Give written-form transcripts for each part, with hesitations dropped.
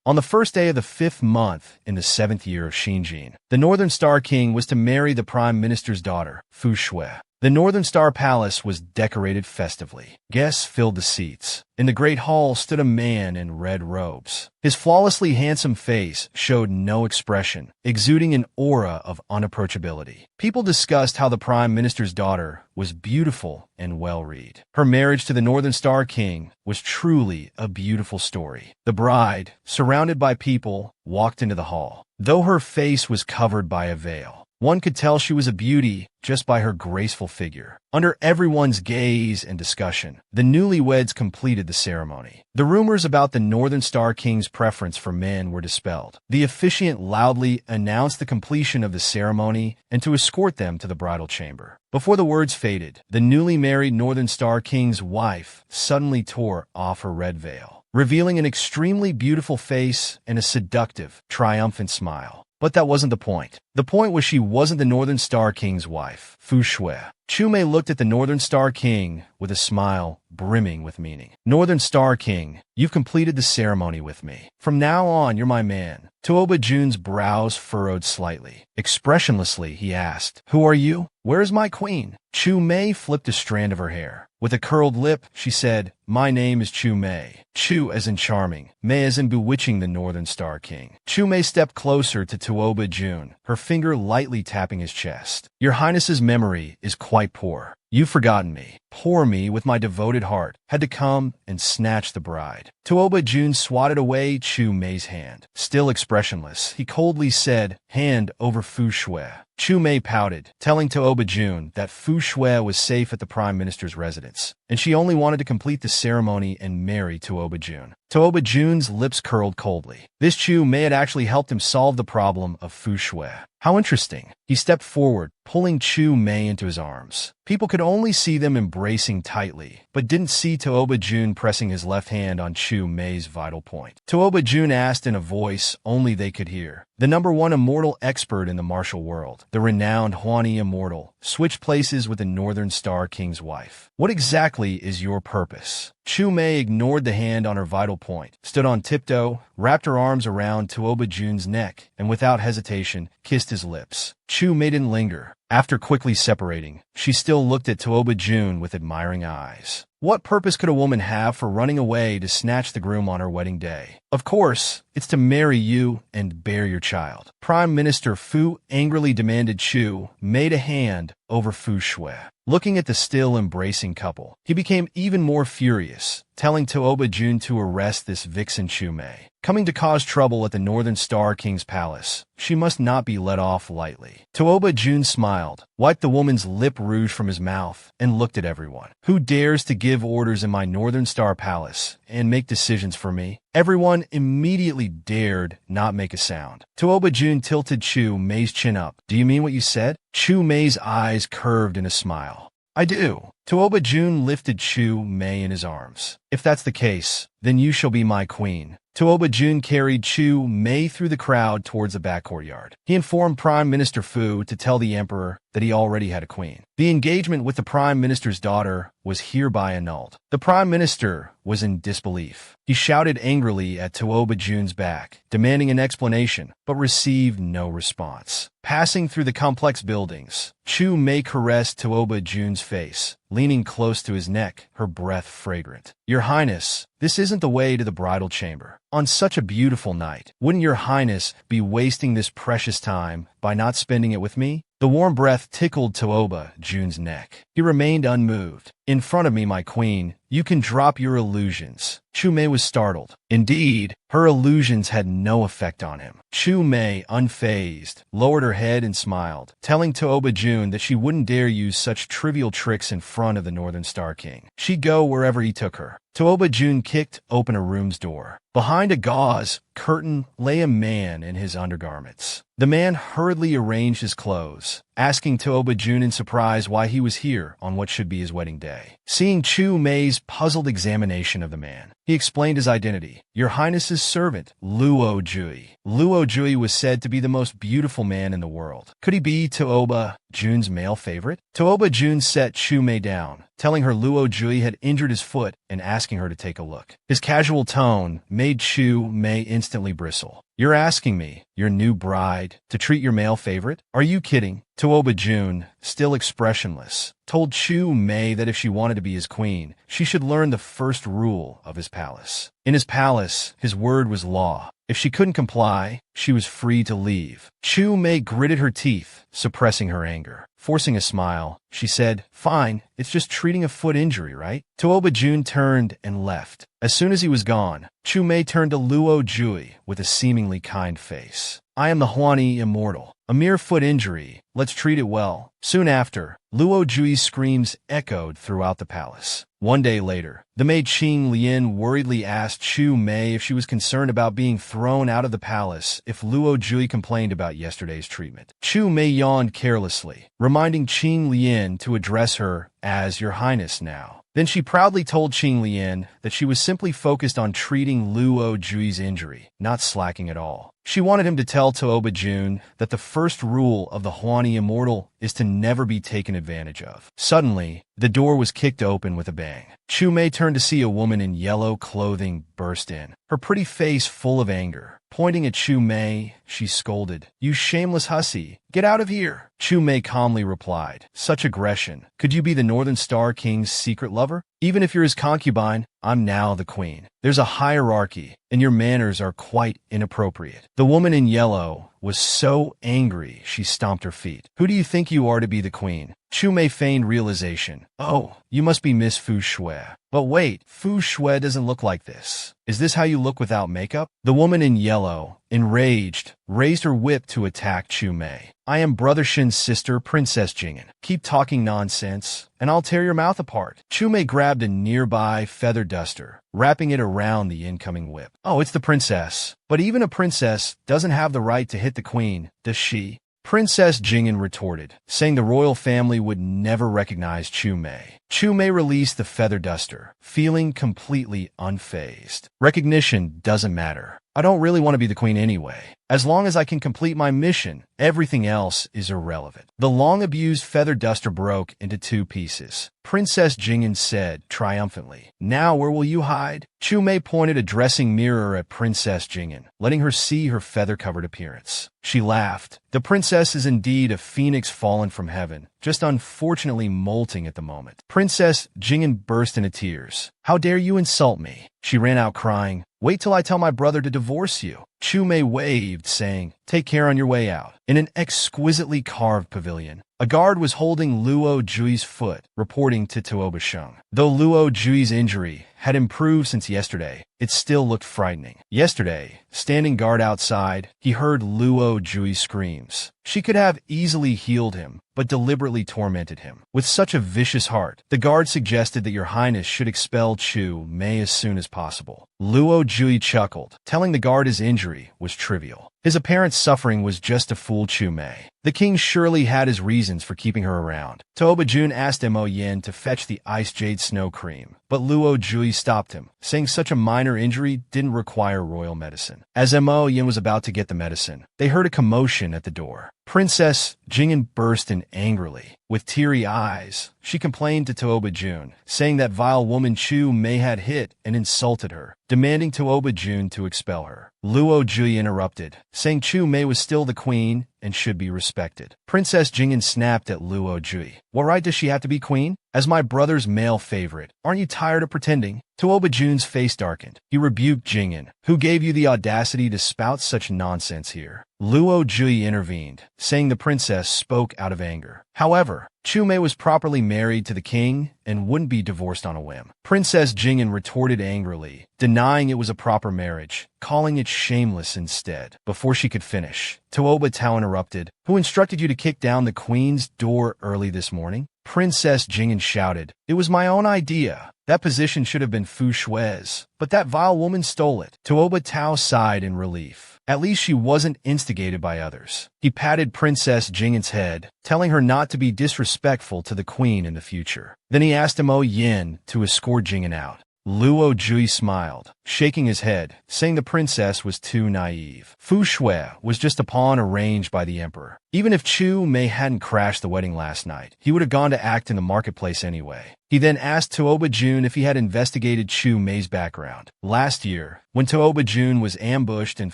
On the first day of the 5th month in the 7th year of Xinjin, the Northern Star King was to marry the Prime Minister's daughter, Fu Shui. The Northern Star Palace was decorated festively. Guests filled the seats. In the great hall stood a man in red robes. His flawlessly handsome face showed no expression, exuding an aura of unapproachability. People discussed how the Prime Minister's daughter was beautiful and well-read. Her marriage to the Northern Star King was truly a beautiful story. The bride, surrounded by people, walked into the hall. Though her face was covered by a veil, one could tell she was a beauty just by her graceful figure. Under everyone's gaze and discussion, the newlyweds completed the ceremony. The rumors about the Northern Star King's preference for men were dispelled. The officiant loudly announced the completion of the ceremony and to escort them to the bridal chamber. Before the words faded, the newly married Northern Star King's wife suddenly tore off her red veil, revealing an extremely beautiful face and a seductive, triumphant smile. But that wasn't the point. The point was she wasn't the Northern Star King's wife, Fu Shui. Chu Mei looked at the Northern Star King with a smile brimming with meaning. Northern Star King, you've completed the ceremony with me. From now on, you're my man. Tuoba Jun's brows furrowed slightly. Expressionlessly, he asked, "Who are you? Where is my queen?" Chu Mei flipped a strand of her hair. With a curled lip, she said, "My name is Chu Mei." Chu as in charming, Mei as in bewitching the Northern Star King. Chu Mei stepped closer to Tuoba Jun, her finger lightly tapping his chest. "Your Highness's memory is quite poor. You've forgotten me. Poor me, with my devoted heart, had to come and snatch the bride." Tuoba Jun swatted away Chu Mei's hand. Still expressionless, he coldly said, "Hand over Fu Shui." Chu Mei pouted, telling Tuoba Jun that Fu Shui was safe at the Prime Minister's residence, and she only wanted to complete the ceremony and marry Tuoba Jun. Tuoba Jun's lips curled coldly. This Chu Mei had actually helped him solve the problem of Fu Shui. How interesting. He stepped forward, pulling Chu Mei into his arms. People could only see them embracing tightly, but didn't see Tuoba Jun pressing his left hand on Chu Mei's vital point. Tuoba Jun asked in a voice only they could hear. The #1 immortal expert in the martial world, the renowned Huani Immortal, switched places with the Northern Star King's wife. "What exactly is your purpose?" Chu Mei ignored the hand on her vital point, stood on tiptoe, wrapped her arms around Tuoba Jun's neck, and without hesitation, kissed his lips. Chu Mei didn't linger. After quickly separating, she still looked at Tuoba Jun with admiring eyes. What purpose could a woman have for running away to snatch the groom on her wedding day? Of course, it's to marry you and bear your child. Prime Minister Fu angrily demanded Chu Mei a hand over Fu Shui. Looking at the still embracing couple, he became even more furious, telling Tuoba Jun to arrest this vixen Chu Mei. Coming to cause trouble at the Northern Star King's palace, she must not be let off lightly. Tuoba Jun smiled, wiped the woman's lip rouge from his mouth, and looked at everyone. "Who dares to give orders in my Northern Star Palace and make decisions for me?" Everyone immediately dared not make a sound. Tuoba Jun tilted Chu Mei's chin up. "Do you mean what you said?" Chu Mei's eyes curved in a smile. "I do." Tuoba Jun lifted Chu Mei in his arms. "If that's the case, then you shall be my queen." Tuoba Jun carried Chu Mei through the crowd towards the back courtyard. He informed Prime Minister Fu to tell the emperor that he already had a queen. The engagement with the Prime Minister's daughter was hereby annulled. The Prime Minister was in disbelief. He shouted angrily at Tuoba Jun's back, demanding an explanation, but received no response. Passing through the complex buildings, Chu Mei caressed Tuoba Jun's face, leaning close to his neck, her breath fragrant. "Your Highness, this isn't the way to the bridal chamber. On such a beautiful night, wouldn't your Highness be wasting this precious time by not spending it with me?" The warm breath tickled Tuoba Jun's neck. He remained unmoved. "In front of me, my queen, you can drop your illusions." Chu Mei was startled. Indeed, her illusions had no effect on him. Chu Mei, unfazed, lowered her head and smiled, telling Tuoba Jun that she wouldn't dare use such trivial tricks in front of the Northern Star King. She'd go wherever he took her. Tuoba Jun kicked open a room's door. Behind a gauze curtain lay a man in his undergarments. The man hurriedly arranged his clothes, asking Tuoba Jun in surprise why he was here on what should be his wedding day. Seeing Chu Mei's puzzled examination of the man, He explained his identity. Your Highness's servant, Luo Jui. Luo Jui was said to be the most beautiful man in the world. Could he be Tuoba Jun's male favorite? Tuoba Jun set Chu Mei down, telling her Luo Jui had injured his foot and asking her to take a look. His casual tone made Chu Mei instantly bristle. You're asking me, your new bride, to treat your male favorite? Are you kidding? Tuoba Jun, still expressionless, told Chu Mei that if she wanted to be his queen, she should learn the first rule of his palace. In his palace, his word was law. If she couldn't comply, she was free to leave. Chu Mei gritted her teeth, suppressing her anger. Forcing a smile, she said, Fine, it's just treating a foot injury, right? Tuoba Jun turned and left. As soon as he was gone, Chu Mei turned to Luo Jui with a seemingly kind face. I am the Huani immortal. A mere foot injury. Let's treat it well. Soon after, Luo Jui's screams echoed throughout the palace. One day later, the maid Qing Lian worriedly asked Chu Mei if she was concerned about being thrown out of the palace if Luo Jui complained about yesterday's treatment. Chu Mei yawned carelessly, reminding Qing Lian to address her as Your Highness now. Then she proudly told Qing Lian that she was simply focused on treating Luo Jui's injury, not slacking at all. She wanted him to tell Tuoba Jun that the first rule of the Huani Immortal is to never be taken advantage of. Suddenly, the door was kicked open with a bang. Chu Mei turned to see a woman in yellow clothing burst in, her pretty face full of anger. Pointing at Chu Mei, she scolded, You shameless hussy, get out of here. Chu Mei calmly replied, Such aggression. Could you be the Northern Star King's secret lover? Even if you're his concubine, I'm now the queen. There's a hierarchy, and your manners are quite inappropriate. The woman in yellow was so angry she stomped her feet. Who do you think you are to be the queen? Chu Mei feigned realization. Oh, you must be Miss Fu Shui. But wait, Fu Shui doesn't look like this. Is this how you look without makeup? The woman in yellow, enraged, raised her whip to attack Chu Mei. I am Brother Shin's sister, Princess Jingen. Keep talking nonsense, and I'll tear your mouth apart. Chu Mei grabbed a nearby feather duster, wrapping it around the incoming whip. Oh, it's the princess. But even a princess doesn't have the right to hit the queen, does she? Princess Jingen retorted, saying the royal family would never recognize Chu Mei. Chu Mei released the feather duster, feeling completely unfazed. Recognition doesn't matter. I don't really want to be the queen anyway. As long as I can complete my mission, everything else is irrelevant. The long-abused feather duster broke into two pieces. Princess Jingen said triumphantly, Now where will you hide? Chu Mei pointed a dressing mirror at Princess Jingen, letting her see her feather-covered appearance. She laughed. The princess is indeed a phoenix fallen from heaven, just unfortunately molting at the moment. Princess Jingen burst into tears. How dare you insult me? She ran out crying. Wait till I tell my brother to divorce you. Chu Mei waved, saying, Take care on your way out. In an exquisitely carved pavilion, a guard was holding Luo Jui's foot, reporting to Tuoba Sheng. Though Luo Jui's injury had improved since yesterday, it still looked frightening. Yesterday, standing guard outside, he heard Luo Jui's screams. She could have easily healed him, but deliberately tormented him. With such a vicious heart, the guard suggested that Your Highness should expel Chu Mei as soon as possible. Luo Jui chuckled, telling the guard his injury was trivial. His apparent suffering was just to fool Chu Mei. The king surely had his reasons for keeping her around. Tuoba Jun asked Mo Yin to fetch the ice jade snow cream, but Luo Jui stopped him, saying such a minor injury didn't require royal medicine. As Mo Yin was about to get the medicine, they heard a commotion at the door. Princess Jingen burst in angrily. With teary eyes, she complained to Tuoba Jun, saying that vile woman Chu Mei had hit and insulted her, demanding Tuoba Jun to expel her. Luo Jui interrupted, saying Chu Mei was still the queen and should be respected. Princess Jingen snapped at Luo Jui. What right does she have to be queen? As my brother's male favorite, aren't you tired of pretending? Tuoba Jun's face darkened. He rebuked Jingen. Who gave you the audacity to spout such nonsense here? Luo Jui intervened, saying the princess spoke out of anger. However, Chu Mei was properly married to the king and wouldn't be divorced on a whim. Princess Jingen retorted angrily, denying it was a proper marriage, calling it shameless instead. Before she could finish, Tuoba Tao interrupted. Who instructed you to kick down the queen's door early this morning? Princess Jingen shouted, It was my own idea. That position should have been Fu Shui's, but that vile woman stole it. Tuoba Tao sighed in relief. At least she wasn't instigated by others. He patted Princess Jingen's head, telling her not to be disrespectful to the queen in the future. Then he asked Mo Yin to escort Jingen out. Luo Jui smiled, shaking his head, saying the princess was too naive. Fu Shui was just a pawn arranged by the emperor. Even if Chu Mei hadn't crashed the wedding last night, he would have gone to act in the marketplace anyway. He then asked Tuoba Jun if he had investigated Chu Mei's background. Last year, when Tuoba Jun was ambushed and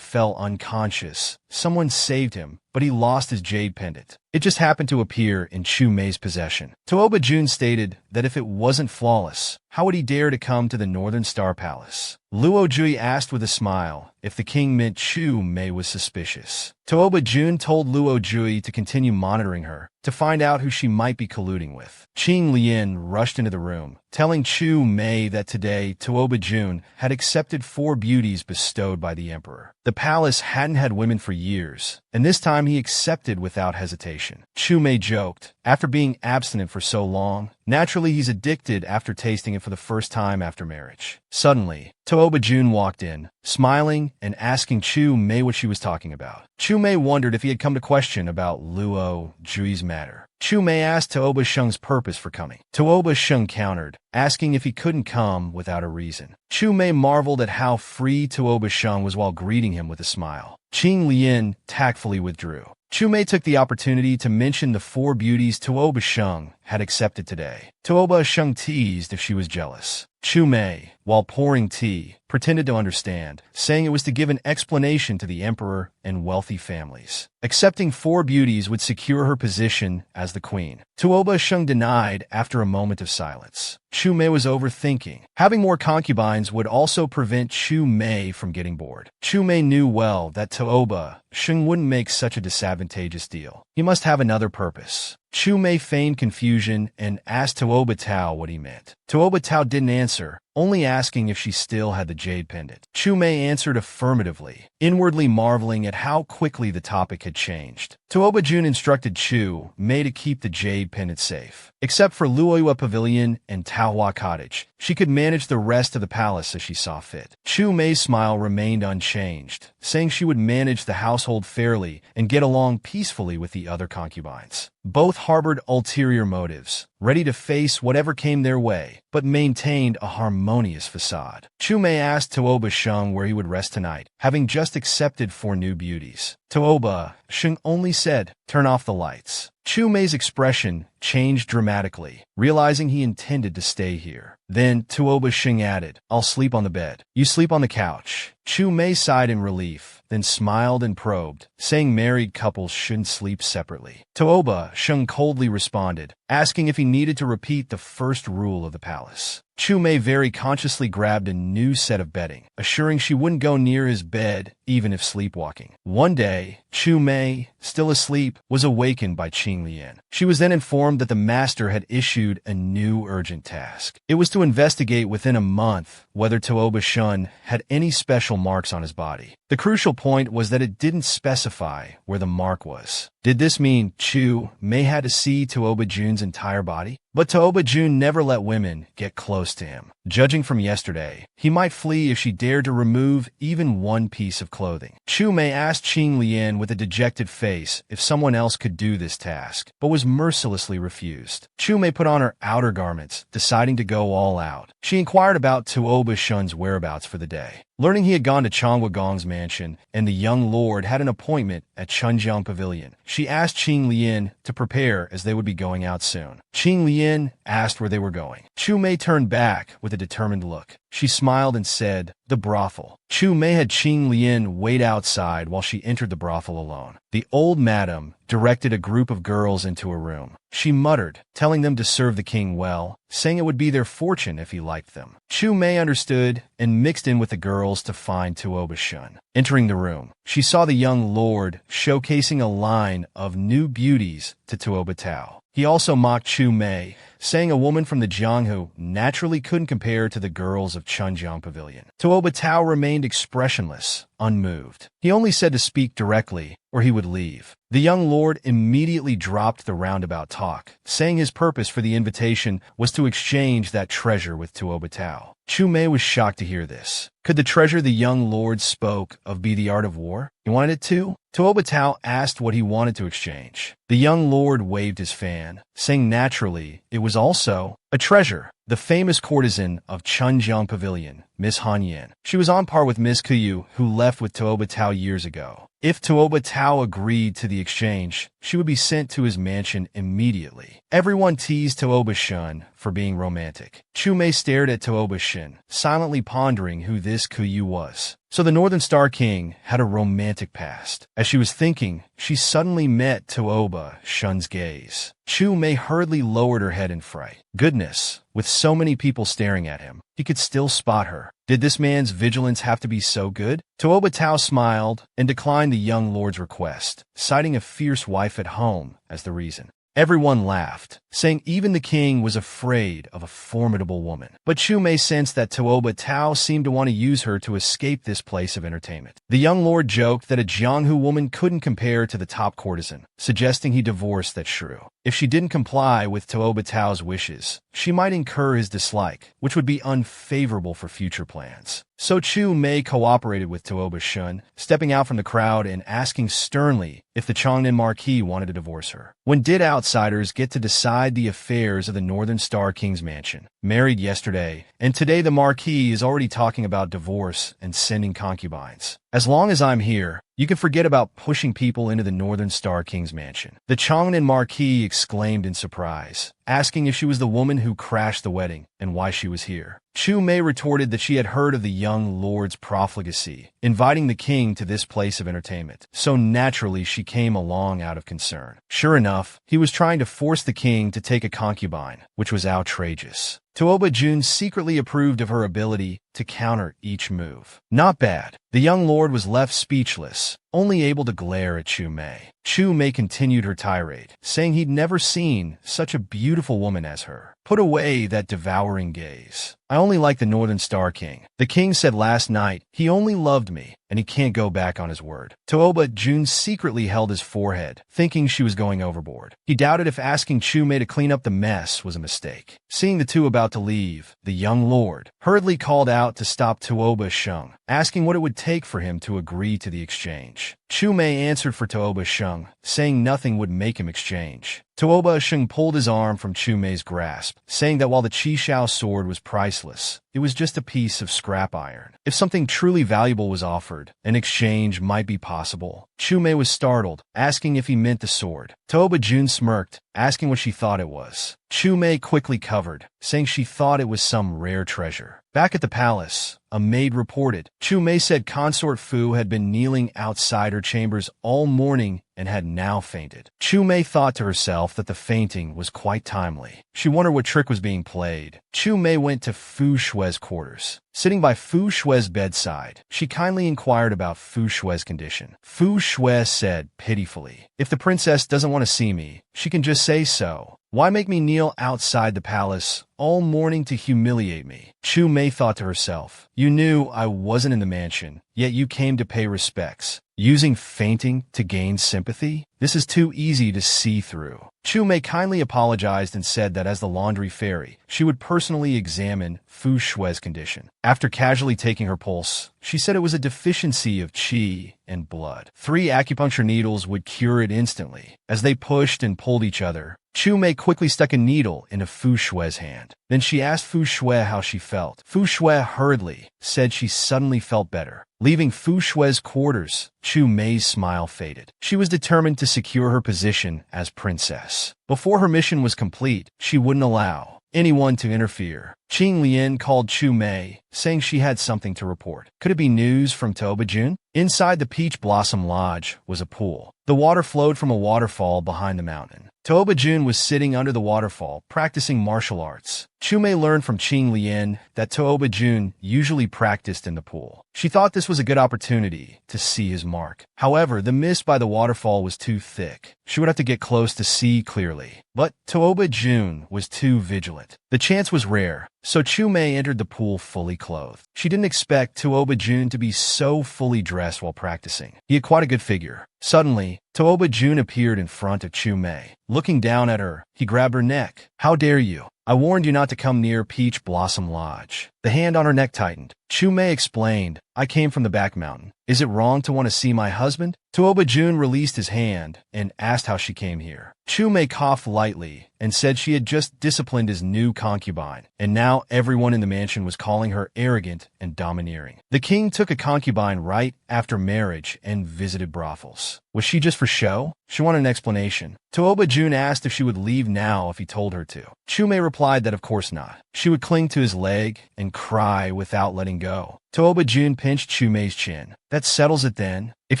fell unconscious, someone saved him, but he lost his jade pendant. It just happened to appear in Chu Mei's possession. Tuoba Jun stated that if it wasn't flawless, how would he dare to come to the Northern Star Palace? Luo Jui asked with a smile if the king meant Chu Mei was suspicious. Tuoba Jun told Luo Jui to continue monitoring her, to find out who she might be colluding with. Qing Lian rushed into the room, telling Chu Mei that today Tuoba Jun had accepted 4 beauties bestowed by the emperor. The palace hadn't had women for years, and this time he accepted without hesitation. Chu Mei joked, after being abstinent for so long, naturally he's addicted after tasting it for the first time after marriage. Suddenly, Tuoba Jun walked in, smiling and asking Chu Mei what she was talking about. Chu Mei wondered if he had come to question about Luo Jui's matter. Chu Mei asked Tuoba Sheng's purpose for coming. Tuoba Sheng countered, asking if he couldn't come without a reason. Chu Mei marveled at how free Tuoba Sheng was while greeting him with a smile. Qing Lian tactfully withdrew. Chu Mei took the opportunity to mention the 4 beauties Tuoba Sheng had accepted today. Tuoba Sheng teased if she was jealous. Chu Mei, while pouring tea, pretended to understand, saying it was to give an explanation to the emperor and wealthy families. Accepting 4 beauties would secure her position as the queen. Tuoba Sheng denied after a moment of silence. Chu Mei was overthinking. Having more concubines would also prevent Chu Mei from getting bored. Chu Mei knew well that Tuoba Sheng wouldn't make such a disadvantageous deal. He must have another purpose. Chu Mei feigned confusion and asked Tuoba Tao what he meant. Tuoba Tao didn't answer, only asking if she still had the jade pendant. Chu Mei answered affirmatively, inwardly marveling at how quickly the topic had changed. Tuoba Jun instructed Chu Mei to keep the jade pendant safe. Except for Luoyua Pavilion and Taohua Cottage, she could manage the rest of the palace as she saw fit. Chu Mei's smile remained unchanged, saying she would manage the household fairly and get along peacefully with the other concubines. Both harbored ulterior motives, ready to face whatever came their way, but maintained a harmonious facade. Chu Mei asked Tuoba Sheng where he would rest tonight, having just accepted 4 new beauties. Tuoba Sheng only said, "Turn off the lights." Chu Mei's expression changed dramatically, realizing he intended to stay here. Then Tuoba Sheng added, "I'll sleep on the bed. You sleep on the couch." Chu Mei sighed in relief, then smiled and probed, saying married couples shouldn't sleep separately. Tuoba Sheng coldly responded, asking if he needed to repeat the first rule of the palace. Chu Mei very consciously grabbed a new set of bedding, assuring she wouldn't go near his bed even if sleepwalking. One day, Chu Mei, still asleep, was awakened by Qing Lian. She was then informed that the master had issued a new urgent task. It was to investigate within a month whether Tuoba Shun had any special marks on his body. The crucial point was that it didn't specify where the mark was. Did this mean Chu Mei had to see Tuoba Jun's entire body? But Tuoba Jun never let women get close to him. Judging from yesterday, he might flee if she dared to remove even one piece of clothing. Chu Mei asked Qing Lian with a dejected face if someone else could do this task, but was mercilessly refused. Chu Mei put on her outer garments, deciding to go all out. She inquired about Tuoba Shun's whereabouts for the day. Learning he had gone to Changwa Gong's mansion and the young lord had an appointment at Chunjiang Pavilion, she asked Qing Lian to prepare as they would be going out soon. Qing Lian asked where they were going. Chu Mei turned back with a determined look. She smiled and said, "The brothel." Chu Mei had Qing Lian wait outside while she entered the brothel alone. The old madam directed a group of girls into a room. She muttered, telling them to serve the king well, saying it would be their fortune if he liked them. Chu Mei understood and mixed in with the girls to find Tuoba Shun. Entering the room, she saw the young lord showcasing a line of new beauties to Tuoba Tao. He also mocked Chu Mei, saying a woman from the Jianghu naturally couldn't compare to the girls of Chunjiang Pavilion. Tuoba Tao remained expressionless, unmoved. He only said to speak directly, or he would leave. The young lord immediately dropped the roundabout talk, saying his purpose for the invitation was to exchange that treasure with Tuoba Tao. Chu Mei was shocked to hear this. Could the treasure the young lord spoke of be the art of war? He wanted it too? Tuoba Tao asked what he wanted to exchange. The young lord waved his fan, saying naturally it was also a treasure. The famous courtesan of Chunjiang Pavilion, Miss Han Yan. She was on par with Miss Kuyu, who left with Tuoba Tao years ago. If Tuoba Tao agreed to the exchange, she would be sent to his mansion immediately. Everyone teased Tuoba Shun for being romantic. Chu Mei stared at Tuoba Shin, silently pondering who this Kuyu was. So the Northern Star King had a romantic past. As she was thinking, she suddenly met Tuoba Shun's gaze. Chu Mei hurriedly lowered her head in fright. Goodness, with so many people staring at him, he could still spot her. Did this man's vigilance have to be so good? Tuoba Tao smiled and declined the young lord's request, citing a fierce wife at home as the reason. Everyone laughed, saying even the king was afraid of a formidable woman. But Chu Mei sensed that Tuoba Tao seemed to want to use her to escape this place of entertainment. The young lord joked that a Jianghu woman couldn't compare to the top courtesan, suggesting he divorce that shrew. If she didn't comply with Tuoba Tao's wishes, she might incur his dislike, which would be unfavorable for future plans. So Chu Mei cooperated with Tuoba Shun, stepping out from the crowd and asking sternly if the Chongnan Marquis wanted to divorce her. When did outsiders get to decide the affairs of the Northern Star King's mansion? Married yesterday, and today the Marquis is already talking about divorce and sending concubines. As long as I'm here, you can forget about pushing people into the Northern Star King's mansion. The Chongnan Marquis exclaimed in surprise, asking if she was the woman who crashed the wedding and why she was here. Chu Mei retorted that she had heard of the young lord's profligacy, inviting the king to this place of entertainment. So naturally she came along out of concern. Sure enough, he was trying to force the king to take a concubine, which was outrageous. Tuoba Jun secretly approved of her ability to counter each move. Not bad. The young lord was left speechless, only able to glare at Chu Mei. Chu Mei continued her tirade, saying he'd never seen such a beautiful woman as her. Put away that devouring gaze. I only like the Northern Star King. The king said last night he only loved me, and he can't go back on his word. Tuoba Jun secretly held his forehead, thinking she was going overboard. He doubted if asking Chu Mei to clean up the mess was a mistake. Seeing the two about to leave, the young lord hurriedly called out to stop Tuoba Shun, asking what it would take for him to agree to the exchange. Chu Mei answered for Tuoba Shun, saying nothing would make him exchange. Tuoba Shun pulled his arm from Chu Mei's grasp, saying that while the Qi Shao sword was priceless, it was just a piece of scrap iron. If something truly valuable was offered, an exchange might be possible. Chu Mei was startled, asking if he meant the sword. Tuoba Jun smirked, asking what she thought it was. Chu Mei quickly covered, saying she thought it was some rare treasure. Back at the palace, a maid reported. Chu Mei said Consort Fu had been kneeling outside her chambers all morning and had now fainted. Chu Mei thought to herself that the fainting was quite timely. She wondered what trick was being played. Chu Mei went to Fu Shue's quarters. Sitting by Fu Shue's bedside, she kindly inquired about Fu Shue's condition. Fu Shue said pitifully, "If the princess doesn't want to see me, she can just say so. Why make me kneel outside the palace all morning to humiliate me?" Chu Mei thought to herself, "You knew I wasn't in the mansion, yet you came to pay respects. Using fainting to gain sympathy? This is too easy to see through." Chu Mei kindly apologized and said that as the laundry fairy, she would personally examine Fu Shue's condition. After casually taking her pulse, she said it was a deficiency of qi and blood. 3 acupuncture needles would cure it instantly. As they pushed and pulled each other, Chu Mei quickly stuck a needle into Fu Shue's hand. Then she asked Fu Shue how she felt. Fu Shue hurriedly said she suddenly felt better. Leaving Fu Shue's quarters, Chu Mei's smile faded. She was determined to secure her position as princess. Before her mission was complete, she wouldn't allow anyone to interfere. Qing Lian called Chu Mei, saying she had something to report. Could it be news from Tuoba Jun? Inside the Peach Blossom Lodge was a pool. The water flowed from a waterfall behind the mountain. Tuoba Jun was sitting under the waterfall, practicing martial arts. Chu Mei learned from Qing Lian that Tuoba Jun usually practiced in the pool. She thought this was a good opportunity to see his mark. However, the mist by the waterfall was too thick. She would have to get close to see clearly. But Tuoba Jun was too vigilant. The chance was rare, so Chu Mei entered the pool fully clothed. She didn't expect Tuoba Jun to be so fully dressed while practicing. He had quite a good figure. Suddenly, Tuoba Jun appeared in front of Chu Mei. Looking down at her, he grabbed her neck. "How dare you?" I warned you not to come near Peach Blossom Lodge. The hand on her neck tightened. Chu Mei explained, I came from the back mountain. Is it wrong to want to see my husband? Tuoba Jun released his hand and asked how she came here. Chu Mei coughed lightly and said she had just disciplined his new concubine, and now everyone in the mansion was calling her arrogant and domineering. The king took a concubine right after marriage and visited brothels. Was she just for show? She wanted an explanation. Tuoba Jun asked if she would leave now if he told her to. Chu Mei replied that of course not. She would cling to his leg and cry without letting go. Tuoba Jun pinched Chu Mei's chin. That settles it then. If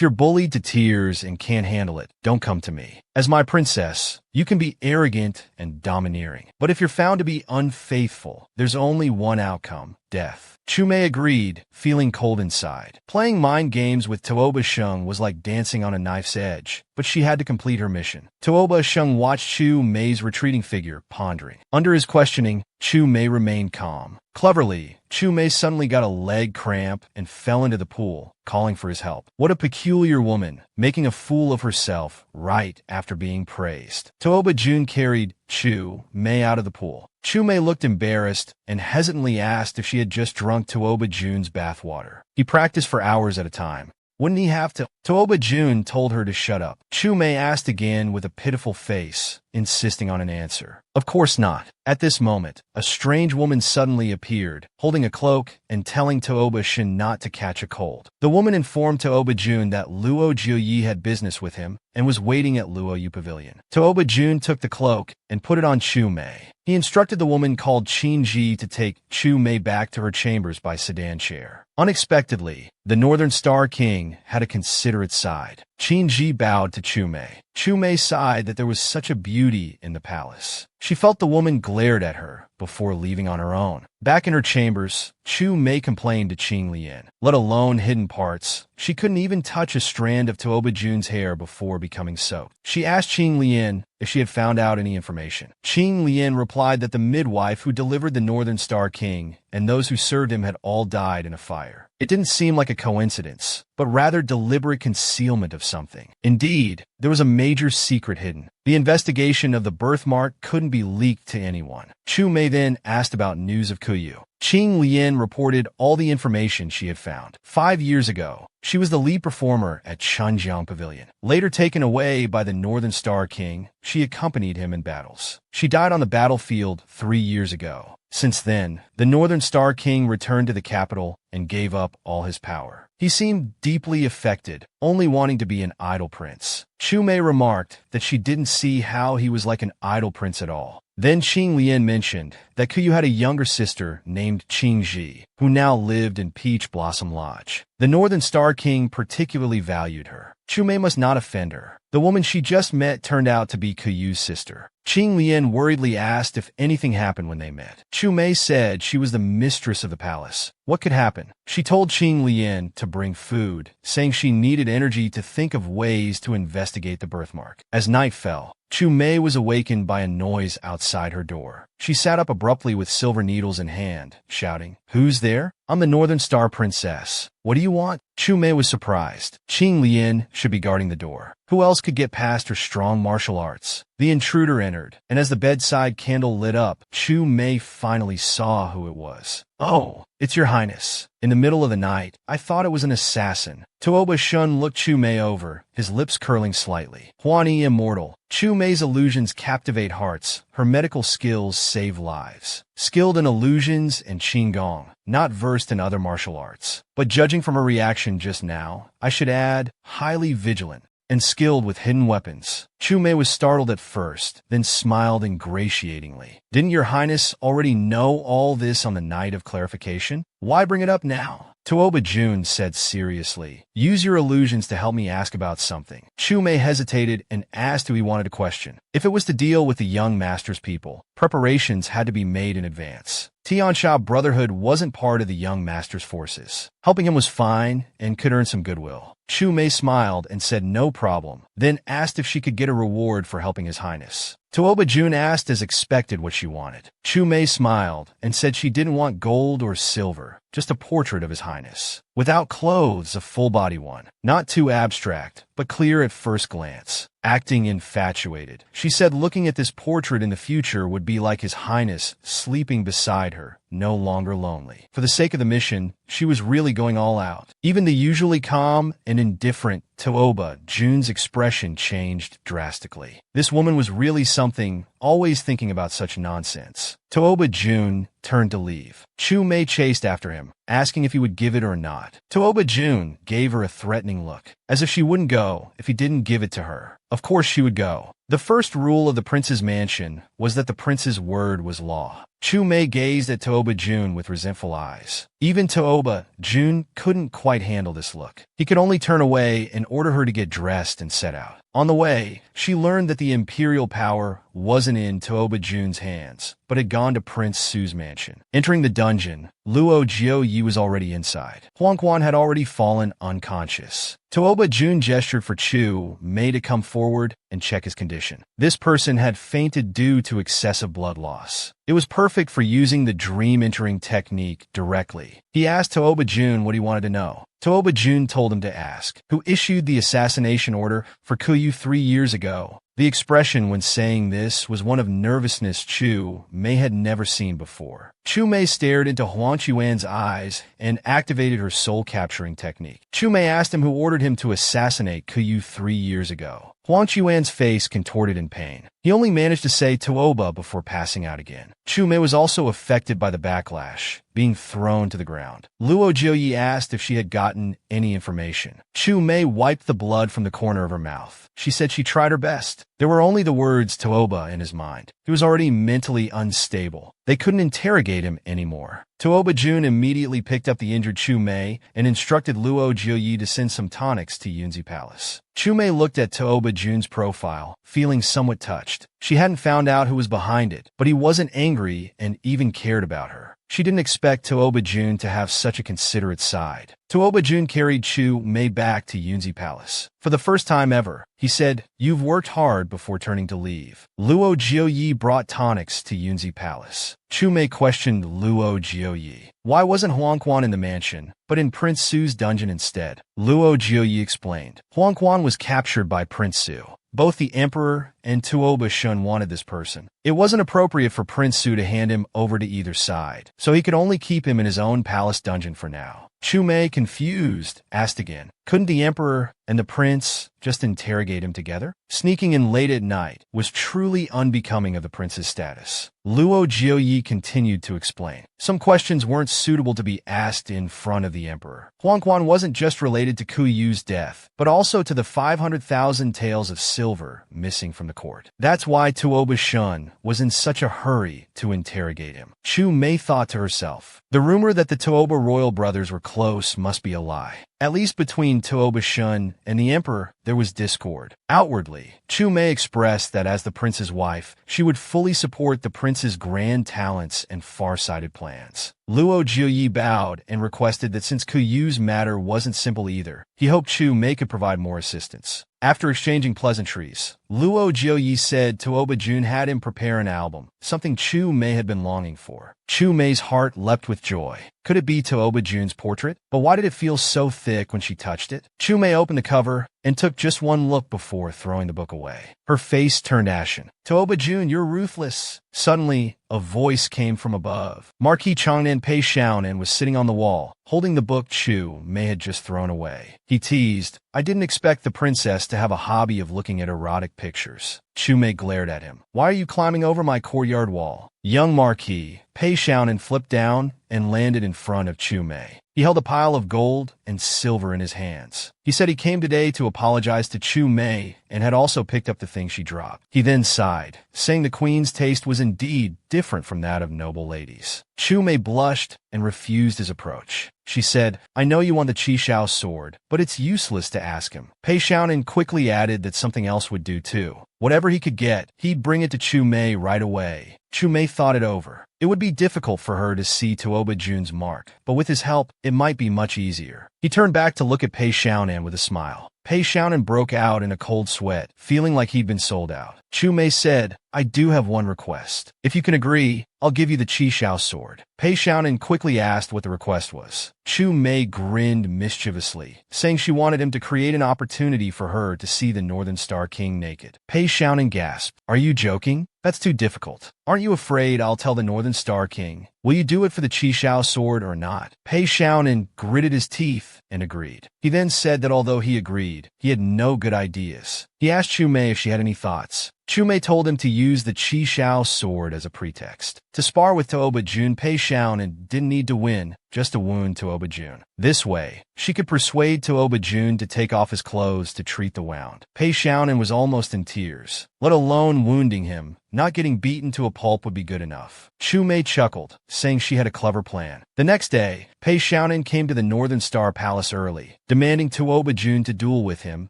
you're bullied to tears and can't handle it, don't come to me. As my princess, you can be arrogant and domineering. But if you're found to be unfaithful, there's only one outcome: death. Chu Mei agreed, feeling cold inside. Playing mind games with Tuoba Sheng was like dancing on a knife's edge, but she had to complete her mission. Tuoba Sheng watched Chu Mei's retreating figure, pondering. Under his questioning, Chu Mei remained calm. Cleverly, Chu Mei suddenly got a leg cramp and fell into the pool, calling for his help. What a peculiar woman, making a fool of herself right after being praised. Tuoba Jun carried Chu Mei out of the pool. Chu Mei looked embarrassed and hesitantly asked if she had just drunk Tuoba Jun's bathwater. He practiced for hours at a time. Wouldn't he have to? Tuoba Jun told her to shut up. Chu Mei asked again with a pitiful face, insisting on an answer. Of course not. At this moment, a strange woman suddenly appeared, holding a cloak and telling Tuoba Shin not to catch a cold. The woman informed Tuoba Jun that Luo Jiuyi had business with him and was waiting at Luo Yu Pavilion. Tuoba Jun took the cloak and put it on Chu Mei. He instructed the woman called Qin Ji to take Chu Mei back to her chambers by sedan chair. Unexpectedly, the Northern Star King had a considerate side. Qin Ji bowed to Chu Mei. Chu Mei sighed that there was such a beauty in the palace. She felt the woman glared at her before leaving on her own. Back in her chambers, Chu Mei complained to Qing Lian. Let alone hidden parts, she couldn't even touch a strand of Tuoba Jun's hair before becoming soaked. She asked Qing Lian if she had found out any information. Qing Lian replied that the midwife who delivered the Northern Star King and those who served him had all died in a fire. It didn't seem like a coincidence, but rather deliberate concealment of something. Indeed, there was a major secret hidden. The investigation of the birthmark couldn't be leaked to anyone. Chu Mei then asked about news of Kuyu. Qing Lian reported all the information she had found. 5 years ago, she was the lead performer at Chunjiang Pavilion. Later taken away by the Northern Star King, she accompanied him in battles. She died on the battlefield 3 years ago. Since then, the Northern Star King returned to the capital and gave up all his power. He seemed deeply affected, only wanting to be an idol prince. Chu Mei remarked that she didn't see how he was like an idol prince at all. Then Qing Lian mentioned that Kuyu had a younger sister named Qing Ji, who now lived in Peach Blossom Lodge. The Northern Star King particularly valued her. Chu Mei must not offend her. The woman she just met turned out to be Kuyu's sister. Qing Lian worriedly asked if anything happened when they met. Chu Mei said she was the mistress of the palace. What could happen? She told Qing Lian to bring food, saying she needed energy to think of ways to investigate the birthmark. As night fell, Chu Mei was awakened by a noise outside her door. She sat up abruptly with silver needles in hand, shouting, "Who's there? I'm the Northern Star Princess. What do you want?" Chu Mei was surprised. Qing Lian should be guarding the door. Who else could get past her strong martial arts? The intruder entered, and as the bedside candle lit up, Chu Mei finally saw who it was. "Oh, it's your highness. In the middle of the night, I thought it was an assassin." Tuoba Shun looked Chu Mei over, his lips curling slightly. Huani immortal. Chu Mei's illusions captivate hearts. Her medical skills save lives. Skilled in illusions and Qigong, not versed in other martial arts. But judging from her reaction just now, I should add, highly vigilant and skilled with hidden weapons. Chu Mei was startled at first, then smiled ingratiatingly. "Didn't your highness already know all this on the night of clarification? Why bring it up now?" Tuoba Jun said seriously, "Use your illusions to help me ask about something." Chu Mei hesitated and asked who he wanted to question. If it was to deal with the young master's people, preparations had to be made in advance. Tiansha Brotherhood wasn't part of the young master's forces. Helping him was fine and could earn some goodwill. Chu Mei smiled and said no problem, then asked if she could get a reward for helping his highness. Tuoba Jun asked as expected what she wanted. Chu Mei smiled and said she didn't want gold or silver, just a portrait of his highness. Without clothes, a full-body one. Not too abstract, but clear at first glance. Acting infatuated. She said looking at this portrait in the future would be like His Highness sleeping beside her, no longer lonely. For the sake of the mission, she was really going all out. Even the usually calm and indifferent Tooba June's expression changed drastically. This woman was really something, always thinking about such nonsense. Tooba June turned to leave. Chu Mei chased after him, asking if he would give it or not. Tooba June gave her a threatening look, as if she wouldn't go if he didn't give it to her. Of course she would go. The first rule of the prince's mansion was that the prince's word was law. Chu Mei gazed at Tooba June with resentful eyes. Even Tooba June couldn't quite handle this look. He could only turn away and order her to get dressed and set out. On the way, she learned that the imperial power wasn't in Tooba June's hands, but had gone to Prince Su's mansion. Entering the dungeon, Luo Jiuyi was already inside. Huang Quan had already fallen unconscious. Tooba June gestured for Chu Mei to come forward and check his condition. This person had fainted due to excessive blood loss. It was perfect for using the dream entering technique directly. He asked Tooba June what he wanted to know. Tooba June told him to ask, who issued the assassination order for Kuyu 3 years ago. The expression when saying this was one of nervousness Chu Mei had never seen before. Chu Mei stared into Huang Chuan's eyes and activated her soul-capturing technique. Chu Mei asked him who ordered him to assassinate Kuyu 3 years ago. Huang Chuan's face contorted in pain. He only managed to say Tooba before passing out again. Chu Mei was also affected by the backlash, being thrown to the ground. Luo Jiuyi asked if she had gotten any information. Chu Mei wiped the blood from the corner of her mouth. She said she tried her best. There were only the words Tooba in his mind. He was already mentally unstable. They couldn't interrogate him anymore. Tooba June immediately picked up the injured Chu Mei and instructed Luo Jiuyi to send some tonics to Yunzi Palace. Chu Mei looked at Tooba June's profile, feeling somewhat touched. She hadn't found out who was behind it, but he wasn't angry and even cared about her. She didn't expect Tooba June to have such a considerate side. Tooba June carried Chu Mei back to Yunzi Palace. For the first time ever, he said, "You've worked hard," before turning to leave. Luo Jiuyi brought tonics to Yunzi Palace. Chu Mei questioned Luo Jiuyi. Why wasn't Huang Quan in the mansion, but in Prince Su's dungeon instead? Luo Jiuyi explained. Huang Quan was captured by Prince Su. Both the Emperor and Tooba Shun wanted this person. It wasn't appropriate for Prince Su to hand him over to either side, so he could only keep him in his own palace dungeon for now. Chu Mei, confused, asked again, couldn't the Emperor and the Prince just interrogate him together? Sneaking in late at night was truly unbecoming of the prince's status. Luo Jiuyi continued to explain. Some questions weren't suitable to be asked in front of the Emperor. Huang Quan wasn't just related to Kuyu's death, but also to the 500,000 taels of silver missing from the court. That's why Tooba Shun was in such a hurry to interrogate him. Chu Mei thought to herself, the rumor that the Tooba royal brothers were close must be a lie. At least between Tooba Shun and the Emperor, there was discord. Outwardly, Chu Mei expressed that as the prince's wife, she would fully support the prince's grand talents and far-sighted plans. Luo Jiuyi bowed and requested that since Kuyu's matter wasn't simple either, he hoped Chu Mei could provide more assistance. After exchanging pleasantries, Luo Jiuyi said Tooba June had him prepare an album, something Chu Mei had been longing for. Chu Mei's heart leapt with joy. Could it be Tooba June's portrait? But why did it feel so thick when she touched it? Chu Mei opened the cover and took just one look before throwing the book away. Her face turned ashen. Tooba June, you're ruthless. Suddenly, a voice came from above. Marquis Changnan Pei Xiaonan was sitting on the wall, holding the book Chu Mei had just thrown away. He teased, I didn't expect the princess to have a hobby of looking at erotic pictures. Chu Mei glared at him. Why are you climbing over my courtyard wall? Young Marquis Pei Xiaonan flipped down and landed in front of Chu Mei. He held a pile of gold and silver in his hands. He said he came today to apologize to Chu Mei and had also picked up the thing she dropped. He then sighed, saying the queen's taste was indeed different from that of noble ladies. Chu Mei blushed and refused his approach. She said, I know you want the Qi Shao sword, but it's useless to ask him. Pei Xiaonan quickly added that something else would do too. Whatever he could get, he'd bring it to Chu Mei right away. Chu Mei thought it over. It would be difficult for her to see Tooba June's mark, but with his help, it might be much easier. He turned back to look at Pei Xiaonan with a smile. Pei Xiaonan broke out in a cold sweat, feeling like he'd been sold out. Chu Mei said, I do have one request. If you can agree, I'll give you the Qi Shao sword. Pei Xiaonan quickly asked what the request was. Chu Mei grinned mischievously, saying she wanted him to create an opportunity for her to see the Northern Star King naked. Pei Xiaonan gasped, "Are you joking? That's too difficult. Aren't you afraid I'll tell the Northern Star King? Will you do it for the Qi Shao sword or not?" Pei Xiaonan gritted his teeth and agreed. He then said that although he agreed, he had no good ideas. He asked Chu Mei if she had any thoughts. Chu Mei told him to use the Qi Shao sword as a pretext. To spar with Tooba Jun, Pei Xiaonan didn't need to win, just to wound Tooba Jun. This way, she could persuade Tooba Jun to take off his clothes to treat the wound. Pei Xiaonan was almost in tears. Let alone wounding him, not getting beaten to a pulp would be good enough. Chu Mei chuckled, saying she had a clever plan. The next day, Pei Xiaonan came to the Northern Star Palace early, demanding Tooba Jun to duel with him,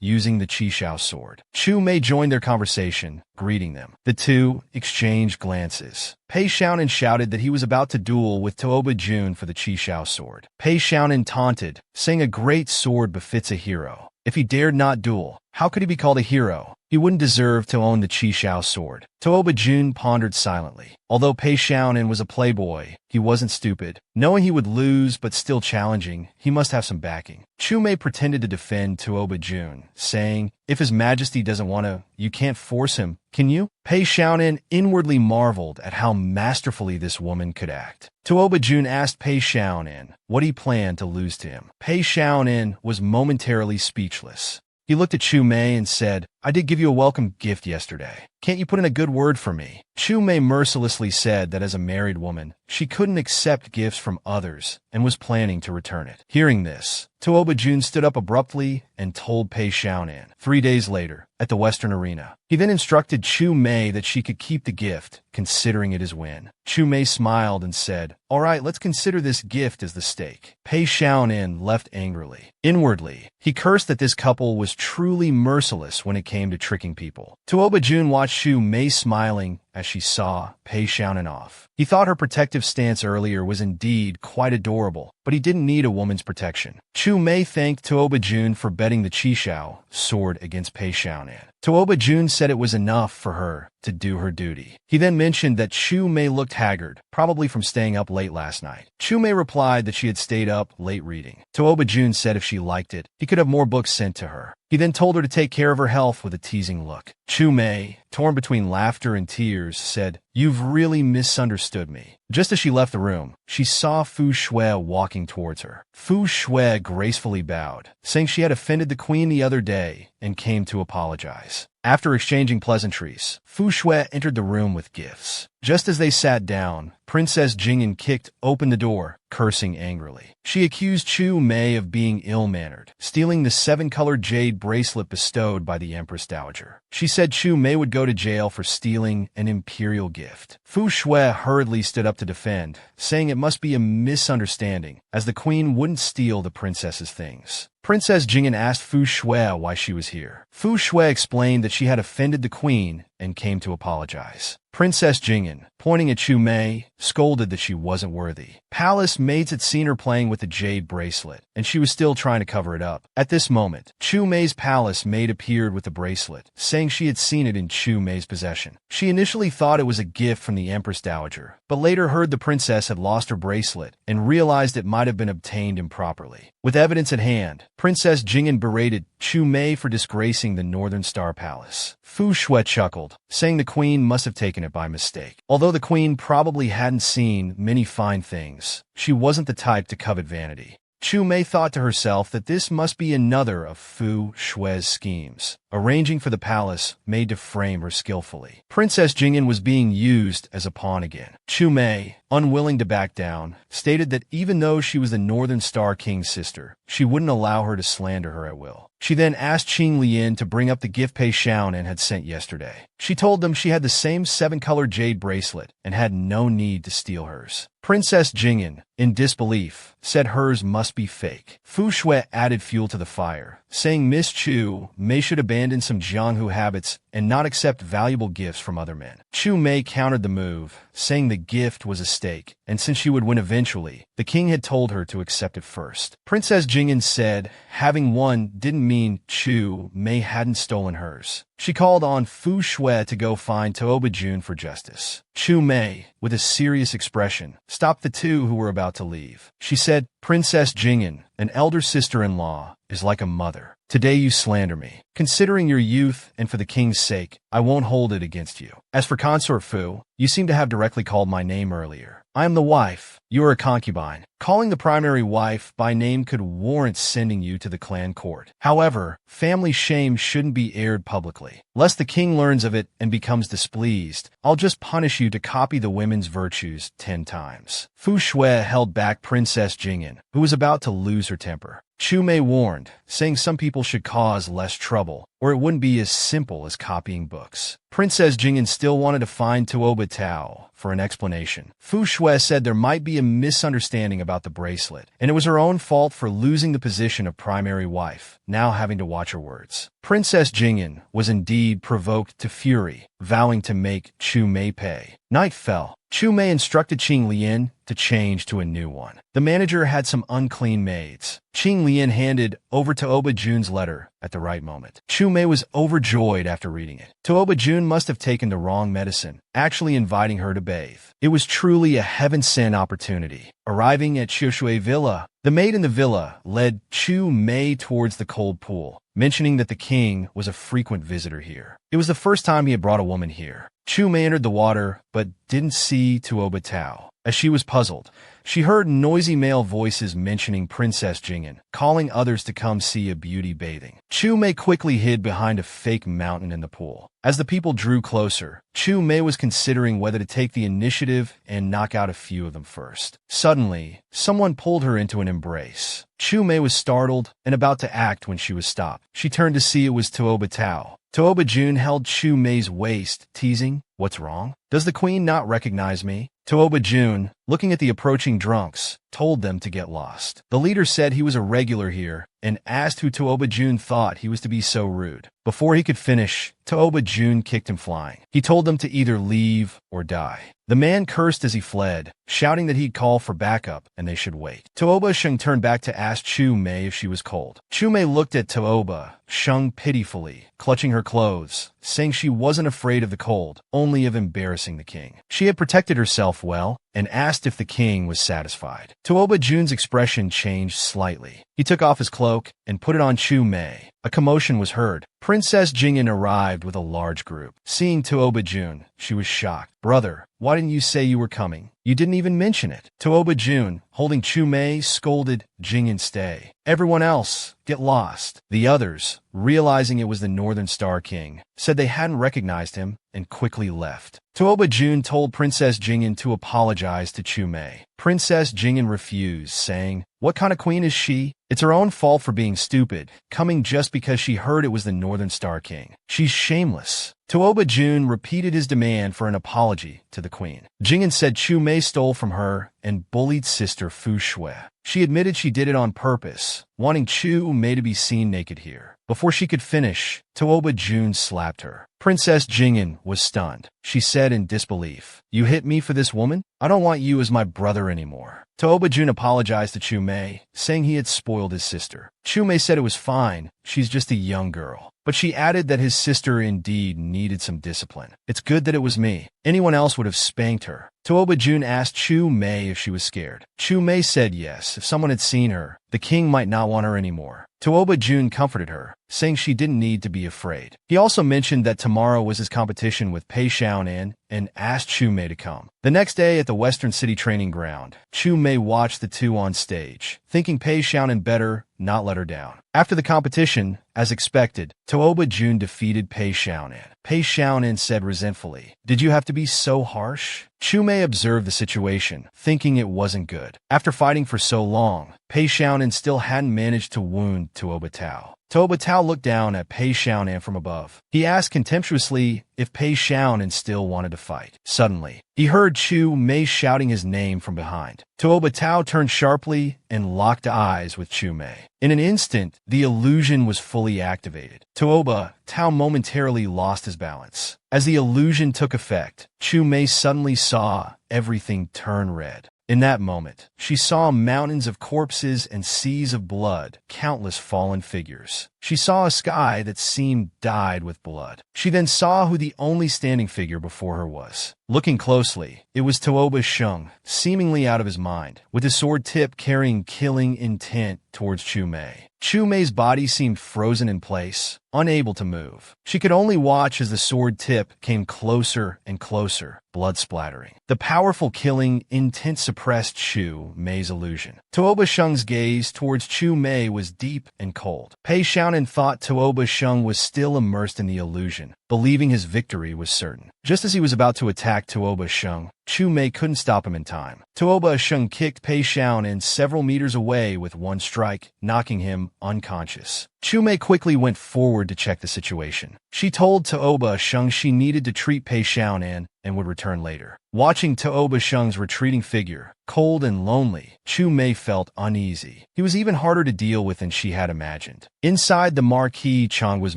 using the Qi Shao sword. Chu Mei joined their conversation, greeting them. The two exchanged glances. Pei Xiaonan shouted that he was about to duel with Tooba Jun for the Qi Shao sword. Pei Xiaonan taunted, saying a great sword befits a hero. If he dared not duel, how could he be called a hero? He wouldn't deserve to own the Qi Shao sword. Tooba Jun pondered silently. Although Pei Xiaonan was a playboy, he wasn't stupid. Knowing he would lose but still challenging, he must have some backing. Chu Mei pretended to defend Tooba Jun, saying, "If His Majesty doesn't want to, you can't force him, can you?" Pei Xiaonan inwardly marveled at how masterfully this woman could act. Tooba Jun asked Pei Xiaonan what he planned to lose to him. Pei Xiaonan was momentarily speechless. He looked at Chu Mei and said, "I did give you a welcome gift yesterday. Can't you put in a good word for me?" Chu Mei mercilessly said that as a married woman, she couldn't accept gifts from others and was planning to return it. Hearing this, Tooba Jun stood up abruptly and told Pei Xiaonan. 3 days later, at the Western Arena, he then instructed Chu Mei that she could keep the gift, considering it his win. Chu Mei smiled and said, "All right, let's consider this gift as the stake." Pei Xiaonan left angrily. Inwardly, he cursed that this couple was truly merciless when it came to tricking people. Tooba Jun watched Chu Mei smiling as she saw Pei Xiaonan off. He thought her protective stance earlier was indeed quite adorable, but he didn't need a woman's protection. Chu Mei thanked Tooba Jun for betting the Qi Shao sword against Pei Xiaonan. Tooba Jun said it was enough for her to do her duty. He then mentioned that Chu Mei looked haggard, probably from staying up late last night. Chu Mei replied that she had stayed up late reading. Tooba Jun said if she liked it, he could have more books sent to her. He then told her to take care of her health with a teasing look. Chu Mei, torn between laughter and tears, said, "You've really misunderstood me." Just as she left the room, she saw Fu Shui walking towards her. Fu Shui gracefully bowed, saying she had offended the queen the other day and came to apologize. After exchanging pleasantries, Fu Shui entered the room with gifts. Just as they sat down, Princess Jingyan kicked open the door, cursing angrily. She accused Chu Mei of being ill-mannered, stealing the 7-colored jade bracelet bestowed by the Empress Dowager. She said Chu Mei would go to jail for stealing an imperial gift. Fu Shui hurriedly stood up to defend, saying it must be a misunderstanding, as the queen wouldn't steal the princess's things. Princess Jingyan asked Fu Shui why she was here. Fu Shui explained that she had offended the queen and came to apologize. Princess Jingyan, pointing at Chu Mei, scolded that she wasn't worthy. Palace maids had seen her playing with the jade bracelet, and she was still trying to cover it up. At this moment, Chu Mei's palace maid appeared with the bracelet, saying she had seen it in Chu Mei's possession. She initially thought it was a gift from the Empress Dowager, but later heard the princess had lost her bracelet and realized it might have been obtained improperly. With evidence at hand, Princess Jingyan berated Chu Mei for disgracing the Northern Star Palace. Fu Shui chuckled, saying the queen must have taken it by mistake. Although the queen probably hadn't seen many fine things, she wasn't the type to covet vanity. Chu Mei thought to herself that this must be another of Fu Shui's schemes, arranging for the palace made to frame her skillfully. Princess Jingyan was being used as a pawn again. Chu Mei, unwilling to back down, stated that even though she was the Northern Star King's sister, she wouldn't allow her to slander her at will. She then asked Qing Lian to bring up the gift Pei Xiaonan had sent yesterday. She told them she had the same 7-colored jade bracelet and had no need to steal hers. Princess Jingyan, in disbelief, said hers must be fake. Fu Shui added fuel to the fire, saying Miss Chu Mei should abandon some Jianghu habits and not accept valuable gifts from other men. Chu Mei countered the move, saying the gift was a stake, and since she would win eventually, the king had told her to accept it first. Princess Jingyan said having won didn't mean Chu Mei hadn't stolen hers. She called on Fu Shui to go find Tuoba Jun for justice. Chu Mei, with a serious expression, stopped the two who were about to leave. She said, Princess Jingyan, an elder sister-in-law, is like a mother. Today you slander me. Considering your youth and for the king's sake, I won't hold it against you. As for Consort Fu, you seem to have directly called my name earlier. I am the wife. You are a concubine. Calling the primary wife by name could warrant sending you to the clan court. However, family shame shouldn't be aired publicly. Lest the king learns of it and becomes displeased, I'll just punish you to copy the women's virtues 10 times. Fu Shui held back Princess Jingyan, who was about to lose her temper. Chu Mei warned, saying some people should cause less trouble, or it wouldn't be as simple as copying books. Princess Jingyan still wanted to find Tuoba Tao for an explanation. Fu Shui said there might be a misunderstanding about the bracelet, and it was her own fault for losing the position of primary wife, now having to watch her words. Princess Jingyan was indeed provoked to fury, vowing to make Chu Mei pay. Night fell. Chu Mei instructed Qing Lian to change to a new one. The manager had some unclean maids. Qing Lian handed over Tuoba Jun's letter at the right moment. Chu Mei was overjoyed after reading it. Tuoba Jun must have taken the wrong medicine, actually inviting her to bathe. It was truly a heaven-sent opportunity. Arriving at Qiushui Villa, the maid in the villa led Chu Mei towards the cold pool, mentioning that the king was a frequent visitor here. It was the first time he had brought a woman here. Chu Mei entered the water, but didn't see Tuoba Tao. As she was puzzled, she heard noisy male voices mentioning Princess Jingyan, calling others to come see a beauty bathing. Chu Mei quickly hid behind a fake mountain in the pool. As the people drew closer, Chu Mei was considering whether to take the initiative and knock out a few of them first. Suddenly, someone pulled her into an embrace. Chu Mei was startled and about to act when she was stopped. She turned to see it was Tuoba Tao. Tuoba Jun held Chu Mei's waist, teasing, "What's wrong? Does the queen not recognize me?" Tuoba Jun, looking at the approaching drunks, told them to get lost. The leader said he was a regular here and asked who Tuoba Jun thought he was to be so rude. Before he could finish, Tuoba Jun kicked him flying. He told them to either leave or die. The man cursed as he fled, shouting that he'd call for backup and they should wait. Tuoba Sheng turned back to ask Chu Mei if she was cold. Chu Mei looked at Tuoba Sheng pitifully, clutching her clothes, saying she wasn't afraid of the cold, only of embarrassing the king. She had protected herself well and asked if the king was satisfied. Tuoba Jun's expression changed slightly. He took off his cloak and put it on Chu Mei. A commotion was heard. Princess Jingyan arrived with a large group. Seeing Tuoba Jun, she was shocked. "Brother, why didn't you say you were coming? You didn't even mention it." Tuoba Jun, holding Chu Mei, scolded, "Jingyan, stay. Everyone else, get lost." The others, realizing it was the Northern Star King, said they hadn't recognized him and quickly left. Tuoba Jun told Princess Jingyan to apologize to Chu Mei. Princess Jingyan refused, saying, "What kind of queen is she? It's her own fault for being stupid, coming just because she heard it was the Northern Star King. She's shameless." Tuoba Jun repeated his demand for an apology to the queen. Jingyan said Chu Mei stole from her and bullied sister Fu Shui. She admitted she did it on purpose, wanting Chu Mei to be seen naked here. Before she could finish, Tuoba Jun slapped her. Princess Jingyan was stunned. She said in disbelief, "You hit me for this woman? I don't want you as my brother anymore." Tuoba Jun apologized to Chu Mei, saying he had spoiled his sister. Chu Mei said it was fine, she's just a young girl. But she added that his sister indeed needed some discipline. "It's good that it was me. Anyone else would have spanked her." Tuoba Jun asked Chu Mei if she was scared. Chu Mei said yes, if someone had seen her, the king might not want her anymore. Tuoba Jun comforted her, saying she didn't need to be afraid. He also mentioned that tomorrow was his competition with Pei Xiaonan and asked Chu Mei to come. The next day at the Western City Training Ground, Chu Mei watched the two on stage, thinking Pei Xiaonan better not let her down. After the competition, as expected, Tuoba Jun defeated Pei Xiaonan. Pei Xiaonan said resentfully, "Did you have to be so harsh?" Chu Mei observed the situation, thinking it wasn't good. After fighting for so long, Pei Xiaonan still hadn't managed to wound Tuoba Tao. Toba Tao looked down at Pei Xiaonan from above. He asked contemptuously if Pei Xiaonan still wanted to fight. Suddenly, he heard Chu Mei shouting his name from behind. Toba Tao turned sharply and locked eyes with Chu Mei. In an instant, the illusion was fully activated. Toba Tao momentarily lost his balance. As the illusion took effect, Chu Mei suddenly saw everything turn red. In that moment, she saw mountains of corpses and seas of blood, countless fallen figures. She saw a sky that seemed dyed with blood. She then saw who the only standing figure before her was. Looking closely, it was Toba Sheng, seemingly out of his mind, with his sword tip carrying killing intent towards Chu Mei. Chu Mei's body seemed frozen in place, unable to move. She could only watch as the sword tip came closer and closer, blood splattering. The powerful killing intent suppressed Chu Mei's illusion. Toba Sheng's gaze towards Chu Mei was deep and cold. Pei Xiaonan thought Toba Sheng was still immersed in the illusion, believing his victory was certain. Just as he was about to attack Toba Sheng, Chu Mei couldn't stop him in time. Toba Sheng kicked Pei Xiaonan several meters away with one strike, knocking him unconscious. Chu Mei quickly went forward to check the situation. She told Toba Sheng she needed to treat Pei Xiaonan and would return later. Watching Toba Sheng's retreating figure, cold and lonely, Chu Mei felt uneasy. He was even harder to deal with than she had imagined. Inside the Marquis Changhua's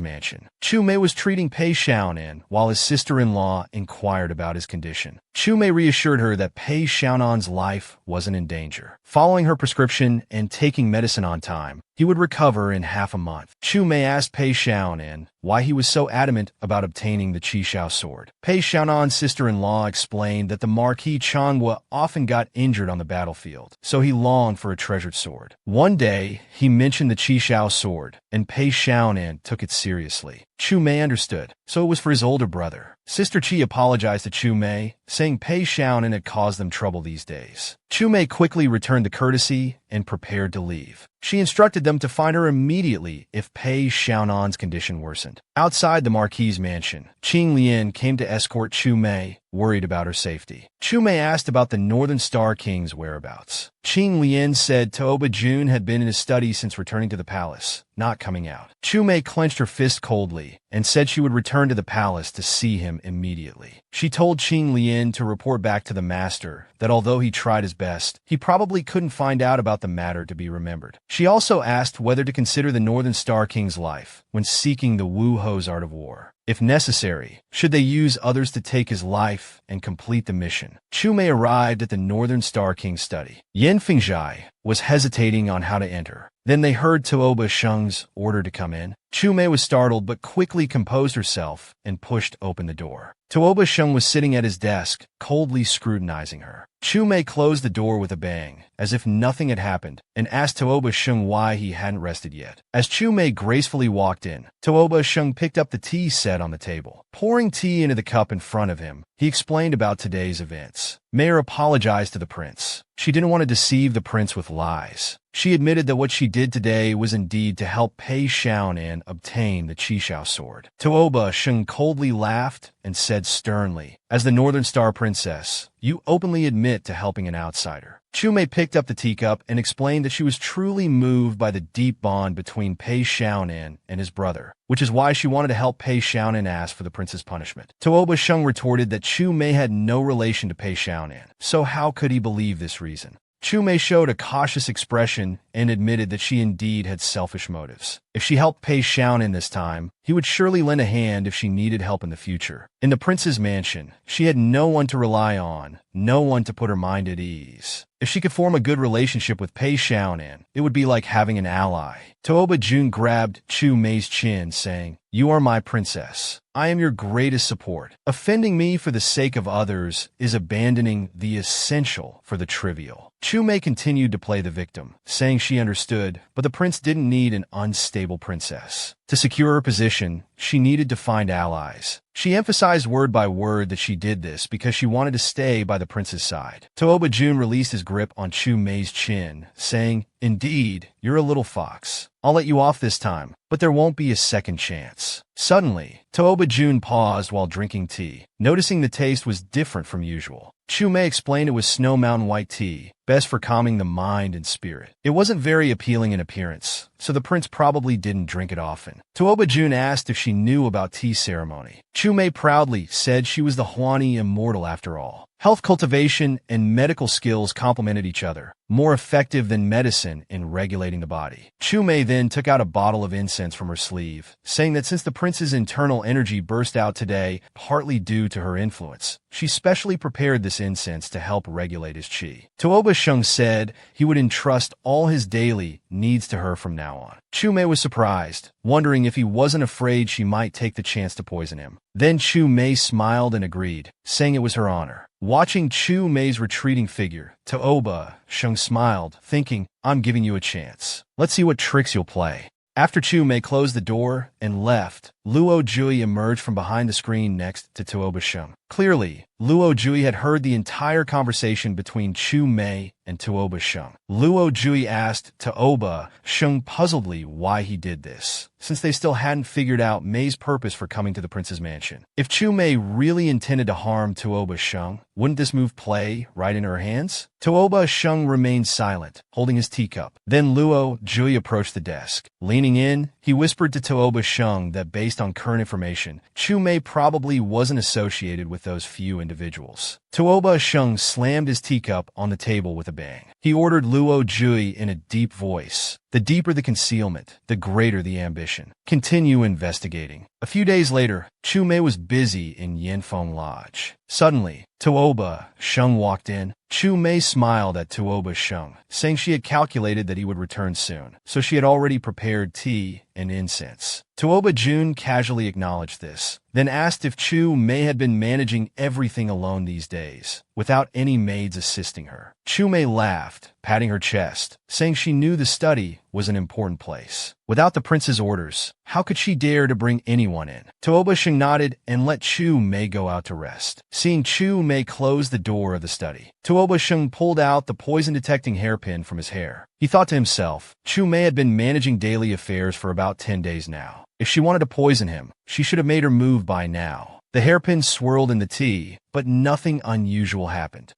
mansion, Chu Mei was treating Pei Xiaonan while his sister-in-law inquired about his condition. Chu Mei reassured her that Pei Xiaonan's life wasn't in danger. Following her prescription and taking medicine on time, he would recover in half a month. Chu Mei asked Pei Xiaonan why he was so adamant about obtaining the Qishao sword. Pei Xiaonan's sister-in-law explained that the Marquis Changhua often got injured on the battlefield, so he longed for a treasured sword. One day, he mentioned the Qishao sword, and Pei Xiaonan took it seriously. Chu Mei understood, so it was for his older brother. Sister Qi apologized to Chu Mei, saying Pei Xiaonan had caused them trouble these days. Chu Mei quickly returned the courtesy and prepared to leave. She instructed them to find her immediately if Pei Xiaonan's condition worsened. Outside the Marquis's mansion, Qing Lian came to escort Chu Mei, worried about her safety. Chu Mei asked about the Northern Star King's whereabouts. Qing Lian said Toba Jun had been in his study since returning to the palace, not coming out. Chu Mei clenched her fist coldly and said she would return to the palace to see him immediately. She told Qing Lian to report back to the master that although he tried his best, he probably couldn't find out about the matter to be remembered. She also asked whether to consider the Northern Star King's life when seeking the Wu Ho's art of war. If necessary, should they use others to take his life and complete the mission? Chu Mei arrived at the Northern Star King's study. Yan Fengzhai was hesitating on how to enter. Then they heard Toba Sheng's order to come in. Chu Mei was startled but quickly composed herself and pushed open the door. Toba Sheng was sitting at his desk, coldly scrutinizing her. Chu Mei closed the door with a bang, as if nothing had happened, and asked Toba Sheng why he hadn't rested yet. As Chu Mei gracefully walked in, Toba Sheng picked up the tea set on the table. Pouring tea into the cup in front of him, he explained about today's events. Mayor apologized to the prince. She didn't want to deceive the prince with lies. She admitted that what she did today was indeed to help Pei Xiaonan obtain the Qishao sword. Toba Sheng coldly laughed and said sternly, "As the Northern Star Princess, you openly admit to helping an outsider." Chu Mei picked up the teacup and explained that she was truly moved by the deep bond between Pei Xiaonan and his brother, which is why she wanted to help Pei Xiaonan ask for the prince's punishment. Toba Sheng retorted that Chu Mei had no relation to Pei Xiaonan, so how could he believe this reason? Chu Mei showed a cautious expression and admitted that she indeed had selfish motives. If she helped Pei Xiaonan this time, he would surely lend a hand if she needed help in the future. In the prince's mansion, she had no one to rely on, no one to put her mind at ease. If she could form a good relationship with Pei Xiaonan, it would be like having an ally. Toba Jun grabbed Chu Mei's chin, saying, "You are my princess. I am your greatest support. Offending me for the sake of others is abandoning the essential for the trivial." Chu Mei continued to play the victim, saying she understood, but the prince didn't need an unstable princess. To secure her position, she needed to find allies. She emphasized word by word that she did this because she wanted to stay by the prince's side. Toba Jun released his grip on Chu Mei's chin, saying, "Indeed, you're a little fox. I'll let you off this time, but there won't be a second chance." Suddenly, Toba Jun paused while drinking tea. Noticing the taste was different from usual, Chu Mei explained it was Snow Mountain white tea, best for calming the mind and spirit. It wasn't very appealing in appearance, so the prince probably didn't drink it often. Tuoba Jun asked if she knew about tea ceremony. Chu Mei proudly said she was the Huani immortal after all. Health cultivation and medical skills complemented each other, more effective than medicine in regulating the body. Chu Mei then took out a bottle of incense from her sleeve, saying that since the prince's internal energy burst out today, partly due to her influence, she specially prepared this incense to help regulate his qi. Tuoba Sheng said he would entrust all his daily needs to her from now on. Chu Mei was surprised, wondering if he wasn't afraid she might take the chance to poison him. Then Chu Mei smiled and agreed, saying it was her honor. Watching Chu Mei's retreating figure, Tuoba Sheng smiled, thinking, I'm giving you a chance. Let's see what tricks you'll play. After Chu Mei closed the door and left, Luo Jui emerged from behind the screen next to Tuoba Sheng. Clearly, Luo Jui had heard the entire conversation between Chu Mei and Tuoba Sheng. Luo Jui asked Tuoba Sheng puzzledly why he did this, since they still hadn't figured out Mei's purpose for coming to the prince's mansion. If Chu Mei really intended to harm Tuoba Sheng, wouldn't this move play right in her hands? Tuoba Sheng remained silent, holding his teacup. Then Luo Jui approached the desk. Leaning in, he whispered to Tuoba Sheng that based on current information, Chu Mei probably wasn't associated with those few individuals. Tuoba Sheng slammed his teacup on the table with a bang. He ordered Luo Jui in a deep voice. The deeper the concealment, the greater the ambition. Continue investigating. A few days later, Chu Mei was busy in Yanfeng Lodge. Suddenly, Tuoba Sheng walked in. Chu Mei smiled at Tuoba Sheng, saying she had calculated that he would return soon, so she had already prepared tea and incense. Tuoba Jun casually acknowledged this, then asked if Chu Mei had been managing everything alone these days, without any maids assisting her. Chu Mei laughed, patting her chest, saying she knew the study was an important place. Without the prince's orders, how could she dare to bring anyone in? Tuoba Sheng nodded and let Chu Mei go out to rest. Seeing Chu Mei close the door of the study, Tuoba Sheng pulled out the poison-detecting hairpin from his hair. He thought to himself, Chu Mei had been managing daily affairs for about 10 days now. If she wanted to poison him, she should have made her move by now. The hairpin swirled in the tea, but nothing unusual happened.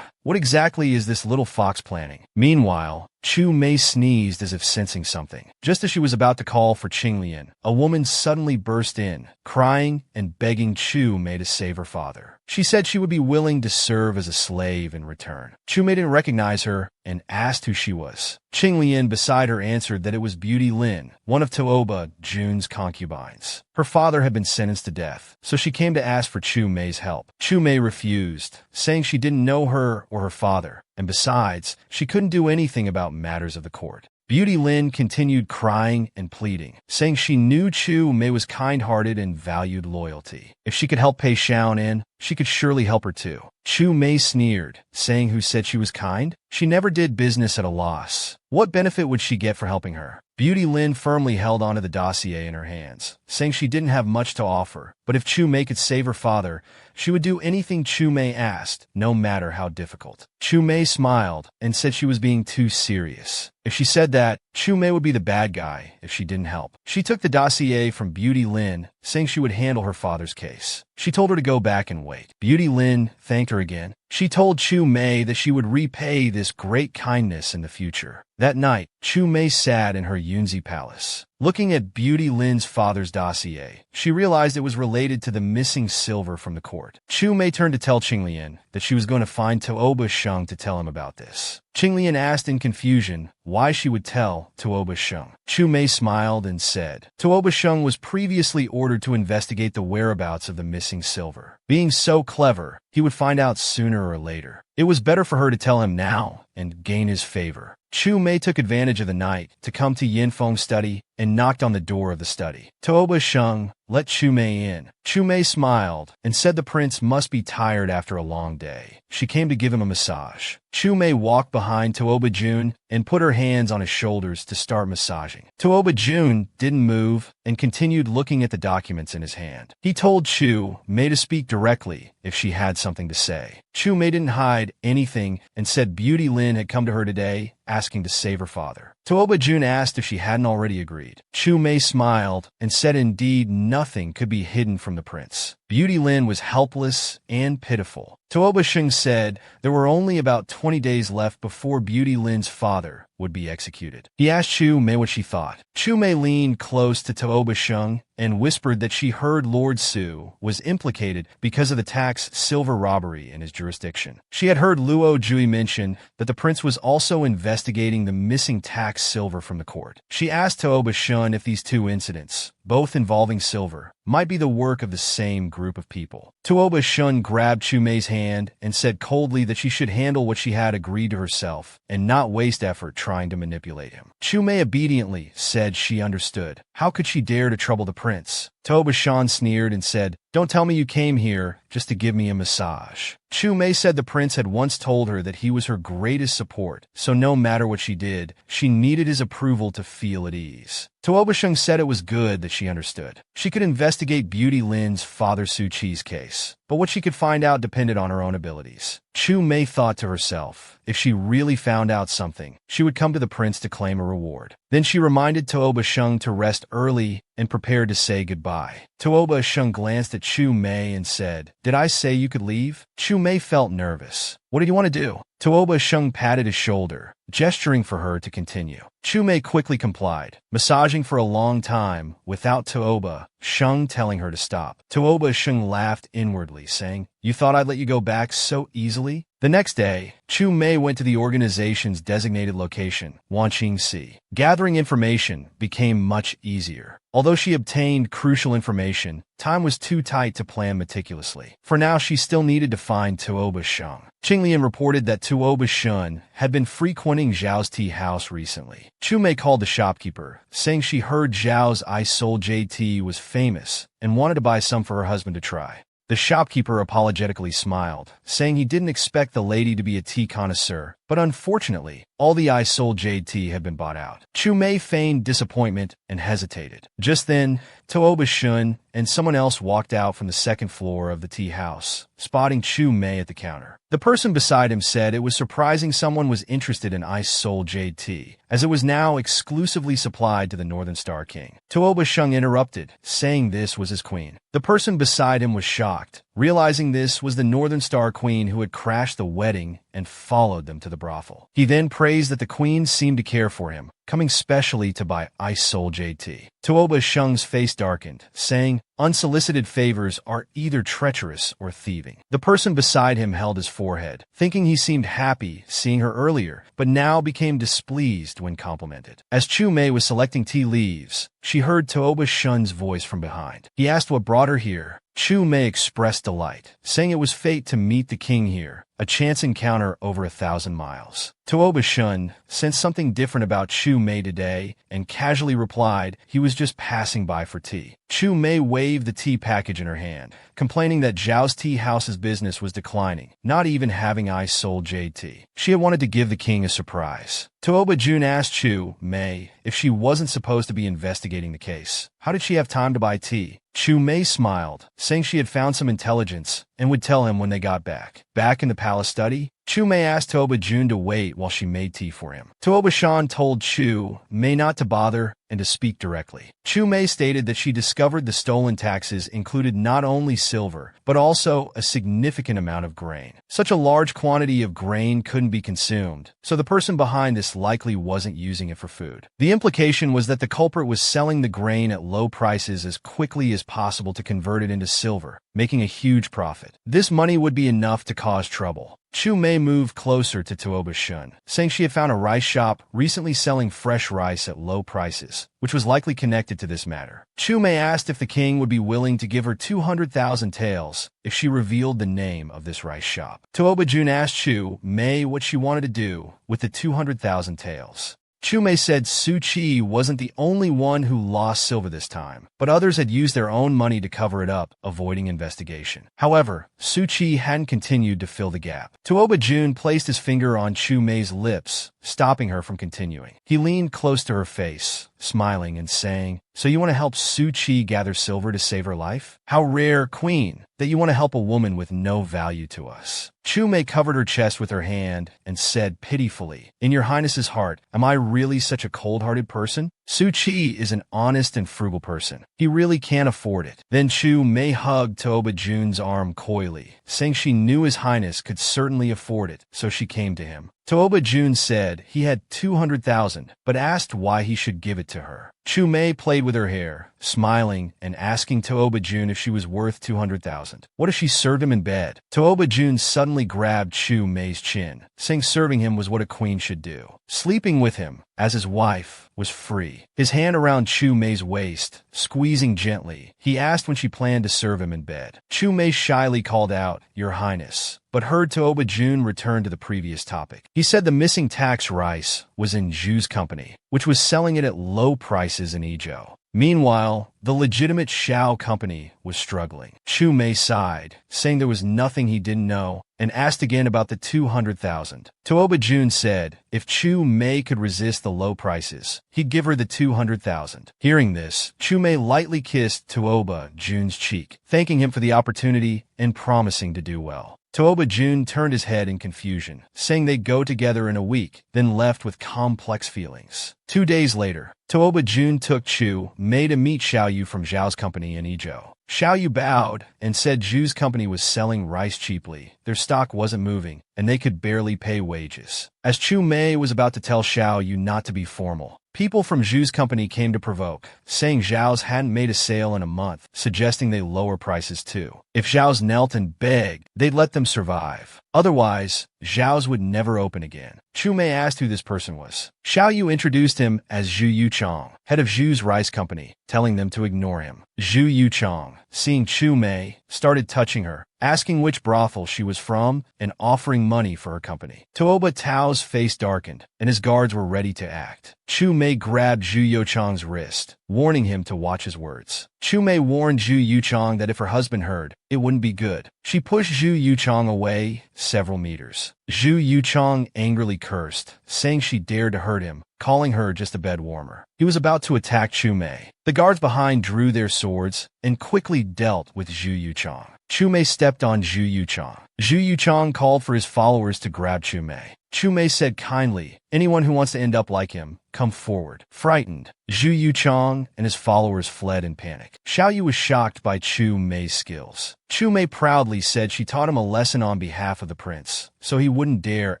What exactly is this little fox planning? Meanwhile, Chu Mei sneezed as if sensing something. Just as she was about to call for Qinglian, a woman suddenly burst in, crying and begging Chu Mei to save her father. She said she would be willing to serve as a slave in return. Chu Mei didn't recognize her and asked who she was. Qinglian beside her answered that it was Beauty Lin, one of Tuoba Jun's concubines. Her father had been sentenced to death, so she came to ask for Chu Mei's help. Chu Mei refused, saying she didn't know her or her father, and besides, she couldn't do anything about matters of the court. Beauty Lin continued crying and pleading, saying she knew Chu Mei was kind-hearted and valued loyalty. If she could help pay Xiao in, she could surely help her too. Chu Mei sneered, saying who said she was kind? She never did business at a loss. What benefit would she get for helping her? Beauty Lin firmly held onto the dossier in her hands, saying she didn't have much to offer, but if Chu Mei could save her father, she would do anything Chu Mei asked, no matter how difficult. Chu Mei smiled and said she was being too serious. If she said that, Chu Mei would be the bad guy if she didn't help. She took the dossier from Beauty Lin, saying she would handle her father's case. She told her to go back and wait. Beauty Lin thanked her again. She told Chu Mei that she would repay this great kindness in the future. That night, Chu Mei sat in her Yunzi palace. Looking at Beauty Lin's father's dossier, she realized it was related to the missing silver from the court. Chu Mei turned to tell Qinglian that she was going to find Tuoba Sheng to tell him about this. Qinglian asked in confusion why she would tell Tuoba Sheng. Chu Mei smiled and said, Tuoba Sheng was previously ordered to investigate the whereabouts of the missing silver. Being so clever, he would find out sooner or later. It was better for her to tell him now and gain his favor. Chu Mei took advantage of the night to come to Yanfeng's study and knocked on the door of the study. Tuoba Sheng let Chu Mei in. Chu Mei smiled and said the prince must be tired after a long day. She came to give him a massage. Chu Mei walked behind Tuoba Jun and put her hands on his shoulders to start massaging. Tuoba Jun didn't move and continued looking at the documents in his hand. He told Chu Mei to speak directly if she had something to say. Chu Mei didn't hide anything and said Beauty Lin had come to her today asking to save her father. Tuoba Jun asked if she hadn't already agreed. Chu Mei smiled and said indeed nothing could be hidden from the prince. Beauty Lin was helpless and pitiful. Tuoba Sheng said there were only about 20 days left before Beauty Lin's father would be executed. He asked Chu Mei what she thought. Chu Mei leaned close to Tuoba Sheng and whispered that she heard Lord Su was implicated because of the tax silver robbery in his jurisdiction. She had heard Luo Jui mention that the prince was also investigating the missing tax silver from the court. She asked Tuoba Sheng if these two incidents, both involving silver, might be the work of the same group of people. Tuoba Sheng grabbed Chu Mei's hand and said coldly that she should handle what she had agreed to herself and not waste effort trying to manipulate him. Chu Mei obediently said she understood. How could she dare to trouble the prince? Tuoba Sheng sneered and said, "Don't tell me you came here just to give me a massage." Chu Mei said the prince had once told her that he was her greatest support, so no matter what she did, she needed his approval to feel at ease. Tuoba Sheng said it was good that she understood. She could investigate Beauty Lin's father Su Chi's case, but what she could find out depended on her own abilities. Chu Mei thought to herself, if she really found out something, she would come to the prince to claim a reward. Then she reminded Tuoba Sheng to rest early and prepared to say goodbye. Tuoba Sheng glanced at Chu Mei and said, "Did I say you could leave?" Chu Mei felt nervous. "What did you want to do?" Tuoba Sheng patted his shoulder, gesturing for her to continue. Chu Mei quickly complied, massaging for a long time without Tuoba Sheng telling her to stop. Tuoba Sheng laughed inwardly, saying, "You thought I'd let you go back so easily?" The next day, Chu Mei went to the organization's designated location, Wanqingxi. Gathering information became much easier. Although she obtained crucial information, time was too tight to plan meticulously. For now, she still needed to find Tuoba Sheng. Qinglian reported that Tuoba Sheng had been frequenting Zhao's tea house recently. Chu Mei called the shopkeeper, saying she heard Zhao's ice soul jade tea was famous and wanted to buy some for her husband to try. The shopkeeper apologetically smiled, saying he didn't expect the lady to be a tea connoisseur, but unfortunately, all the ice soul jade tea had been bought out. Chu Mei feigned disappointment and hesitated. Just then, Tuoba Sheng and someone else walked out from the second floor of the tea house, spotting Chu Mei at the counter. The person beside him said it was surprising someone was interested in ice soul jade tea, as it was now exclusively supplied to the Northern Star King. Tuoba Sheng interrupted, saying this was his queen. The person beside him was shocked, realizing this was the Northern Star Queen who had crashed the wedding and followed them to the brothel. He then praised that the queen seemed to care for him, coming specially to buy ice soul jade tea. Tuoba Sheng's face darkened, saying, "Unsolicited favors are either treacherous or thieving." The person beside him held his forehead, thinking he seemed happy seeing her earlier, but now became displeased when complimented. As Chu Mei was selecting tea leaves, she heard Tuoba Sheng's voice from behind. He asked what brought her here. Chu Mei expressed delight, saying it was fate to meet the king here, a chance encounter over 1,000 miles. Tuoba Sheng sensed something different about Chu Mei today and casually replied he was just passing by for tea. Chu Mei waved the tea package in her hand, complaining that Zhao's tea house's business was declining, not even having ice soul jade tea. She had wanted to give the king a surprise. Tuoba Jun asked Chu Mei if she wasn't supposed to be investigating the case. How did she have time to buy tea? Chu Mei smiled, saying she had found some intelligence and would tell him when they got back. Back in the palace study, Chu Mei asked Tuoba Jun to wait while she made tea for him. Tuoba Sheng told Chu Mei not to bother and to speak directly. Chu Mei stated that she discovered the stolen taxes included not only silver, but also a significant amount of grain. Such a large quantity of grain couldn't be consumed, so the person behind this likely wasn't using it for food. The implication was that the culprit was selling the grain at low prices as quickly as possible to convert it into silver, making a huge profit. This money would be enough to cause trouble. Chu Mei moved closer to Tuoba Sheng, saying she had found a rice shop recently selling fresh rice at low prices, which was likely connected to this matter. Chu Mei asked if the king would be willing to give her 200,000 taels if she revealed the name of this rice shop. Tuoba Jun asked Chu Mei what she wanted to do with the 200,000 taels. Chu Mei said Su Chi wasn't the only one who lost silver this time, but others had used their own money to cover it up, avoiding investigation. However, Su Chi hadn't continued to fill the gap. Tuoba Jun placed his finger on Chu Mei's lips, stopping her from continuing. He leaned close to her face, smiling and saying, "So you want to help Su Chi gather silver to save her life? How rare, Queen, that you want to help a woman with no value to us." Chu Mei covered her chest with her hand and said pitifully, "In your highness's heart, am I really such a cold-hearted person?" Su Chi is an honest and frugal person. He really can't afford it. Then Chu Mei hugged Toba Jun's arm coyly, saying she knew His Highness could certainly afford it, so she came to him. Toba Jun said he had 200,000, but asked why he should give it to her. Chu Mei played with her hair, smiling and asking Toba Jun if she was worth 200,000. What if she served him in bed? Toba Jun suddenly grabbed Chu Mei's chin, saying serving him was what a queen should do. Sleeping with him, as his wife, was free. His hand around Chu Mei's waist, squeezing gently, he asked when she planned to serve him in bed. Chu Mei shyly called out, "Your Highness," but heard Toba Jun return to the previous topic. He said the missing tax rice was in Zhu's company, which was selling it at low prices in Ezhou. Meanwhile, the legitimate Xiao company was struggling. Chu Mei sighed, saying there was nothing he didn't know, and asked again about the 200,000. Toba Jun said if Chu Mei could resist the low prices, he'd give her the 200,000. Hearing this, Chu Mei lightly kissed Toba Jun's cheek, thanking him for the opportunity and promising to do well. Toba Jun turned his head in confusion, saying they'd go together in a week, then left with complex feelings. 2 days later, Toba Jun took Chu Mei to meet Xiao Yu from Zhao's company in Ezhou. Xiao Yu bowed and said Zhu's company was selling rice cheaply, their stock wasn't moving, and they could barely pay wages. As Chu Mei was about to tell Xiao Yu not to be formal, people from Zhu's company came to provoke, saying Zhao's hadn't made a sale in a month, suggesting they lower prices too. If Zhao's knelt and begged, they'd let them survive. Otherwise, Zhao's would never open again. Chu Mei asked who this person was. Xiao Yu introduced him as Zhu Yuchong, head of Zhu's rice company, telling them to ignore him. Zhu Yuchong, seeing Chu Mei, started touching her, asking which brothel she was from, and offering money for her company. Toba Tao's face darkened, and his guards were ready to act. Chu Mei grabbed Zhu Yuchong's wrist, warning him to watch his words. Chu Mei warned Zhu Yuchong that if her husband heard, it wouldn't be good. She pushed Zhu Yuchong away several meters. Zhu Yuchong angrily cursed, saying she dared to hurt him, calling her just a bed warmer. He was about to attack Chu Mei. The guards behind drew their swords and quickly dealt with Zhu Yuchong. Chu Mei stepped on Zhu Yuchong. Zhu Yuchong called for his followers to grab Chu Mei. Chu Mei said kindly, "Anyone who wants to end up like him, come forward." Frightened, Zhu Yuchong and his followers fled in panic. Xiao Yu was shocked by Chu Mei's skills. Chu Mei proudly said she taught him a lesson on behalf of the prince, so he wouldn't dare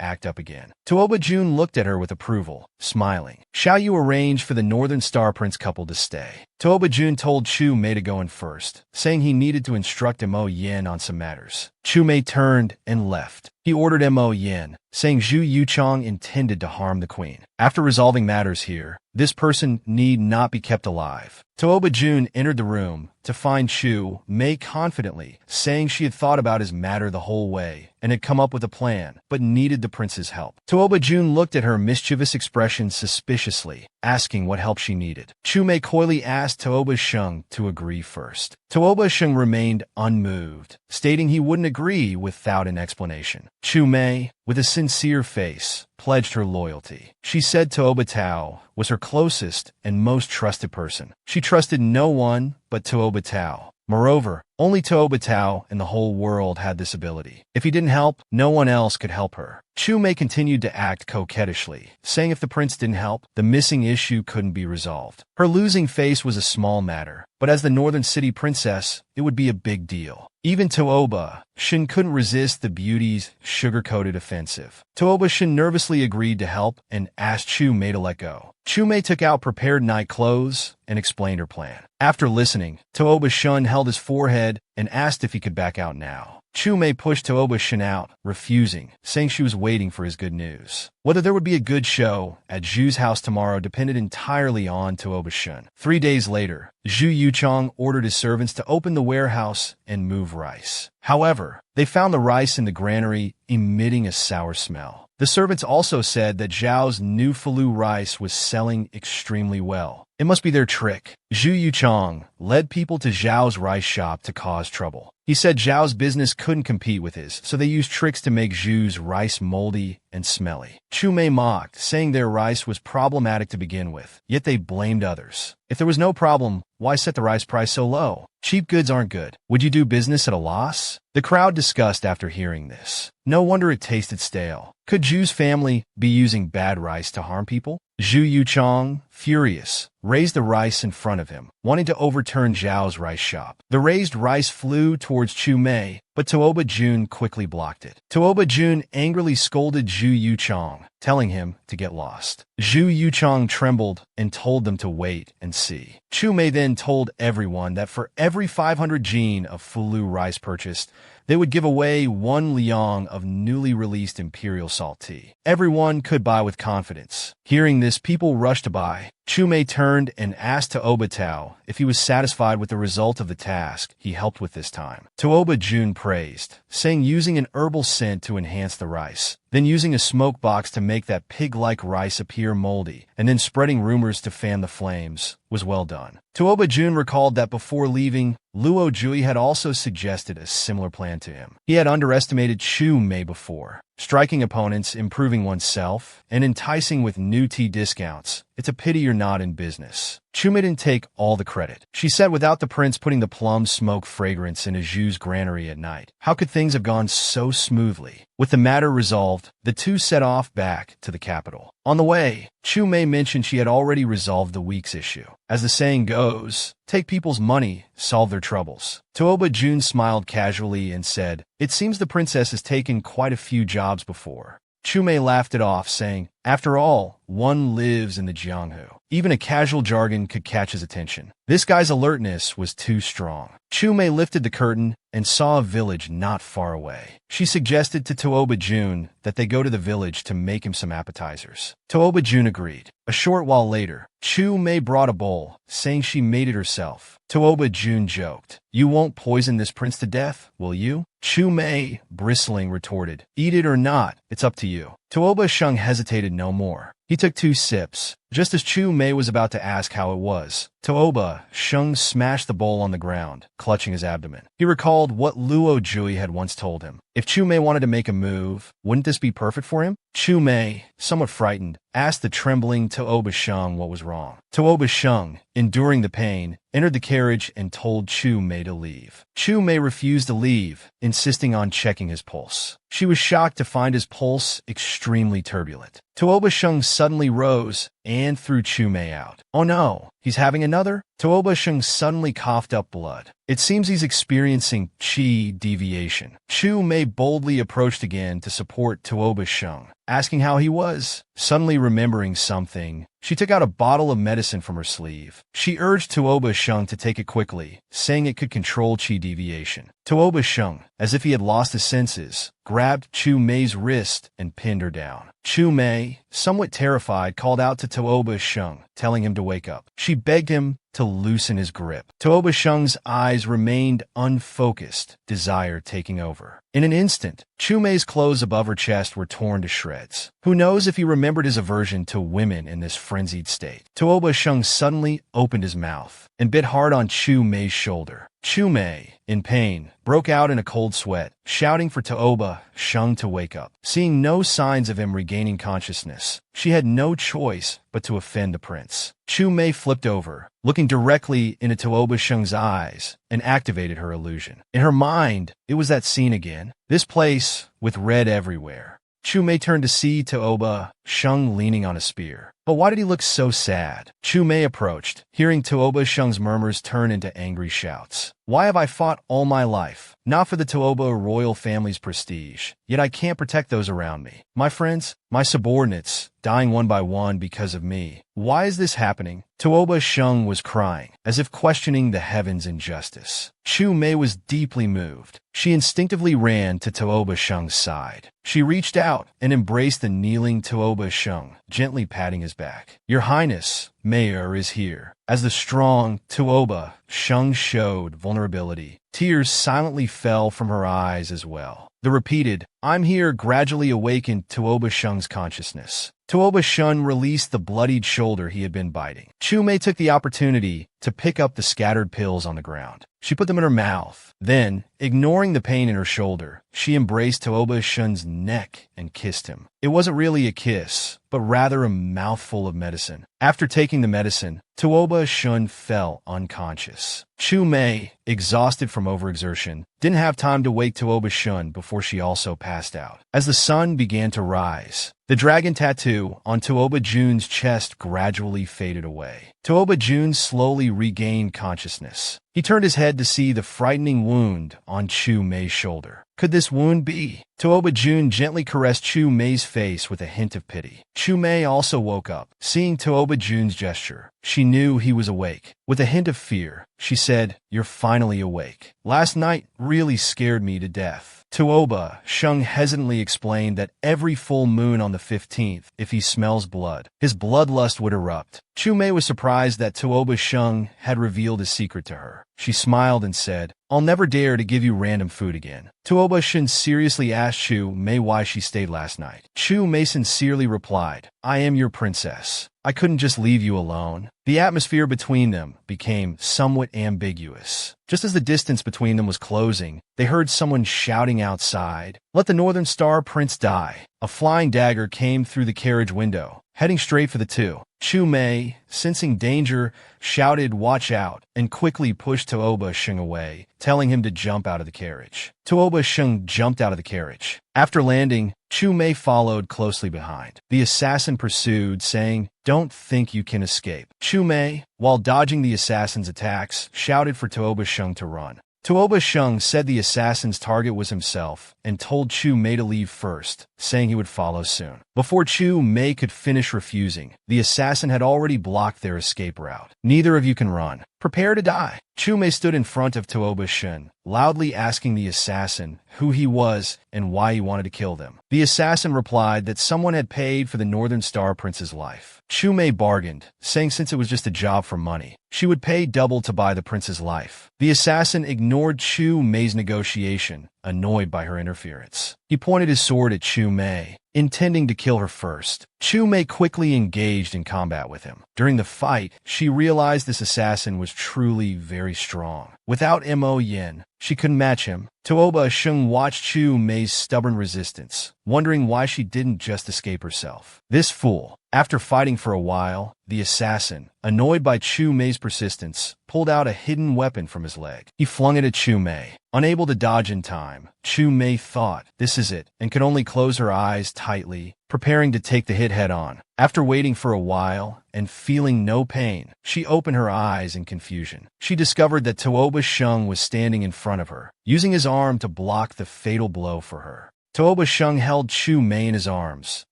act up again. Toba Jun looked at her with approval, smiling. Xiao Yu arranged for the Northern Star Prince couple to stay. Toba Jun told Chu Mei to go in first, saying he needed to instruct Mo Yin on some matters. Chu Mei turned and left. He ordered Mo Yin, saying Zhu Yuchong intended to harm the queen. After resolving matters here, this person need not be kept alive. Toba Jun entered the room to find Chu Mei confidently, saying she had thought about his matter the whole way and had come up with a plan, but needed the prince's help. Toba Jun looked at her mischievous expression suspiciously, asking what help she needed. Chu Mei coyly asked Toba Sheng to agree first. Toba Sheng remained unmoved, stating he wouldn't agree without an explanation. Chu Mei, with a sincere face, pledged her loyalty. She said Toba Tao was her closest and most trusted person. She trusted no one but Toba Tao. Moreover, only Toba Tao in the whole world had this ability. If he didn't help, no one else could help her. Chu Mei continued to act coquettishly, saying if the prince didn't help, the missing issue couldn't be resolved. Her losing face was a small matter, but as the Northern City princess, it would be a big deal. Even Toba Shin couldn't resist the beauty's sugar-coated offensive. Toba Shin nervously agreed to help and asked Chu Mei to let go. Chu Mei took out prepared night clothes and explained her plan. After listening, Toba Shun held his forehead and asked if he could back out now. Chu Mei pushed Toba Shin out, refusing, saying she was waiting for his good news. Whether there would be a good show at Zhu's house tomorrow depended entirely on Toba Shin. 3 days later, Zhu Yuchong ordered his servants to open the warehouse and move rice. However, they found the rice in the granary emitting a sour smell. The servants also said that Zhao's new Falu rice was selling extremely well. It must be their trick. Zhu Yuchong led people to Zhao's rice shop to cause trouble. He said Zhao's business couldn't compete with his, so they used tricks to make Zhu's rice moldy and smelly. Chu Mei mocked, saying their rice was problematic to begin with, yet they blamed others. If there was no problem, why set the rice price so low? Cheap goods aren't good. Would you do business at a loss? The crowd discussed after hearing this. No wonder it tasted stale. Could Zhu's family be using bad rice to harm people? Zhu Yuchong, furious, raised the rice in front of him, wanting to overturn Zhao's rice shop. The raised rice flew towards Chu Mei, but Tuoba Jun quickly blocked it. Tuoba Jun angrily scolded Zhu Yuchong, telling him to get lost. Zhu Yuchong trembled and told them to wait and see. Chu Mei then told everyone that for every 500 jin of Fulu rice purchased, they would give away 1 liang of newly released imperial salt tea. Everyone could buy with confidence. Hearing this, people rushed to buy. Chu Mei turned and asked Tuoba Tao if he was satisfied with the result of the task he helped with this time. Tuoba Jun praised, saying using an herbal scent to enhance the rice, then using a smoke box to make that pig-like rice appear moldy, and then spreading rumors to fan the flames, was well done. Tuoba Jun recalled that before leaving, Luo Jui had also suggested a similar plan to him. He had underestimated Chu Mei before. Striking opponents, improving oneself, and enticing with new tea discounts. It's a pity you're not in business. Chu Mei didn't take all the credit. She said without the prince putting the plum smoke fragrance in Zhu's granary at night, how could things have gone so smoothly? With the matter resolved, the two set off back to the capital. On the way, Chu Mei mentioned she had already resolved the week's issue. As the saying goes, take people's money, solve their troubles. Tuoba Jun smiled casually and said, it seems the princess has taken quite a few jobs before. Chu Mei laughed it off, saying, after all, one lives in the Jianghu. Even a casual jargon could catch his attention. This guy's alertness was too strong. Chu Mei lifted the curtain and saw a village not far away. She suggested to Tuoba Jun that they go to the village to make him some appetizers. Tuoba Jun agreed. A short while later, Chu Mei brought a bowl, saying she made it herself. Tuoba Jun joked, you won't poison this prince to death, will you? Chu Mei, bristling, retorted, eat it or not, it's up to you. Tuoba Sheng hesitated no more. He took 2 sips. Just as Chu Mei was about to ask how it was, Tuoba Sheng smashed the bowl on the ground, clutching his abdomen. He recalled what Luo Jui had once told him. If Chu Mei wanted to make a move, wouldn't this be perfect for him? Chu Mei, somewhat frightened, asked the trembling Tuoba Sheng what was wrong. Tuoba Sheng, enduring the pain, entered the carriage and told Chu Mei to leave. Chu Mei refused to leave, insisting on checking his pulse. She was shocked to find his pulse extremely turbulent. Tuoba Sheng suddenly rose and threw Chu Mei out. Oh no, he's having another? Tuoba Sheng suddenly coughed up blood. It seems he's experiencing qi deviation. Chu Mei boldly approached again to support Tuoba Sheng, asking how he was. Suddenly remembering something, she took out a bottle of medicine from her sleeve. She urged Tuoba Sheng to take it quickly, saying it could control qi deviation. Tuoba Sheng, as if he had lost his senses, grabbed Chu Mei's wrist and pinned her down. Chu Mei, somewhat terrified, called out to Tuoba Sheng, telling him to wake up. She begged him to loosen his grip. Tuoba Sheng's eyes remained unfocused, desire taking over. In an instant, Chu Mei's clothes above her chest were torn to shreds. Who knows if he remembered his aversion to women in this frenzied state. Tuoba Sheng suddenly opened his mouth and bit hard on Chu Mei's shoulder. Chu Mei, in pain, broke out in a cold sweat, shouting for Tuoba Sheng to wake up. Seeing no signs of him regaining consciousness, she had no choice but to offend the prince. Chu Mei flipped over, looking directly into Tuoba Sheng's eyes, and activated her illusion. In her mind, it was that scene again. This place, with red everywhere. Chu Mei turned to see Tuoba Sheng leaning on a spear. But why did he look so sad? Chu Mei approached, hearing Tuoba Sheng's murmurs turn into angry shouts. Why have I fought all my life? Not for the Tuoba royal family's prestige. Yet I can't protect those around me. My friends, my subordinates, dying one by one because of me. Why is this happening? Tuoba Sheng was crying, as if questioning the heavens' injustice. Chu Mei was deeply moved. She instinctively ran to Tuoba Sheng's side. She reached out and embraced the kneeling Tuoba Sheng, gently patting his back. Your Highness, Mayor is here. As the strong Tuoba Sheng showed vulnerability, tears silently fell from her eyes as well. The repeated, I'm here, gradually awakened Tuoba Sheng's consciousness. Tuoba Sheng released the bloodied shoulder he had been biting. Chu Mei took the opportunity to pick up the scattered pills on the ground. She put them in her mouth. Then, ignoring the pain in her shoulder, she embraced Tuoba Sheng's neck and kissed him. It wasn't really a kiss, but rather a mouthful of medicine. After taking the medicine, Tuoba Sheng fell unconscious. Chu Mei, exhausted from overexertion, didn't have time to wake Tuoba Sheng before she also passed out. As the sun began to rise, The dragon tattoo on Tooba Jun's chest gradually faded away. Tooba Jun slowly regained consciousness. He turned his head to see the frightening wound on Chu Mei's shoulder. Could this wound be? Tooba Jun gently caressed Chu Mei's face with a hint of pity. Chu Mei also woke up. Seeing Tooba Jun's gesture, she knew he was awake. With a hint of fear, she said, "You're finally awake. Last night really scared me to death." Tooba Shung hesitantly explained that every full moon on the 15th, if he smells blood, his bloodlust would erupt. Chu Mei was surprised that Tooba Shung had revealed his secret to her. She smiled and said, "I'll never dare to give you random food again." Tooba Shun seriously asked Chu Mei why she stayed last night. Chu Mei sincerely replied, "I am your princess. I couldn't just leave you alone." The atmosphere between them became somewhat ambiguous. Just as the distance between them was closing, they heard someone shouting outside, "Let the Northern Star Prince die." A flying dagger came through the carriage window, heading straight for the two. Chu Mei, sensing danger, shouted, "Watch out," and quickly pushed Tooba Shung away, telling him to jump out of the carriage. Tooba Shung jumped out of the carriage. After landing, Chu Mei followed closely behind. The assassin pursued, saying, "Don't think you can escape." Chu Mei, while dodging the assassin's attacks, shouted for Tooba Shung to run. Tooba Shung said the assassin's target was himself and told Chu Mei to leave first, saying he would follow soon. Before Chu Mei could finish refusing, the assassin had already blocked their escape route. "Neither of you can run. Prepare to die." Chu Mei stood in front of Tooba Shun, loudly asking the assassin who he was and why he wanted to kill them. The assassin replied that someone had paid for the Northern Star Prince's life. Chu Mei bargained, saying since it was just a job for money, she would pay double to buy the prince's life. The assassin ignored Chu Mei's negotiation, annoyed by her interference. He pointed his sword at Chu Mei, intending to kill her first. Chu Mei quickly engaged in combat with him. During the fight, she realized this assassin was truly very strong. Without Mo Yin, she couldn't match him. Tooba Shung watched Chu Mei's stubborn resistance, wondering why she didn't just escape herself. This fool. After fighting for a while, the assassin, annoyed by Chu Mei's persistence, pulled out a hidden weapon from his leg. He flung it at Chu Mei. Unable to dodge in time, Chu Mei thought, "This is it," and could only close her eyes tightly, preparing to take the hit head-on. After waiting for a while and feeling no pain, she opened her eyes in confusion. She discovered that Tooba Shung was standing in front of her, using his arm to block the fatal blow for her. Tooba Shung held Chu Mei in his arms,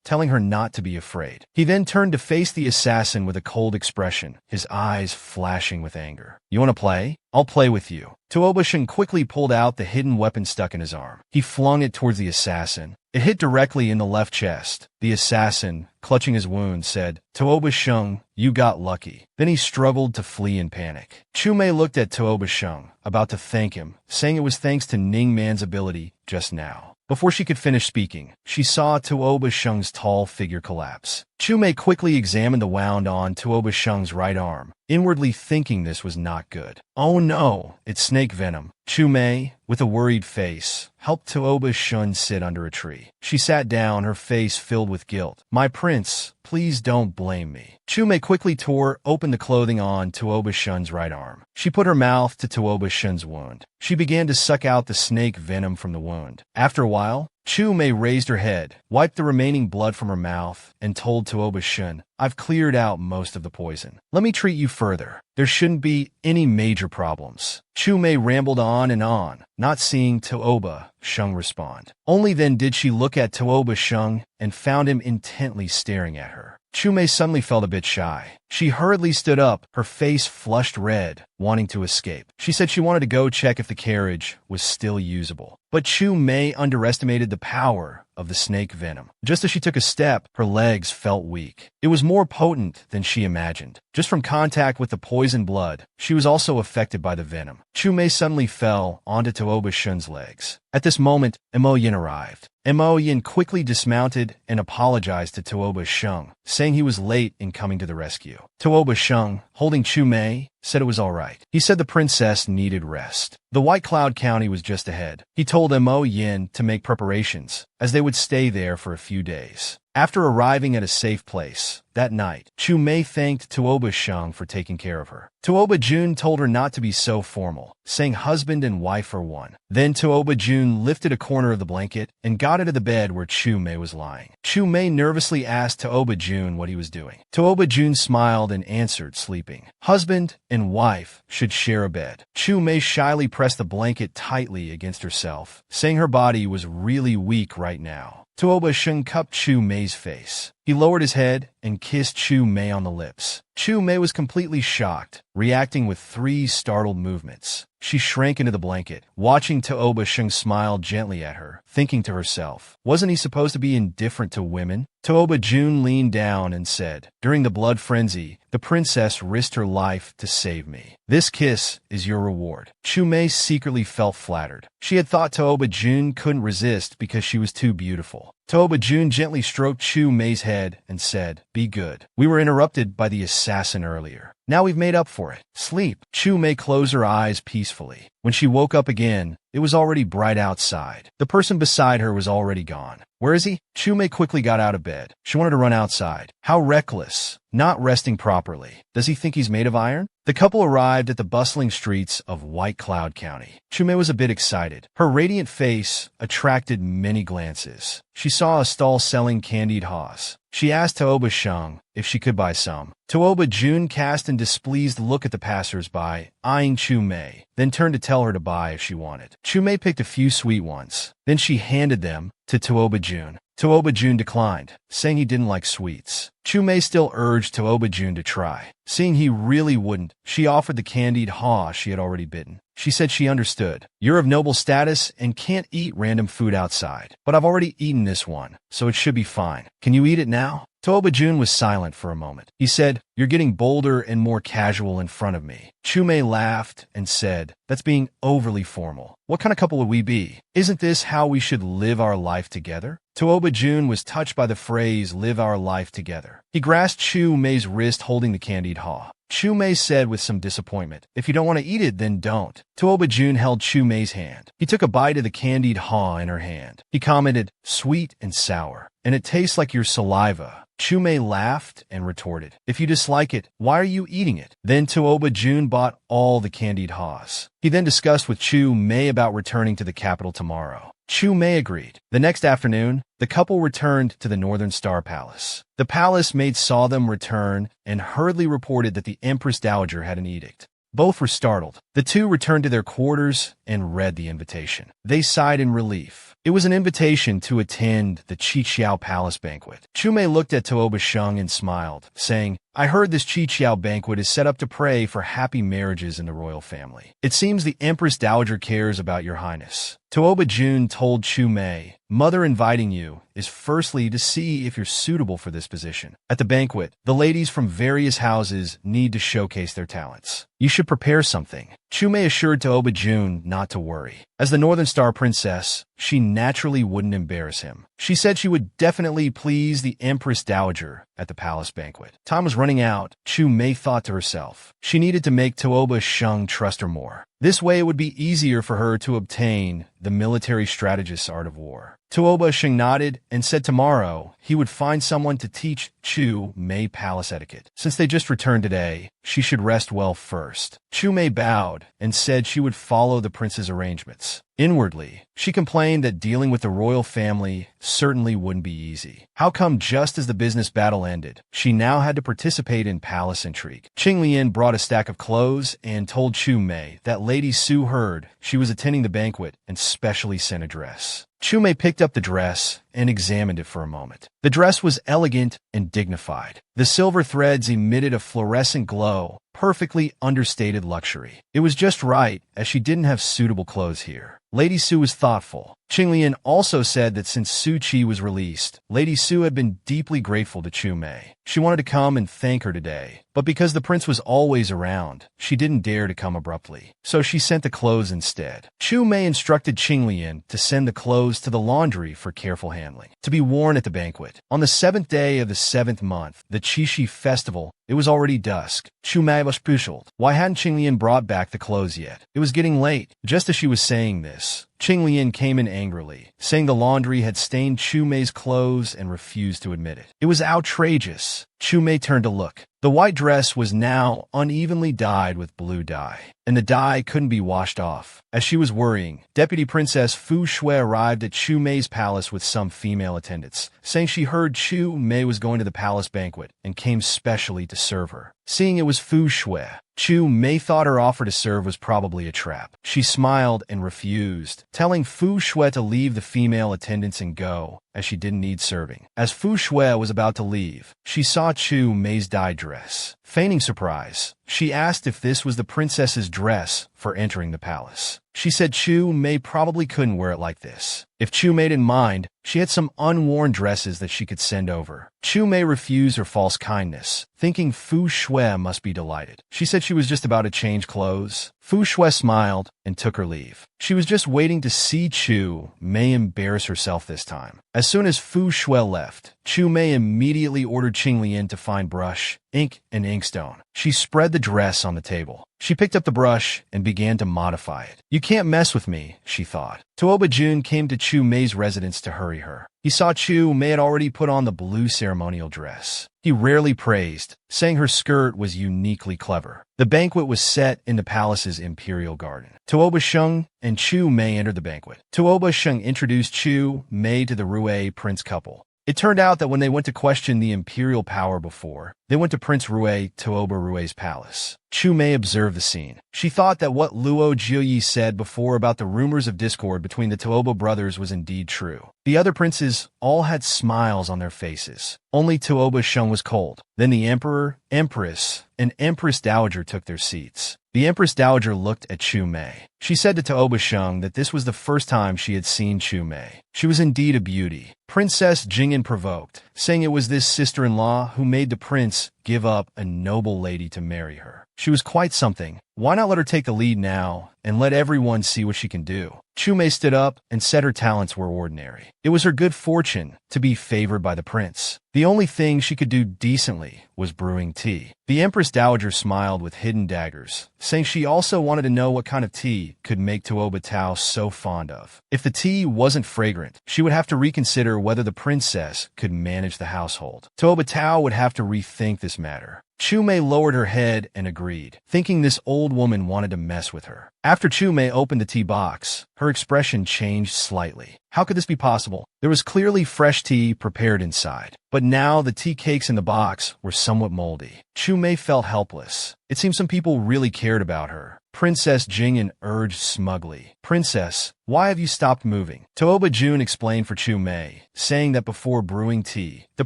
telling her not to be afraid. He then turned to face the assassin with a cold expression, his eyes flashing with anger. "You want to play? I'll play with you." Tooba Shung quickly pulled out the hidden weapon stuck in his arm. He flung it towards the assassin. It hit directly in the left chest. The assassin, clutching his wound, said, "Tooba Shung, you got lucky." Then he struggled to flee in panic. Chu Mei looked at Tooba Shung, about to thank him, saying it was thanks to Ning Man's ability just now. Before she could finish speaking, she saw Tooba Shung's tall figure collapse. Chu Mei quickly examined the wound on Tooba Shung's right arm, inwardly thinking this was not good. "Oh no, it's snake venom." Chu Mei, with a worried face, helped Tooba Shun sit under a tree. She sat down, her face filled with guilt. "My prince, please don't blame me." Chu Mei quickly tore open the clothing on Tooba Shun's right arm. She put her mouth to Tooba Shun's wound. She began to suck out the snake venom from the wound. After a while, Chu Mei raised her head, wiped the remaining blood from her mouth, and told Tooba Shun, "I've cleared out most of the poison. Let me treat you further. There shouldn't be any major problems." Chu Mei rambled on, not seeing Tooba Shung respond. Only then did she look at Tooba Shung and found him intently staring at her. Chu Mei suddenly felt a bit shy. She hurriedly stood up, her face flushed red, wanting to escape. She said she wanted to go check if the carriage was still usable. But Chu Mei underestimated the power of the snake venom. Just as she took a step, her legs felt weak. It was more potent than she imagined. Just from contact with the poison blood, she was also affected by the venom. Chu Mei suddenly fell onto Tooba Shun's legs. At this moment, Mo Yin arrived. Mo Yin quickly dismounted and apologized to Tooba Shung, saying he was late in coming to the rescue. Tooba Shung, holding Chu Mei, said it was all right. He said the princess needed rest. The White Cloud County was just ahead. He told Mo Yin to make preparations, as they would stay there for a few days. After arriving at a safe place, that night, Chu Mei thanked Tuoba Sheng for taking care of her. Tuoba Jun told her not to be so formal, saying husband and wife are one. Then Tuoba Jun lifted a corner of the blanket and got into the bed where Chu Mei was lying. Chu Mei nervously asked Tuoba Jun what he was doing. Tuoba Jun smiled and answered, sleeping. Husband and wife should share a bed. Chu Mei shyly pressed the blanket tightly against herself, saying her body was really weak right now. Tuoba Sheng cupped Chu Mei's face. He lowered his head and kissed Chu Mei on the lips. Chu Mei was completely shocked, reacting with 3 startled movements. She shrank into the blanket, watching Tuoba Sheng smile gently at her, thinking to herself, wasn't he supposed to be indifferent to women? Tuoba Jun leaned down and said, during the blood frenzy, the princess risked her life to save me. This kiss is your reward. Chu Mei secretly felt flattered. She had thought Tuoba Jun couldn't resist because she was too beautiful. Tuoba Jun gently stroked Chu Mei's head and said, be good. We were interrupted by the assassin earlier. Now we've made up for it. Sleep. Chu Mei closed her eyes peacefully. When she woke up again, it was already bright outside. The person beside her was already gone. Where is he? Chu Mei quickly got out of bed. She wanted to run outside. How reckless. Not resting properly. Does he think he's made of iron? The couple arrived at the bustling streets of White Cloud County. Chu Mei was a bit excited. Her radiant face attracted many glances. She saw a stall selling candied haws. She asked Tuoba Sheng if she could buy some. Tuoba Jun cast a displeased look at the passers-by, eyeing Chu Mei, then turned to tell her to buy if she wanted. Chu Mei picked a few sweet ones. Then she handed them to Tuoba Jun. Tuoba Jun declined, saying he didn't like sweets. Chu Mei still urged Tuoba Jun to try. Seeing he really wouldn't, she offered the candied haw she had already bitten. She said she understood. You're of noble status and can't eat random food outside. But I've already eaten this one, so it should be fine. Can you eat it now? Tuoba Jun was silent for a moment. He said, you're getting bolder and more casual in front of me. Chu Mei laughed and said, that's being overly formal. What kind of couple would we be? Isn't this how we should live our life together? Tuoba Jun was touched by the phrase, live our life together. He grasped Chu Mei's wrist holding the candied haw. Chu Mei said with some disappointment, if you don't want to eat it, then don't. Tuoba Jun held Chu Mei's hand. He took a bite of the candied haw in her hand. He commented, sweet and sour, and it tastes like your saliva. Chu Mei laughed and retorted, if you dislike it, why are you eating it? Then Tuoba Jun bought all the candied haws. He then discussed with Chu Mei about returning to the capital tomorrow. Chu Mei agreed. The next afternoon, the couple returned to the Northern Star Palace. The palace maid saw them return and hurriedly reported that the Empress Dowager had an edict. Both were startled. The two returned to their quarters and read the invitation. They sighed in relief. It was an invitation to attend the Qiqiao Palace banquet. Chu Mei looked at Tuoba Sheng and smiled, saying, I heard this Qiqiao banquet is set up to pray for happy marriages in the royal family. It seems the Empress Dowager cares about your highness. Tuoba Jun told Chu Mei, Mother inviting you is firstly to see if you're suitable for this position. At the banquet, the ladies from various houses need to showcase their talents. You should prepare something. Chu Mei assured Tuoba Jun not to worry. As the Northern Star Princess, she naturally wouldn't embarrass him. She said she would definitely please the Empress Dowager at the palace banquet. Time was running out. Chu Mei thought to herself. She needed to make Tuoba Sheng trust her more. This way it would be easier for her to obtain the military strategist's art of war. Tuoba Sheng nodded and said tomorrow he would find someone to teach Chu Mei palace etiquette. Since they just returned today, she should rest well first. Chu Mei bowed and said she would follow the prince's arrangements. Inwardly, she complained that dealing with the royal family certainly wouldn't be easy. How come just as the business battle ended, she now had to participate in palace intrigue? Qing Lian brought a stack of clothes and told Chu Mei that Lady Su heard she was attending the banquet and specially sent a dress. Chu Mei picked up the dress and examined it for a moment. The dress was elegant and dignified. The silver threads emitted a fluorescent glow, perfectly understated luxury. It was just right, as she didn't have suitable clothes here. Lady Su was thoughtful. Qing Lian also said that since Su Qi was released, Lady Su had been deeply grateful to Chu Mei. She wanted to come and thank her today, but because the prince was always around, she didn't dare to come abruptly. So she sent the clothes instead. Chu Mei instructed Qing Lian to send the clothes to the laundry for careful handling, to be worn at the banquet. On the 7th day of the 7th month, the Qixi festival, it was already dusk. Chu Mei was puzzled. Why hadn't Qing Lian brought back the clothes yet? It was getting late. Just as she was saying this, Qing Lian came in angrily, saying the laundry had stained Chu Mei's clothes and refused to admit it. It was outrageous. Chu Mei turned to look. The white dress was now unevenly dyed with blue dye, and the dye couldn't be washed off. As she was worrying, Deputy Princess Fu Shui arrived at Chu Mei's palace with some female attendants, saying she heard Chu Mei was going to the palace banquet and came specially to serve her. Seeing it was Fu Shui, Chu Mei thought her offer to serve was probably a trap. She smiled and refused, telling Fu Shui to leave the female attendants and go, as she didn't need serving. As Fu Shui was about to leave, she saw Chu Mei's dyed dress. Feigning surprise, she asked if this was the princess's dress for entering the palace. She said Chu Mei probably couldn't wear it like this. If Chu Mei didn't mind, she had some unworn dresses that she could send over. Chu Mei refused her false kindness, thinking Fu Shui must be delighted. She said she was just about to change clothes. Fu Shui smiled and took her leave. She was just waiting to see Chu Mei embarrass herself this time. As soon as Fu Shui left, Chu Mei immediately ordered Qing Lian to find brush, ink, and inkstone. She spread the dress on the table. She picked up the brush and began to modify it. You can't mess with me, she thought. Tuoba Jun came to Chu Mei's residence to hurry her. He saw Chu Mei had already put on the blue ceremonial dress. He rarely praised, saying her skirt was uniquely clever. The banquet was set in the palace's imperial garden. Tuoba Sheng and Chu Mei entered the banquet. Tuoba Sheng introduced Chu Mei to the Rue prince couple. It turned out that when they went to question the imperial power before, they went to Prince Rue Tuoba Rue's palace. Chu Mei observed the scene. She thought that what Luo Jiuyi said before about the rumors of discord between the Tuoba brothers was indeed true. The other princes all had smiles on their faces. Only Tuoba Sheng was cold. Then the emperor, empress, and empress dowager took their seats. The empress dowager looked at Chu Mei. She said to Tuoba Sheng that this was the first time she had seen Chu Mei. She was indeed a beauty. Princess Jingyan provoked, saying it was this sister-in-law who made the prince give up a noble lady to marry her. She was quite something. Why not let her take the lead now and let everyone see what she can do? Chu Mei stood up and said her talents were ordinary. It was her good fortune to be favored by the prince. The only thing she could do decently was brewing tea. The Empress Dowager smiled with hidden daggers, saying she also wanted to know what kind of tea could make Tuoba Tao so fond of. If the tea wasn't fragrant, she would have to reconsider whether the princess could manage the household. Tuoba Tao would have to rethink this matter. Chu Mei lowered her head and agreed, thinking this old woman wanted to mess with her. After Chu Mei opened the tea box, her expression changed slightly. How could this be possible? There was clearly fresh tea prepared inside, but now the tea cakes in the box were somewhat moldy. Chu Mei felt helpless. It seemed some people really cared about her. Princess Jingyan urged smugly, "Princess, why have you stopped moving?" Tuoba Jun explained for Chu Mei, saying that before brewing tea, the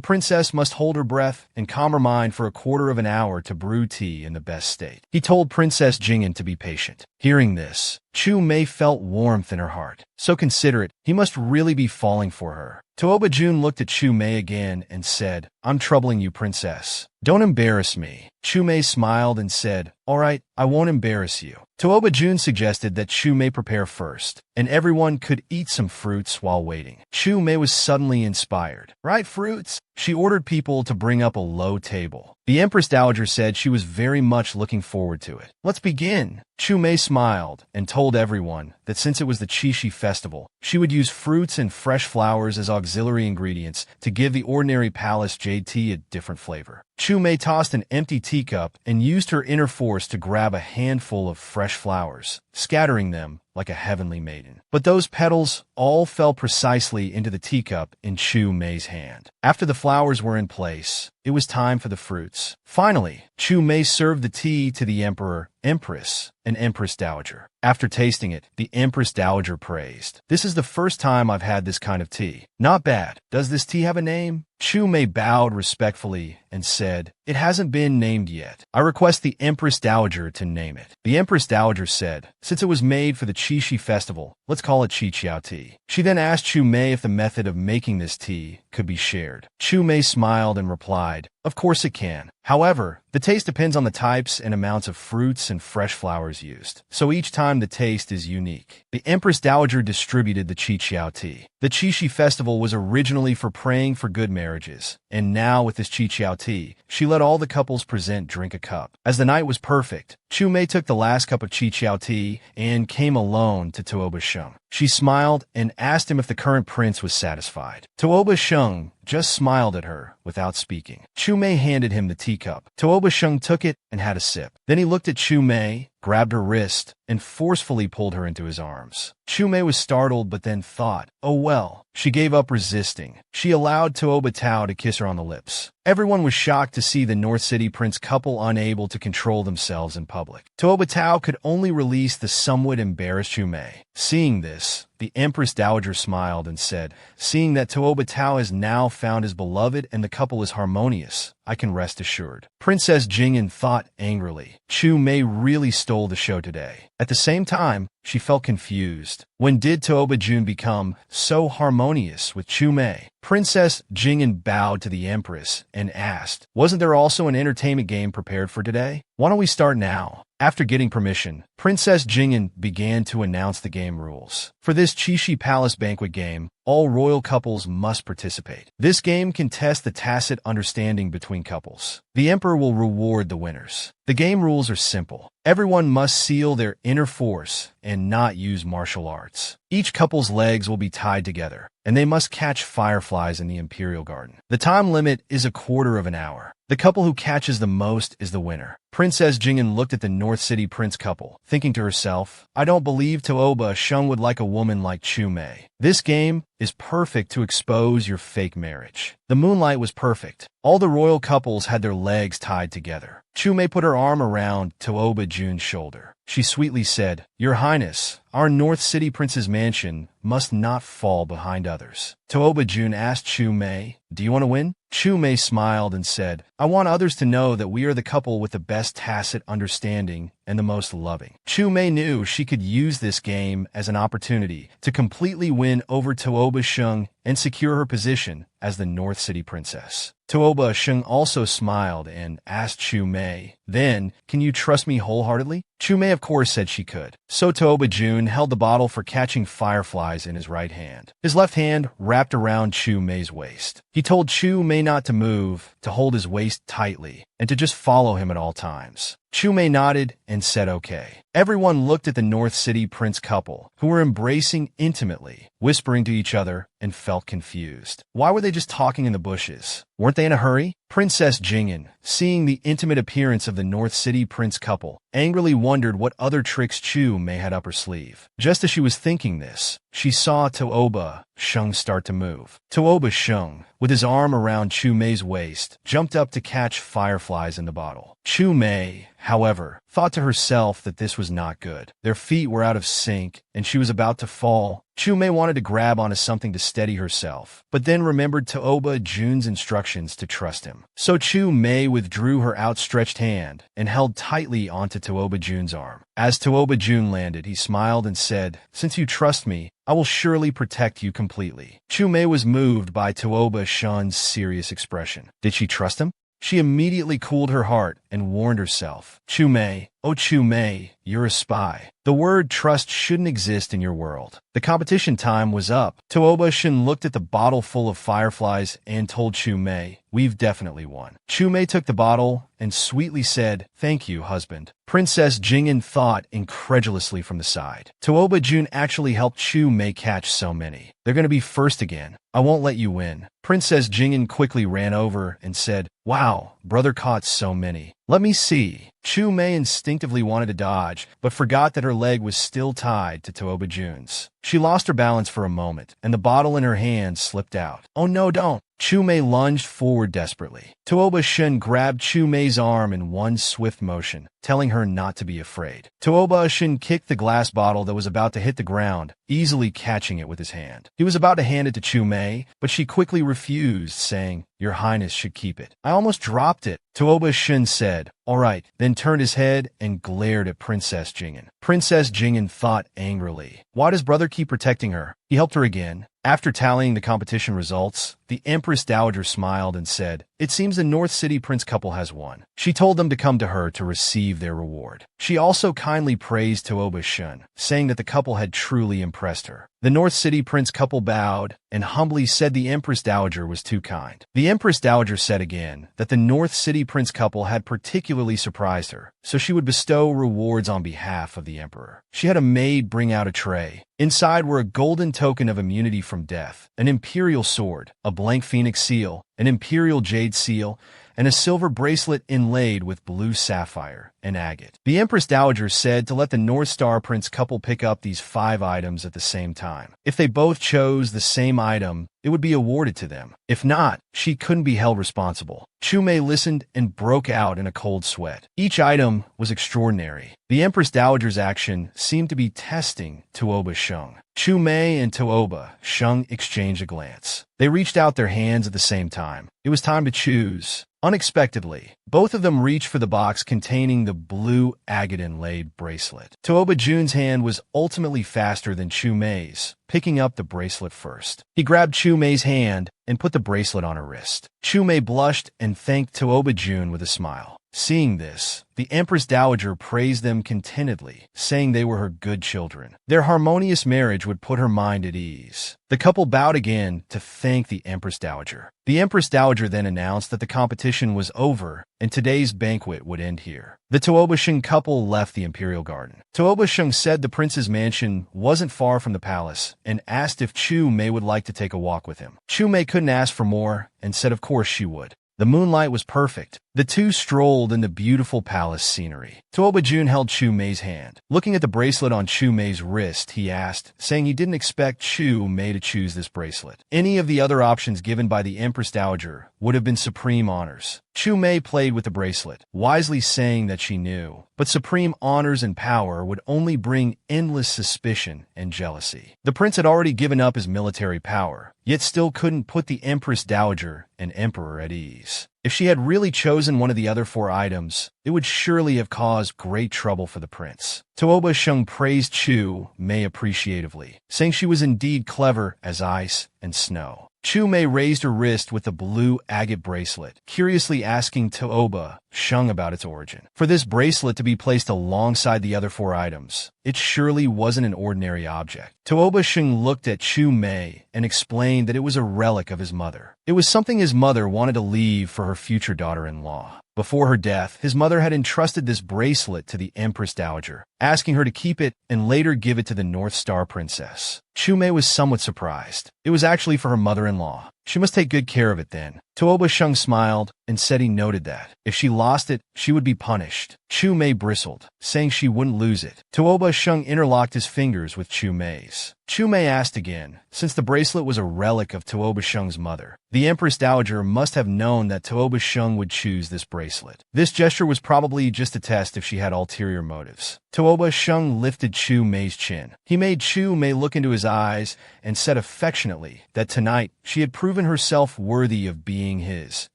princess must hold her breath and calm her mind for a quarter of an hour to brew tea in the best state. He told Princess Jingyan to be patient. Hearing this, Chu Mei felt warmth in her heart. So considerate, he must really be falling for her. Tuoba Jun looked at Chu Mei again and said, "I'm troubling you, princess. Don't embarrass me." Chu Mei smiled and said, "All right, I won't embarrass you." Tuoba Jun suggested that Chu Mei prepare first, and everyone could eat some fruits while waiting. Chu Mei was suddenly inspired. "Right, fruits?" She ordered people to bring up a low table. The Empress Dowager said she was very much looking forward to it. "Let's begin." Chu Mei smiled and told everyone that since it was the Qixi festival, she would use fruits and fresh flowers as auxiliary ingredients to give the ordinary palace jade tea a different flavor. Chu Mei tossed an empty teacup and used her inner force to grab a handful of fresh flowers, scattering them like a heavenly maiden. But those petals all fell precisely into the teacup in Chu Mei's hand. After the flowers were in place, it was time for the fruits. Finally, Chu Mei served the tea to the emperor, empress, and empress dowager. After tasting it, the empress dowager praised, "This is the first time I've had this kind of tea. Not bad. Does this tea have a name?" Chu Mei bowed respectfully and said, "It hasn't been named yet. I request the Empress Dowager to name it." The Empress Dowager said, "Since it was made for the Qixi festival, let's call it Qiqiao tea." She then asked Chu Mei if the method of making this tea could be shared. Chu Mei smiled and replied, "Of course it can. However, the taste depends on the types and amounts of fruits and fresh flowers used, so each time the taste is unique." The Empress Dowager distributed the Qiqiao tea. The Qixi festival was originally for praying for good marriages, and now with this Qiqiao tea, she let all the couples present drink a cup. As the night was perfect, Chu Mei took the last cup of Qiqiao tea and came alone to Tuoba Sheng. She smiled and asked him if the current prince was satisfied. Tooba Shung just smiled at her without speaking. Chu Mei handed him the teacup. Tooba Shung took it and had a sip. Then he looked at Chu Mei, grabbed her wrist, and forcefully pulled her into his arms. Chu Mei was startled but then thought, oh well. She gave up resisting. She allowed Tooba Tao to kiss her on the lips. Everyone was shocked to see the North City Prince couple unable to control themselves in public. Tooba Tao could only release the somewhat embarrassed Chu Mei. Seeing this, the Empress Dowager smiled and said, seeing that Tooba Tao has now found his beloved and the couple is harmonious, I can rest assured. Princess Jingyan thought angrily. Chu Mei really stole the show today. At the same time, she felt confused. When did Tooba Jun become so harmonious with Chu Mei? Princess Jingyan bowed to the Empress and asked, wasn't there also an entertainment game prepared for today? Why don't we start now? After getting permission, Princess Jingyan began to announce the game rules. For this Qishi Palace banquet game, all royal couples must participate. This game can test the tacit understanding between couples. The Emperor will reward the winners. The game rules are simple. Everyone must seal their inner force and not use martial arts. Each couple's legs will be tied together, and they must catch fireflies in the Imperial Garden. The time limit is a quarter of an hour. The couple who catches the most is the winner. Princess Jingyan looked at the North City Prince couple, thinking to herself, I don't believe Tooba Shung would like a woman like Chu Mei. This game is perfect to expose your fake marriage. The moonlight was perfect. All the royal couples had their legs tied together. Chu Mei put her arm around Tooba Jun's shoulder. She sweetly said, Your Highness, our North City Prince's mansion must not fall behind others. Tooba Jun asked Chu Mei, do you want to win? Chu Mei smiled and said, I want others to know that we are the couple with the best tacit understanding and the most loving. Chu Mei knew she could use this game as an opportunity to completely win over Tooba Shung and secure her position as the North City Princess. Tooba Shung also smiled and asked Chu Mei, then, can you trust me wholeheartedly? Chu Mei of course said she could. So Tooba Jun held the bottle for catching fireflies in his right hand. His left hand wrapped around Chu Mei's waist. He told Chu Mei not to move, to hold his waist tightly, and to just follow him at all times. Chu Mei nodded and said okay. Everyone looked at the North City Prince couple, who were embracing intimately, whispering to each other, and felt confused. Why were they just talking in the bushes? Weren't they in a hurry? Princess Jingyan, seeing the intimate appearance of the North City Prince couple, angrily wondered what other tricks Chu Mei had up her sleeve. Just as she was thinking this, she saw Tooba Shung start to move. Tooba Shung, with his arm around Chu Mei's waist, jumped up to catch fireflies in the bottle. Chu Mei, however, thought to herself that this was not good. Their feet were out of sync, and she was about to fall. Chu Mei wanted to grab onto something to steady herself, but then remembered Tooba Jun's instructions to trust him. So Chu Mei withdrew her outstretched hand and held tightly onto Tooba Jun's arm. As Tooba Jun landed, he smiled and said, Since you trust me, I will surely protect you completely. Chu Mei was moved by Tooba Shun's serious expression. Did she trust him? She immediately cooled her heart and warned herself, Chu Mei, oh Chu Mei, you're a spy. The word trust shouldn't exist in your world. The competition time was up. Tooba Shun looked at the bottle full of fireflies and told Chu Mei, we've definitely won. Chu Mei took the bottle and sweetly said, thank you, husband. Princess Jingyan thought incredulously from the side. Tooba Jun actually helped Chu Mei catch so many. They're going to be first again. I won't let you win. Princess Jingyan quickly ran over and said, wow, brother caught so many. Let me see. Chu Mei instinctively wanted to dodge, but forgot that her leg was still tied to Tooba Jun's. She lost her balance for a moment, and the bottle in her hand slipped out. Oh no, don't. Chu Mei lunged forward desperately. Tooba Shun grabbed Chu Mei's arm in one swift motion, telling her not to be afraid. Tooba Shun kicked the glass bottle that was about to hit the ground, easily catching it with his hand. He was about to hand it to Chu Mei, but she quickly refused, saying, Your Highness should keep it. I almost dropped it. Tooba Shun said, all right, then turned his head and glared at Princess Jingyan. Princess Jingyan thought angrily, why does brother keep protecting her? He helped her again. After tallying the competition results, the Empress Dowager smiled and said, it seems the North City Prince couple has won. She told them to come to her to receive their reward. She also kindly praised Tooba Shun, saying that the couple had truly impressed her. The North City Prince couple bowed and humbly said the Empress Dowager was too kind. The Empress Dowager said again that the North City Prince couple had particularly surprised her, so she would bestow rewards on behalf of the Emperor. She had a maid bring out a tray, Inside were a golden token of immunity from death, an imperial sword, a blank phoenix seal, an imperial jade seal, and a silver bracelet inlaid with blue sapphire and agate. The Empress Dowager said to let the North Star Prince couple pick up these 5 items at the same time. If they both chose the same item, it would be awarded to them. If not, she couldn't be held responsible. Chu Mei listened and broke out in a cold sweat. Each item was extraordinary. The Empress Dowager's action seemed to be testing Tuoba Sheng. Chu Mei and Tuoba Sheng exchanged a glance. They reached out their hands at the same time. It was time to choose. Unexpectedly, both of them reached for the box containing the blue agate-inlaid bracelet. Tuoba Jun's hand was ultimately faster than Chu Mei's, picking up the bracelet first. He grabbed Chu Mei's hand and put the bracelet on her wrist. Chu Mei blushed and thanked Tuoba Jun with a smile. Seeing this, the Empress Dowager praised them contentedly, saying they were her good children. Their harmonious marriage would put her mind at ease. The couple bowed again to thank the Empress Dowager. The Empress Dowager then announced that the competition was over and today's banquet would end here. The Tuoba Sheng couple left the Imperial Garden. Tuoba Sheng said the prince's mansion wasn't far from the palace and asked if Chu Mei would like to take a walk with him. Chu Mei couldn't ask for more and said of course she would. The moonlight was perfect. The two strolled in the beautiful palace scenery. Tuoba Jun held Chu Mei's hand. Looking at the bracelet on Chu Mei's wrist, he asked, saying he didn't expect Chu Mei to choose this bracelet. Any of the other options given by the Empress Dowager would have been supreme honors. Chu Mei played with the bracelet, wisely saying that she knew, but supreme honors and power would only bring endless suspicion and jealousy. The prince had already given up his military power, yet still couldn't put the Empress Dowager and Emperor at ease. If she had really chosen one of the other 4 items, it would surely have caused great trouble for the prince. Tuoba Sheng praised Chu Mei appreciatively, saying she was indeed clever as ice and snow. Chu Mei raised her wrist with the blue agate bracelet, curiously asking Tuoba Sheng about its origin. For this bracelet to be placed alongside the other 4 items, it surely wasn't an ordinary object. Tuoba Sheng looked at Chu Mei and explained that it was a relic of his mother. It was something his mother wanted to leave for her future daughter-in-law. Before her death, his mother had entrusted this bracelet to the Empress Dowager, asking her to keep it and later give it to the North Star Princess. Chu Mei was somewhat surprised. It was actually for her mother-in-law. She must take good care of it then. Tuoba Sheng smiled and said he noted that. If she lost it, she would be punished. Chu Mei bristled, saying she wouldn't lose it. Tuoba Sheng interlocked his fingers with Chu Mei's. Chu Mei asked again, since the bracelet was a relic of Tuoba Sheng's mother. The Empress Dowager must have known that Tuoba Sheng would choose this bracelet. This gesture was probably just a test if she had ulterior motives. Tuoba Sheng lifted Chu Mei's chin. He made Chu Mei look into his eyes and said affectionately that tonight she had proven herself worthy of being his,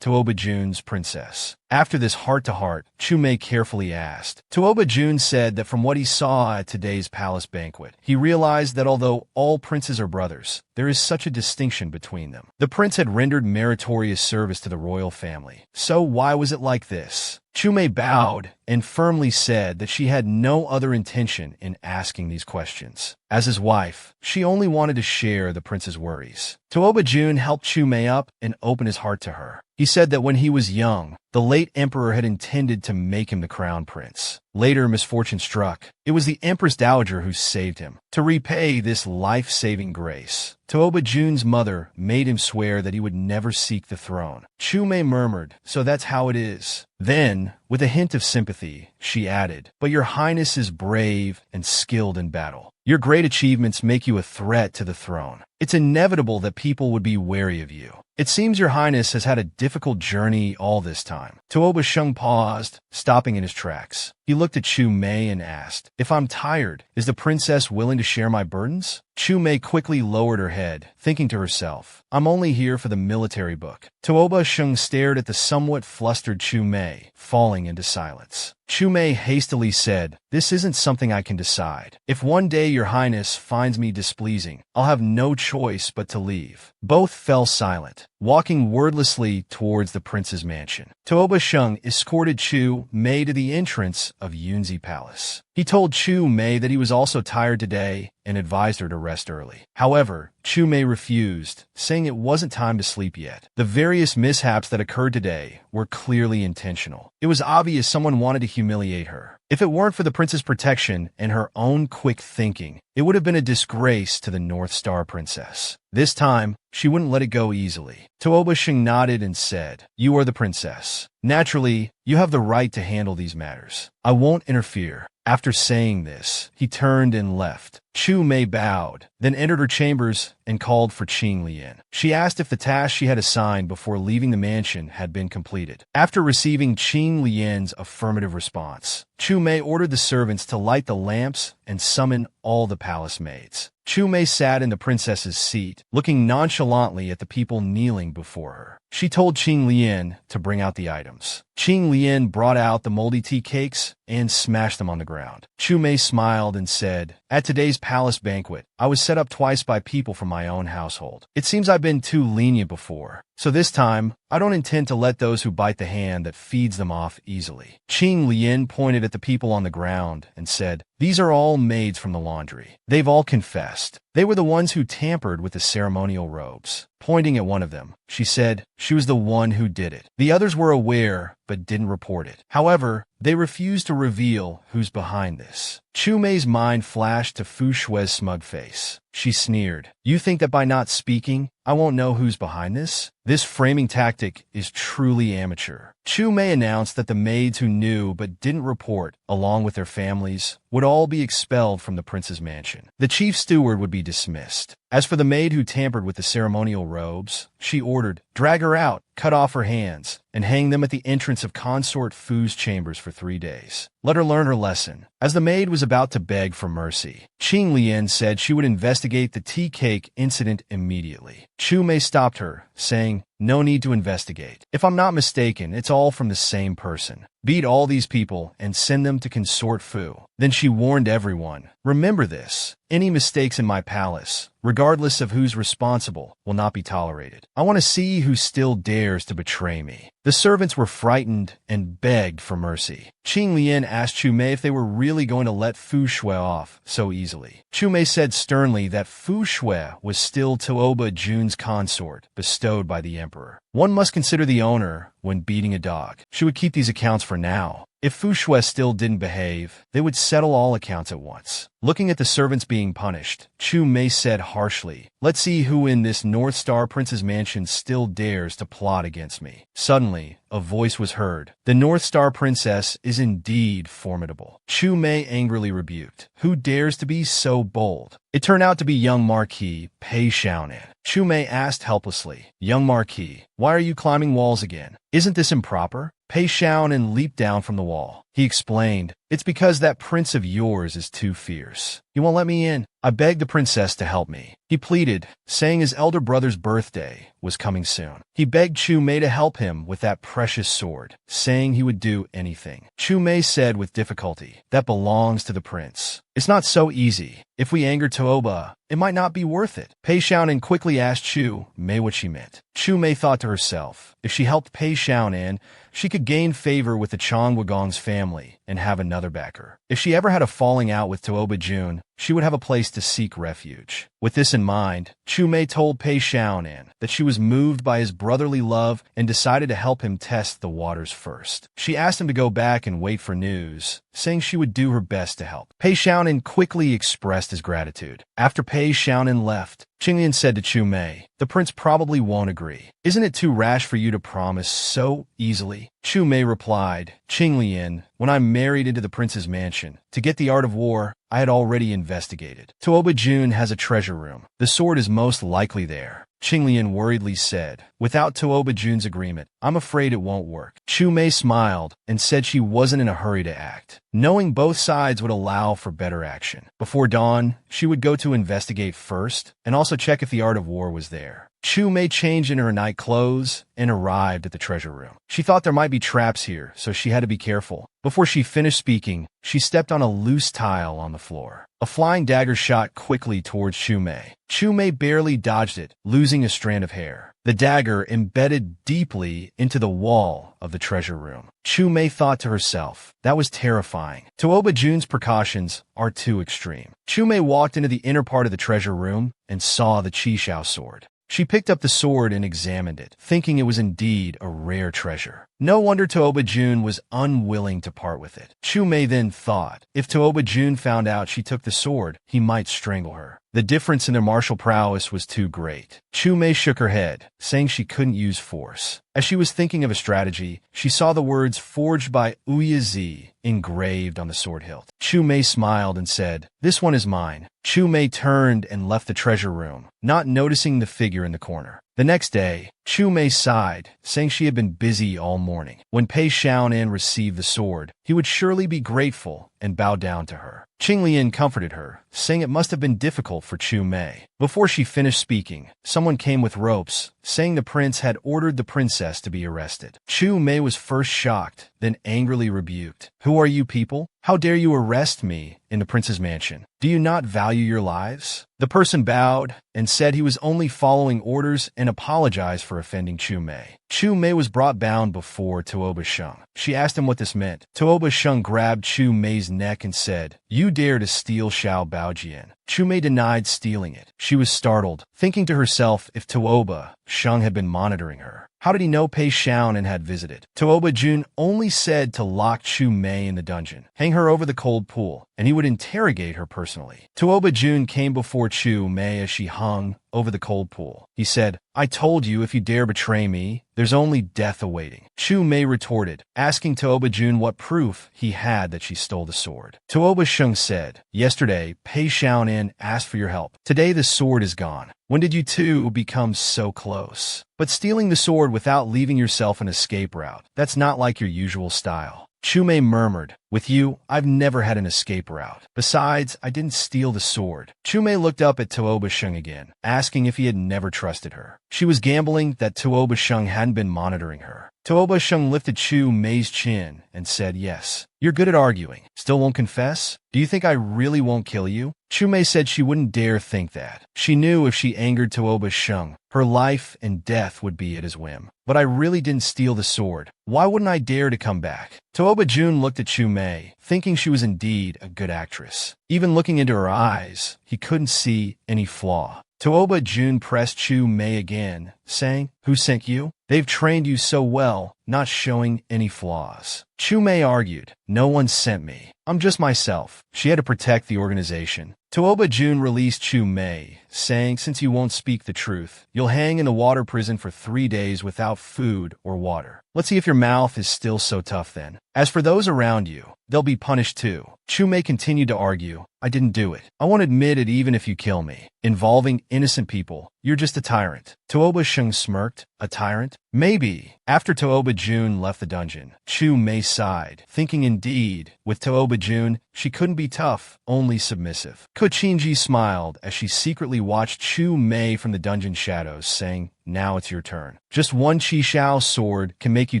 Tuoba Jun's princess. After this heart-to-heart, Chu Mei carefully asked. Tuoba Jun said that from what he saw at today's palace banquet, he realized that although all princes are brothers, there is such a distinction between them. The prince had rendered meritorious service to the royal family. So why was it like this? Chu Mei bowed and firmly said that she had no other intention in asking these questions. As his wife, she only wanted to share the prince's worries. Tuoba Jun helped Chu Mei up and opened his heart to her. He said that when he was young, the late emperor had intended to make him the crown prince. Later, misfortune struck. It was the Empress Dowager who saved him. To repay this life-saving grace, Tuoba Jun's mother made him swear that he would never seek the throne. Chu Mei murmured, "So that's how it is." Then, with a hint of sympathy, she added, "But your highness is brave and skilled in battle. Your great achievements make you a threat to the throne. It's inevitable that people would be wary of you. It seems your highness has had a difficult journey all this time." Tuoba Sheng paused, stopping in his tracks. He looked at Chu Mei and asked, "If I'm tired, is the princess willing to share my burdens?" Chu Mei quickly lowered her head, thinking to herself, "I'm only here for the military book." Tuoba Sheng stared at the somewhat flustered Chu Mei, falling into silence. Chu Mei hastily said, "This isn't something I can decide. If one day your highness finds me displeasing, I'll have no choice but to leave." Both fell silent, walking wordlessly towards the prince's mansion. Tuoba Sheng escorted Chu Mei to the entrance of Yunzi Palace. He told Chu Mei that he was also tired today and advised her to rest early. However, Chu Mei refused, saying it wasn't time to sleep yet. The various mishaps that occurred today were clearly intentional. It was obvious someone wanted to humiliate her. If it weren't for the prince's protection and her own quick thinking, it would have been a disgrace to the North Star Princess. This time, she wouldn't let it go easily. Tuoba Shing nodded and said, "You are the princess. Naturally, you have the right to handle these matters. I won't interfere." After saying this, he turned and left. Chu Mei bowed, then entered her chambers and called for Qing Lian. She asked if the task she had assigned before leaving the mansion had been completed. After receiving Qing Lian's affirmative response, Chu Mei ordered the servants to light the lamps and summon all the palace maids. Chu Mei sat in the princess's seat, looking nonchalantly at the people kneeling before her. She told Qing Lian to bring out the items. Qing Lian brought out the moldy tea cakes and smashed them on the ground. Chu Mei smiled and said, "At today's palace banquet, I was set up twice by people from my own household. It seems I've been too lenient before, so this time, I don't intend to let those who bite the hand that feeds them off easily." Qing Lian pointed at the people on the ground and said, "These are all maids from the laundry. They've all confessed. They were the ones who tampered with the ceremonial robes." Pointing at one of them, she said she was the one who did it. The others were aware, but didn't report it. However, they refused to reveal who's behind this. Chu Mei's mind flashed to Fu Shue's smug face. She sneered, "You think that by not speaking, I won't know who's behind this? This framing tactic is truly amateur." Chu Mei announced that the maids who knew but didn't report, along with their families, would all be expelled from the prince's mansion. The chief steward would be dismissed. As for the maid who tampered with the ceremonial robes, she ordered, "Drag her out, cut off her hands, and hang them at the entrance of Consort Fu's chambers for 3 days. Let her learn her lesson." As the maid was about to beg for mercy, Qing Lian said she would investigate the tea cake incident immediately. Chu Mei stopped her, saying, "No need to investigate. If I'm not mistaken, it's all from the same person. Beat all these people and send them to Consort Fu." Then she warned everyone, "Remember this. Any mistakes in my palace, regardless of who's responsible, will not be tolerated. I want to see who still dares to betray me." The servants were frightened and begged for mercy. Qing Lian asked Chu Mei if they were really going to let Fu Shui off so easily. Chu Mei said sternly that Fu Shui was still Tuoba Jun's consort, bestowed by the emperor. One must consider the owner when beating a dog. She would keep these accounts for now. If Fu Shui still didn't behave, they would settle all accounts at once. Looking at the servants being punished, Chu Mei said harshly, "Let's see who in this North Star Prince's mansion still dares to plot against me." Suddenly, a voice was heard. "The North Star Princess is indeed formidable." Chu Mei angrily rebuked, "Who dares to be so bold?" It turned out to be young Marquis Pei Xiaonan. Chu Mei asked helplessly, "Young Marquis, why are you climbing walls again? Isn't this improper?" Pei Xiaonan leaped down from the wall. He explained, "It's because that prince of yours is too fierce. He won't let me in. I begged the princess to help me." He pleaded, saying his elder brother's birthday was coming soon. He begged Chu Mei to help him with that precious sword, saying he would do anything. Chu Mei said with difficulty, "That belongs to the prince. It's not so easy. If we anger Tuoba, it might not be worth it." Pei Xiaonan quickly asked Chu Mei what she meant. Chu Mei thought to herself, if she helped Pei Xiaonan, she could gain favor with the Chong Wagong's family and have another backer. If she ever had a falling out with Tuoba Jun, she would have a place to seek refuge. With this in mind, Chu Mei told Pei Xiaonan that she was moved by his brotherly love and decided to help him test the waters first. She asked him to go back and wait for news, saying she would do her best to help. Pei Xiaonan quickly expressed his gratitude. After Pei Xiaonan left, Qinglian said to Chu Mei, "The prince probably won't agree. Isn't it too rash for you to promise so easily?" Chu Mei replied, "Qinglian, when I married into the prince's mansion, to get the art of war, I had already investigated. Tuoba Jun has a treasure room. The sword is most likely there." Qinglian worriedly said, "Without Tuoba Jun's agreement, I'm afraid it won't work." Chu Mei smiled and said she wasn't in a hurry to act, knowing both sides would allow for better action. Before dawn, she would go to investigate first and also check if the art of war was there. Chu Mei changed into her night clothes and arrived at the treasure room. She thought there might be traps here, so she had to be careful. Before she finished speaking, she stepped on a loose tile on the floor. A flying dagger shot quickly towards Chu Mei. Chu Mei barely dodged it, losing a strand of hair. the dagger embedded deeply into the wall of the treasure room. Chu Mei thought to herself, that was terrifying. Tuoba Jun's precautions are too extreme. Chu Mei walked into the inner part of the treasure room and saw the Qishao sword. She picked up the sword and examined it, thinking it was indeed a rare treasure. No wonder Tuoba Jun was unwilling to part with it. Chu Mei then thought, if Tuoba Jun found out she took the sword, he might strangle her. The difference in their martial prowess was too great. Chu Mei shook her head, saying she couldn't use force. As she was thinking of a strategy, she saw the words forged by Ouya Zi engraved on the sword hilt. Chu Mei smiled and said, "This one is mine." Chu Mei turned and left the treasure room, not noticing the figure in the corner. The next day, Chu Mei sighed, saying she had been busy all morning. When Pei Xiaonan received the sword, he would surely be grateful and bow down to her. Qing Lian comforted her, saying it must have been difficult for Chu Mei. Before she finished speaking, someone came with ropes, saying the prince had ordered the princess to be arrested. Chu Mei was first shocked, then angrily rebuked. "Who are you people? How dare you arrest me in the prince's mansion? Do you not value your lives?" The person bowed and said he was only following orders and apologized for offending Chu Mei. Chu Mei was brought bound before Tuoba Sheng. She asked him what this meant. Tuoba Sheng grabbed Chu Mei's neck and said, "You dare to steal Xiao Baojian." Chu Mei denied stealing it. She was startled, thinking to herself if Tuoba Sheng had been monitoring her. How did he know Pei Xiaonan had visited? Tuoba Jun only said to lock Chu Mei in the dungeon, hang her over the cold pool, and he would interrogate her personally. Tuoba Jun came before Chu Mei as she hung over the cold pool. He said, "I told you if you dare betray me, there's only death awaiting." Chu Mei retorted, asking Tuoba Jun what proof he had that she stole the sword. Tuoba Sheng said, "Yesterday, Pei Xiaonan asked for your help. Today the sword is gone. When did you two become so close? But stealing the sword without leaving yourself an escape route, that's not like your usual style." Chu Mei murmured, "With you, I've never had an escape route. Besides, I didn't steal the sword." Chu Mei looked up at Tuoba Sheng again, asking if he had never trusted her. She was gambling that Tuoba Sheng hadn't been monitoring her. Tuoba Sheng lifted Chu Mei's chin and said, "Yes, you're good at arguing. Still won't confess? Do you think I really won't kill you?" Chu Mei said she wouldn't dare think that. She knew if she angered Tuoba Sheng, her life and death would be at his whim. "But I really didn't steal the sword. Why wouldn't I dare to come back?" Tuoba Jun looked at Chu Mei, thinking she was indeed a good actress. Even looking into her eyes, he couldn't see any flaw. Tuoba Jun pressed Chu Mei again, saying, "Who sent you? They've trained you so well, not showing any flaws." Chu Mei argued, "No one sent me. I'm just myself." She had to protect the organization. Tuoba Jun released Chu Mei, saying, "Since you won't speak the truth, you'll hang in the water prison for 3 days without food or water. Let's see if your mouth is still so tough then. As for those around you, they'll be punished too." Chu Mei continued to argue, "I didn't do it. I won't admit it even if you kill me. Involving innocent people, you're just a tyrant." Tuoba Sheng smirked, "A tyrant? Maybe." After Tuoba Jun left the dungeon, Chu Mei sighed, thinking indeed, with Tuoba Jun, she couldn't be tough, only submissive. Ko Qingji smiled as she secretly watched Chu Mei from the dungeon shadows, saying, "Now it's your turn. Just one Qishao sword can make you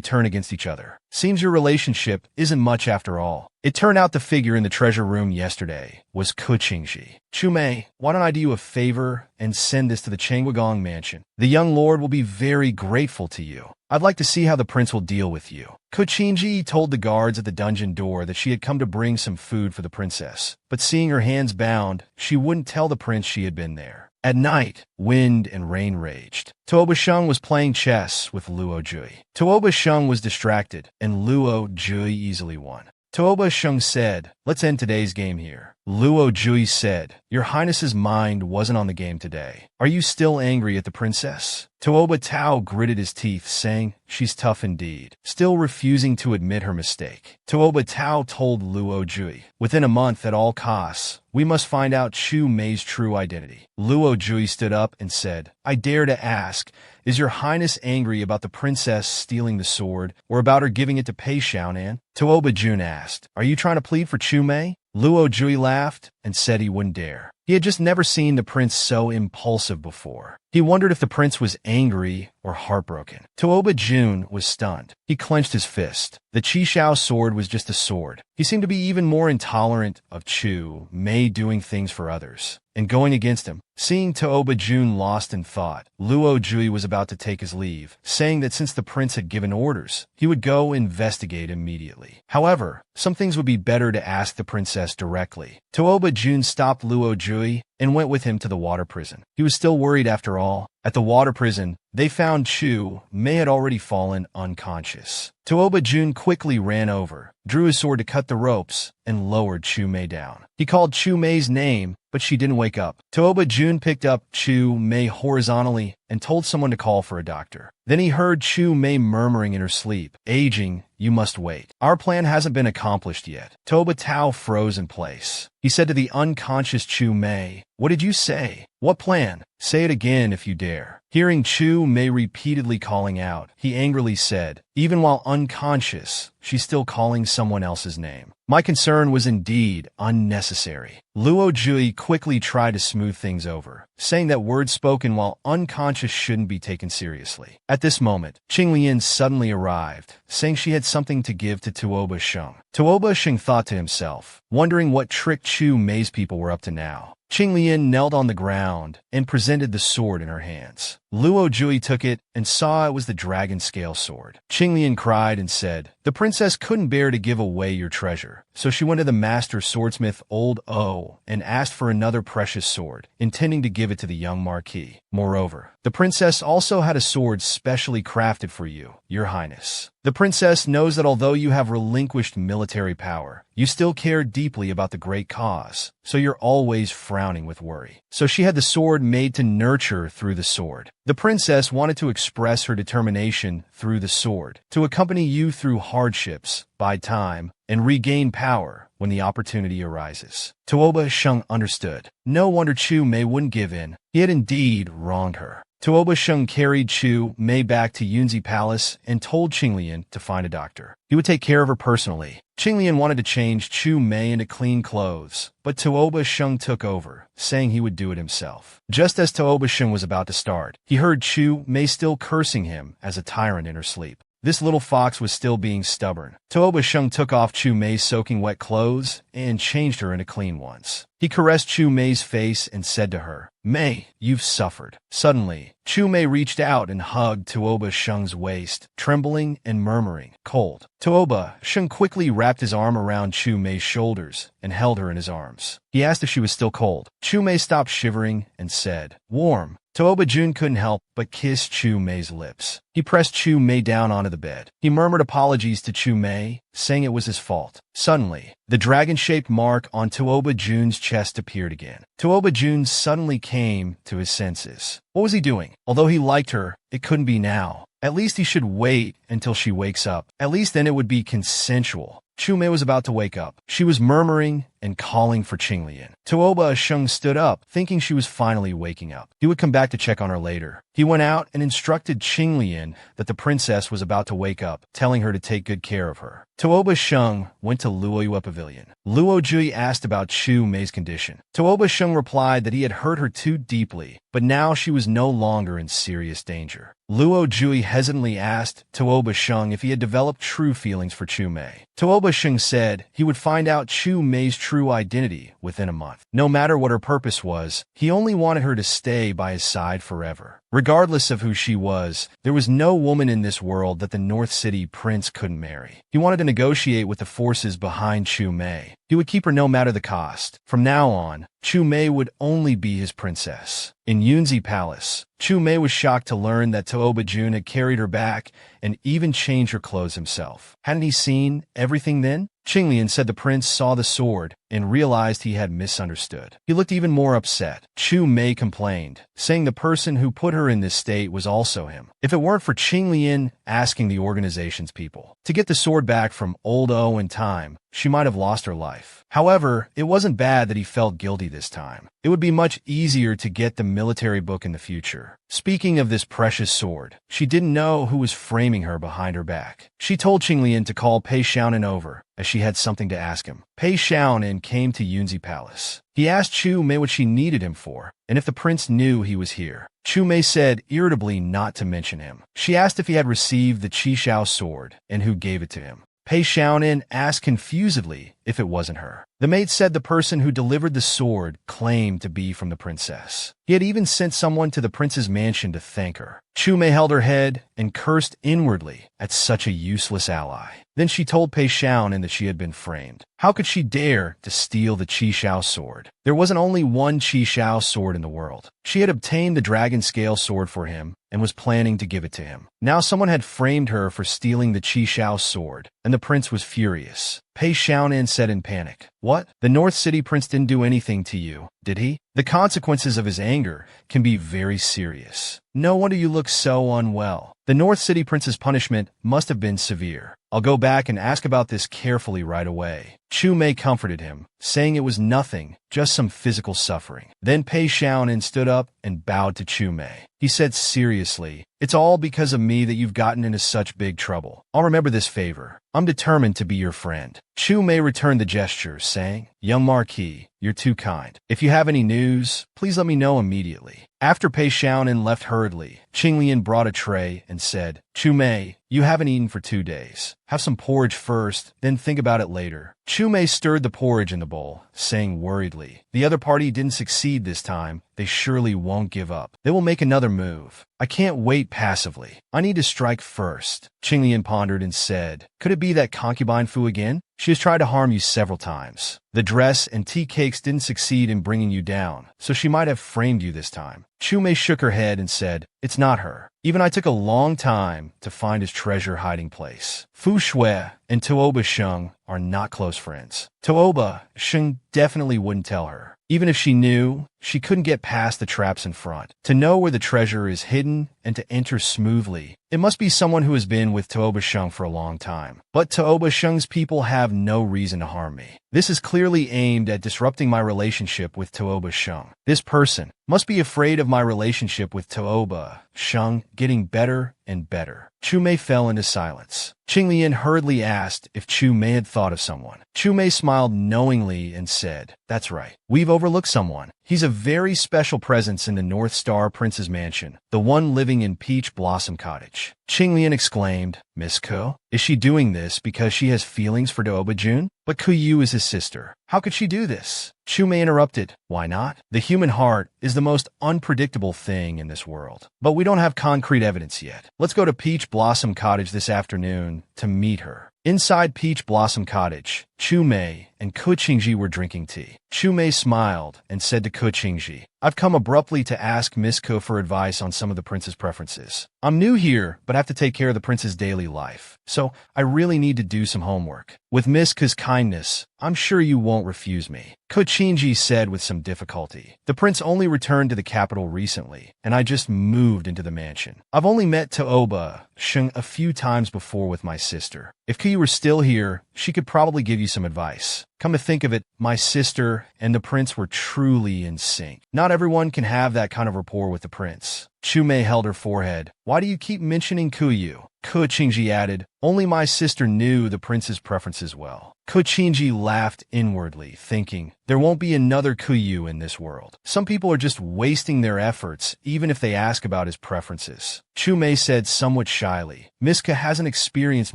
turn against each other. Seems your relationship isn't much after all." It turned out the figure in the treasure room yesterday was Ko Qingji. "Chu Mei, why don't I do you a favor and send this to the Changwagong mansion? The young lord will be very grateful to you. I'd like to see how the prince will deal with you." Ko Qingji told the guards at the dungeon door that she had come to bring some food for the princess, but seeing her hands bound, she wouldn't tell the prince she had been there. At night, wind and rain raged. Tuoba Sheng was playing chess with Luo Jui. Tuoba Sheng was distracted, and Luo Jui easily won. Tuoba Sheng said, "Let's end today's game here." Luo Jui said, "Your Highness's mind wasn't on the game today. Are you still angry at the princess?" Tuoba Tao gritted his teeth, saying, "She's tough indeed," still refusing to admit her mistake. Tuoba Tao told Luo Jui, "Within a month at all costs, we must find out Chu Mei's true identity." Luo Jui stood up and said, "I dare to ask, is your Highness angry about the princess stealing the sword, or about her giving it to Pei Xiaonan?" Tuoba Jun asked, "Are you trying to plead for Chu Mei?" Luo Jui laughed and said he wouldn't dare. He had just never seen the prince so impulsive before. He wondered if the prince was angry or heartbroken. Tooba Jun was stunned. He clenched his fist. The Qishao sword was just a sword. He seemed to be even more intolerant of Chu Mei doing things for others and going against him. Seeing Tooba Jun lost in thought, Luo Jui was about to take his leave, saying that since the prince had given orders, he would go investigate immediately. However, some things would be better to ask the princess directly. Tooba Jun stopped Luo Jui and went with him to the water prison. He was still worried after all. At the water prison, they found Chu Mei had already fallen unconscious. Tooba Jun quickly ran over, drew his sword to cut the ropes, and lowered Chu Mei down. He called Chu Mei's name, but she didn't wake up. Tooba Jun picked up Chu Mei horizontally and told someone to call for a doctor. Then he heard Chu Mei murmuring in her sleep, "Aging, you must wait. Our plan hasn't been accomplished yet." Tooba Tao froze in place. He said to the unconscious Chu Mei, "What did you say? What plan? Say it again if you dare." Hearing Chu Mei repeatedly calling out, he angrily said, "Even while unconscious, she's still calling someone else's name. My concern was indeed unnecessary." Luo Jui quickly tried to smooth things over, saying that words spoken while unconscious shouldn't be taken seriously. At this moment, Qing Lian suddenly arrived, saying she had something to give to Tooba Sheng. Tooba Sheng thought to himself, wondering what trick Chu Mei's people were up to now. Qing Lian knelt on the ground and presented the sword in her hands. Luo Jui took it and saw it was the dragon scale sword. Qing Lian cried and said, "The princess couldn't bear to give away your treasure, so she went to the master swordsmith Old O and asked for another precious sword, intending to give it to the young marquis. Moreover, the princess also had a sword specially crafted for you, your highness. The princess knows that although you have relinquished military power, you still care deeply about the great cause, so you're always frowning with worry. So she had the sword made to nurture through the sword. The princess wanted to express her determination through the sword, to accompany you through hardships, buy time, and regain power when the opportunity arises." Tooba Sheng understood. No wonder Chu Mei wouldn't give in. He had indeed wronged her. Tooba Sheng carried Chu Mei back to Yunzi Palace and told Qing Lian to find a doctor. He would take care of her personally. Qing Lian wanted to change Chu Mei into clean clothes, but Tooba Sheng took over, saying he would do it himself. Just as Tooba Sheng was about to start, he heard Chu Mei still cursing him as a tyrant in her sleep. This little fox was still being stubborn. Tooba Sheng took off Chu Mei's soaking wet clothes and changed her into clean ones. He caressed Chu Mei's face and said to her, "Mei, you've suffered." Suddenly, Chu Mei reached out and hugged Tooba Sheng's waist, trembling and murmuring, "Cold." Tooba Sheng quickly wrapped his arm around Chu Mei's shoulders and held her in his arms. He asked if she was still cold. Chu Mei stopped shivering and said, "Warm." Tooba Jun couldn't help but kiss Chu Mei's lips. He pressed Chu Mei down onto the bed. He murmured apologies to Chu Mei, saying it was his fault. Suddenly, the dragon-shaped mark on Tooba Jun's chest appeared again. Tooba Jun suddenly came to his senses. What was he doing? Although he liked her, it couldn't be now. At least he should wait until she wakes up. At least then it would be consensual. Chu Mei was about to wake up. She was murmuring and calling for Qing Lian. Tooba Sheng stood up, thinking she was finally waking up. He would come back to check on her later. He went out and instructed Qing Lian that the princess was about to wake up, telling her to take good care of her. Tooba Sheng went to Luoyua Pavilion. Luo Jui asked about Chu Mei's condition. Tooba Sheng replied that he had hurt her too deeply, but now she was no longer in serious danger. Luo Jui hesitantly asked Tooba Sheng if he had developed true feelings for Chu Mei. Tooba Sheng said he would find out Chu Mei's true identity within a month. No matter what her purpose was, he only wanted her to stay by his side forever. Regardless of who she was, there was no woman in this world that the North City prince couldn't marry. He wanted to negotiate with the forces behind Chu Mei. He would keep her no matter the cost. From now on, Chu Mei would only be his princess. In Yunzi Palace, Chu Mei was shocked to learn that Tooba Jun had carried her back and even changed her clothes himself. Hadn't he seen everything then? Qing Lian said the prince saw the sword and realized he had misunderstood. He looked even more upset. Chu Mei complained, saying the person who put her in this state was also him. If it weren't for Qing Lian asking the organization's people to get the sword back from Old O in time, she might have lost her life. However, it wasn't bad that he felt guilty this time. It would be much easier to get the military book in the future. Speaking of this precious sword, she didn't know who was framing her behind her back. She told Qinglian to call Pei Xiaonan over, as she had something to ask him. Pei Xiaonan came to Yunzi Palace. He asked Chu Mei what she needed him for, and if the prince knew he was here. Chu Mei said irritably not to mention him. She asked if he had received the Qi Xiao sword, and who gave it to him. Pei Xiaonan asked confusedly if it wasn't her. The maid said the person who delivered the sword claimed to be from the princess. He had even sent someone to the prince's mansion to thank her. Chu Mei held her head and cursed inwardly at such a useless ally. Then she told Pei Xiaonan that she had been framed. How could she dare to steal the Qi Xiao sword? There wasn't only one Qi Xiao sword in the world. She had obtained the dragon scale sword for him and was planning to give it to him. Now someone had framed her for stealing the Qi Xiao sword, and the prince was furious. Pei Xiaonan said in panic, "What? The North City prince didn't do anything to you, did he?" The consequences of his anger can be very serious. No wonder you look so unwell. The North City prince's punishment must have been severe. I'll go back and ask about this carefully right away. Chu Mei comforted him, saying it was nothing, just some physical suffering. Then Pei Xiaonan stood up and bowed to Chu Mei. He said seriously, "It's all because of me that you've gotten into such big trouble. I'll remember this favor. I'm determined to be your friend." Chu Mei returned the gesture, saying, "Young Marquis, you're too kind. If you have any news, please let me know immediately." After Pei Xiaonan left hurriedly, Qinglian brought a tray and said, "Chu Mei, you haven't eaten for 2 days. Have some porridge first, then think about it later." Chu Mei stirred the porridge in the bowl, saying worriedly, "The other party didn't succeed this time. They surely won't give up. They will make another move. I can't wait passively. I need to strike first." Qinglian pondered and said, "Could it be that concubine Fu again? She has tried to harm you several times. The dress and tea cakes didn't succeed in bringing you down, so she might have framed you this time." Chu Mei shook her head and said, "It's not her. Even I took a long time to find his treasure hiding place. Fu Shui and Tuoba Sheng are not close friends. Tuoba Sheng definitely wouldn't tell her. Even if she knew, she couldn't get past the traps in front. To know where the treasure is hidden and to enter smoothly, it must be someone who has been with Tuoba Sheng for a long time. But Tuoba Sheng's people have no reason to harm me. This is clearly aimed at disrupting my relationship with Tuoba Sheng. This person must be afraid of my relationship with Tuoba Sheng getting better and better." Chu Mei fell into silence. Qinglian hurriedly asked if Chu Mei had thought of someone. Chu Mei smiled knowingly and said, "That's right. We've overlooked someone. He's a very special presence in the North Star Prince's mansion, the one living in Peach Blossom Cottage." Qinglian exclaimed, "Miss Ko? Is she doing this because she has feelings for Tuoba Jun? But Kuyu is his sister. How could she do this?" Chu Mei interrupted, "Why not? The human heart is the most unpredictable thing in this world. But we don't have concrete evidence yet. Let's go to Peach Blossom Cottage this afternoon to meet her." Inside Peach Blossom Cottage, Chu Mei and Ko Qingji were drinking tea. Chu Mei smiled and said to Ko Qingji, "I've come abruptly to ask Miss Ko for advice on some of the prince's preferences. I'm new here, but have to take care of the prince's daily life, so I really need to do some homework. With Miss Ko's kindness, I'm sure you won't refuse me." Ko Qingji said with some difficulty, "The prince only returned to the capital recently, and I just moved into the mansion. I've only met Tuoba Sheng a few times before with my sister. If Kuyu were still here, she could probably give you some advice. Come to think of it, my sister and the prince were truly in sync. Not everyone can have that kind of rapport with the prince." Chu Mei held her forehead. "Why do you keep mentioning Kuyu?" Ko Qingji added, "Only my sister knew the prince's preferences well." Ko Qingji laughed inwardly, thinking, there won't be another Kuyu in this world. Some people are just wasting their efforts, even if they ask about his preferences. Chu Mei said somewhat shyly, "Miska hasn't experienced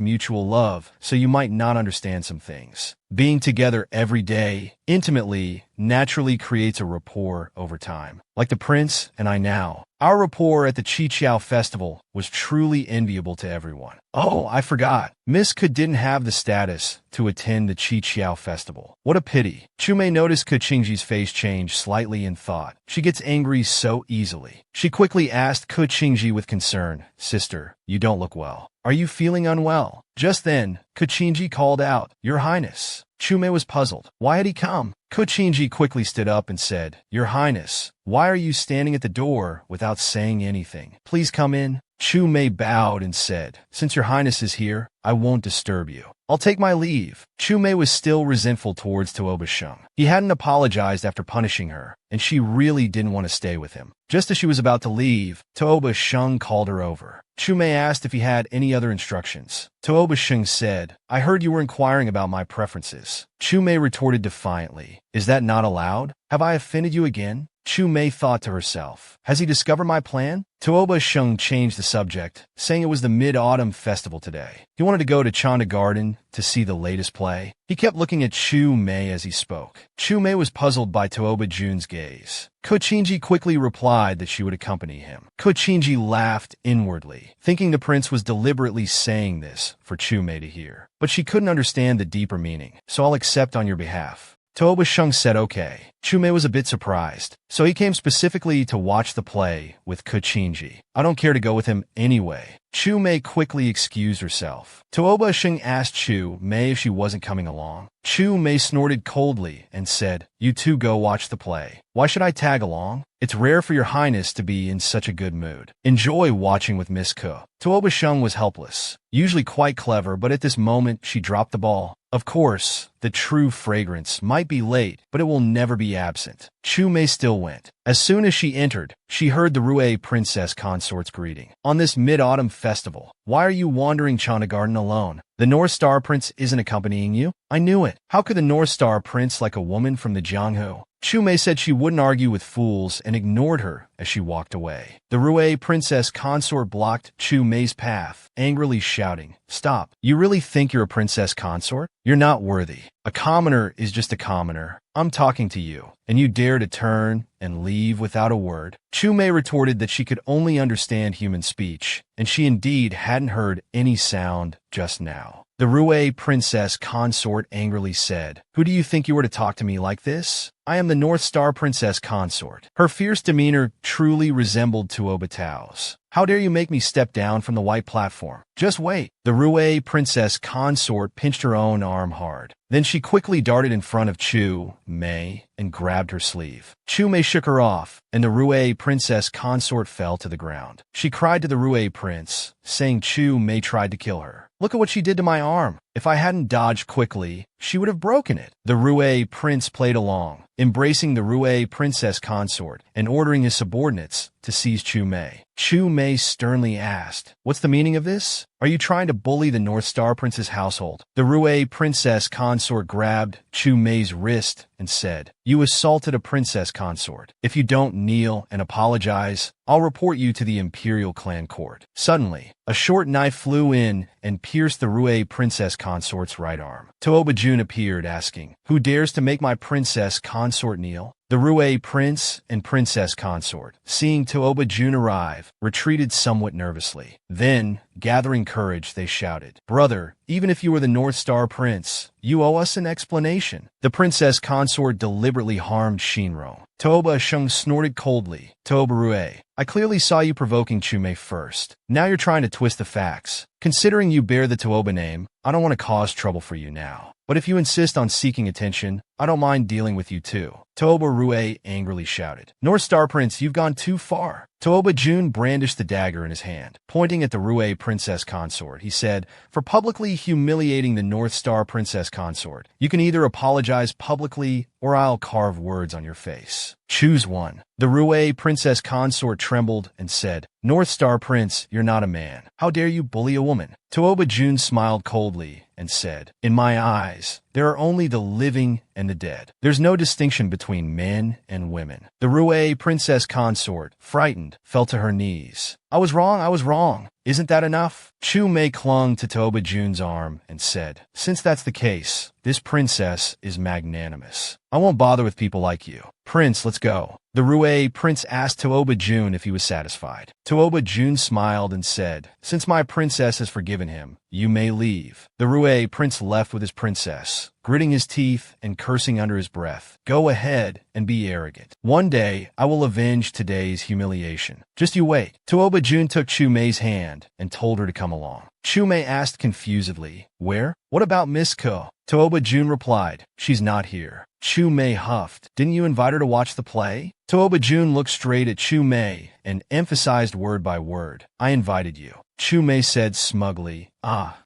mutual love, so you might not understand some things. Being together every day, intimately, naturally creates a rapport over time. Like the prince and I now. Our rapport at the Qiqiao festival was truly enviable to everyone. Oh, I forgot. Miss Ko didn't have the status to attend the Qiqiao festival. What a pity." Chu Mei noticed Ko Qingji's face change slightly and thought, she gets angry so easily. She quickly asked Ko Qingji with concern, "Sister, you don't look well. Are you feeling unwell?" Just then, Ko Qingji called out, "Your Highness." Chu Mei was puzzled. Why had he come? Ko Qingji quickly stood up and said, "Your Highness, why are you standing at the door without saying anything? Please come in." Chu Mei bowed and said, "Since your highness is here, I won't disturb you. I'll take my leave." Chu Mei was still resentful towards Tuoba Sheng. He hadn't apologized after punishing her, and she really didn't want to stay with him. Just as she was about to leave, Tuoba Sheng called her over. Chu Mei asked if he had any other instructions. Tuoba Sheng said, "I heard you were inquiring about my preferences." Chu Mei retorted defiantly, "Is that not allowed? Have I offended you again?" Chu Mei thought to herself, "Has he discovered my plan?" Tuoba Sheng changed the subject, saying it was the Mid-Autumn Festival today. He wanted to go to Chanda Garden to see the latest play. He kept looking at Chu Mei as he spoke. Chu Mei was puzzled by Tuoba Jun's gaze. Kochinji quickly replied that she would accompany him. Kochinji laughed inwardly, thinking the prince was deliberately saying this for Chu Mei to hear. But she couldn't understand the deeper meaning, "So I'll accept on your behalf." Tuoba Sheng said okay. Chu Mei was a bit surprised, so he came specifically to watch the play with Kochinji. "I don't care to go with him anyway." Chu Mei quickly excused herself. Tuoba Sheng asked Chu Mei if she wasn't coming along. Chu Mei snorted coldly and said, "You two go watch the play. Why should I tag along? It's rare for your highness to be in such a good mood. Enjoy watching with Miss Ke." Tuoba Sheng was helpless, usually quite clever, but at this moment she dropped the ball. Of course, the true fragrance might be late, but it will never be absent. Chu Mei still went. As soon as she entered, she heard the Rue princess consort's greeting. "On this Mid-Autumn Festival, why are you wandering Chanda Garden alone? The North Star Prince isn't accompanying you?" "I knew it. How could the North Star Prince like a woman from the Jianghu?" Chu Mei said she wouldn't argue with fools and ignored her as she walked away. The Rue princess consort blocked Chu Mei's path, angrily shouting, "Stop! You really think you're a princess consort? You're not worthy. A commoner is just a commoner. I'm talking to you, and you dare to turn and leave without a word?" Chu Mei retorted that she could only understand human speech, and she indeed hadn't heard any sound just now. The Rue princess consort angrily said, "Who do you think you were to talk to me like this? I am the North Star Princess Consort." Her fierce demeanor truly resembled Tuoba Tao's. "How dare you make me step down from the white platform? Just wait." The Rue Princess Consort pinched her own arm hard. Then she quickly darted in front of Chu Mei and grabbed her sleeve. Chu Mei shook her off, and the Rue Princess Consort fell to the ground. She cried to the Rue Prince, saying Chu Mei tried to kill her. "Look at what she did to my arm. If I hadn't dodged quickly, she would have broken it." The Rue Prince played along, embracing the Rue Princess Consort and ordering his subordinates to seize Chu Mei. Chu Mei sternly asked, "What's the meaning of this? Are you trying to bully the North Star Prince's household?" The Rue Princess Consort grabbed Chu Mei's wrist and said, "You assaulted a princess consort. If you don't kneel and apologize, I'll report you to the Imperial Clan Court." Suddenly, a short knife flew in and pierced the Rue Princess Consort's right arm. Tuoba Jun appeared, asking, "Who dares to make my princess consort kneel?" The Rue Prince and Princess Consort, seeing Tuoba Jun arrive, retreated somewhat nervously. Then, gathering courage, they shouted, "Brother, even if you were the North Star Prince, you owe us an explanation." The Princess Consort deliberately harmed Shinro. Tuoba Sheng snorted coldly. "Tuoba Rue, I clearly saw you provoking Chu Mei first. Now you're trying to twist the facts. Considering you bear the Tuoba name, I don't want to cause trouble for you now. But if you insist on seeking attention, I don't mind dealing with you too." Tuoba Rue angrily shouted, "North Star Prince, you've gone too far." Tuoba Jun brandished the dagger in his hand. Pointing at the Rue Princess Consort, he said, "For publicly humiliating the North Star Princess Consort, you can either apologize publicly or I'll carve words on your face. Choose one." The Rue Princess Consort trembled and said, "North Star Prince, you're not a man. How dare you bully a woman?" Tuoba Jun smiled coldly and said, "In my eyes, there are only the living and the dead. There's no distinction between men and women." The Rue Princess Consort, frightened, fell to her knees. I was wrong. Isn't that enough?" Chu Mei clung to Tuoba Jun's arm and said, "Since that's the case, this princess is magnanimous. I won't bother with people like you. Prince, let's go." The Rue Prince asked Tuoba Jun if he was satisfied. Tuoba Jun smiled and said, "Since my princess has forgiven him, you may leave." The Rue Prince left with his princess, gritting his teeth and cursing under his breath. "Go ahead and be arrogant. One day, I will avenge today's humiliation. Just you wait." Tuoba Jun took Chu Mei's hand and told her to come along. Chu Mei asked confusedly. Where? What about Miss Ko? Tooba Jun replied. She's not here. Chu Mei huffed. Didn't you invite her to watch the play? Tooba Jun looked straight at Chu Mei and emphasized word by word. I invited you. Chu Mei said smugly.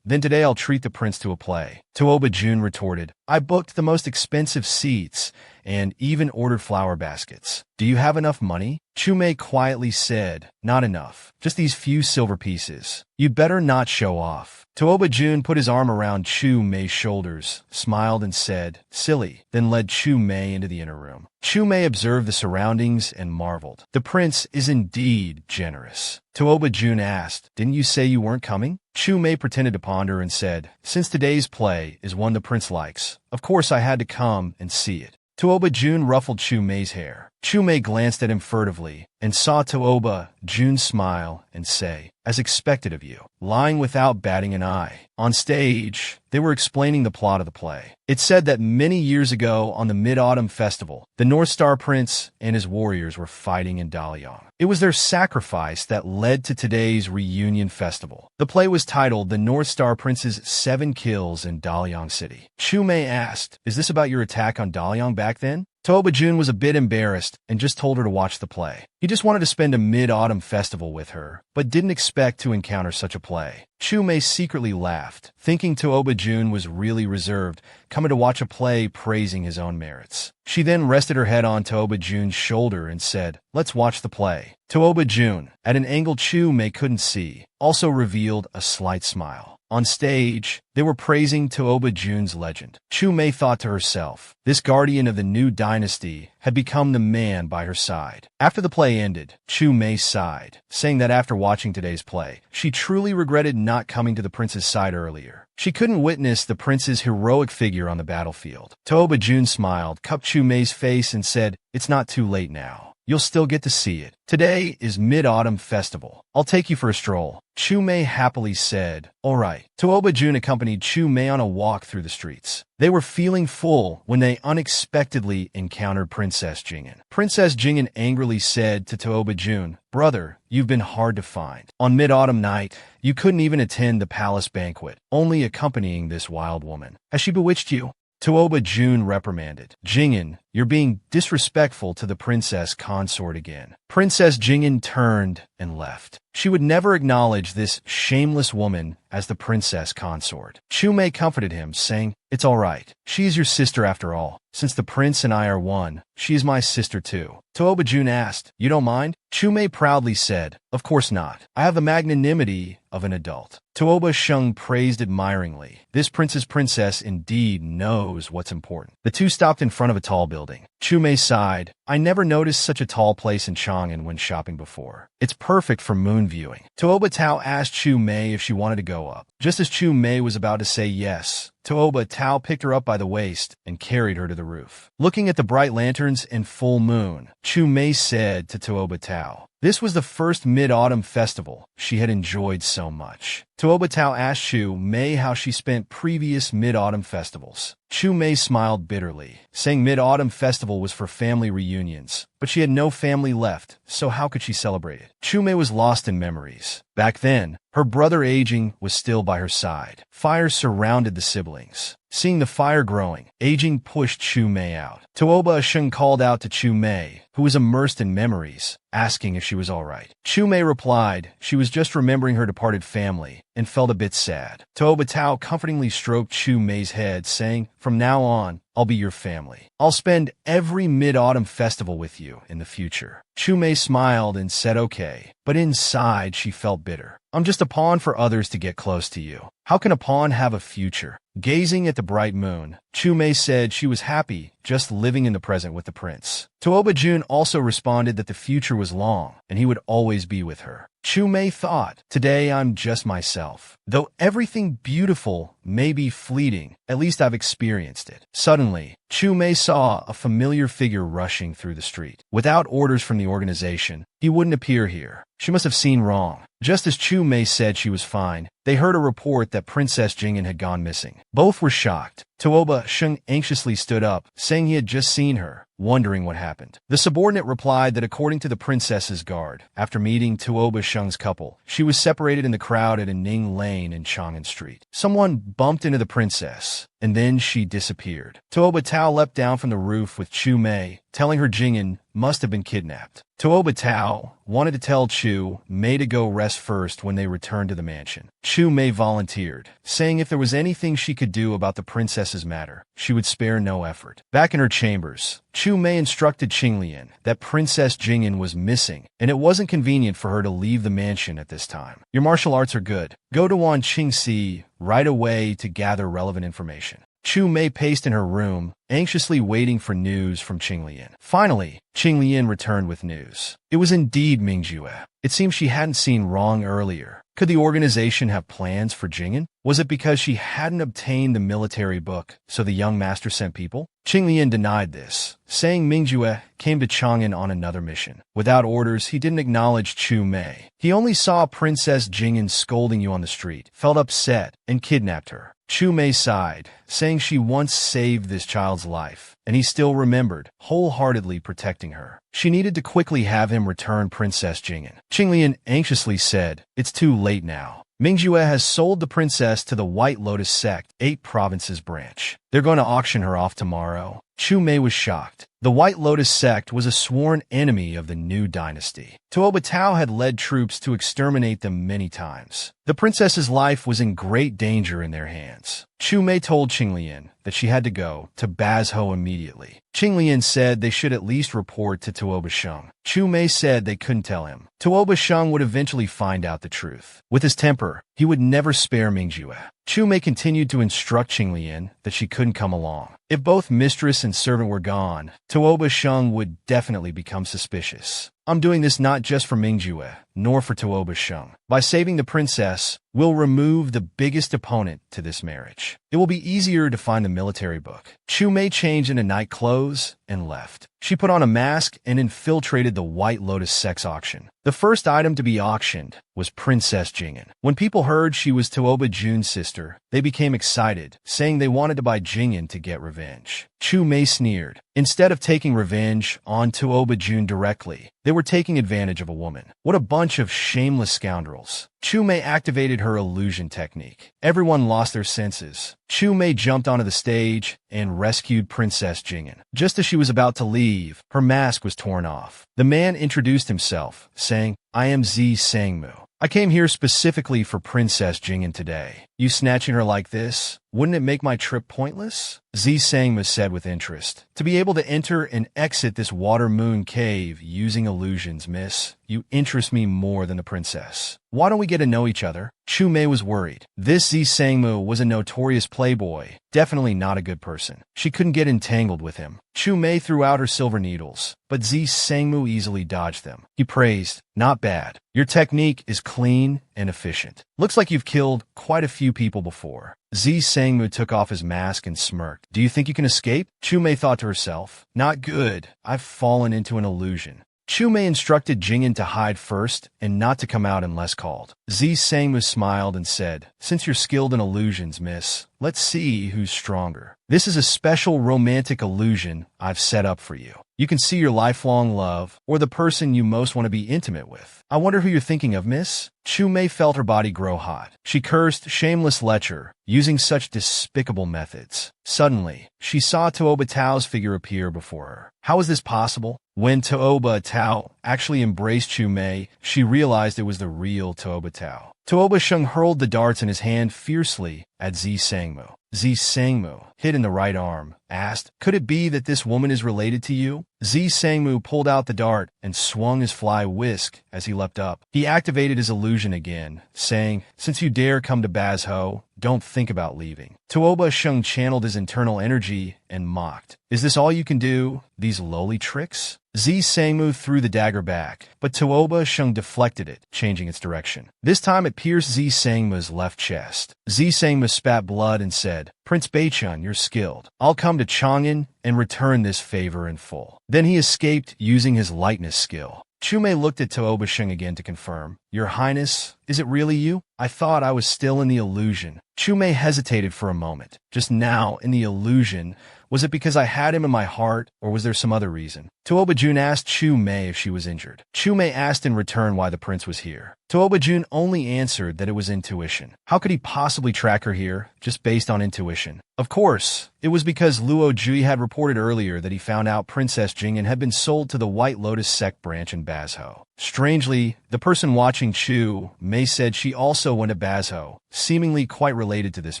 Then today I'll treat the prince to a play. Tooba Jun retorted. I booked the most expensive seats and even ordered flower baskets. Do you have enough money? Chu Mei quietly said, not enough. Just these few silver pieces. You'd better not show off. Tooba Jun put his arm around Chu Mei's shoulders, smiled and said, silly, then led Chu Mei into the inner room. Chu Mei observed the surroundings and marveled. The prince is indeed generous. Tooba Jun asked, didn't you say you weren't coming? Chu Mei pretended to ponder and said, since today's play is one the prince likes, of course I had to come and see it. Tooba Jun ruffled Chu Mei's hair. Chu Mei glanced at him furtively and saw Tooba Jun smile and say, as expected of you, lying without batting an eye. On stage, they were explaining the plot of the play. It said that many years ago on the Mid-Autumn Festival, the North Star Prince and his warriors were fighting in Dalian. It was their sacrifice that led to today's reunion festival. The play was titled The North Star Prince's 7 Kills in Dalian City. Chu Mei asked, is this about your attack on Dalian back then? Tooba Jun was a bit embarrassed and just told her to watch the play. He just wanted to spend a mid-autumn festival with her, but didn't expect to encounter such a play. Chu Mei secretly laughed, thinking Tooba Jun was really reserved, coming to watch a play praising his own merits. She then rested her head on Tooba Jun's shoulder and said, let's watch the play. Tooba Jun, at an angle Chu Mei couldn't see, also revealed a slight smile. On stage, they were praising Tooba Jun's legend. Chu Mei thought to herself, this guardian of the new dynasty had become the man by her side. After the play ended, Chu Mei sighed, saying that after watching today's play, she truly regretted not coming to the prince's side earlier. She couldn't witness the prince's heroic figure on the battlefield. Tooba Jun smiled, cupped Chu Mei's face and said, it's not too late now. You'll still get to see it. Today is Mid-Autumn Festival. I'll take you for a stroll. Chu Mei happily said, all right. Tooba Jun accompanied Chu Mei on a walk through the streets. They were feeling full when they unexpectedly encountered Princess Jing'an. Princess Jing'an angrily said to Tooba Jun, brother, you've been hard to find. On Mid-Autumn night, you couldn't even attend the palace banquet, only accompanying this wild woman. Has she bewitched you? Tooba Jun reprimanded. Jing'an, you're being disrespectful to the princess consort again. Princess Jing'an turned and left. She would never acknowledge this shameless woman as the princess consort. Chu Mei comforted him, saying, it's all right. She is your sister after all. Since the prince and I are one, she is my sister too. Tooba Jun asked, you don't mind? Chu Mei proudly said, of course not. I have the magnanimity of an adult. Tooba Sheng praised admiringly. This princess indeed knows what's important. The two stopped in front of a tall building. Chu Mei sighed. I never noticed such a tall place in Chang'an when shopping before. It's perfect for moon viewing. Tooba Tao asked Chu Mei if she wanted to go up. Just as Chu Mei was about to say yes, Tooba Tao picked her up by the waist and carried her to the roof. Looking at the bright lanterns and full moon, Chu Mei said to Tooba Tao, this was the first Mid-Autumn Festival she had enjoyed so much. Tooba Tao asked Chu Mei how she spent previous Mid-Autumn Festivals. Chu Mei smiled bitterly, saying Mid-Autumn Festival was for family reunions, but she had no family left, so how could she celebrate it? Chu Mei was lost in memories. Back then, her brother Aging was still by her side. Fire surrounded the siblings. Seeing the fire growing, Aging pushed Chu Mei out. Tooba Sheng called out to Chu Mei, who was immersed in memories, asking if she was all right. Chu Mei replied she was just remembering her departed family and felt a bit sad. Tooba Tao comfortingly stroked Chu Mei's head, saying, from now on, I'll be your family. I'll spend every Mid-Autumn Festival with you in the future. Chu Mei smiled and said okay, but inside she felt bitter. I'm just a pawn for others to get close to you. How can a pawn have a future? Gazing at the bright moon, Chu Mei said she was happy just living in the present with the prince. Tooba Jun also responded that the future was long and he would always be with her. Chu Mei thought, today I'm just myself. Though everything beautiful may be fleeting, at least I've experienced it. Suddenly, Chu Mei saw a familiar figure rushing through the street. Without orders from the organization, he wouldn't appear here. She must have seen wrong. Just as Chu Mei said she was fine, they heard a report that Princess Jing'an had gone missing. Both were shocked. Tuoba Sheng anxiously stood up, saying he had just seen her, wondering what happened. The subordinate replied that according to the princess's guard, after meeting Tuoba Sheng's couple, she was separated in the crowd at a Ning Lane in Chang'an Street. Someone bumped into the princess, and then she disappeared. Tuoba Tao leapt down from the roof with Chu Mei, telling her Jing'an must have been kidnapped. Tuoba Tao wanted to tell Chu Mei to go rest first when they returned to the mansion. Chu Mei volunteered, saying if there was anything she could do about the princess's matter, she would spare no effort. Back in her chambers, Chu Mei instructed Qinglian that Princess Jing'an was missing, and it wasn't convenient for her to leave the mansion at this time. Your martial arts are good. Go to Wan Qingxi right away to gather relevant information. Chu Mei paced in her room, anxiously waiting for news from Qinglian. Finally, Qinglian returned with news. It was indeed Mingjue. It seemed she hadn't seen wrong earlier. Could the organization have plans for Jing'an? Was it because she hadn't obtained the military book, so the young master sent people? Qinglian denied this, saying Mingjue came to Chang'an on another mission. Without orders, he didn't acknowledge Chu Mei. He only saw Princess Jing'an scolding you on the street, felt upset, and kidnapped her. Chu Mei sighed, saying she once saved this child's life, and he still remembered, wholeheartedly protecting her. She needed to quickly have him return Princess Jing'an. Qinglian anxiously said, "It's too late now. Mingjue has sold the princess to the White Lotus sect, 8 provinces branch. They're going to auction her off tomorrow." Chu Mei was shocked. The White Lotus sect was a sworn enemy of the new dynasty. Tuoba Tao had led troops to exterminate them many times. The princess's life was in great danger in their hands. Chu Mei told Qinglian that she had to go to Bazhou immediately. Qinglian said they should at least report to Tuoba Sheng. Chu Mei said they couldn't tell him. Tuoba Sheng would eventually find out the truth. With his temper, he would never spare Mingjue. Chu Mei continued to instruct Qinglian that she couldn't come along. If both mistress and servant were gone, Tuoba Sheng would definitely become suspicious. "I'm doing this not just for Mingjue, nor for Tuoba Sheng. By saving the princess, we'll remove the biggest opponent to this marriage. It will be easier to find the military book." Chu Mei changed into night clothes and left. She put on a mask and infiltrated the White Lotus sex auction. The first item to be auctioned was Princess Jing'an. When people heard she was Tuoba Jun's sister, they became excited, saying they wanted to buy Jing'an to get revenge. Chu Mei sneered. Instead of taking revenge on Tuoba Jun directly, they were taking advantage of a woman. What a bunch of shameless scoundrels. Chu Mei activated her illusion technique. Everyone lost their senses. Chu Mei jumped onto the stage and rescued Princess Jing'an. Just as she was about to leave, her mask was torn off. The man introduced himself, saying, "I am Zi Sangmu. I came here specifically for Princess Jing'an today. You snatching her like this, wouldn't it make my trip pointless?" Zi Sangmu said with interest. "To be able to enter and exit this water moon cave using illusions, miss, you interest me more than the princess. Why don't we get to know each other?" Chu Mei was worried. This Zi Sangmu was a notorious playboy, definitely not a good person. She couldn't get entangled with him. Chu Mei threw out her silver needles, but Zi Sangmu easily dodged them. He praised, "Not bad. Your technique is clean and efficient. Looks like you've killed quite a few people before." Zi Sangmu took off his mask and smirked. "Do you think you can escape?" Chu Mei thought to herself. "Not good. I've fallen into an illusion." Chu Mei instructed Jing'an to hide first and not to come out unless called. Zi Sangmu smiled and said, "Since you're skilled in illusions, miss, let's see who's stronger. This is a special romantic illusion I've set up for you. You can see your lifelong love, or the person you most want to be intimate with. I wonder who you're thinking of, miss?" Chu Mei felt her body grow hot. She cursed shameless lecher, using such despicable methods. Suddenly, she saw Tuoba Tao's figure appear before her. How was this possible? When Tuoba Tao actually embraced Chu Mei, she realized it was the real Tuoba Tao. Tuoba Sheng hurled the darts in his hand fiercely at Zi Sangmu. Zi Sangmu, hit in the right arm, asked, "Could it be that this woman is related to you?" Zi Sangmu pulled out the dart and swung his fly whisk as he leapt up. He activated his illusion again, saying, "Since you dare come to Bazhou, don't think about leaving." Tuoba Sheng channeled his internal energy and mocked. "Is this all you can do? These lowly tricks?" Zi Sangmu threw the dagger back, but Tuoba Sheng deflected it, changing its direction. This time it pierced Zi Sangmu's left chest. Zi Sangmu spat blood and said, "Prince Beichun, you're skilled. I'll come to Chang'an and return this favor in full." Then he escaped using his lightness skill. Chu Mei looked at Tuoba Sheng again to confirm. "Your Highness, is it really you? I thought I was still in the illusion." Chu Mei hesitated for a moment. Just now, in the illusion, was it because I had him in my heart, or was there some other reason? Tuoba Jun asked Chu Mei if she was injured. Chu Mei asked in return why the prince was here. Tuoba Jun only answered that it was intuition. How could he possibly track her here, just based on intuition? Of course, it was because Luo Jui had reported earlier that he found out Princess Jingyan had been sold to the White Lotus sect branch in Bazhou. Strangely, the person watching Chu Mei said she also went to Bazhou, seemingly quite related to this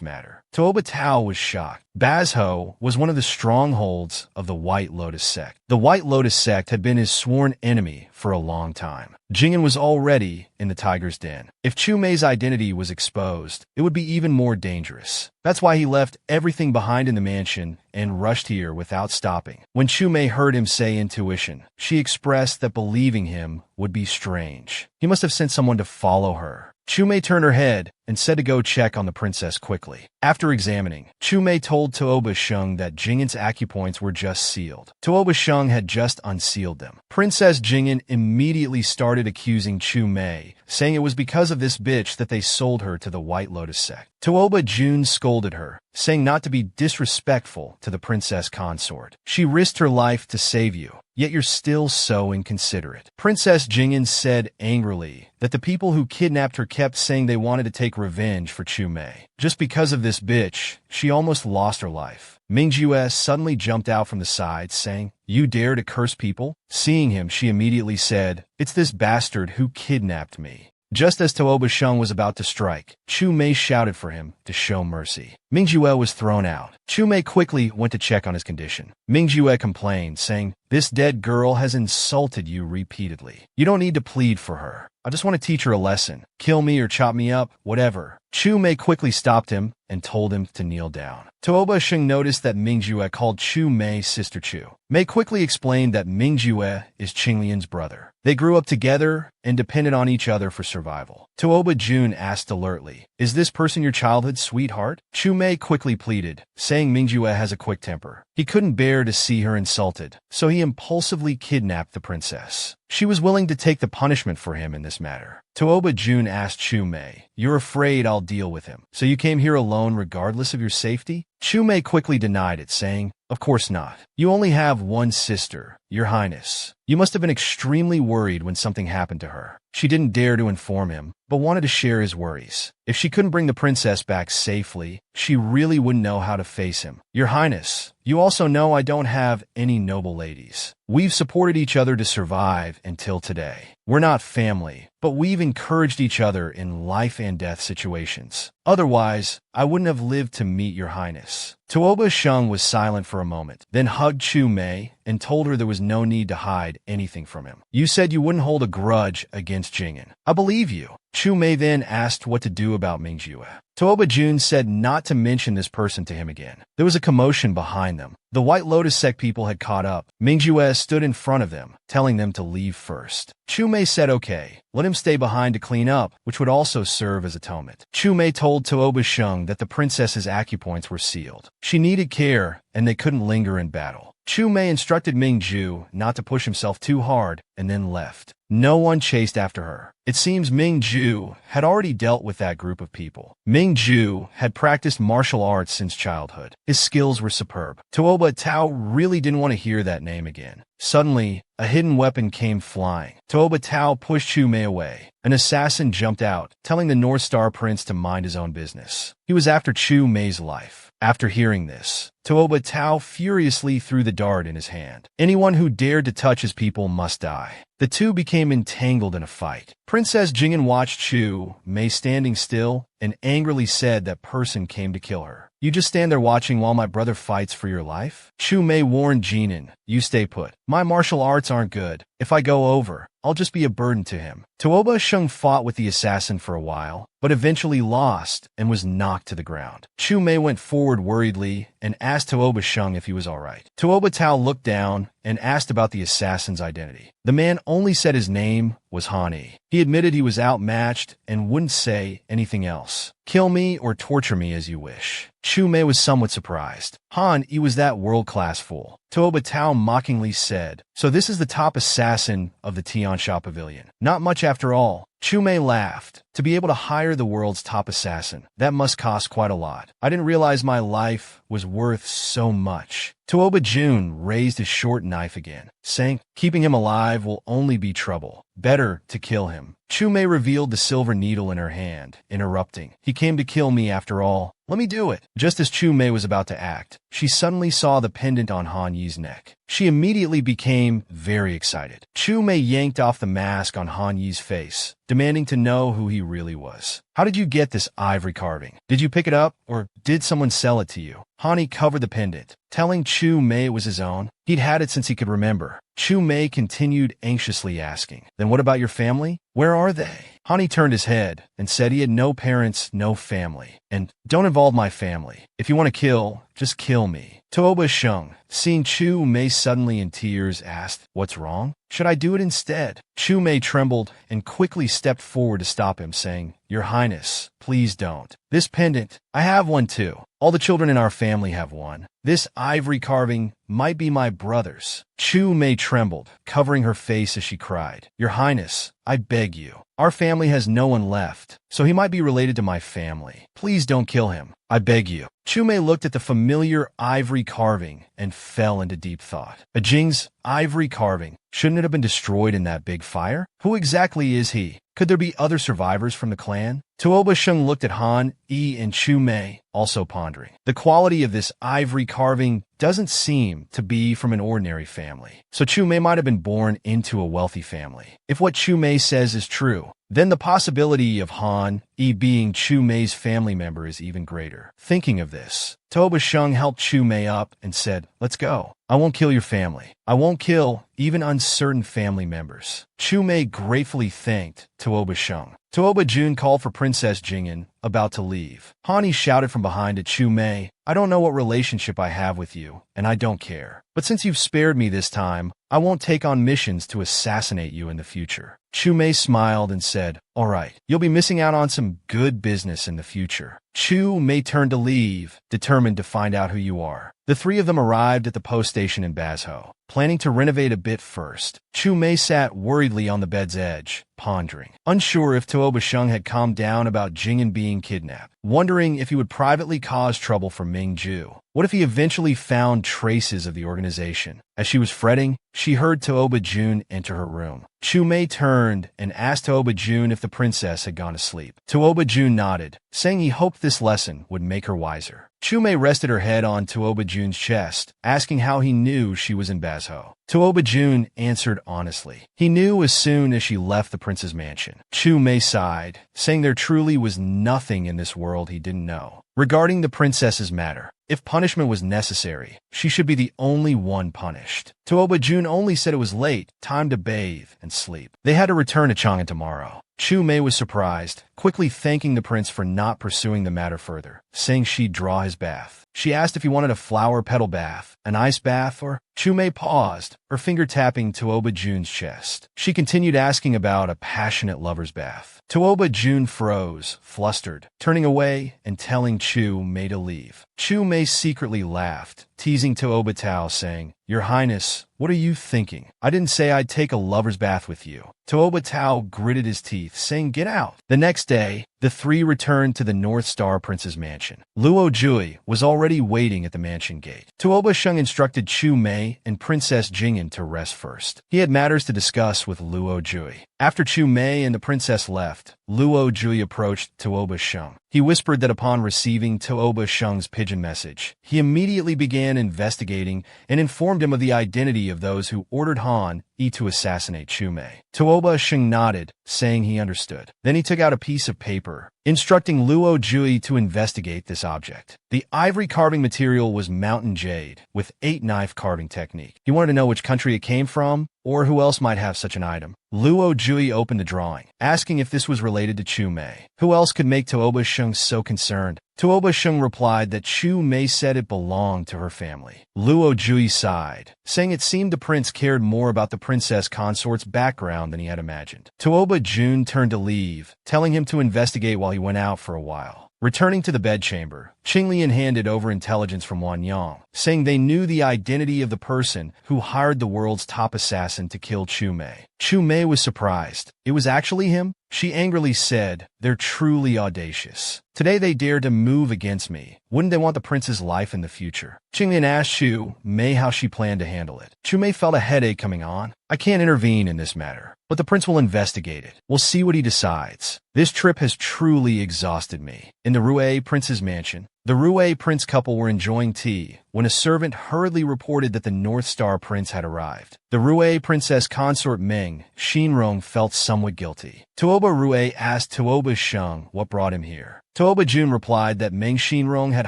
matter. Tuoba Tao was shocked. Bazhou was one of the strongholds of the White Lotus sect. The White Lotus sect had been his sworn enemy for a long time. Jingyan was already in the tiger's den. If Chu Mei's identity was exposed, it would be even more dangerous. That's why he left everything behind in the mansion and rushed here without stopping. When Chu Mei heard him say intuition, she expressed that believing him would be strange. He must have sent someone to follow her. Chu Mei turned her head and said to go check on the princess quickly. After examining, Chu Mei told Tuoba Sheng that Jingyan's acupoints were just sealed. Tuoba Sheng had just unsealed them. Princess Jingyan immediately started accusing Chu Mei, saying it was because of this bitch that they sold her to the White Lotus sect. Tuoba Jun scolded her, saying not to be disrespectful to the princess consort. She risked her life to save you, yet you're still so inconsiderate. Princess Jingyan said angrily that the people who kidnapped her kept saying they wanted to take revenge for Chu Mei. Just because of this bitch, she almost lost her life. Ming Jue suddenly jumped out from the side, saying, "You dare to curse people?" Seeing him, she immediately said, "It's this bastard who kidnapped me." Just as Tuoba Sheng was about to strike, Chu Mei shouted for him to show mercy. Ming Jue was thrown out. Chu Mei quickly went to check on his condition. Ming Jue complained, saying, "This dead girl has insulted you repeatedly. You don't need to plead for her. I just want to teach her a lesson. Kill me or chop me up, whatever." Chu Mei quickly stopped him and told him to kneel down. Tuoba Sheng noticed that Ming Jue called Chu Mei Sister Chu. Mei quickly explained that Ming Jue is Qinglian's brother. They grew up together and depended on each other for survival. Tuoba Jun asked alertly, "Is this person your childhood sweetheart?" Chu Mei quickly pleaded, saying Ming Jue has a quick temper. He couldn't bear to see her insulted, so he impulsively kidnapped the princess. She was willing to take the punishment for him in this matter. Tuoba Jun asked Chu Mei, "You're afraid I'll deal with him, so you came here alone regardless of your safety?" Chu Mei quickly denied it, saying, "Of course not. You only have one sister, Your Highness. You must have been extremely worried when something happened to her." She didn't dare to inform him, but wanted to share his worries. If she couldn't bring the princess back safely, she really wouldn't know how to face him. "Your Highness, you also know I don't have any noble ladies. We've supported each other to survive until today. We're not family, but we've encouraged each other in life and death situations. Otherwise, I wouldn't have lived to meet Your Highness." Tuoba Sheng was silent for a moment, then hugged Chu Mei and told her there was no need to hide anything from him. "You said you wouldn't hold a grudge against Jingyan. I believe you." Chu Mei then asked what to do about Ming Jue. Tuoba Jun said not to mention this person to him again. There was a commotion behind them. The White Lotus sect people had caught up. Ming Jue stood in front of them, telling them to leave first. Chu Mei said okay, let him stay behind to clean up, which would also serve as atonement. Chu Mei told Tuoba Sheng that the princess's acupoints were sealed. She needed care, and they couldn't linger in battle. Chu Mei instructed Ming Ju not to push himself too hard and then left. No one chased after her. It seems Ming Ju had already dealt with that group of people. Ming Ju had practiced martial arts since childhood. His skills were superb. Tuoba Tao really didn't want to hear that name again. Suddenly, a hidden weapon came flying. Tuoba Tao pushed Chu Mei away. An assassin jumped out, telling the North Star Prince to mind his own business. He was after Chu Mei's life. After hearing this, Tuoba Tao furiously threw the dart in his hand. Anyone who dared to touch his people must die. The two became entangled in a fight. Princess Jingyan watched Chu Mei standing still and angrily said that person came to kill her. "You just stand there watching while my brother fights for your life?" Chu Mei warned Jinan, "You stay put. My martial arts aren't good. If I go over, I'll just be a burden to him." Tuoba Sheng fought with the assassin for a while, but eventually lost and was knocked to the ground. Chu Mei went forward worriedly and asked Tuoba Sheng if he was alright. Tuoba Tao looked down and asked about the assassin's identity. The man only said his name was Han Yi. He admitted he was outmatched and wouldn't say anything else. "Kill me or torture me as you wish." Chu Mei was somewhat surprised. Han Yi was that world-class fool. Tuoba Tao mockingly said, "So this is the top assassin of the Tiansha Pavilion. Not much after all." Chu Mei laughed. To be able to hire the world's top assassin, that must cost quite a lot. I didn't realize my life was worth so much. Tuoba Jun raised his short knife again, saying, keeping him alive will only be trouble. Better to kill him. Chu Mei revealed the silver needle in her hand, interrupting. He came to kill me after all. Let me do it. Just as Chu Mei was about to act, she suddenly saw the pendant on Han Yi's neck. She immediately became very excited. Chu Mei yanked off the mask on Han Yi's face, demanding to know who he really was. How did you get this ivory carving? Did you pick it up, or did someone sell it to you? Han Yi covered the pendant, telling Chu Mei it was his own. He'd had it since he could remember. Chu Mei continued anxiously asking, then what about your family? Where are they? Han Yi turned his head and said he had no parents, no family. And don't involve my family. If you want to kill, just kill me. Tuoba Sheng, seeing Chu Mei suddenly in tears, asked, what's wrong? Should I do it instead? Chu Mei trembled and quickly stepped forward to stop him, saying, Your Highness, please don't. This pendant, I have one too. All the children in our family have one. This ivory carving might be my brother's. Chu Mei trembled, covering her face as she cried, Your Highness, I beg you. Our family has no one left, so he might be related to my family. Please don't kill him. I beg you. Chu Mei looked at the familiar ivory carving and fell into deep thought. A Jing's ivory carving. Shouldn't it have been destroyed in that big fire? Who exactly is he? Could there be other survivors from the clan? Tuoba Sheng looked at Han Yi and Chu Mei, also pondering. The quality of this ivory carving doesn't seem to be from an ordinary family. So Chu Mei might have been born into a wealthy family. If what Chu Mei says is true, then the possibility of Han Yi being Chu Mei's family member is even greater. Thinking of this, Tuoba Sheng helped Chu Mei up and said, Let's go. I won't kill your family. I won't kill even uncertain family members. Chu Mei gratefully thanked Tuoba Sheng. Tuoba Jun called for Princess Jingyan, about to leave. Han Yi shouted from behind at Chu Mei, I don't know what relationship I have with you, and I don't care. But since you've spared me this time, I won't take on missions to assassinate you in the future. Chu Mei smiled and said, All right, you'll be missing out on some good business in the future. Chu Mei turned to leave, determined to find out who you are. The three of them arrived at the post station in Bazhou, planning to renovate a bit first. Chu Mei sat worriedly on the bed's edge, pondering, unsure if Tuoba Sheng had calmed down about Jingyan being kidnapped, wondering if he would privately cause trouble for Ming Ju. What if he eventually found traces of the organization? As she was fretting, she heard Tuoba Jun enter her room. Chu Mei turned and asked Tuoba Jun if the princess had gone to sleep. Tuoba Jun nodded, saying he hoped this lesson would make her wiser. Chu Mei rested her head on Tuoba Jun's chest, asking how he knew she was in Bazhou. Tuoba Jun answered honestly. He knew as soon as she left the prince's mansion. Chu Mei sighed, saying there truly was nothing in this world he didn't know. Regarding the princess's matter, if punishment was necessary, she should be the only one punished. Tuoba Jun only said it was late, time to bathe and sleep. They had to return to Chang'an tomorrow. Chu Mei was surprised, quickly thanking the prince for not pursuing the matter further, saying she'd draw his bath. She asked if he wanted a flower petal bath, an ice bath, or... Chu Mei paused, her finger tapping Tuoba Jun's chest. She continued asking about a passionate lover's bath. Tuoba Jun froze, flustered, turning away and telling Chu Mei to leave. Chu Mei secretly laughed, teasing Tuoba Tao, saying, Your Highness, what are you thinking? I didn't say I'd take a lover's bath with you. Tuoba Tao gritted his teeth, saying, Get out. The next day, the three returned to the North Star Prince's mansion. Luo Jui was already waiting at the mansion gate. Tuoba Sheng instructed Chu Mei and Princess Jingyan to rest first. He had matters to discuss with Luo Jui. After Chu Mei and the princess left, Luo Jui approached Tuoba Sheng. He whispered that upon receiving Tuoba Sheng's pigeon message, he immediately began investigating and informed him of the identity of those who ordered Han Yi to assassinate Chu Mei. Tuoba Sheng nodded, saying he understood. Then he took out a piece of paper, instructing Luo Jui to investigate this object. The ivory carving material was mountain jade, with 8-knife carving technique. He wanted to know which country it came from, or who else might have such an item. Luo Jui opened the drawing, asking if this was related to Chu Mei. Who else could make Tuoba Sheng so concerned? Tuoba Sheng replied that Chu Mei said it belonged to her family. Luo Jui sighed, saying it seemed the prince cared more about the princess consort's background than he had imagined. Tuoba Jun turned to leave, telling him to investigate while he went out for a while. Returning to the bedchamber, Qinglian handed over intelligence from Wan Yang, saying they knew the identity of the person who hired the world's top assassin to kill Chu Mei. Chu Mei was surprised. It was actually him? She angrily said, "They're truly audacious. Today they dare to move against me. Wouldn't they want the prince's life in the future?" Qingyan asked Chu Mei how she planned to handle it. Chu Mei felt a headache coming on. "I can't intervene in this matter, but the prince will investigate it. We'll see what he decides. This trip has truly exhausted me." In the Rue prince's mansion, the Rue prince couple were enjoying tea when a servant hurriedly reported that the North Star prince had arrived. The Rue princess consort Meng Xinrong felt somewhat guilty. Tuoba Rue asked Tuoba Sheng what brought him here. Tuoba Jun replied that Meng Xinrong had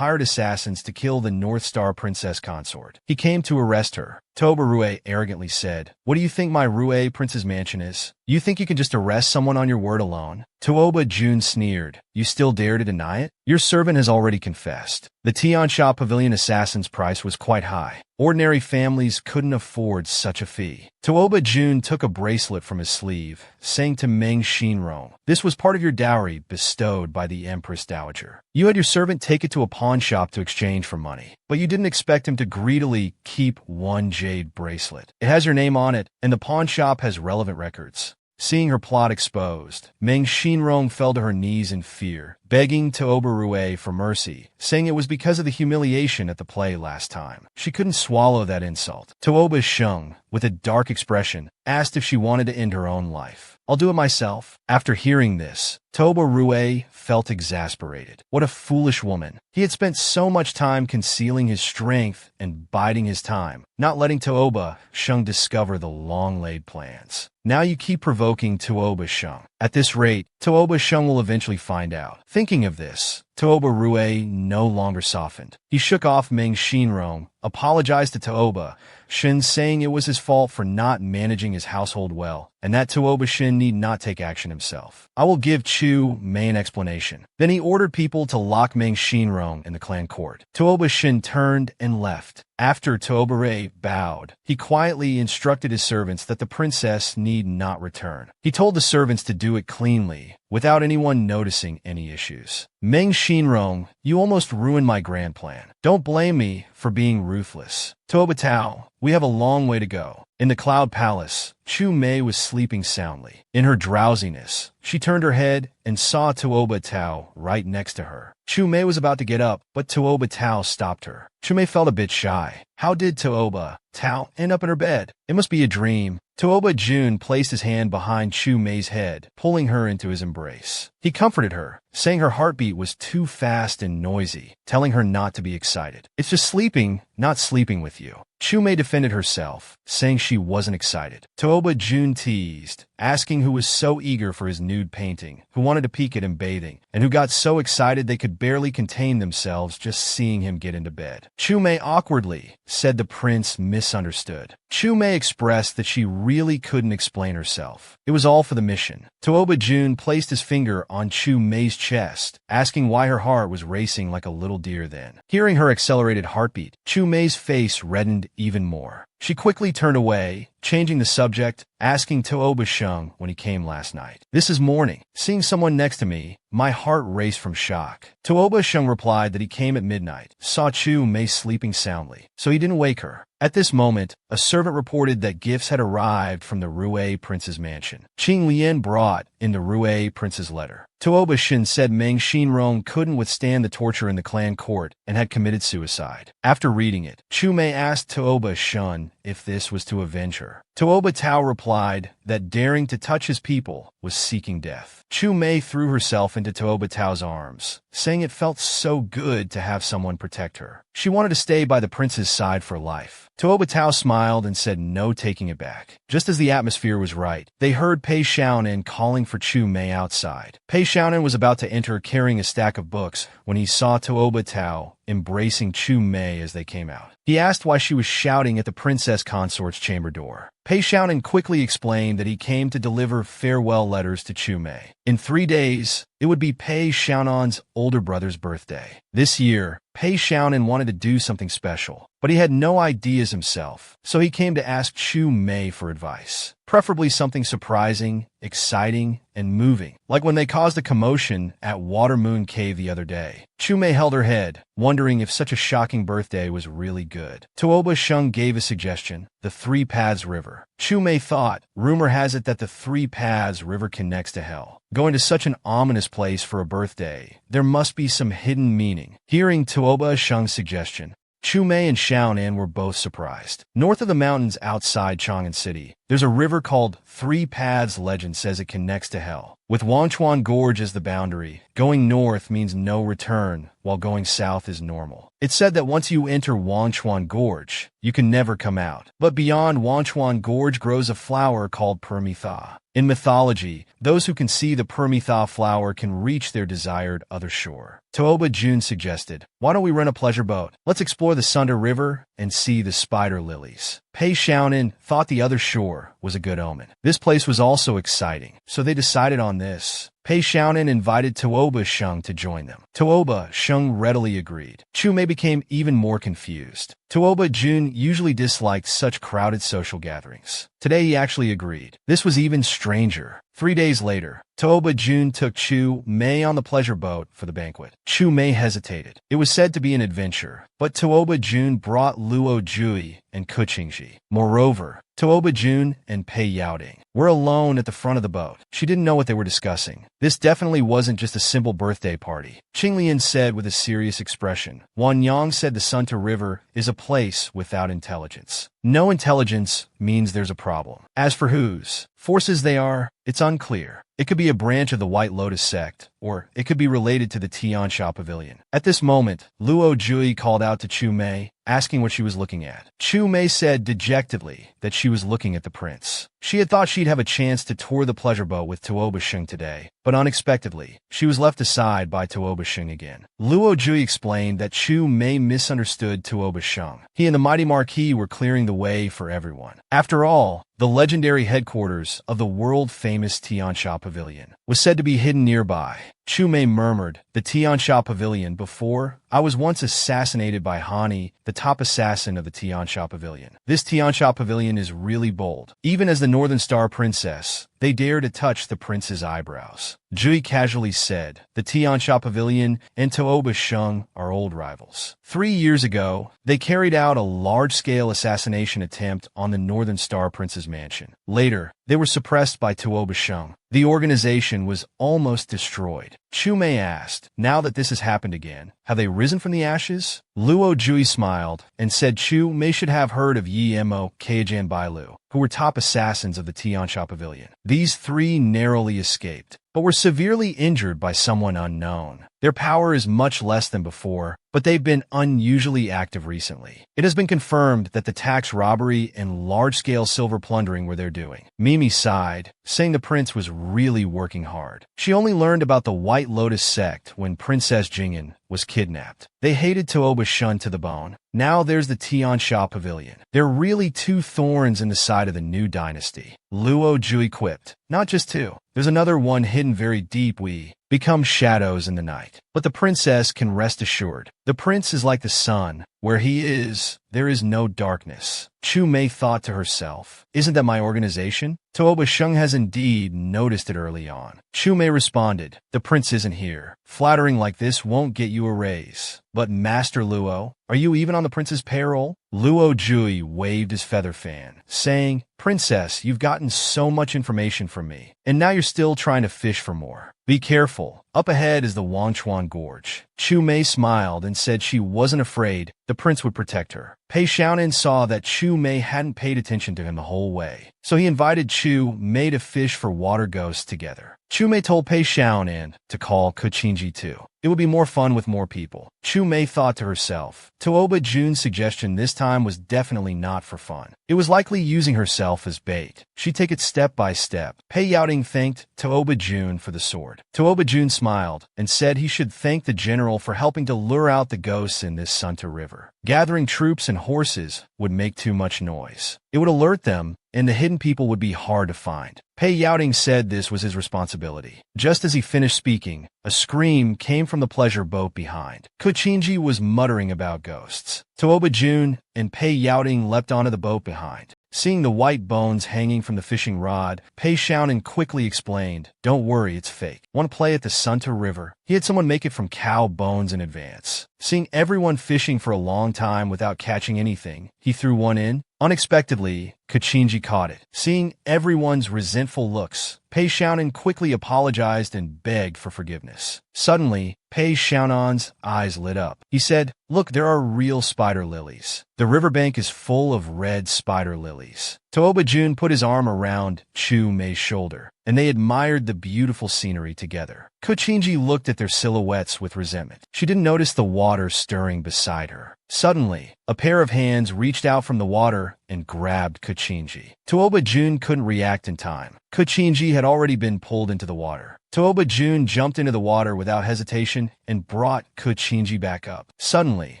hired assassins to kill the North Star princess consort. He came to arrest her. Tuoba Rue arrogantly said, "What do you think my Rue prince's mansion is? You think you can just arrest someone on your word alone?" Tuoba Jun sneered, "You still dare to deny it? Your servant has already confessed. The Tiansha Pavilion assassin's price was quite high. Ordinary families couldn't afford such a fee." Tuoba Jun took a bracelet from his sleeve, saying to Meng Xinrong, "This was part of your dowry bestowed by the Empress Dowager. You had your servant take it to a pawn shop to exchange for money, but you didn't expect him to greedily keep one jade bracelet. It has your name on it, and the pawn shop has relevant records." Seeing her plot exposed, Meng Xinrong fell to her knees in fear, begging Tuoba Rue for mercy, saying it was because of the humiliation at the play last time. She couldn't swallow that insult. Tuoba Sheng, with a dark expression, asked if she wanted to end her own life. "I'll do it myself." After hearing this, Tuoba Rue felt exasperated. What a foolish woman. He had spent so much time concealing his strength and biding his time, not letting Tuoba Sheng discover the long-laid plans. Now you keep provoking Tuoba Sheng. At this rate, Tuoba Sheng will eventually find out. Thinking of this, Tuoba Rue no longer softened. He shook off Meng Xinrong, apologized to Tuoba Shin, saying it was his fault for not managing his household well, and that Tuoba Shin need not take action himself. "I will give Chu Mei an explanation." Then he ordered people to lock Meng Xinrong in the clan court. Tuoba Shin turned and left. After Tuoba Rue bowed, he quietly instructed his servants that the princess need not return. He told the servants to do it cleanly, without anyone noticing any issues. "Meng Xinrong, you almost ruined my grand plan. Don't blame me for being ruthless. Tuoba Tao, we have a long way to go." In the Cloud Palace, Chu Mei was sleeping soundly. In her drowsiness, she turned her head and saw Tuoba Tao right next to her. Chu Mei was about to get up, but Tuoba Tao stopped her. Chu Mei felt a bit shy. How did Tuoba Tao end up in her bed? It must be a dream. Tuoba Jun placed his hand behind Chu Mei's head, pulling her into his embrace. He comforted her, saying her heartbeat was too fast and noisy, telling her not to be excited. "It's just sleeping, not sleeping with you." Chu Mei defended herself, saying she wasn't excited. Tuoba Jun teased, asking who was so eager for his nude painting, who wanted to peek at him bathing, and who got so excited they could barely contain themselves just seeing him get into bed. Chu Mei awkwardly said the prince misunderstood. Chu Mei expressed that she really couldn't explain herself. It was all for the mission. Tuoba Jun placed his finger on Chu Mei's chest, asking why her heart was racing like a little deer then. Hearing her accelerated heartbeat, Chu Mei's face reddened even more. She quickly turned away, changing the subject, asking Tuoba Sheng when he came last night. "This is morning. Seeing someone next to me, my heart raced from shock." Tuoba Sheng replied that he came at midnight, saw Chu Mei sleeping soundly, so he didn't wake her. At this moment, a servant reported that gifts had arrived from the Rue prince's mansion. Qing Lian brought in the Rue prince's letter. Tuoba Shin said Meng Xinrong couldn't withstand the torture in the clan court and had committed suicide. After reading it, Chu Mei asked Tuoba Shun if this was to avenge her. Tuoba Tao replied that daring to touch his people was seeking death. Chu Mei threw herself into Tuoba Tao's arms, saying it felt so good to have someone protect her. She wanted to stay by the prince's side for life. Tuoba Tao smiled and said no taking it back. Just as the atmosphere was right, they heard Pei Xiaonan calling for Chu Mei outside. Pei Xiaonan was about to enter carrying a stack of books when he saw Tuoba Tao embracing Chu Mei as they came out. He asked why she was shouting at the princess consort's chamber door. Pei Xiaonan quickly explained that he came to deliver farewell letters to Chu Mei. In 3 days, it would be Pei Xiaonan's older brother's birthday. This year, Pei Xiaonan wanted to do something special, but he had no ideas himself, so he came to ask Chu Mei for advice. Preferably something surprising, exciting, and moving, like when they caused a commotion at Water Moon Cave the other day. Chu Mei held her head, wondering if such a shocking birthday was really good. Tuoba Sheng gave a suggestion, the Three Paths River. Chu Mei thought, rumor has it that the Three Paths River connects to hell. Going to such an ominous place for a birthday, there must be some hidden meaning. Hearing Tuoba Sheng's suggestion, Chu Mei and Xiaonan were both surprised. North of the mountains outside Chang'an City, there's a river called Three Paths. Legend says it connects to hell. With Wanchuan Gorge as the boundary, going north means no return, while going south is normal. It's said that once you enter Wanchuan Gorge, you can never come out. But beyond Wanchuan Gorge grows a flower called Permitha. In mythology, those who can see the Permitha flower can reach their desired other shore. Tuoba Jun suggested, why don't we rent a pleasure boat? Let's explore the Sunda River and see the spider lilies. Pei Xiaonan thought the other shore was a good omen. This place was also exciting, so they decided on this. Pei Xiaonan invited Tuoba Sheng to join them. Tuoba Sheng readily agreed. Chu Mei became even more confused. Tuoba Jun usually disliked such crowded social gatherings. Today he actually agreed. This was even stranger. 3 days later, Tuoba Jun took Chu Mei on the pleasure boat for the banquet. Chu Mei hesitated. It was said to be an adventure, but Tuoba Jun brought Luo Jui and Kuqingji. Moreover, Tuoba Jun and Pei Yaoding were alone at the front of the boat. She didn't know what they were discussing. This definitely wasn't just a simple birthday party. Qinglian said with a serious expression. Wan Yang said the Sunda River is a place without intelligence. No intelligence means there's a problem. As for whose forces they are, it's unclear. It could be a branch of the White Lotus sect, or it could be related to the Tiansha Pavilion. At this moment, Luo Jui called out to Chu Mei, asking what she was looking at. Chu Mei said dejectedly that she was looking at the prince. She had thought she'd have a chance to tour the pleasure boat with Tuoba Sheng today, but unexpectedly, she was left aside by Tuoba Sheng again. Luo Jui explained that Chu Mei misunderstood Tuoba Sheng. He and the mighty Marquis were clearing the way for everyone. After all, the legendary headquarters of the world-famous Tiansha Pavilion was said to be hidden nearby. Chu Mei murmured, the Tiansha Pavilion before, I was once assassinated by Hani, the top assassin of the Tiansha Pavilion. This Tiansha Pavilion is really bold. Even as the Northern Star Princess, they dare to touch the prince's eyebrows. Jui casually said, the Tiansha Pavilion and Tuoba Sheng are old rivals. 3 years ago, they carried out a large-scale assassination attempt on the Northern Star Prince's mansion. Later, they were suppressed by Tuoba Sheng. The organization was almost destroyed. Chu Mei asked, now that this has happened again, have they risen from the ashes? Luo Jui smiled and said Chu Mei should have heard of Yi Mo, Keijan Bailu, who were top assassins of the Tiansha Pavilion. These 3 narrowly escaped, but were severely injured by someone unknown. Their power is much less than before, but they've been unusually active recently. It has been confirmed that the tax robbery and large-scale silver plundering were their doing. Mimi sighed, saying the prince was really working hard. She only learned about the White Lotus sect when Princess Jing'an was kidnapped. They hated Tuoba Shun to the bone. Now there's the Tiansha Pavilion. They're really 2 thorns in the side of the new dynasty. Luo Jui quipped. Not just 2. There's another one hidden very deep. We become shadows in the night. But the princess can rest assured. The prince is like the sun. Where he is, there is no darkness. Chu Mei thought to herself, isn't that my organization? Tuoba Sheng has indeed noticed it early on. Chu Mei responded, the prince isn't here. Flattering like this won't get you a raise. But Master Luo, are you even on the prince's payroll? Luo Jui waved his feather fan, saying, Princess, you've gotten so much information from me, and now you're still trying to fish for more. Be careful. Up ahead is the Wanchuan Gorge. Chu Mei smiled and said she wasn't afraid the prince would protect her. Pei Xiaonan saw that Chu Mei hadn't paid attention to him the whole way, so he invited Chu Mei to fish for water ghosts together. Chu Mei told Pei Xiaonan to call Kuqingji too. It would be more fun with more people. Chu Mei thought to herself. Tuoba Jun's suggestion this time was definitely not for fun. It was likely using herself as bait. She'd take it step by step. Pei Yaoding thanked Tuoba Jun for the sword. Tuoba Jun smiled and said he should thank the generous general for helping to lure out the ghosts in this Sunta River. Gathering troops and horses would make too much noise. It would alert them, and the hidden people would be hard to find. Pei Yaoting said this was his responsibility. Just as he finished speaking, a scream came from the pleasure boat behind. Kuchinji was muttering about ghosts. Tooba Jun and Pei Yaoting leapt onto the boat behind. Seeing the white bones hanging from the fishing rod, Pei Xiaonan quickly explained, "Don't worry, it's fake. Want to play at the Sunta River?" He had someone make it from cow bones in advance. Seeing everyone fishing for a long time without catching anything, he threw one in. Unexpectedly, Kuchinji caught it. Seeing everyone's resentful looks, Pei Xiaonan quickly apologized and begged for forgiveness. Suddenly, Pei Xiaonan's eyes lit up. He said, "Look, there are real spider lilies. The riverbank is full of red spider lilies." Tooba Jun put his arm around Chu Mei's shoulder, and they admired the beautiful scenery together. Kuchinji looked at their silhouettes with resentment. She didn't notice the water stirring beside her. Suddenly, a pair of hands reached out from the water and grabbed Kuchinji. Tooba Jun couldn't react in time. Kuchinji had already been pulled into the water. Tooba Jun jumped into the water without hesitation and brought Kuchinji back up. Suddenly,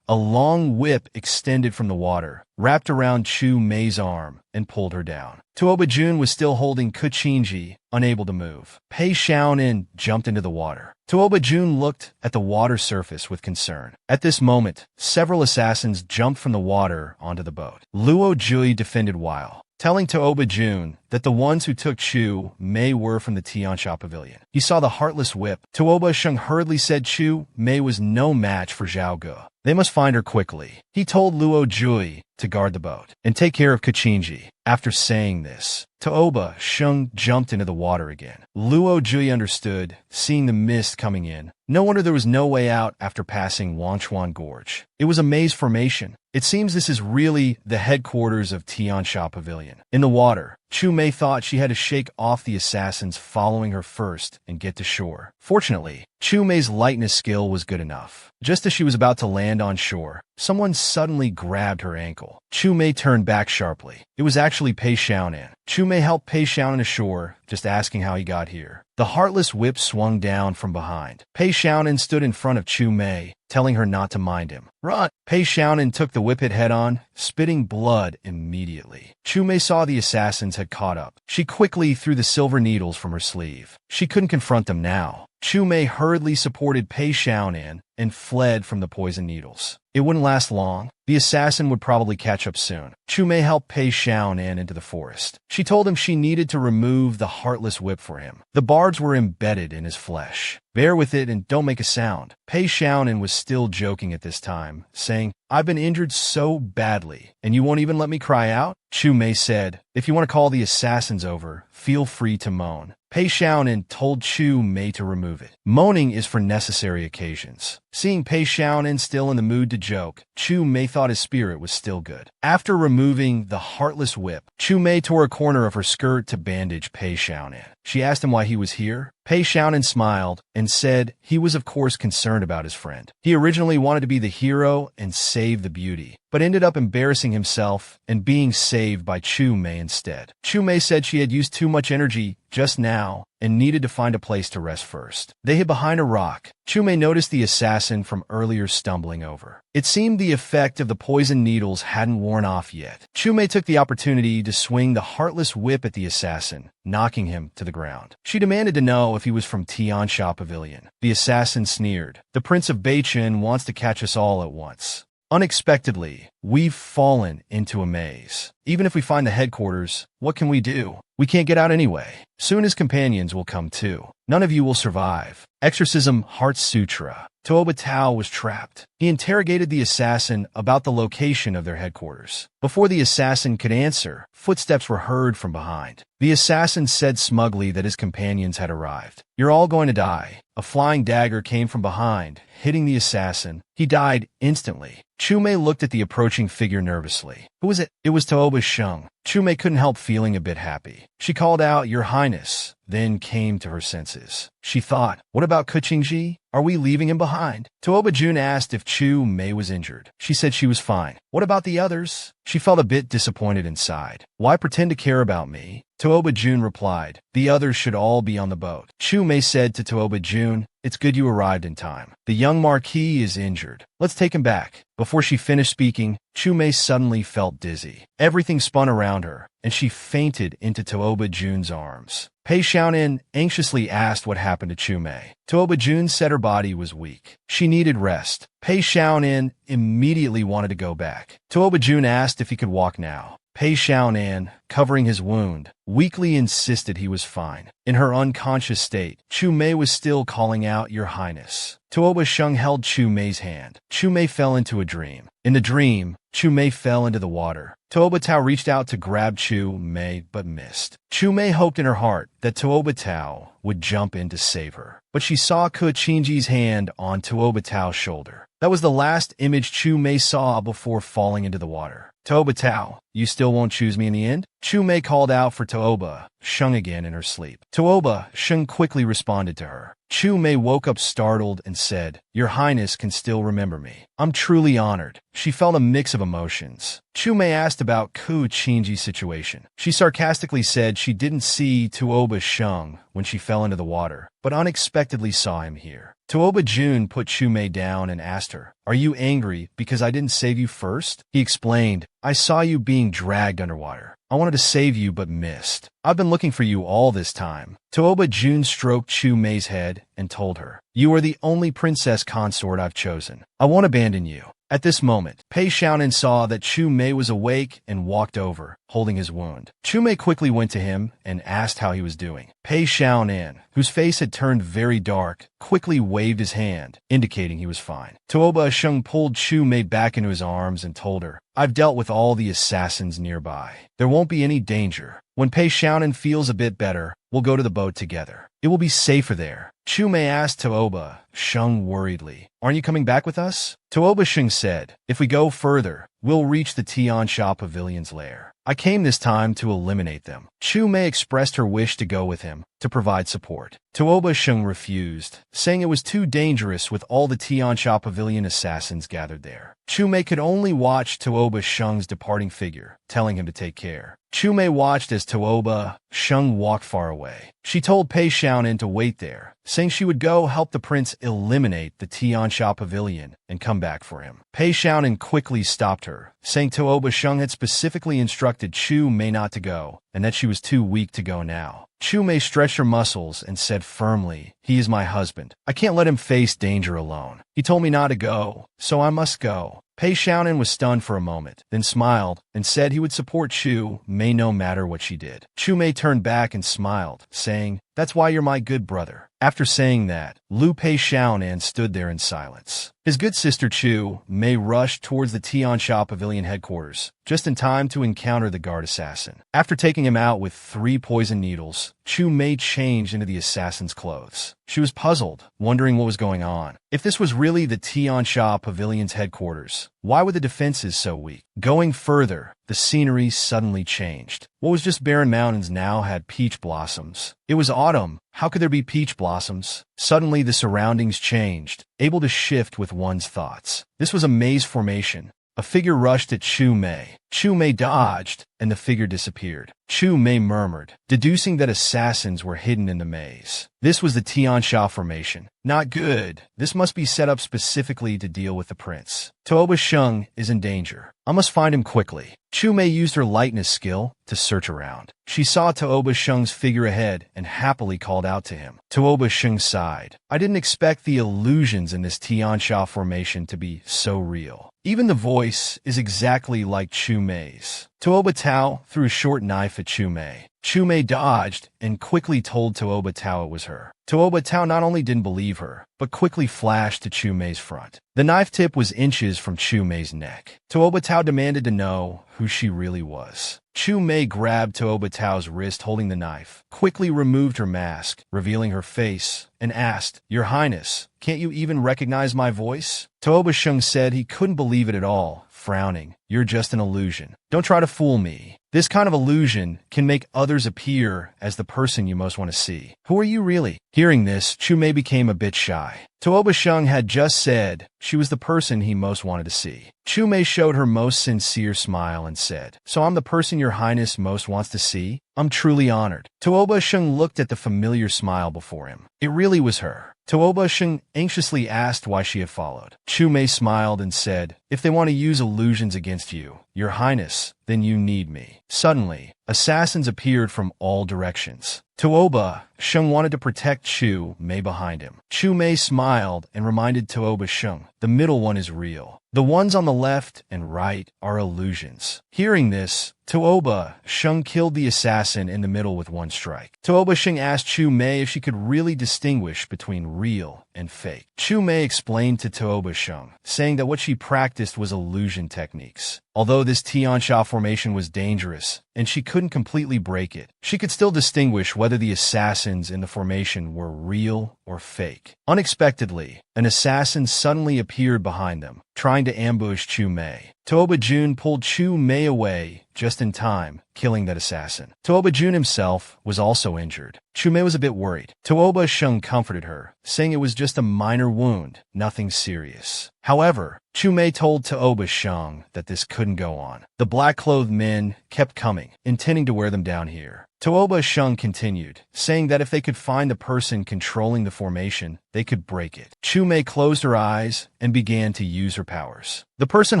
a long whip extended from the water, wrapped around Chu Mei's arm, and pulled her down. Tooba Jun was still holding Kuchinji, unable to move. Pei Xiaonan jumped into the water. Tooba Jun looked at the water surface with concern. At this moment, several assassins jumped from the water onto the boat. Luo Jui defended Weil, telling Tooba Jun that the ones who took Chu Mei were from the Tiansha Pavilion. He saw the heartless whip. Tooba Sheng hurriedly said Chu Mei was no match for Zhao Ge. They must find her quickly. He told Luo Jui to guard the boat and take care of Kuchinji. After saying this, Tooba Sheng jumped into the water again. Luo Jui understood, seeing the mist coming in. No wonder there was no way out after passing Wanchuan Gorge. It was a maze formation. It seems this is really the headquarters of Tiansha Pavilion. In the water, Chu Mei thought she had to shake off the assassins following her first and get to shore. Fortunately, Chu Mei's lightness skill was good enough. Just as she was about to land on shore, someone suddenly grabbed her ankle. Chu Mei turned back sharply. It was actually Pei Xiaonan. Chu Mei helped Pei Xiaonan ashore, just asking how he got here. The heartless whip swung down from behind. Pei Xiaonan stood in front of Chu Mei, telling her not to mind him. "Run!" Pei Xiaonan took the whip hit head-on, spitting blood immediately. Chu Mei saw the assassins had caught up. She quickly threw the silver needles from her sleeve. She couldn't confront them now. Chu Mei hurriedly supported Pei Xiaonan and fled from the poison needles. It wouldn't last long. The assassin would probably catch up soon. Chu Mei helped Pei Xiaonan into the forest. She told him she needed to remove the heartless whip for him. The barbs were embedded in his flesh. "Bear with it and don't make a sound." Pei Xiaonan was still joking at this time, saying, "I've been injured so badly, and you won't even let me cry out?" Chu Mei said, "If you want to call the assassins over, feel free to moan." Pei Xiaonan told Chu Mei to remove it. Moaning is for necessary occasions. Seeing Pei Xiaonan still in the mood to joke, Chu Mei thought his spirit was still good. After removing the heartless whip, Chu Mei tore a corner of her skirt to bandage Pei Xiaonan. She asked him why he was here. Pei Xiaonan smiled and said he was of course concerned about his friend. He originally wanted to be the hero and save the beauty, but ended up embarrassing himself and being saved by Chu Mei instead. Chu Mei said she had used too much energy just now and needed to find a place to rest first. They hid behind a rock. Chu Mei noticed the assassin from earlier stumbling over. It seemed the effect of the poison needles hadn't worn off yet. Chu Mei took the opportunity to swing the heartless whip at the assassin, knocking him to the ground. She demanded to know if he was from Tiansha Pavilion. The assassin sneered. "The Prince of Beichen wants to catch us all at once. Unexpectedly, we've fallen into a maze. Even if we find the headquarters, what can we do? We can't get out anyway. Soon his companions will come too. None of you will survive." Exorcism Heart Sutra. Tooba Tao was trapped. He interrogated the assassin about the location of their headquarters. Before the assassin could answer, footsteps were heard from behind. The assassin said smugly that his companions had arrived. "You're all going to die." A flying dagger came from behind, hitting the assassin. He died instantly. Chu Mei looked at the approaching figure nervously. "Who was it?" It was Tooba Sheng. Chu Mei couldn't help feeling a bit happy. She called out, "Your Highness," then came to her senses. She thought, what about Kuchinji? Are we leaving him behind? Tooba Jun asked if Chu Mei was injured. She said she was fine. What about the others? She felt a bit disappointed inside. Why pretend to care about me? Tooba Jun replied, "The others should all be on the boat." Chu Mei said to Tooba Jun, It's good you arrived in time. The young Marquis is injured. Let's take him back. Before she finished speaking, Chu-mei suddenly felt dizzy. Everything spun around her, and she fainted into Tooba Jun's arms. Pei Xiaonin anxiously asked what happened to Chu-mei. Tooba Jun said her body was weak. She needed rest. Pei Xiaonin immediately wanted to go back. Tooba Jun asked if he could walk now. Pei Xiaonin, covering his wound, weakly insisted he was fine. In her unconscious state, Chu-mei was still calling out, "Your Highness." Tooba Sheng held Chu-mei's hand. Chu-mei fell into a dream. In the dream, Chu-mei fell into the water. Tooba Tao reached out to grab Chu-mei but missed. Chu-mei hoped in her heart that Tooba Tao would jump in to save her. But she saw Ke Qingji's hand on Tooba Tao's shoulder. That was the last image Chu-mei saw before falling into the water. "Tooba Tao, you still won't choose me in the end?" Chu-mei called out for Tooba Sheng again in her sleep. Tooba Sheng quickly responded to her. Chu-mei woke up startled and said, "Your Highness can still remember me. I'm truly honored." She felt a mix of emotions. Chu-mei asked about Ke Qingji's situation. She sarcastically said she didn't see Tooba Sheng when she fell into the water, but unexpectedly saw him here. Tooba Jun put Chu-mei down and asked her, "Are you angry because I didn't save you first?" He explained, "I saw you being dragged underwater. I wanted to save you but missed. I've been looking for you all this time." Tooba Jun stroked Chu-mei's head and told her, "You are the only princess consort I've chosen. I won't abandon you." At this moment, Pei Xiaonin saw that Chu-mei was awake and walked over, holding his wound. Chu-mei quickly went to him and asked how he was doing. Pei Xiaonin, whose face had turned very dark, quickly waved his hand, indicating he was fine. Tooba Sheng pulled Chu-mei back into his arms and told her, "I've dealt with all the assassins nearby. There won't be any danger. When Pei Xiaonin feels a bit better, we'll go to the boat together. It will be safer there." Chu-mei asked Tooba Sheng worriedly, "Aren't you coming back with us?" Tooba Sheng said, "If we go further, we'll reach the Tiansha Pavilion's lair. I came this time to eliminate them." Chu-mei expressed her wish to go with him to provide support. Tooba Sheng refused, saying it was too dangerous with all the Tiansha Pavilion assassins gathered there. Chu-mei could only watch Tooba Sheng's departing figure, telling him to take care. Chu-mei watched as Tooba Sheng walked far away. She told Pei Xiaonin to wait there, saying she would go help the prince eliminate the Tiansha Pavilion and come back for him. Pei Xiaonin quickly stopped her, saying Tooba Sheng had specifically instructed Chu-mei not to go, and that she was too weak to go now. Chu-mei stretched her muscles and said firmly, "He is my husband. I can't let him face danger alone. He told me not to go, so I must go." Pei Xiaonin was stunned for a moment, then smiled and said he would support Chu-mei no matter what she did. Chu-mei turned back and smiled, saying, "That's why you're my good brother." After saying that, Lu Pei Xiaonan stood there in silence. His good sister Chu-mei rushed towards the Tiansha Pavilion headquarters, just in time to encounter the guard assassin. After taking him out with 3 poison needles, Chu-mei changed into the assassin's clothes. She was puzzled, wondering what was going on. If this was really the Tiansha Pavilion's headquarters, why were the defenses so weak? Going further, the scenery suddenly changed. What was just barren mountains now had peach blossoms. It was autumn. How could there be peach blossoms? Suddenly the surroundings changed, able to shift with one's thoughts. This was a maze formation. A figure rushed at Chu-mei. Chu-mei dodged, and the figure disappeared. Chu-mei murmured, deducing that assassins were hidden in the maze. This was the Tiansha formation. Not good. This must be set up specifically to deal with the prince. Tooba Sheng is in danger. I must find him quickly. Chu-mei used her lightness skill to search around. She saw Tooba Sheng's figure ahead and happily called out to him. Tooba Sheng sighed. I didn't expect the illusions in this Tiansha formation to be so real. Even the voice is exactly like Chu-mei's. Tooba Tao threw a short knife at Chu-mei. Chu-mei dodged and quickly told Tooba Tao it was her. Tooba Tao not only didn't believe her, but quickly flashed to Chu-mei's front. The knife tip was inches from Chu-mei's neck. Tooba Tao demanded to know who she really was. Chu-mei grabbed Tooba Tao's wrist holding the knife, quickly removed her mask, revealing her face, and asked, "Your Highness, can't you even recognize my voice?" Tooba Sheng said he couldn't believe it at all, frowning. "You're just an illusion. Don't try to fool me." This kind of illusion can make others appear as the person you most want to see. Who are you really? Hearing this, Chu Mei became a bit shy. Tuoba Sheng had just said she was the person he most wanted to see. Chu Mei showed her most sincere smile and said, "So I'm the person your highness most wants to see? I'm truly honored." Tuoba Sheng looked at the familiar smile before him. It really was her. Tuoba Sheng anxiously asked why she had followed. Chu Mei smiled and said, "If they want to use illusions against you, your highness, then you need me." Suddenly, assassins appeared from all directions. Tuoba Sheng wanted to protect Chu Mei behind him. Chu Mei smiled and reminded Tuoba Sheng, "The middle one is real. The ones on the left and right are illusions." Hearing this, Tuoba Sheng killed the assassin in the middle with one strike. Tuoba Sheng asked Chu Mei if she could really distinguish between real and fake. Chu Mei explained to Tuoba Sheng, saying that what she practiced was illusion techniques. Although this Tiansha formation was dangerous, and she couldn't completely break it, she could still distinguish whether the assassins in the formation were real or fake. Unexpectedly, an assassin suddenly appeared behind them, trying to ambush Chu Mei. Tuoba Jun pulled Chu Mei away just in time, killing that assassin. Tuoba Jun himself was also injured. Chu Mei was a bit worried. Tuoba Sheng comforted her, saying it was just a minor wound, nothing serious. However, Chu Mei told Tuoba Sheng that this couldn't go on. The black-clothed men kept coming, intending to wear them down here. Tuoba Sheng continued, saying that if they could find the person controlling the formation, they could break it. Chu Mei closed her eyes and began to use her powers. The person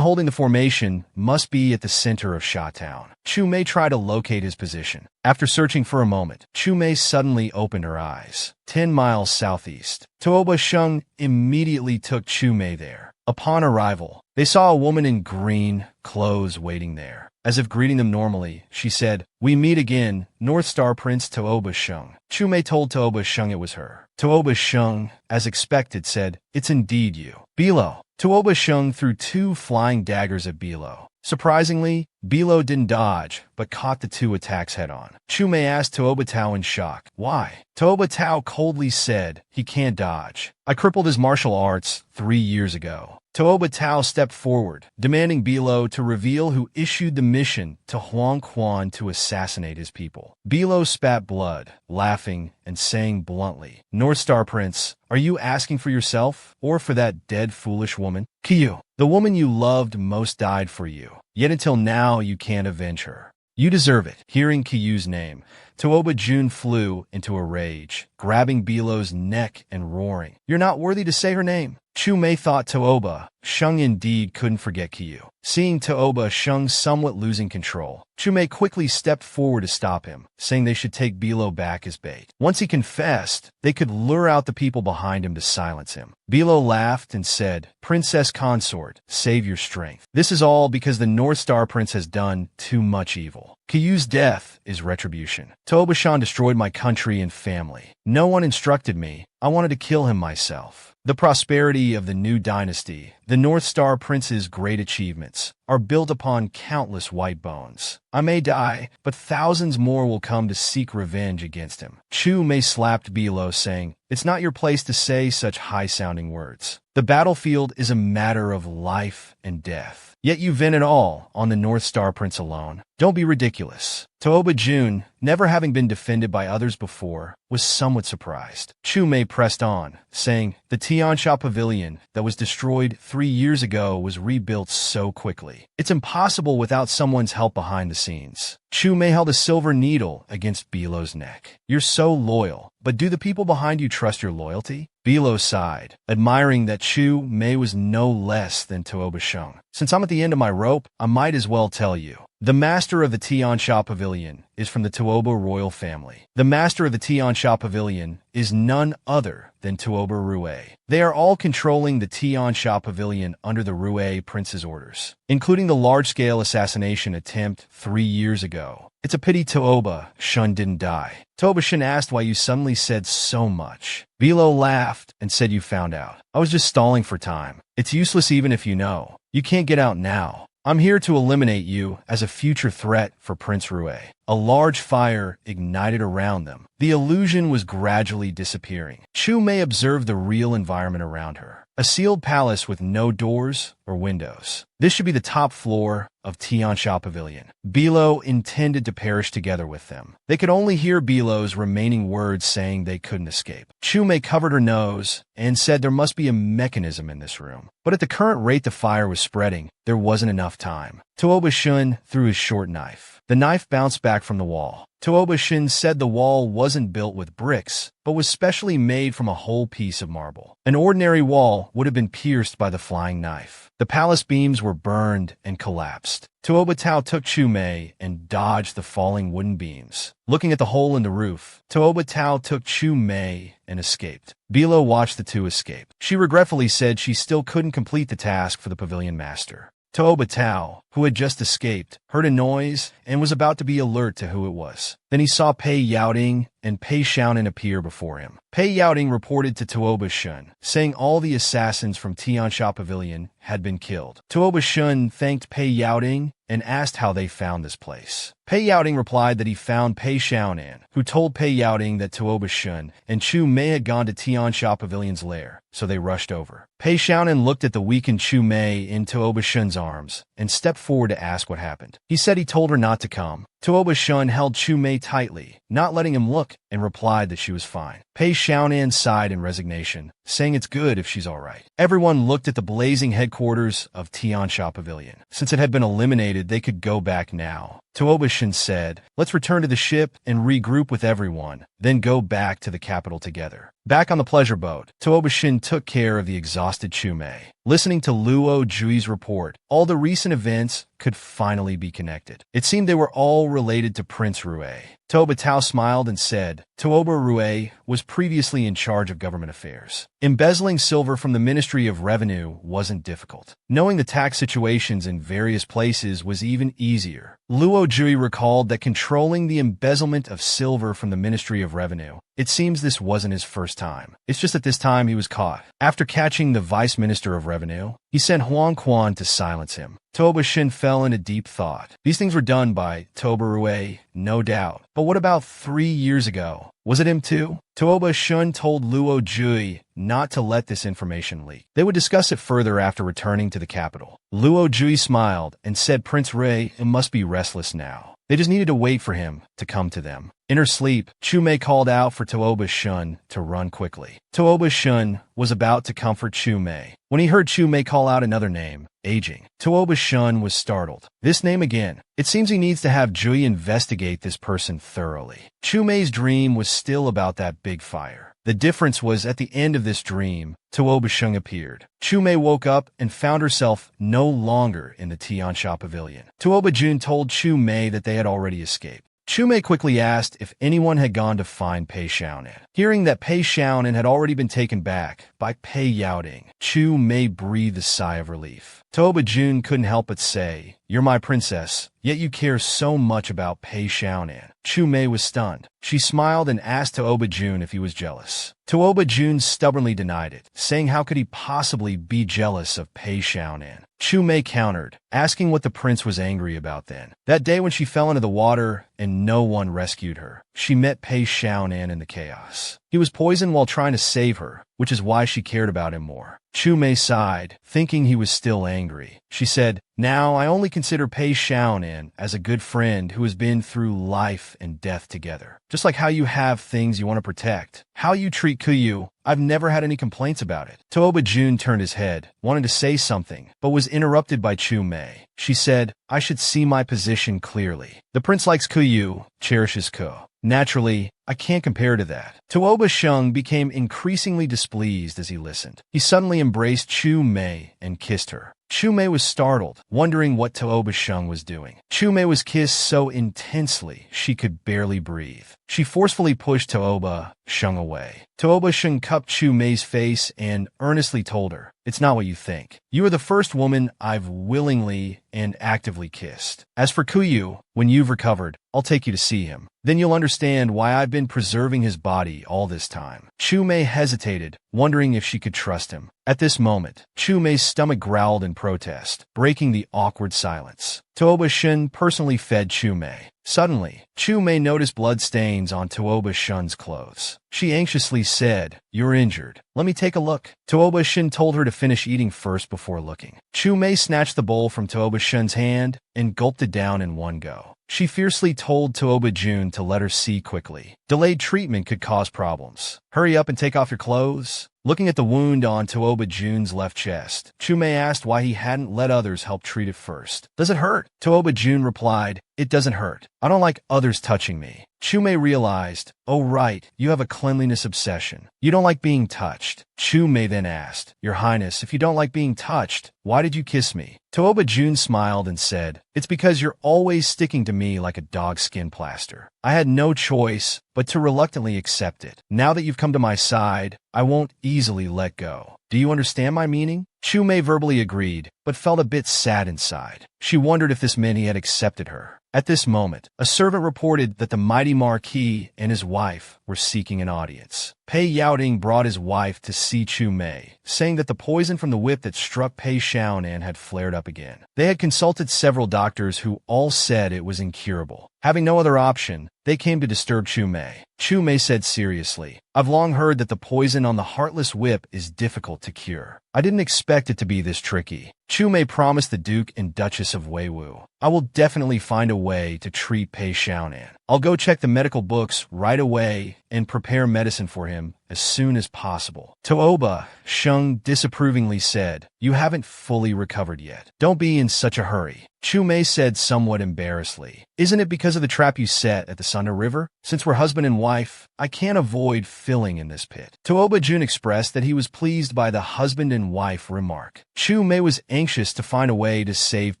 holding the formation must be at the center of Sha Town. Chu Mei tried to locate his position. After searching for a moment, Chu Mei suddenly opened her eyes. 10 miles southeast. Tuoba Sheng immediately took Chu Mei there. Upon arrival, they saw a woman in green clothes waiting there. As if greeting them normally, she said, "We meet again, North Star Prince Tuoba Sheng." Chu Mei told Tuoba Sheng it was her. Tuoba Sheng, as expected, said, "It's indeed you." Bilo. Tuoba Sheng threw 2 flying daggers at Bilo. Surprisingly, Bilo didn't dodge, but caught the 2 attacks head-on. Chu Mei asked Tuoba Tao in shock, "Why?" Tuoba Tao coldly said, "He can't dodge. I crippled his martial arts 3 years ago." Tuoba Tao stepped forward, demanding Bilo to reveal who issued the mission to Huang Quan to assassinate his people. Bilo spat blood, laughing and saying bluntly, "North Star Prince, are you asking for yourself or for that dead foolish woman? Kyu, the woman you loved most died for you, yet until now you can't avenge her. You deserve it." Hearing Kyu's name, Tuoba Jun flew into a rage, grabbing Bilo's neck and roaring, "You're not worthy to say her name." Chu Mei thought Tuoba Sheng indeed couldn't forget Kyu. Seeing Tuoba Sheng somewhat losing control, Chu Mei quickly stepped forward to stop him, saying they should take Bilo back as bait. Once he confessed, they could lure out the people behind him to silence him. Bilo laughed and said, "Princess Consort, save your strength. This is all because the North Star Prince has done too much evil. Kyu's death is retribution. Tuoba Sheng destroyed my country and family. No one instructed me. I wanted to kill him myself. The prosperity of the new dynasty, the North Star Prince's great achievements, are built upon countless white bones. I may die, but thousands more will come to seek revenge against him." Chu Mei slapped Bilo, saying, "It's not your place to say such high-sounding words. The battlefield is a matter of life and death. Yet you vent it all on the North Star Prince alone. Don't be ridiculous." Tuoba Jun, never having been defended by others before, was somewhat surprised. Chu Mei pressed on, saying, "The Tiansha Pavilion that was destroyed 3 years ago was rebuilt so quickly. It's impossible without someone's help behind the scenes." Chu Mei held a silver needle against Bilo's neck. "You're so loyal, but do the people behind you trust your loyalty?" Bilo sighed, admiring that Chu Mei was no less than Tuoba Sheng. "Since I'm at the end of my rope, I might as well tell you. The master of the Tiansha Pavilion is from the Tuoba royal family. The master of the Tiansha Pavilion is none other than Tuoba Rue. They are all controlling the Tiansha Pavilion under the Rue Prince's orders, including the large-scale assassination attempt 3 years ago. It's a pity Tuoba Shun didn't die." Tuoba Shun asked why you suddenly said so much. Bilo laughed and said you found out. "I was just stalling for time. It's useless even if you know. You can't get out now. I'm here to eliminate you as a future threat for Prince Rue." A large fire ignited around them. The illusion was gradually disappearing. Chu Mei observed the real environment around her. A sealed palace with no doors or windows. This should be the top floor of Tiansha Pavilion. Bilo intended to perish together with them. They could only hear Bilo's remaining words saying they couldn't escape. Chumei covered her nose and said there must be a mechanism in this room. But at the current rate the fire was spreading, there wasn't enough time. Tooba Shun threw his short knife. The knife bounced back from the wall. Tooba Shun said the wall wasn't built with bricks, but was specially made from a whole piece of marble. An ordinary wall would have been pierced by the flying knife. The palace beams were burned and collapsed. Tooba Tao took Chumei and dodged the falling wooden beams. Looking at the hole in the roof, Tooba Tao took Chumei and escaped. Bilo watched the two escape. She regretfully said she still couldn't complete the task for the pavilion master. Tooba Tao, who had just escaped, heard a noise and was about to be alert to who it was. Then he saw Pei Yaoting and Pei Xiaonan appear before him. Pei Yaoting reported to Tooba Shun, saying all the assassins from Tiansha Pavilion had been killed. Tooba Shun thanked Pei Yaoting and asked how they found this place. Pei Yaoting replied that he found Pei Xiaonan, who told Pei Yaoting that Tooba Shun and Chu Mei had gone to Tiansha Pavilion's lair, so they rushed over. Pei Xiaonan looked at the weakened Chu Mei in Tooba Shun's arms and stepped forward to ask what happened. He said he told her not to come. Tooba Shun held Chu Mei tightly, not letting him look, and replied that she was fine. Pei Xiaonan sighed in resignation, saying it's good if she's all right. Everyone looked at the blazing headquarters of Tiansha Pavilion. Since it had been eliminated, they could go back now. Tooba Shun said, "Let's return to the ship and regroup with everyone, then go back to the capital together." Back on the pleasure boat, Tooba Shun took care of the exhausted Chumei. Listening to Luo Jui's report, all the recent events could finally be connected. It seemed they were all related to Prince Rue. Tooba Tao smiled and said, Tooba Rue was previously in charge of government affairs. Embezzling silver from the Ministry of Revenue wasn't difficult. Knowing the tax situations in various places was even easier. Luo Jui recalled that controlling the embezzlement of silver from the Ministry of Revenue, it seems this wasn't his first time. It's just that this time he was caught. After catching the Vice Minister of Revenue, he sent Huang Quan to silence him. Tooba Shun fell into deep thought. These things were done by Tooba Rue, no doubt. But what about 3 years ago? Was it him too? Tooba Shun told Luo Jui not to let this information leak. They would discuss it further after returning to the capital. Luo Jui smiled and said Prince Rui must be restless now. They just needed to wait for him to come to them. In her sleep, Chumei called out for Tooba Shun to run quickly. Tooba Shun was about to comfort Chumei when he heard Chumei call out another name, aging. Tooba Shun was startled. This name again. It seems he needs to have Jui investigate this person thoroughly. Chumei's dream was still about that big fire. The difference was at the end of this dream, Tooba Shun appeared. Chumei woke up and found herself no longer in the Tiansha Pavilion. Tooba Jun told Chumei that they had already escaped. Chumei quickly asked if anyone had gone to find Pei Xiaonan. Hearing that Pei Xiaonan had already been taken back by Pei Yaoting, Chumei breathed a sigh of relief. Tooba Jun couldn't help but say, "You're my princess, yet you care so much about Pei Xiaonan." Chumei was stunned. She smiled and asked Tooba Jun if he was jealous. Tooba Jun stubbornly denied it, saying how could he possibly be jealous of Pei Xiaonan. Chumei countered, asking what the prince was angry about then. That day when she fell into the water and no one rescued her, she met Pei Xiaonan in the chaos. He was poisoned while trying to save her, which is why she cared about him more. Chumei sighed, thinking he was still angry. She said, "Now I only consider Pei Xiaonan as a good friend who has been through life and death together. Just like how you have things you want to protect. How you treat Kuyu, I've never had any complaints about it." Tooba Jun turned his head, wanted to say something, but was interrupted by Chumei. She said, "I should see my position clearly. The prince likes Kuyu, cherishes Ku. Naturally, I can't compare to that." Tooba Shun became increasingly displeased as he listened. He suddenly embraced Chumei and kissed her. Chumei was startled, wondering what Tooba Shun was doing. Chumei was kissed so intensely she could barely breathe. She forcefully pushed Tooba Shun away. Tooba Shun cupped Chumei's face and earnestly told her, "It's not what you think. You are the first woman I've willingly and actively kissed. As for Kuyu, when you've recovered, I'll take you to see him. Then you'll understand why I've been preserving his body all this time." Chumei hesitated, wondering if she could trust him. At this moment, Chumei's stomach growled in protest, breaking the awkward silence. Tooba Shun personally fed Chumei. Suddenly, Chumei noticed blood stains on Tooba Shun's clothes. She anxiously said, "You're injured. Let me take a look." Tooba Shin told her to finish eating first before looking. Chu Mei snatched the bowl from Tooba Shin's hand and gulped it down in one go. She fiercely told Tooba Jun to let her see quickly. Delayed treatment could cause problems. Hurry up and take off your clothes. Looking at the wound on Tooba Jun's left chest, Chu Mei asked why he hadn't let others help treat it first. "Does it hurt?" Tooba Jun replied, "It doesn't hurt. I don't like others touching me." Chu Mei realized, "Oh right, you have a cleanliness obsession. You don't like being touched." Chu Mei then asked, "Your Highness, if you don't like being touched, why did you kiss me?" Tooba Jun smiled and said, "It's because you're always sticking to me like a dog-skin plaster. I had no choice but to reluctantly accept it. Now that you've come to my side, I won't easily let go. Do you understand my meaning?" Chu Mei verbally agreed, but felt a bit sad inside. She wondered if this meant he had accepted her. At this moment, a servant reported that the mighty Marquis and his wife were seeking an audience. Pei Yaoding brought his wife to see Chu Mei, saying that the poison from the whip that struck Pei Xiaonan had flared up again. They had consulted several doctors who all said it was incurable. Having no other option, they came to disturb Chu Mei. Chu Mei said seriously, "I've long heard that the poison on the Heartless Whip is difficult to cure. I didn't expect it to be this tricky." Chu Mei promised the Duke and Duchess of Weiwu, "I will definitely find a way to treat Pei Xiaonan. I'll go check the medical books right away and prepare medicine for him as soon as possible." Tooba Sheng disapprovingly said, "You haven't fully recovered yet. Don't be in such a hurry." Chu Mei said somewhat embarrassedly, "Isn't it because of the trap you set at the Sunda River? Since we're husband and wife, I can't avoid filling in this pit." Tooba Jun expressed that he was pleased by the husband and wife remark. Chu Mei was anxious to find a way to save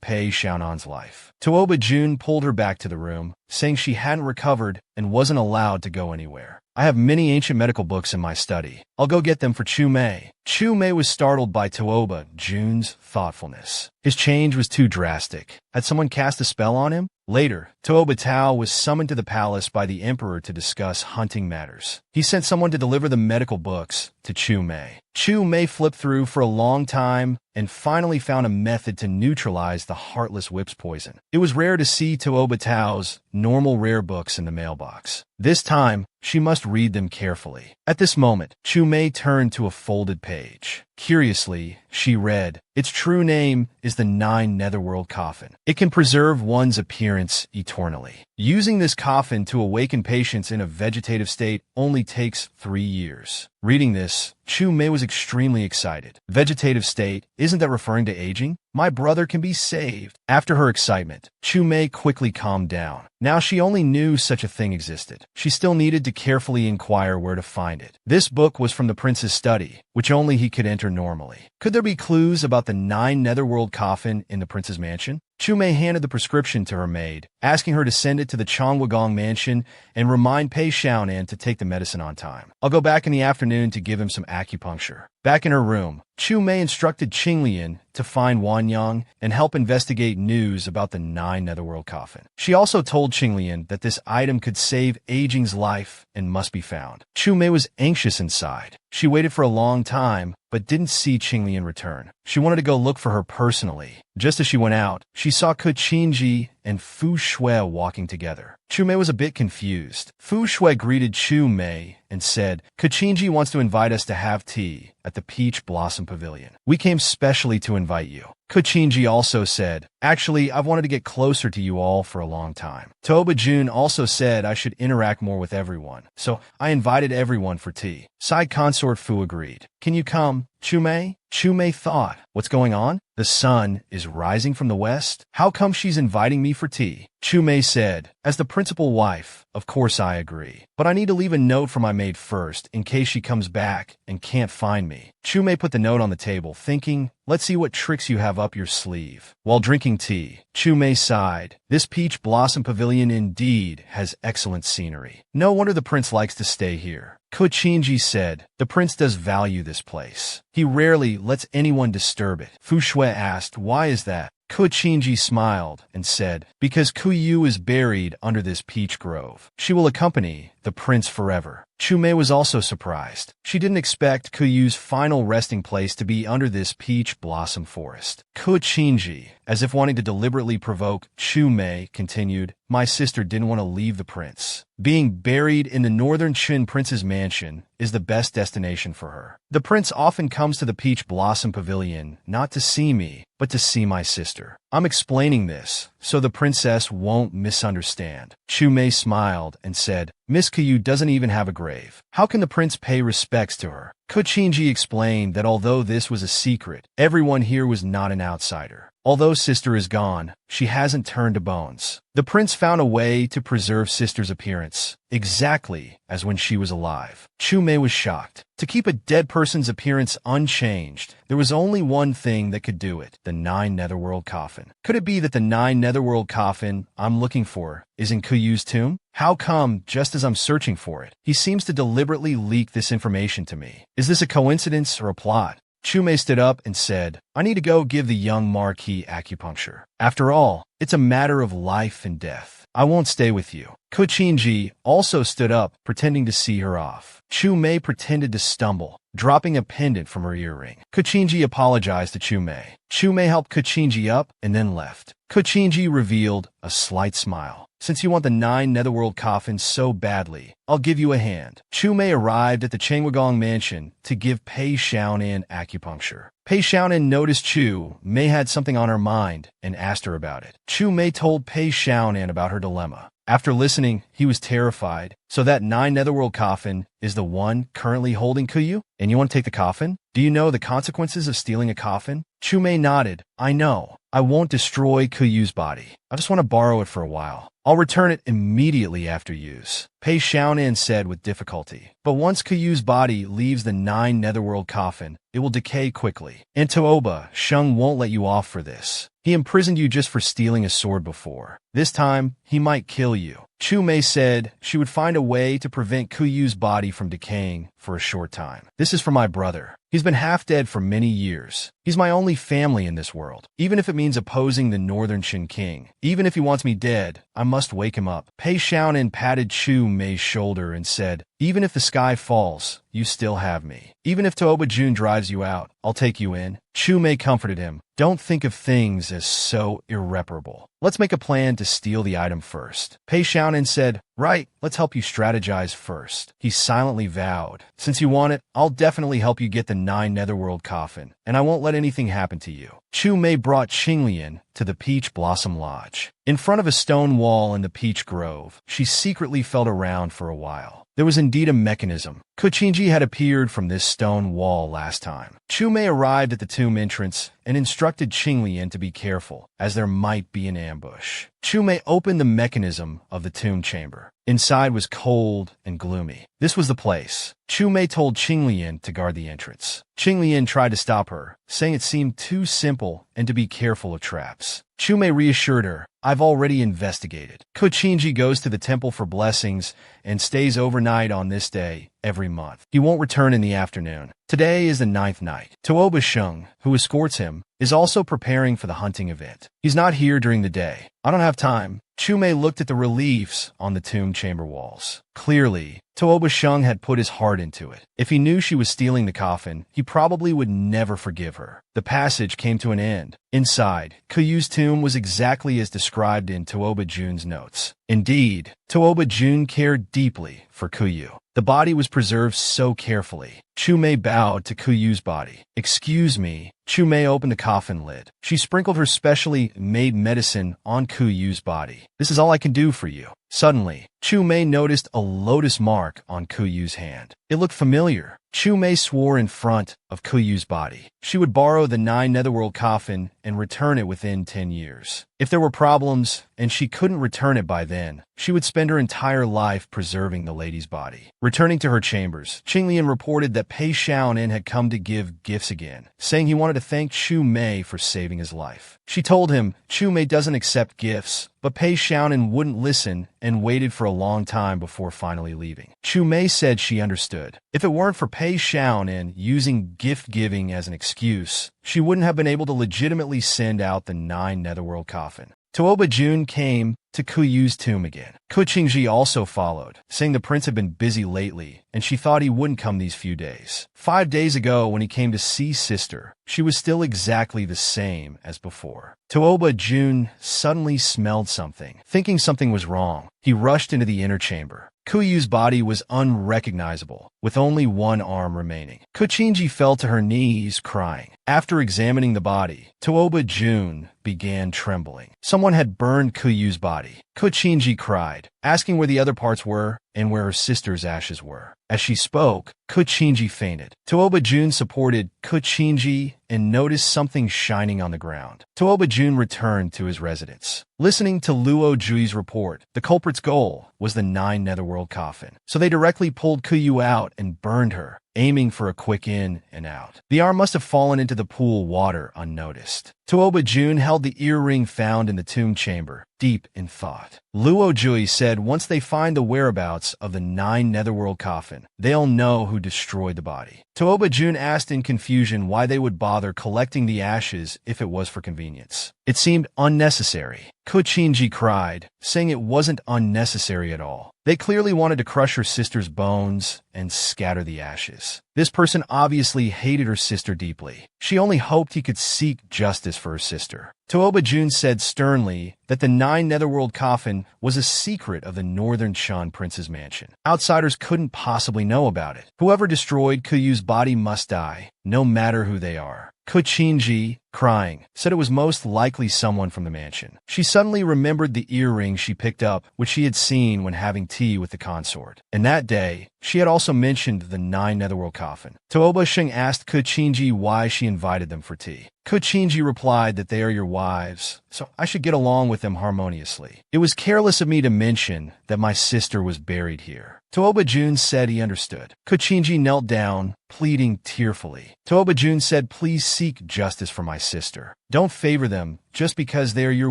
Pei Xiaonan's life. Tooba Jun pulled her back to the room, saying she hadn't recovered and wasn't allowed to go anywhere. "I have many ancient medical books in my study. I'll go get them for Chu Mei." Chu Mei was startled by Tooba Jun's thoughtfulness. His change was too drastic. Had someone cast a spell on him? Later, Tooba Tao was summoned to the palace by the emperor to discuss hunting matters. He sent someone to deliver the medical books to Chu Mei. Chu Mei flipped through for a long time and finally found a method to neutralize the Heartless Whip's poison. It was rare to see Tooba Tao's normal rare books in the mailbox. This time, she must read them carefully. At this moment, Chu Mei turned to a folded page. Curiously, she read, "Its true name is the Nine Netherworld Coffin. It can preserve one's appearance eternally. Using this coffin to awaken patients in a vegetative state only takes 3 years." Reading this, Chu Mei was extremely excited. Vegetative state, isn't that referring to aging? My brother can be saved. After her excitement, Chu Mei quickly calmed down. Now she only knew such a thing existed. She still needed to carefully inquire where to find it. This book was from the prince's study, which only he could enter normally. Could there be clues about the Nine Netherworld Coffin in the prince's mansion? Chu Mei handed the prescription to her maid, asking her to send it to the Chongwagong mansion and remind Pei Xiaonan to take the medicine on time. "I'll go back in the afternoon to give him some acupuncture." Back in her room, Chu Mei instructed Qinglian to find Wanyang and help investigate news about the Nine Netherworld Coffin. She also told Qinglian that this item could save Aging's life and must be found. Chu Mei was anxious inside. She waited for a long time, but didn't see Qinglian return. She wanted to go look for her personally. Just as she went out, she saw Ku Qinji and Fu Shui walking together. Chu Mei was a bit confused. Fu Shui greeted Chu Mei and said, "Ku Qinji wants to invite us to have tea at the Peach Blossom Pavilion. We came specially to invite you." Ku Qinji also said, "Actually, I've wanted to get closer to you all for a long time." Tooba Jun also said I should interact more with everyone, so I invited everyone for tea. Side consort Fu agreed. "Can you come, Chu Mei?" Chu Mei thought, "What's going on? The sun is rising from the west? How come she's inviting me for tea?" Chu Mei said, "As the principal wife, of course I agree. But I need to leave a note for my maid first, in case she comes back and can't find me." Chu Mei put the note on the table, thinking, "Let's see what tricks you have up your sleeve." While drinking tea, Chu Mei sighed. This Peach Blossom Pavilion indeed has excellent scenery. No wonder the prince likes to stay here. Ku Qinji said, "The prince does value this place. He rarely lets anyone disturb it." Fu Shui asked, "Why is that?" Ku Qinji smiled and said, "Because Ku Yu is buried under this peach grove. She will accompany the prince forever." Chumei was also surprised. She didn't expect Kuyu's final resting place to be under this peach blossom forest. Kuchinji, as if wanting to deliberately provoke, Chumei continued, "My sister didn't want to leave the prince. Being buried in the northern Qin prince's mansion is the best destination for her. The prince often comes to the Peach Blossom Pavilion not to see me, but to see my sister. I'm explaining this so the princess won't misunderstand." Chumei smiled and said, "Miss Kuyu doesn't even have a grave. How can the prince pay respects to her?" Kuchinji explained that although this was a secret, everyone here was not an outsider. Although sister is gone, she hasn't turned to bones. The prince found a way to preserve sister's appearance, exactly as when she was alive. Chumei was shocked. To keep a dead person's appearance unchanged, there was only one thing that could do it: the 9 Netherworld coffin. Could it be that the 9 Netherworld coffin I'm looking for is in Kuyu's tomb? How come, just as I'm searching for it, he seems to deliberately leak this information to me? Is this a coincidence or a plot? Chumei stood up and said, "I need to go give the young Marquis acupuncture. After all, it's a matter of life and death. I won't stay with you." Kuchinji also stood up, pretending to see her off. Chumei pretended to stumble, dropping a pendant from her earring. Kuchinji apologized to Chumei. Chumei helped Kuchinji up and then left. Kuchinji revealed a slight smile. "Since you want the 9 Netherworld coffin so badly, I'll give you a hand." Chumei arrived at the Changwagong mansion to give Pei Xiaonan acupuncture. Pei Xiaonan noticed Chu Mei had something on her mind and asked her about it. Chu Mei told Pei Xiaonan about her dilemma. After listening, he was terrified. "So that 9 Netherworld coffin is the one currently holding Kuyu? And you want to take the coffin? Do you know the consequences of stealing a coffin?" Chumei nodded. "I know. I won't destroy Kuyu's body. I just want to borrow it for a while. I'll return it immediately after use," Pei Xiaonan said with difficulty. "But once Kuyu's body leaves the 9 Netherworld coffin, it will decay quickly. And Tooba Sheng won't let you off for this. He imprisoned you just for stealing a sword before. This time, he might kill you." Chumei said she would find a way to prevent Kuyu's body from decaying for a short time. "This is for my brother. He's been half dead for many years. He's my only family in this world. Even if it means opposing the Northern Qin King. Even if he wants me dead, I must wake him up." Pei Xiaonan patted Chu Mei's shoulder and said, "Even if the sky falls, you still have me. Even if Tooba Jun drives you out, I'll take you in." Chu Mei comforted him. "Don't think of things as so irreparable. Let's make a plan to steal the item first." Pei Xiaonan said, "Right, let's help you strategize first." He silently vowed, "Since you want it, I'll definitely help you get the 9 Netherworld coffin, and I won't let anything happen to you." Chu Mei brought Qinglian to the Peach Blossom Lodge. In front of a stone wall in the peach grove, she secretly felt around for a while. There was indeed a mechanism. Kuchinji had appeared from this stone wall last time. Chu Mei arrived at the tomb entrance and instructed Qinglian to be careful, as there might be an ambush. Chu Mei opened the mechanism of the tomb chamber. Inside was cold and gloomy. This was the place. Chu Mei told Qinglian to guard the entrance. Qinglian tried to stop her, saying it seemed too simple and to be careful of traps. Chu Mei reassured her, "I've already investigated." Kuchinji goes to the temple for blessings and stays overnight on this day every month. He won't return in the afternoon. Today is the 9th night. Tooba Sheng, who escorts him, is also preparing for the hunting event. He's not here during the day. "I don't have time." Chu Mei looked at the reliefs on the tomb chamber walls. Clearly, Tooba Sheng had put his heart into it. If he knew she was stealing the coffin, he probably would never forgive her. The passage came to an end. Inside, Kuyu's tomb was exactly as described in Tooba Jun's notes. Indeed, Tooba Jun cared deeply for Kuyu. The body was preserved so carefully. Chu Mei bowed to Kuyu's body. "Excuse me." Chu Mei opened the coffin lid. She sprinkled her specially made medicine on Kuyu's body. "This is all I can do for you." Suddenly, Chu Mei noticed a lotus mark on Kuyu's hand. It looked familiar. Chu Mei swore in front of Kuyu's body she would borrow the 9 Netherworld coffin and return it within 10 years. If there were problems and she couldn't return it by then, she would spend her entire life preserving the lady's body. Returning to her chambers, Qinglian reported that Pei Xiaonan had come to give gifts again, saying he wanted to thank Chu Mei for saving his life. She told him Chu Mei doesn't accept gifts, but Pei Xiaonan wouldn't listen and waited for a long time before finally leaving. Chu Mei said she understood. If it weren't for Pei Xiaonan using gift-giving as an excuse, she wouldn't have been able to legitimately send out the 9 Netherworld coffin. Tooba Jun came to Kuyu's tomb again. Ko Qingji also followed, saying the prince had been busy lately, and she thought he wouldn't come these few days. 5 days ago, when he came to see sister, she was still exactly the same as before. Tooba Jun suddenly smelled something. Thinking something was wrong, he rushed into the inner chamber. Kuyu's body was unrecognizable, with only one arm remaining. Ko Qingji fell to her knees, crying. After examining the body, Tooba Jun began trembling. Someone had burned Kuyu's body. Ko Qingji cried, asking where the other parts were and where her sister's ashes were. As she spoke, Ko Qingji fainted. Tooba Jun supported Ko Qingji and noticed something shining on the ground. Tooba Jun returned to his residence. Listening to Luo Jui's report, the culprit's goal was the 9 Netherworld coffin. So they directly pulled Kuyu out and burned her, aiming for a quick in and out. The arm must have fallen into the pool water unnoticed. Tooba Jun held the earring found in the tomb chamber, deep in thought. Luo Jui said once they find the whereabouts of the 9 Netherworld coffin, they'll know who destroyed the body. Tooba Jun asked in confusion why they would bother collecting the ashes if it was for convenience. It seemed unnecessary. Ko Qingji cried, saying it wasn't unnecessary at all. They clearly wanted to crush her sister's bones and scatter the ashes. This person obviously hated her sister deeply. She only hoped he could seek justice for her sister. Tooba Jun said sternly that the 9 Netherworld coffin was a secret of the Northern Shan Prince's mansion. Outsiders couldn't possibly know about it. Whoever destroyed Kuyu's body must die, no matter who they are. Ko Qingji, crying, said it was most likely someone from the mansion. She suddenly remembered the earring she picked up, which she had seen when having tea with the consort. And that day, she had also mentioned the 9 Netherworld coffin. Tooba Sheng asked Ko Qingji why she invited them for tea. Ko Qingji replied that they are your wives, so I should get along with them harmoniously. It was careless of me to mention that my sister was buried here. Tooba Jun said he understood. Ko Qingji knelt down, pleading tearfully. Tooba Jun said, please seek justice for my sister. Don't favor them just because they are your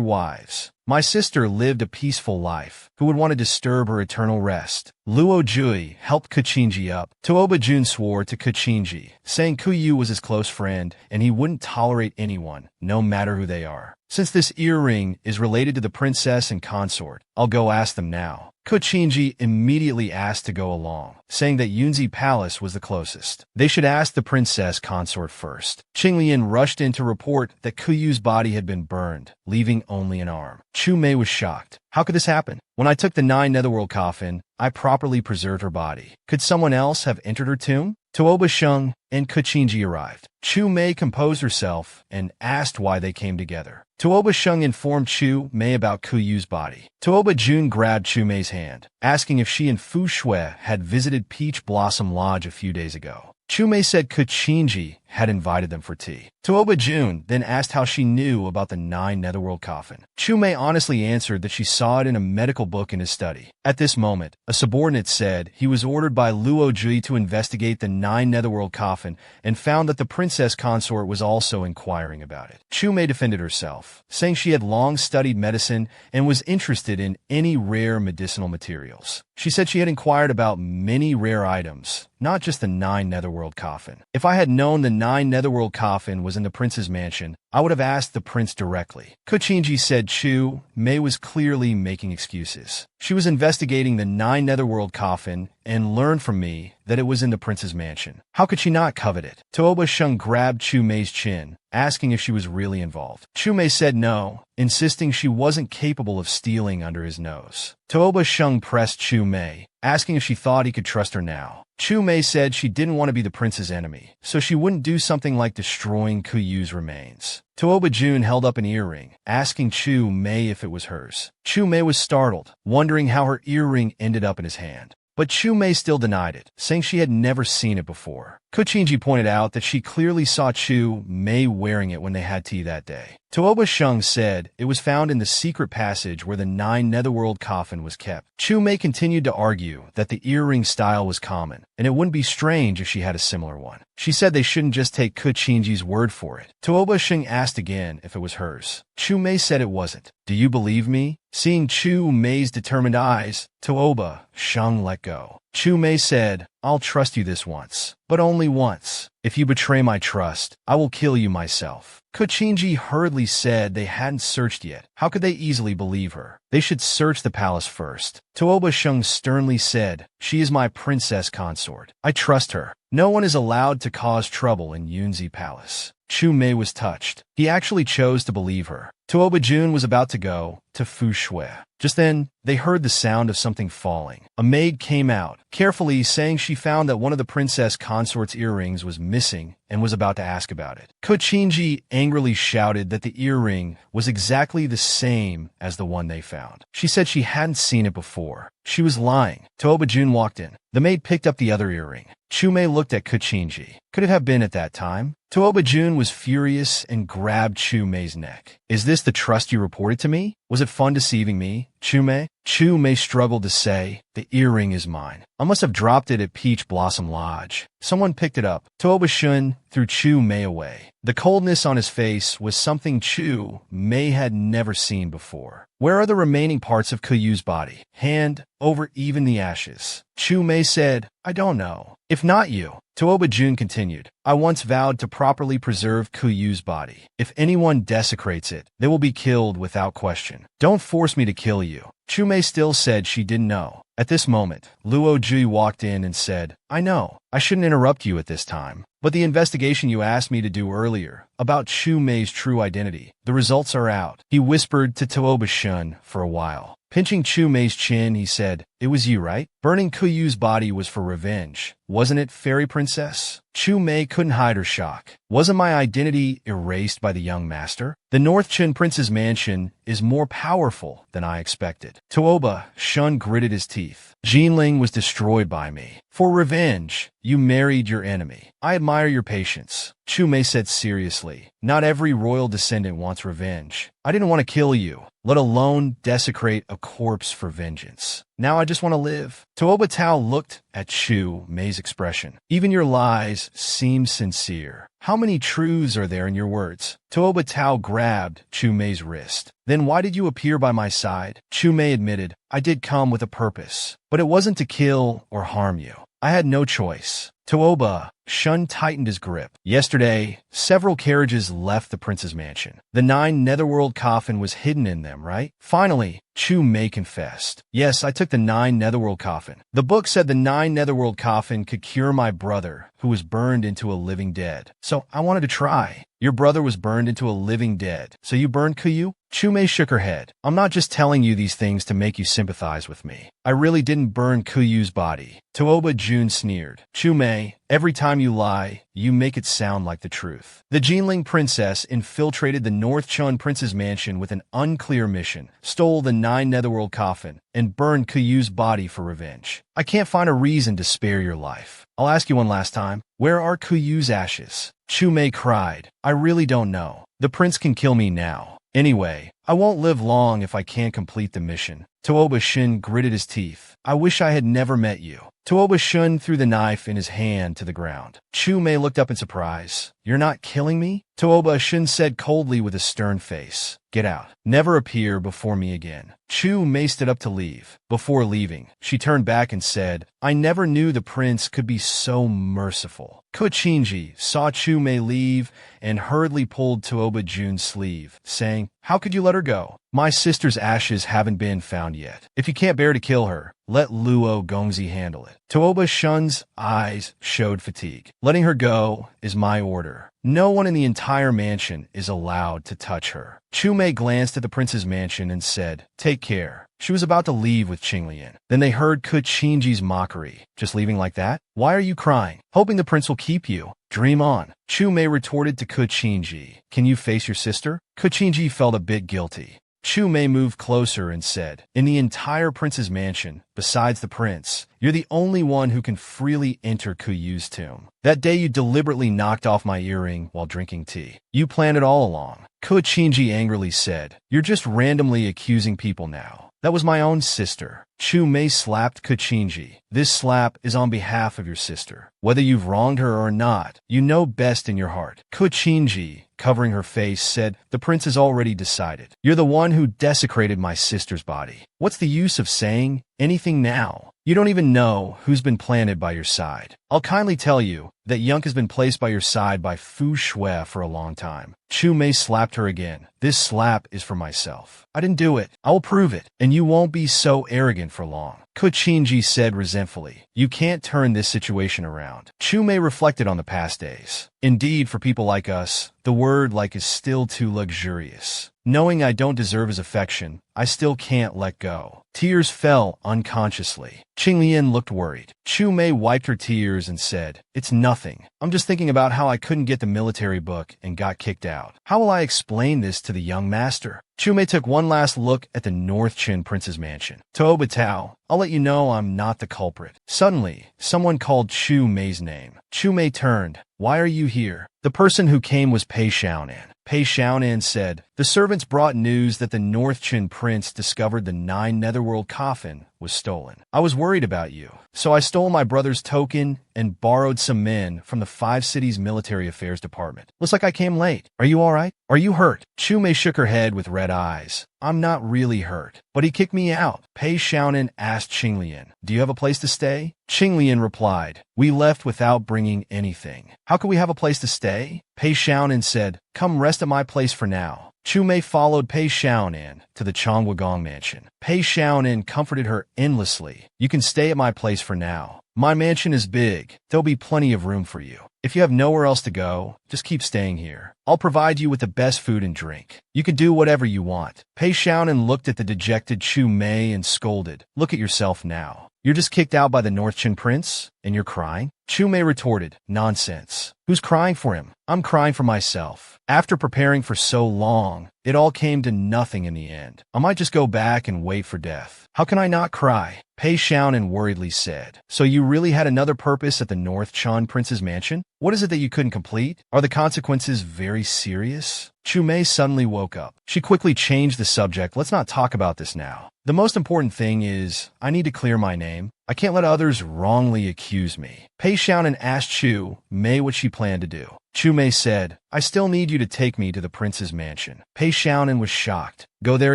wives. My sister lived a peaceful life. Who would want to disturb her eternal rest? Luo Jui helped Ko Qingji up. Tooba Jun swore to Ko Qingji, saying Kuyu was his close friend and he wouldn't tolerate anyone, no matter who they are. Since this earring is related to the princess and consort, I'll go ask them now. Ko Qingji immediately asked to go along, saying that Yunzi Palace was the closest. They should ask the princess consort first. Qinglian rushed in to report that Kuyu's body had been burned, leaving only an arm. Chu Mei was shocked. How could this happen? When I took the 9 Netherworld coffin, I properly preserved her body. Could someone else have entered her tomb? Tooba Sheng and Ko Qingji arrived. Chu Mei composed herself and asked why they came together. Tooba Sheng informed Chu Mei about Kuyu's body. Tooba Jun grabbed Chu Mei's hand, asking if she and Fu Shui had visited Peach Blossom Lodge a few days ago. Chu Mei said Ko Qingji had invited them for tea. Tooba Jun then asked how she knew about the 9 Netherworld coffin. Chu Mei honestly answered that she saw it in a medical book in his study. At this moment, a subordinate said he was ordered by Luo Jui to investigate the 9 Netherworld coffin and found that the princess consort was also inquiring about it. Chu Mei defended herself, saying she had long studied medicine and was interested in any rare medicinal materials. She said she had inquired about many rare items, not just the 9 Netherworld coffin. If I had known the 9 Netherworld coffin was in the prince's mansion, I would have asked the prince directly. Ko Qingji said Chu Mei was clearly making excuses. She was investigating the 9 Netherworld coffin and learned from me that it was in the prince's mansion. How could she not covet it? Tooba Sheng grabbed Chu Mei's chin, asking if she was really involved. Chu Mei said no, insisting she wasn't capable of stealing under his nose. Tooba Sheng pressed Chu Mei, asking if she thought he could trust her now. Chu Mei said she didn't want to be the prince's enemy, so she wouldn't do something like destroying Kuyu's remains. Tooba Jun held up an earring, asking Chu Mei if it was hers. Chu Mei was startled, wondering how her earring ended up in his hand. But Chu Mei still denied it, saying she had never seen it before. Ko Qingji pointed out that she clearly saw Chu Mei wearing it when they had tea that day. Tooba Sheng said it was found in the secret passage where the 9 Netherworld coffin was kept. Chu Mei continued to argue that the earring style was common, and it wouldn't be strange if she had a similar one. She said they shouldn't just take Ko Qingji's word for it. Tooba Sheng asked again if it was hers. Chu Mei said it wasn't. Do you believe me? Seeing Chu Mei's determined eyes, Tooba Sheng let go. Chu Mei said, I'll trust you this once, but only once. If you betray my trust, I will kill you myself. Kochinji hurriedly said they hadn't searched yet. How could they easily believe her? They should search the palace first. Tooba Shung sternly said, she is my princess consort. I trust her. No one is allowed to cause trouble in Yunzi Palace. Chu Mei was touched. He actually chose to believe her. Tooba Jun was about to go to Fu Shui. Just then, they heard the sound of something falling. A maid came out, carefully saying she found that one of the princess consort's earrings was missing and was about to ask about it. Kochinji angrily shouted that the earring was exactly the same as the one they found. She said she hadn't seen it before. She was lying. Tooba Jun walked in. The maid picked up the other earring. Chu Mei looked at Kochinji. Could it have been at that time? Tooba Jun was furious and grabbed Chu Mei's neck. Is this the trust you reported to me? Was it fun deceiving me, Chu Mei? Chu Mei struggled to say, the earring is mine. I must have dropped it at Peach Blossom Lodge. Someone picked it up. Tooba Shun threw Chu Mei away. The coldness on his face was something Chu Mei had never seen before. Where are the remaining parts of Kuyu's body? Hand over even the ashes. Chu Mei said, I don't know. If not you. Tooba Jun continued, I once vowed to properly preserve Kuyu's body. If anyone desecrates it, they will be killed without question. Don't force me to kill you. Chu Mei still said she didn't know. At this moment, Luo Jui walked in and said, I know, I shouldn't interrupt you at this time, but the investigation you asked me to do earlier about Chu Mei's true identity, the results are out. He whispered to Tooba Shun for a while. Pinching Chu Mei's chin, he said, it was you, right? Burning Kuyu's body was for revenge, wasn't it, fairy princess? Chu Mei couldn't hide her shock. Wasn't my identity erased by the young master? The North Chin Prince's mansion is more powerful than I expected. Tooba Shun gritted his teeth. Jinling was destroyed by me. For revenge, you married your enemy. I admire your patience. Chu Mei said seriously, not every royal descendant wants revenge. I didn't want to kill you, let alone desecrate a corpse for vengeance. Now I just want to live. Tooba Tao looked at Chu Mei's expression. Even your lies seem sincere. How many truths are there in your words? Tooba Tao grabbed Chu Mei's wrist. Then why did you appear by my side? Chu Mei admitted, I did come with a purpose, but it wasn't to kill or harm you. I had no choice. Tooba Shun tightened his grip. Yesterday, several carriages left the prince's mansion. The 9 netherworld coffin was hidden in them, right? Finally, Chu Mei confessed. Yes, I took the 9 netherworld coffin. The book said the 9 netherworld coffin could cure my brother, who was burned into a living dead. So I wanted to try. Your brother was burned into a living dead. So you burned Kuyu? Chu Mei shook her head. I'm not just telling you these things to make you sympathize with me. I really didn't burn Kuyu's body. Tooba Jun sneered. Chu Mei, every time you lie, you make it sound like the truth. The Jinling princess infiltrated the North Chun prince's mansion with an unclear mission, stole the 9 netherworld coffin, and burned Kuyu's body for revenge. I can't find a reason to spare your life. I'll ask you one last time. Where are Kuyu's ashes? Chu Mei cried. I really don't know. The prince can kill me now. Anyway, I won't live long if I can't complete the mission. Tooba Shun gritted his teeth. I wish I had never met you. Tooba Shun threw the knife in his hand to the ground. Chu Mei looked up in surprise. You're not killing me? Tooba Shun said coldly with a stern face. Get out. Never appear before me again. Chu Mei stood up to leave. Before leaving, she turned back and said, I never knew the prince could be so merciful. Kochinji saw Chu Mei leave and hurriedly pulled Tooba Jun's sleeve, saying, How could you let her go? My sister's ashes haven't been found yet. If you can't bear to kill her, let Luo Gongzi handle it. Tooba Shun's eyes showed fatigue. Letting her go is my order. No one in the entire mansion is allowed to touch her. Chu Mei glanced at the prince's mansion and said, Take care. She was about to leave with Qinglian. Then they heard Kochinji's mockery. Just leaving like that? Why are you crying? Hoping the prince will keep you. Dream on. Chu Mei retorted to Kochinji. Can you face your sister? Kochinji felt a bit guilty. Chu Mei moved closer and said, In the entire prince's mansion, besides the prince, you're the only one who can freely enter Kuyu's tomb. That day you deliberately knocked off my earring while drinking tea. You planned it all along. Kochinji angrily said, You're just randomly accusing people now. That was my own sister. Chu Mei slapped Kachinji. This slap is on behalf of your sister. Whether you've wronged her or not, you know best in your heart. Kachinji, covering her face, said, the prince has already decided. You're the one who desecrated my sister's body. What's the use of saying anything now? You don't even know who's been planted by your side. I'll kindly tell you that Yunk has been placed by your side by Fu Shui for a long time. Chu Mei slapped her again. This slap is for myself. I didn't do it. I will prove it, and you won't be so arrogant for long. Kachinji said resentfully. You can't turn this situation around. Chu Mei reflected on the past days. Indeed, for people like us, the word like is still too luxurious. Knowing I don't deserve his affection, I still can't let go. Tears fell unconsciously. Qinglian looked worried. Chu Mei wiped her tears and said, it's nothing. I'm just thinking about how I couldn't get the military book and got kicked out. How will I explain this to the young master? Chu Mei took one last look at the North Qin Prince's mansion. Toba Tao, I'll let you know I'm not the culprit. Suddenly, someone called Chu Mei's name. Chu Mei turned. Why are you here? The person who came was Pei Xiaonan. Pei Xiaonan said, the servants brought news that the North Qin Prince discovered the 9 Netherworld coffin was stolen. I was worried about you, so I stole my brother's token and borrowed some men from the 5 cities military affairs department. Looks like I came late. Are you all right? Are you hurt? Chu Mei shook her head with red eyes. I'm not really hurt, but he kicked me out. Pei Xiaonan asked Qinglian, do you have a place to stay? Qinglian replied, we left without bringing anything. How could we have a place to stay? Pei Xiaonan said, come rest at my place for now. Chu Mei followed Pei Xiaonan to the Chongwagong mansion. Pei Xiaonan comforted her endlessly. You can stay at my place for now. My mansion is big. There'll be plenty of room for you. If you have nowhere else to go, just keep staying here. I'll provide you with the best food and drink. You can do whatever you want. Pei Xiaonan looked at the dejected Chu Mei and scolded. Look at yourself now. You're just kicked out by the North Qin Prince, and you're crying? Chu Mei retorted, nonsense. Who's crying for him? I'm crying for myself. After preparing for so long, it all came to nothing in the end. I might just go back and wait for death. How can I not cry? Pei Xiaonan worriedly said. So you really had another purpose at the North Qin Prince's mansion? What is it that you couldn't complete? Are the consequences very serious? Chu Mei suddenly woke up. She quickly changed the subject. Let's not talk about this now. The most important thing is, I need to clear my name. I can't let others wrongly accuse me. Pei Xiaonan asked Chu Mei what she planned to do. Chu Mei said, I still need you to take me to the prince's mansion. Pei Xiaonan was shocked. Go there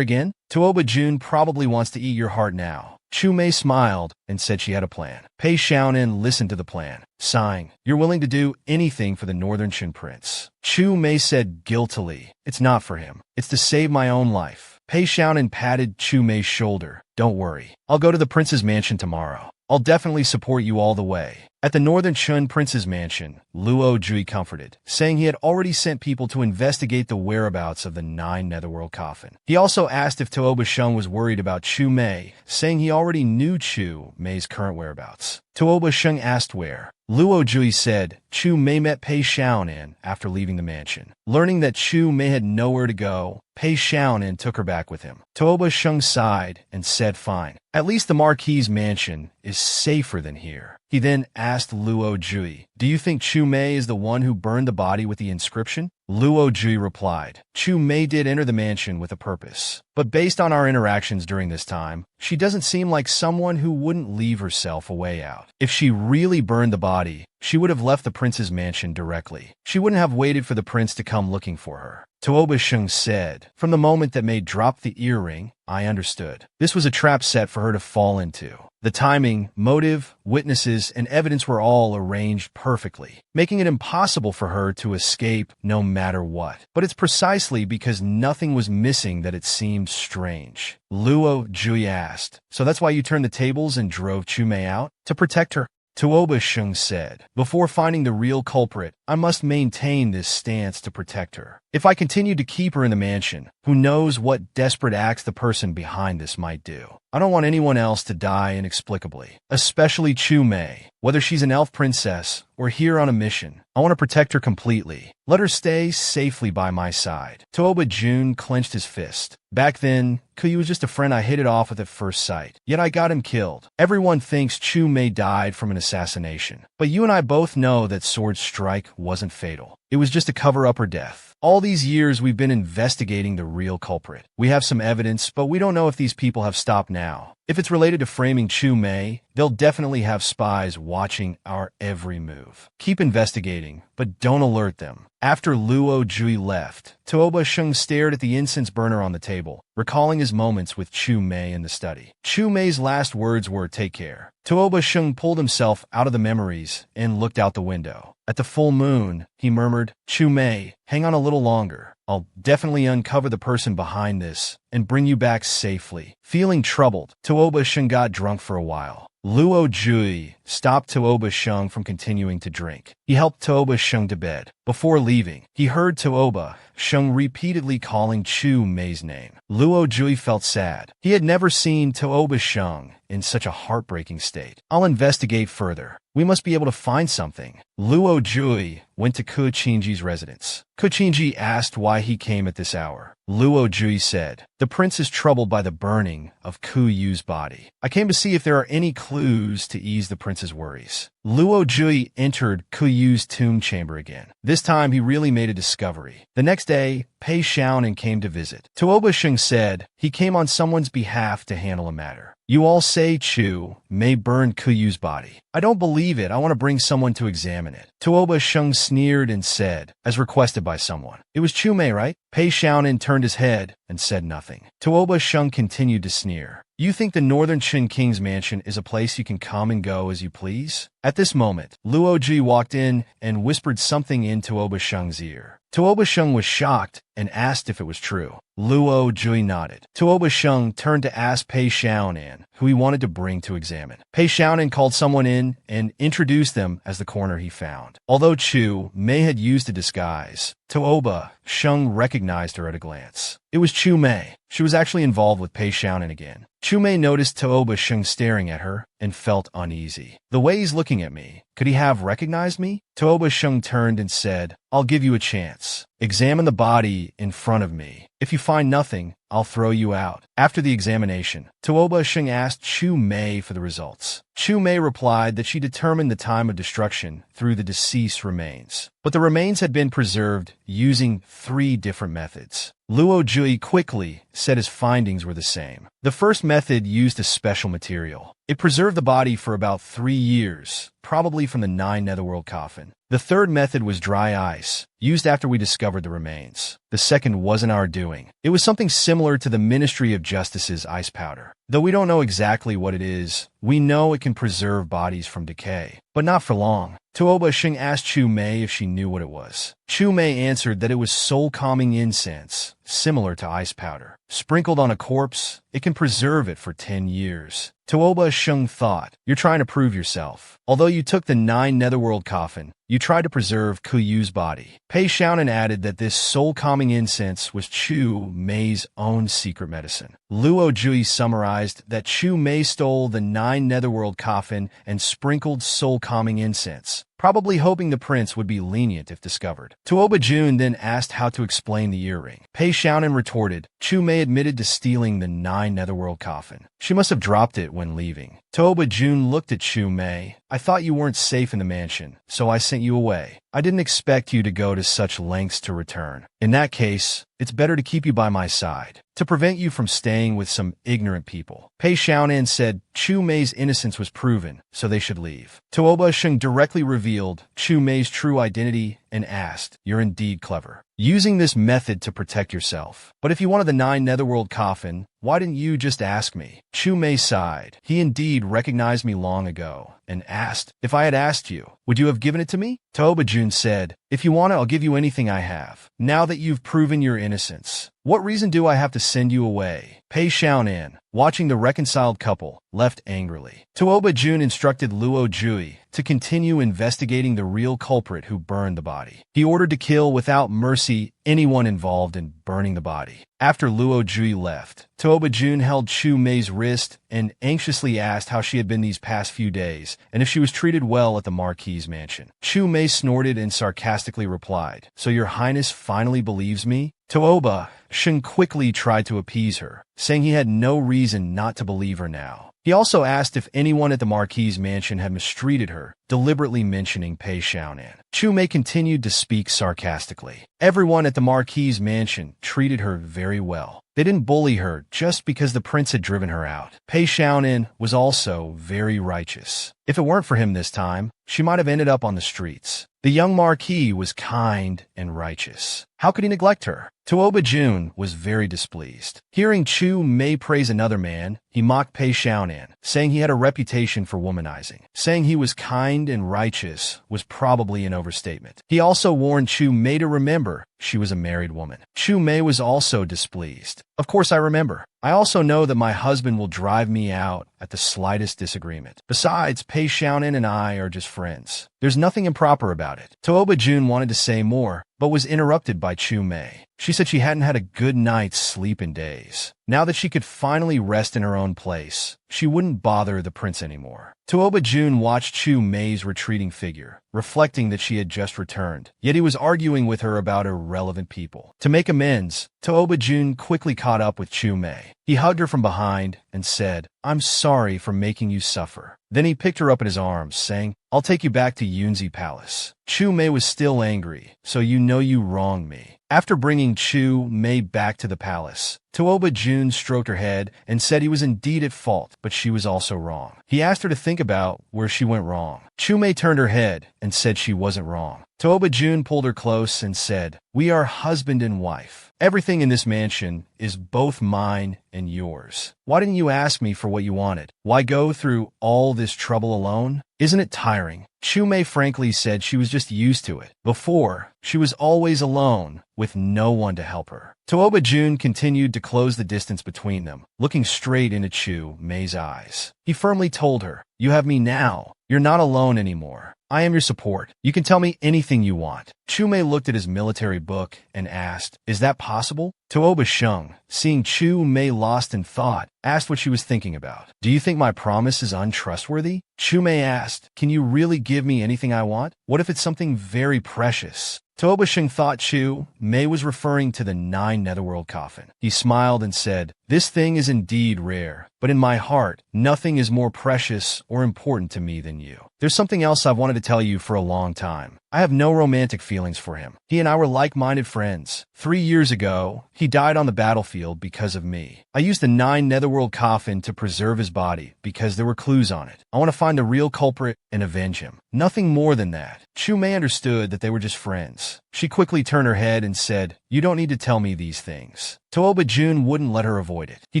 again? Tuoba Jun probably wants to eat your heart now. Chu Mei smiled and said she had a plan. Pei Xiaonan listened to the plan, sighing, you're willing to do anything for the Northern Qin Prince. Chu Mei said guiltily, it's not for him. It's to save my own life. Pei Xiaonan patted Chu Mei's shoulder. Don't worry. I'll go to the prince's mansion tomorrow. I'll definitely support you all the way. At the Northern Qin Prince's mansion, Luo Jui comforted, saying he had already sent people to investigate the whereabouts of the 9 Netherworld coffin. He also asked if Tuoba Sheng was worried about Chu Mei, saying he already knew Chu Mei's current whereabouts. Tuoba Sheng asked where. Luo Jui said Chu Mei met Pei Xiaonan after leaving the mansion. Learning that Chu Mei had nowhere to go, Pei Xiaonan took her back with him. Tuoba Sheng sighed and said fine. At least the Marquis's mansion is safer than here. He then asked Luo Jui, do you think Chu Mei is the one who burned the body with the inscription? Luo Jui replied, Chu Mei did enter the mansion with a purpose. But based on our interactions during this time, she doesn't seem like someone who wouldn't leave herself a way out. If she really burned the body, she would have left the prince's mansion directly. She wouldn't have waited for the prince to come looking for her. Tuoba Sheng said, from the moment that Mei dropped the earring, I understood. This was a trap set for her to fall into. The timing, motive, witnesses, and evidence were all arranged perfectly, making it impossible for her to escape no matter what. But it's precisely because nothing was missing that it seemed strange. Luo Jui asked, so that's why you turned the tables and drove Chu Mei out? To protect her? Tuoba Sheng said, before finding the real culprit, I must maintain this stance to protect her. If I continue to keep her in the mansion, who knows what desperate acts the person behind this might do. I don't want anyone else to die inexplicably, especially Chu Mei, whether she's an elf princess or here on a mission. I want to protect her completely. Let her stay safely by my side. Tuoba Jun clenched his fist. Back then, Kuyu was just a friend I hit it off with at first sight. Yet I got him killed. Everyone thinks Chu Mei died from an assassination. But you and I both know that Sword Strike wasn't fatal. It was just a cover-up or death. All these years we've been investigating the real culprit. We have some evidence, but we don't know if these people have stopped now. If it's related to framing Chu Mei, they'll definitely have spies watching our every move. Keep investigating, but don't alert them. After Luo Jui left, Tuoba Sheng stared at the incense burner on the table, recalling his moments with Chu Mei in the study. Chu Mei's last words were, "Take care." Tuoba Sheng pulled himself out of the memories and looked out the window. At the full moon, he murmured, "Chu Mei, hang on a little longer. I'll definitely uncover the person behind this and bring you back safely." Feeling troubled, Tuoba Sheng got drunk for a while. Luo Jui stopped Tuoba Sheng from continuing to drink. He helped Tuoba Sheng to bed. Before leaving, he heard Tuoba Sheng repeatedly calling Chu Mei's name. Luo Jui felt sad. He had never seen Tuoba Sheng in such a heartbreaking state. "I'll investigate further. We must be able to find something." Luo Jui went to Ku Qingji's residence. Ku Qingji asked why he came at this hour. Luo Jui said, "The prince is troubled by the burning of Ku Yu's body. I came to see if there are any clues to ease the prince's worries." Luo Jui entered Ku Yu's tomb chamber again. This time he really made a discovery. The next day, Pei Xiaonan came to visit. Tuoba Sheng said he came on someone's behalf to handle a matter. "You all say Chu Mei burned Ku Yu's body. I don't believe it. I want to bring someone to examine it." Tuoba Sheng sneered and said, as requested by someone, "It was Chu Mei, right?" Pei Xiaonan turned his head and said nothing. Tuoba Sheng continued to sneer. "You think the Northern Qin King's mansion is a place you can come and go as you please?" At this moment, Luo Ji walked in and whispered something in Tuoba Sheng's ear. Tuoba Sheng was shocked and asked if it was true. Luo Jui nodded. Tuoba Sheng turned to ask Pei Xiaonan, who he wanted to bring to examine. Pei Xiaonan called someone in and introduced them as the coroner he found. Although Chu Mei had used a disguise, Tuoba Sheng recognized her at a glance. It was Chu Mei. She was actually involved with Pei Xiaonan again. Chu Mei noticed Tuoba Sheng staring at her and felt uneasy. "The way he's looking at me, could he have recognized me?" Tuoba Sheng turned and said, "I'll give you a chance. Examine the body in front of me. If you find nothing, I'll throw you out." After the examination, Tuoba Sheng asked Chu Mei for the results. Chu Mei replied that she determined the time of destruction through the deceased remains. But the remains had been preserved using 3 different methods. Luo Jui quickly said his findings were the same. The first method used a special material. It preserved the body for about 3 years, probably from the 9 Netherworld coffin. The third method was dry ice, used after we discovered the remains. The second wasn't our doing. It was something similar to the Ministry of Justice's ice powder. Though we don't know exactly what it is, we know it can preserve bodies from decay, but not for long. Tuoba Sheng asked Chu Mei if she knew what it was. Chu Mei answered that it was soul-calming incense, similar to ice powder. Sprinkled on a corpse, it can preserve it for 10 years. Tuoba Sheng thought, "You're trying to prove yourself. Although you took the 9 Netherworld coffin, you tried to preserve Ku Yu's body." Pei Xiaonan added that this soul-calming incense was Chu Mei's own secret medicine. Luo Jui summarized that Chu Mei stole the 9 Netherworld coffin and sprinkled soul-calming incense, probably hoping the prince would be lenient if discovered. Tuoba Jun then asked how to explain the earring. Pei Xiaonan retorted, "Chu Mei admitted to stealing the 9 Netherworld coffin. She must have dropped it when leaving." Tuoba Jun looked at Chu Mei. "I thought you weren't safe in the mansion, so I sent you away. I didn't expect you to go to such lengths to return. In that case, it's better to keep you by my side, to prevent you from staying with some ignorant people." Pei Xiaonan said Chu Mei's innocence was proven, so they should leave. Tuoba Sheng directly revealed Chu Mei's true identity and asked, "You're indeed clever, using this method to protect yourself. But if you wanted the 9 Netherworld coffin, why didn't you just ask me?" Chu Mei sighed. He indeed recognized me long ago and asked, "If I had asked you, would you have given it to me?" Tuoba Jun said, "If you want it, I'll give you anything I have. Now that you've proven your innocence, what reason do I have to send you away?" Pei Xiaonan, watching the reconciled couple, left angrily. Tuoba Jun instructed Luo Jui to continue investigating the real culprit who burned the body. He ordered to kill without mercy anyone involved in burning the body. After Luo Jui left, Tuoba Jun held Chu Mei's wrist and anxiously asked how she had been these past few days and if she was treated well at the Marquis's mansion. Chu Mei snorted and sarcastically replied, "So your highness finally believes me?" Tuoba Sheng quickly tried to appease her, saying he had no reason not to believe her now. He also asked if anyone at the Marquis's mansion had mistreated her, deliberately mentioning Pei Xiaonan. Chu Mei continued to speak sarcastically. Everyone at the Marquis's mansion treated her very well. They didn't bully her just because the prince had driven her out. Pei Xiaonan was also very righteous. If it weren't for him this time, she might have ended up on the streets. The young Marquis was kind and righteous. How could he neglect her? Tuoba Jun was very displeased. Hearing Chu Mei praise another man, he mocked Pei Xiaonan, saying he had a reputation for womanizing. Saying he was kind and righteous was probably an overstatement. He also warned Chu Mei to remember she was a married woman. Chu Mei was also displeased. Of course I remember. I also know that my husband will drive me out at the slightest disagreement. Besides, Pei Xiaonan and I are just friends. There's nothing improper about it. Tuoba Jun wanted to say more, but was interrupted by Chu Mei. She said she hadn't had a good night's sleep in days. Now that she could finally rest in her own place, she wouldn't bother the prince anymore. Tuoba Jun watched Chu Mei's retreating figure, reflecting that she had just returned. Yet he was arguing with her about irrelevant people. To make amends, Tuoba Jun quickly caught up with Chu Mei. He hugged her from behind and said, "I'm sorry for making you suffer." Then he picked her up in his arms, saying, "I'll take you back to Yunzi Palace." Chu Mei was still angry, "So you know you wronged me." After bringing Chu Mei back to the palace, Tuoba Jun stroked her head and said he was indeed at fault, but she was also wrong. He asked her to think about where she went wrong. Chu Mei turned her head and said she wasn't wrong. Tuoba Jun pulled her close and said, "We are husband and wife. Everything in this mansion is both mine and yours. Why didn't you ask me for what you wanted? Why go through all this trouble alone? Isn't it tiring?" Chu Mei frankly said she was just used to it. Before, she was always alone, with no one to help her. Tuoba Jun continued to close the distance between them, looking straight into Chu Mei's eyes. He firmly told her, "You have me now. You're not alone anymore. I am your support. You can tell me anything you want." Chu Mei looked at his military book and asked, "Is that possible?" Tuoba Sheng, seeing Chu Mei lost in thought, asked what she was thinking about. "Do you think my promise is untrustworthy?" Chu Mei asked, "Can you really give me anything I want? What if it's something very precious?" Tuoba Sheng thought Chu Mei was referring to the 9 Netherworld coffin. He smiled and said, "This thing is indeed rare, but in my heart, nothing is more precious or important to me than you. There's something else I've wanted to tell you for a long time. I have no romantic feelings for him. He and I were like-minded friends. 3 years ago, he died on the battlefield because of me. I used the 9 Netherworld coffin to preserve his body because there were clues on it. I want to find the real culprit and avenge him. Nothing more than that." Chu Mei understood that they were just friends. She quickly turned her head and said, "You don't need to tell me these things." Tuoba Jun wouldn't let her avoid it. He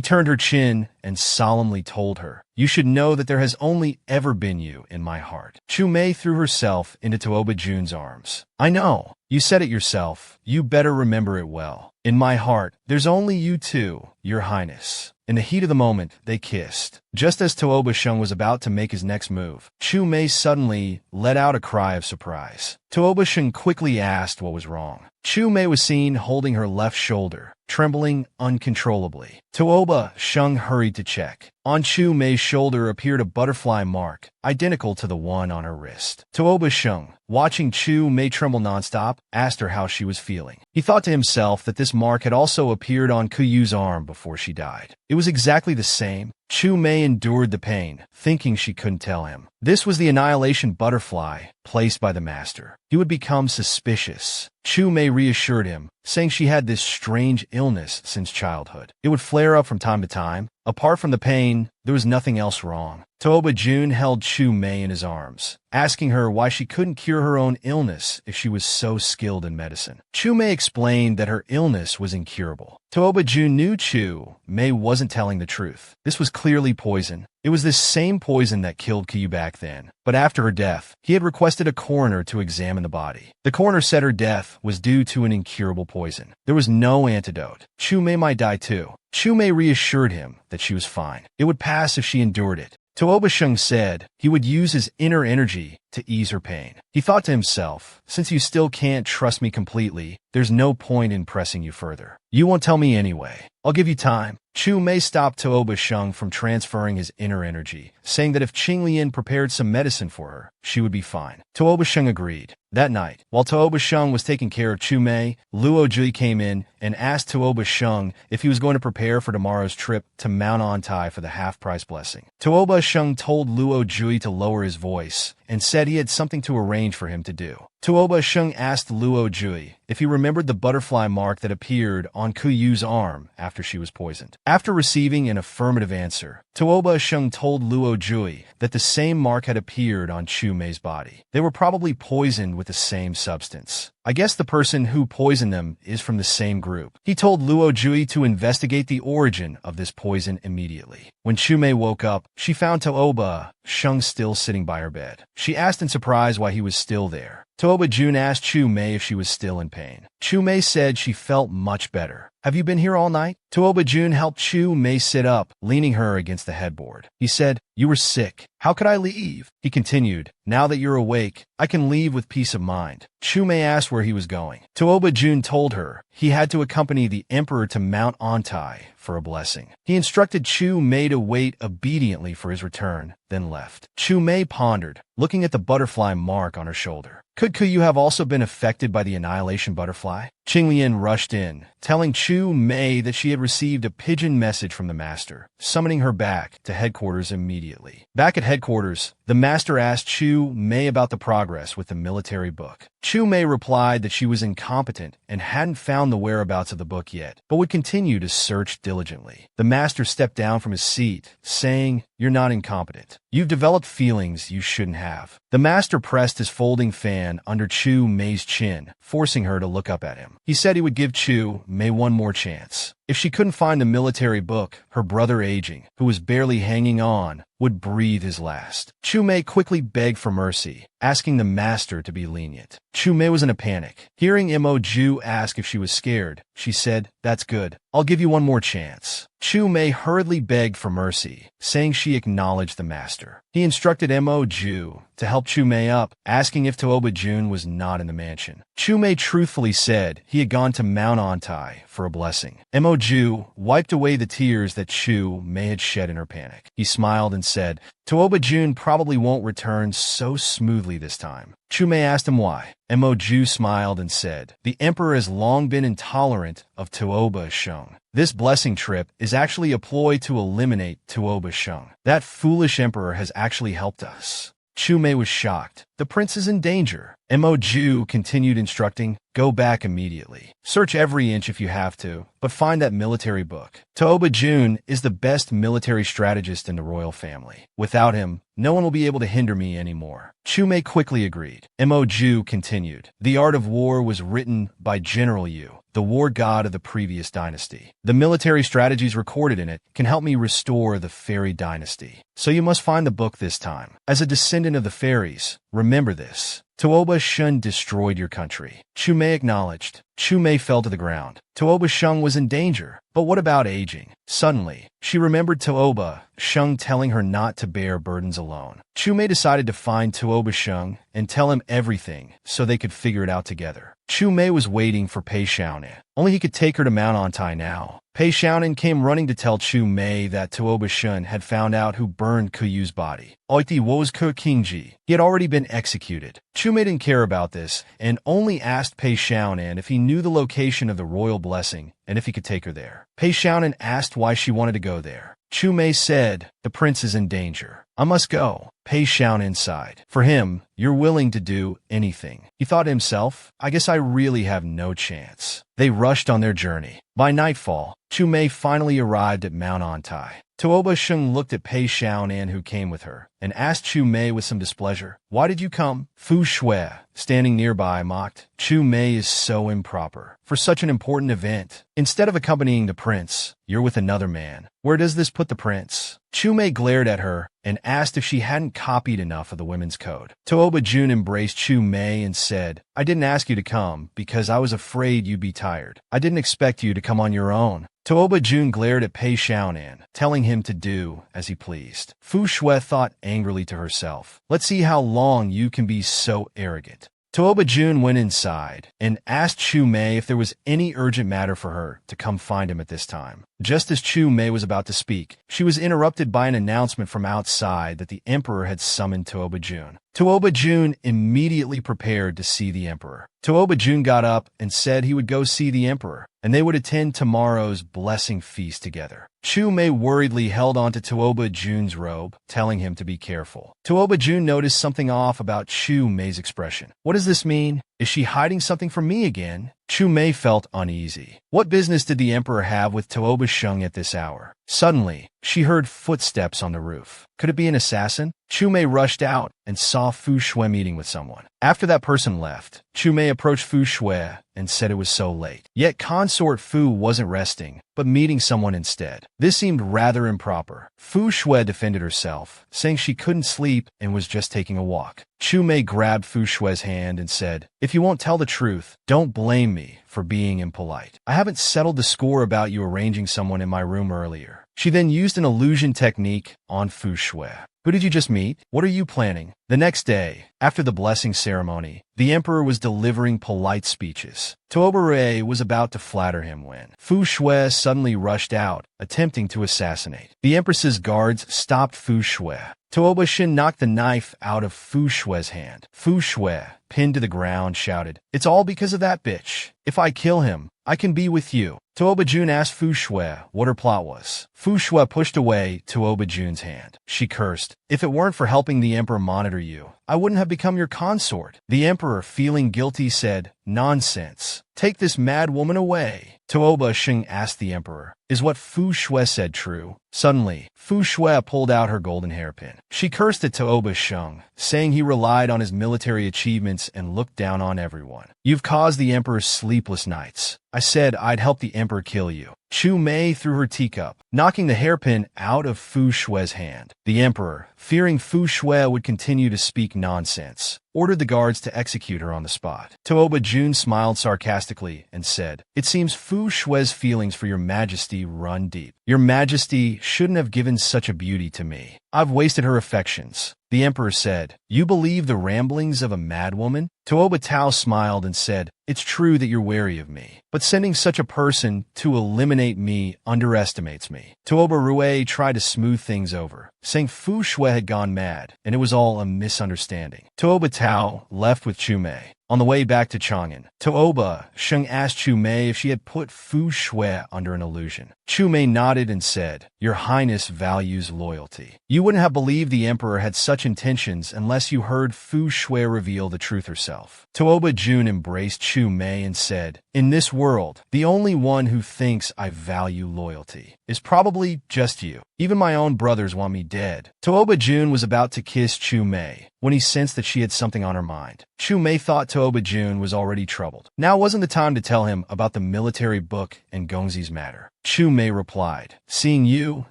turned her chin and solemnly told her, "You should know that there has only ever been you in my heart." Chu Mei threw herself into Tuoba Jun's arms. "I know. You said it yourself. You better remember it well. In my heart, there's only you two, Your Highness." In the heat of the moment, they kissed. Just as Tuoba Sheng was about to make his next move, Chu Mei suddenly let out a cry of surprise. Tuoba Sheng quickly asked what was wrong. Chu Mei was seen holding her left shoulder, trembling uncontrollably. Tuoba Sheng hurried to check. On Chu Mei's shoulder appeared a butterfly mark, identical to the one on her wrist. Tuoba Sheng, watching Chu Mei tremble nonstop, asked her how she was feeling. He thought to himself that this mark had also appeared on Kuyu's arm before she died. It was exactly the same. Chu Mei endured the pain, thinking she couldn't tell him. This was the annihilation butterfly placed by the master. He would become suspicious. Chu Mei reassured him, saying she had this strange illness since childhood. It would flare up from time to time. Apart from the pain, there was nothing else wrong. Tuoba Jun held Chu Mei in his arms, asking her why she couldn't cure her own illness if she was so skilled in medicine. Chu Mei explained that her illness was incurable. Tuoba Jun knew Chu Mei wasn't telling the truth. This was clearly poison. It was this same poison that killed Kyu back then. But after her death, he had requested a coroner to examine the body. The coroner said her death was due to an incurable poison. There was no antidote. Chu Mei might die too. Chu Mei reassured him that she was fine. It would pass if she endured it. Tuoba Sheng said he would use his inner energy to ease her pain. He thought to himself, since you still can't trust me completely, there's no point in pressing you further. You won't tell me anyway. I'll give you time. Chu Mei stopped Tuoba Sheng from transferring his inner energy, saying that if Qing Lian prepared some medicine for her, she would be fine. Tuoba Sheng agreed. That night, while Tuoba Shung was taking care of Chu Mei, Luo Jui came in and asked Tuoba Shung if he was going to prepare for tomorrow's trip to Mount Ontai for the half-price blessing. Tuoba Shung told Luo Jui to lower his voice and said he had something to arrange for him to do. Tuoba Shung asked Luo Jui if he remembered the butterfly mark that appeared on Kuyu's arm after she was poisoned. After receiving an affirmative answer, Tuoba Shung told Luo Jui that the same mark had appeared on Chu Mei's body. They were probably poisoned with the same substance. I guess the person who poisoned them is from the same group. He told Luo Jui to investigate the origin of this poison immediately. When Chu Mei woke up, she found Tuoba Shung still sitting by her bed. She asked in surprise why he was still there. Tuoba Jun asked Chu Mei if she was still in pain. Chu Mei said she felt much better. Have you been here all night? Tuoba Jun helped Chu Mei sit up, leaning her against the headboard. He said, "You were sick. How could I leave?" He continued, "Now that you're awake, I can leave with peace of mind." Chu Mei asked where he was going. Tuoba Jun told her he had to accompany the emperor to Mount Ontai for a blessing. He instructed Chu Mei to wait obediently for his return, then left. Chu Mei pondered, looking at the butterfly mark on her shoulder. Could Kuyu have also been affected by the annihilation butterfly? Qinglian rushed in, telling Chu Mei that she had received a pigeon message from the master, summoning her back to headquarters immediately. Back at headquarters, the master asked Chu Mei about the progress with the military book. Chu Mei replied that she was incompetent and hadn't found the whereabouts of the book yet, but would continue to search diligently. The master stepped down from his seat, saying, "You're not incompetent. You've developed feelings you shouldn't have." The master pressed his folding fan under Chu Mei's chin, forcing her to look up at him. He said he would give Chu Mei one more chance. If she couldn't find the military book, her brother Aging, who was barely hanging on, would breathe his last. Chu Mei quickly begged for mercy, asking the master to be lenient. Chu Mei was in a panic. Hearing Mo Ju ask if she was scared, she said, "That's good. I'll give you one more chance." Chu Mei hurriedly begged for mercy, saying she acknowledged the master. He instructed Mo Ju to help Chu Mei up, asking if Tuoba Jun was not in the mansion. Chu Mei truthfully said he had gone to Mount Ontai for a blessing. Mo Ju wiped away the tears that Chu Mei had shed in her panic. He smiled and said, "Tuoba Jun probably won't return so smoothly this time." Chu Mei asked him why. Mo Ju smiled and said, "The emperor has long been intolerant of Tuoba Shung. This blessing trip is actually a ploy to eliminate Tuoba Shung. That foolish emperor has actually helped us." Chu Mei was shocked. The prince is in danger. Mo Ju continued instructing, "Go back immediately. Search every inch if you have to, but find that military book. Tuoba Jun is the best military strategist in the royal family. Without him, no one will be able to hinder me anymore." Chu Mei quickly agreed. Mo Ju continued, "The art of war was written by General Yu, the war god of the previous dynasty. The military strategies recorded in it can help me restore the fairy dynasty. So you must find the book this time. As a descendant of the fairies, remember this. Tuoba Shun destroyed your country." Chu Mei acknowledged. Chu Mei fell to the ground. Tuoba Shung was in danger. But what about Aging? Suddenly, she remembered Tuoba Shung telling her not to bear burdens alone. Chu Mei decided to find Tuoba Shung and tell him everything so they could figure it out together. Chu Mei was waiting for Pei Xiaonan. Only he could take her to Mount Ontai now. Pei Xiaonan came running to tell Chu Mei that Tuoba Shun had found out who burned Kuyu's body. Oiti was Ke Kingji. He had already been executed. Chu Mei didn't care about this and only asked Pei Xiaonan if he knew the location of the royal blessing and if he could take her there. Pei Xiaonan asked why she wanted to go there. Chu Mei said, "The prince is in danger. I must go." Pei Xiaonan sighed. For him, you're willing to do anything. He thought to himself, I guess I really have no chance. They rushed on their journey. By nightfall, Chu Mei finally arrived at Mount Ontai. Tuoba Shung looked at Pei Xiaonan who came with her, and asked Chu Mei with some displeasure, "Why did you come?" Fu Shui, standing nearby, mocked, "Chu Mei is so improper. For such an important event, instead of accompanying the prince, you're with another man. Where does this put the prince?" Chu Mei glared at her and asked if she hadn't copied enough of the women's code. Tuoba Jun embraced Chu Mei and said, "I didn't ask you to come because I was afraid you'd be tired. I didn't expect you to come on your own." Tuoba Jun glared at Pei Xiaonan, telling him to do as he pleased. Fu Shui thought angrily to herself, "Let's see how long you can be so arrogant." Tuoba Jun went inside and asked Chu Mei if there was any urgent matter for her to come find him at this time. Just as Chu Mei was about to speak, she was interrupted by an announcement from outside that the emperor had summoned Tuoba Jun. Tuoba Jun immediately prepared to see the emperor. Tuoba Jun got up and said he would go see the emperor, and they would attend tomorrow's blessing feast together. Chu Mei worriedly held onto Tuoba Jun's robe, telling him to be careful. Tuoba Jun noticed something off about Chu Mei's expression. What does this mean? Is she hiding something from me again? Chu Mei felt uneasy. What business did the emperor have with Tuoba Sheng at this hour? Suddenly, she heard footsteps on the roof. Could it be an assassin? Chu Mei rushed out and saw Fu Shui meeting with someone. After that person left, Chu Mei approached Fu Shui and said it was so late. Yet consort Fu wasn't resting, but meeting someone instead. This seemed rather improper. Fu Shui defended herself, saying she couldn't sleep and was just taking a walk. Chu Mei grabbed Fu Shui's hand and said, "If you won't tell the truth, don't blame me for being impolite. I haven't settled the score about you arranging someone in my room earlier." She then used an illusion technique on Fu Shui. "Who did you just meet? What are you planning?" The next day, after the blessing ceremony, the emperor was delivering polite speeches. Tuoba Rui was about to flatter him when Fu Shui suddenly rushed out, attempting to assassinate. The empress's guards stopped Fu Shui. Tuoba Shin knocked the knife out of Fu Shui's hand. Fu Shui, pinned to the ground, shouted, "It's all because of that bitch. If I kill him, I can be with you." Tuoba Jun asked Fu Shui what her plot was. Fu Shui pushed away Tuoba Jun's hand. She cursed, "If it weren't for helping the emperor monitor you, I wouldn't have become your consort." The emperor, feeling guilty, said, "Nonsense. Take this mad woman away." Tuoba Sheng asked the emperor, "Is what Fu Shui said true?" Suddenly, Fu Shui pulled out her golden hairpin. She cursed at Tuoba Sheng, saying he relied on his military achievements and looked down on everyone. "You've caused the emperor sleepless nights. I said I'd help the emperor kill you." Chu Mei threw her teacup, knocking the hairpin out of Fu Shui's hand. The emperor, fearing Fu Shui would continue to speak nonsense, ordered the guards to execute her on the spot. Tuoba Jun smiled sarcastically and said, "It seems Fu Shui's feelings for your majesty run deep. Your majesty shouldn't have given such a beauty to me. I've wasted her affections." The emperor said, "You believe the ramblings of a madwoman?" Tuoba Tao smiled and said, "It's true that you're wary of me, but sending such a person to eliminate me underestimates me." Tuoba Rui tried to smooth things over, saying Fu Shui had gone mad, and it was all a misunderstanding. Tuoba Tao left with Chu Mei. On the way back to Chang'an, Tuoba Sheng asked Chu Mei if she had put Fu Shui under an illusion. Chu Mei nodded and said, "Your Highness values loyalty. You wouldn't have believed the emperor had such intentions unless you heard Fu Shui reveal the truth herself." Tuoba Jun embraced Chu Mei and said, "In this world, the only one who thinks I value loyalty is probably just you. Even my own brothers want me dead." Tuoba Jun was about to kiss Chu Mei when he sensed that she had something on her mind. Chu Mei thought Tuoba Jun was already troubled. Now wasn't the time to tell him about the military book and Gongzi's matter. Chu Mei replied, "Seeing you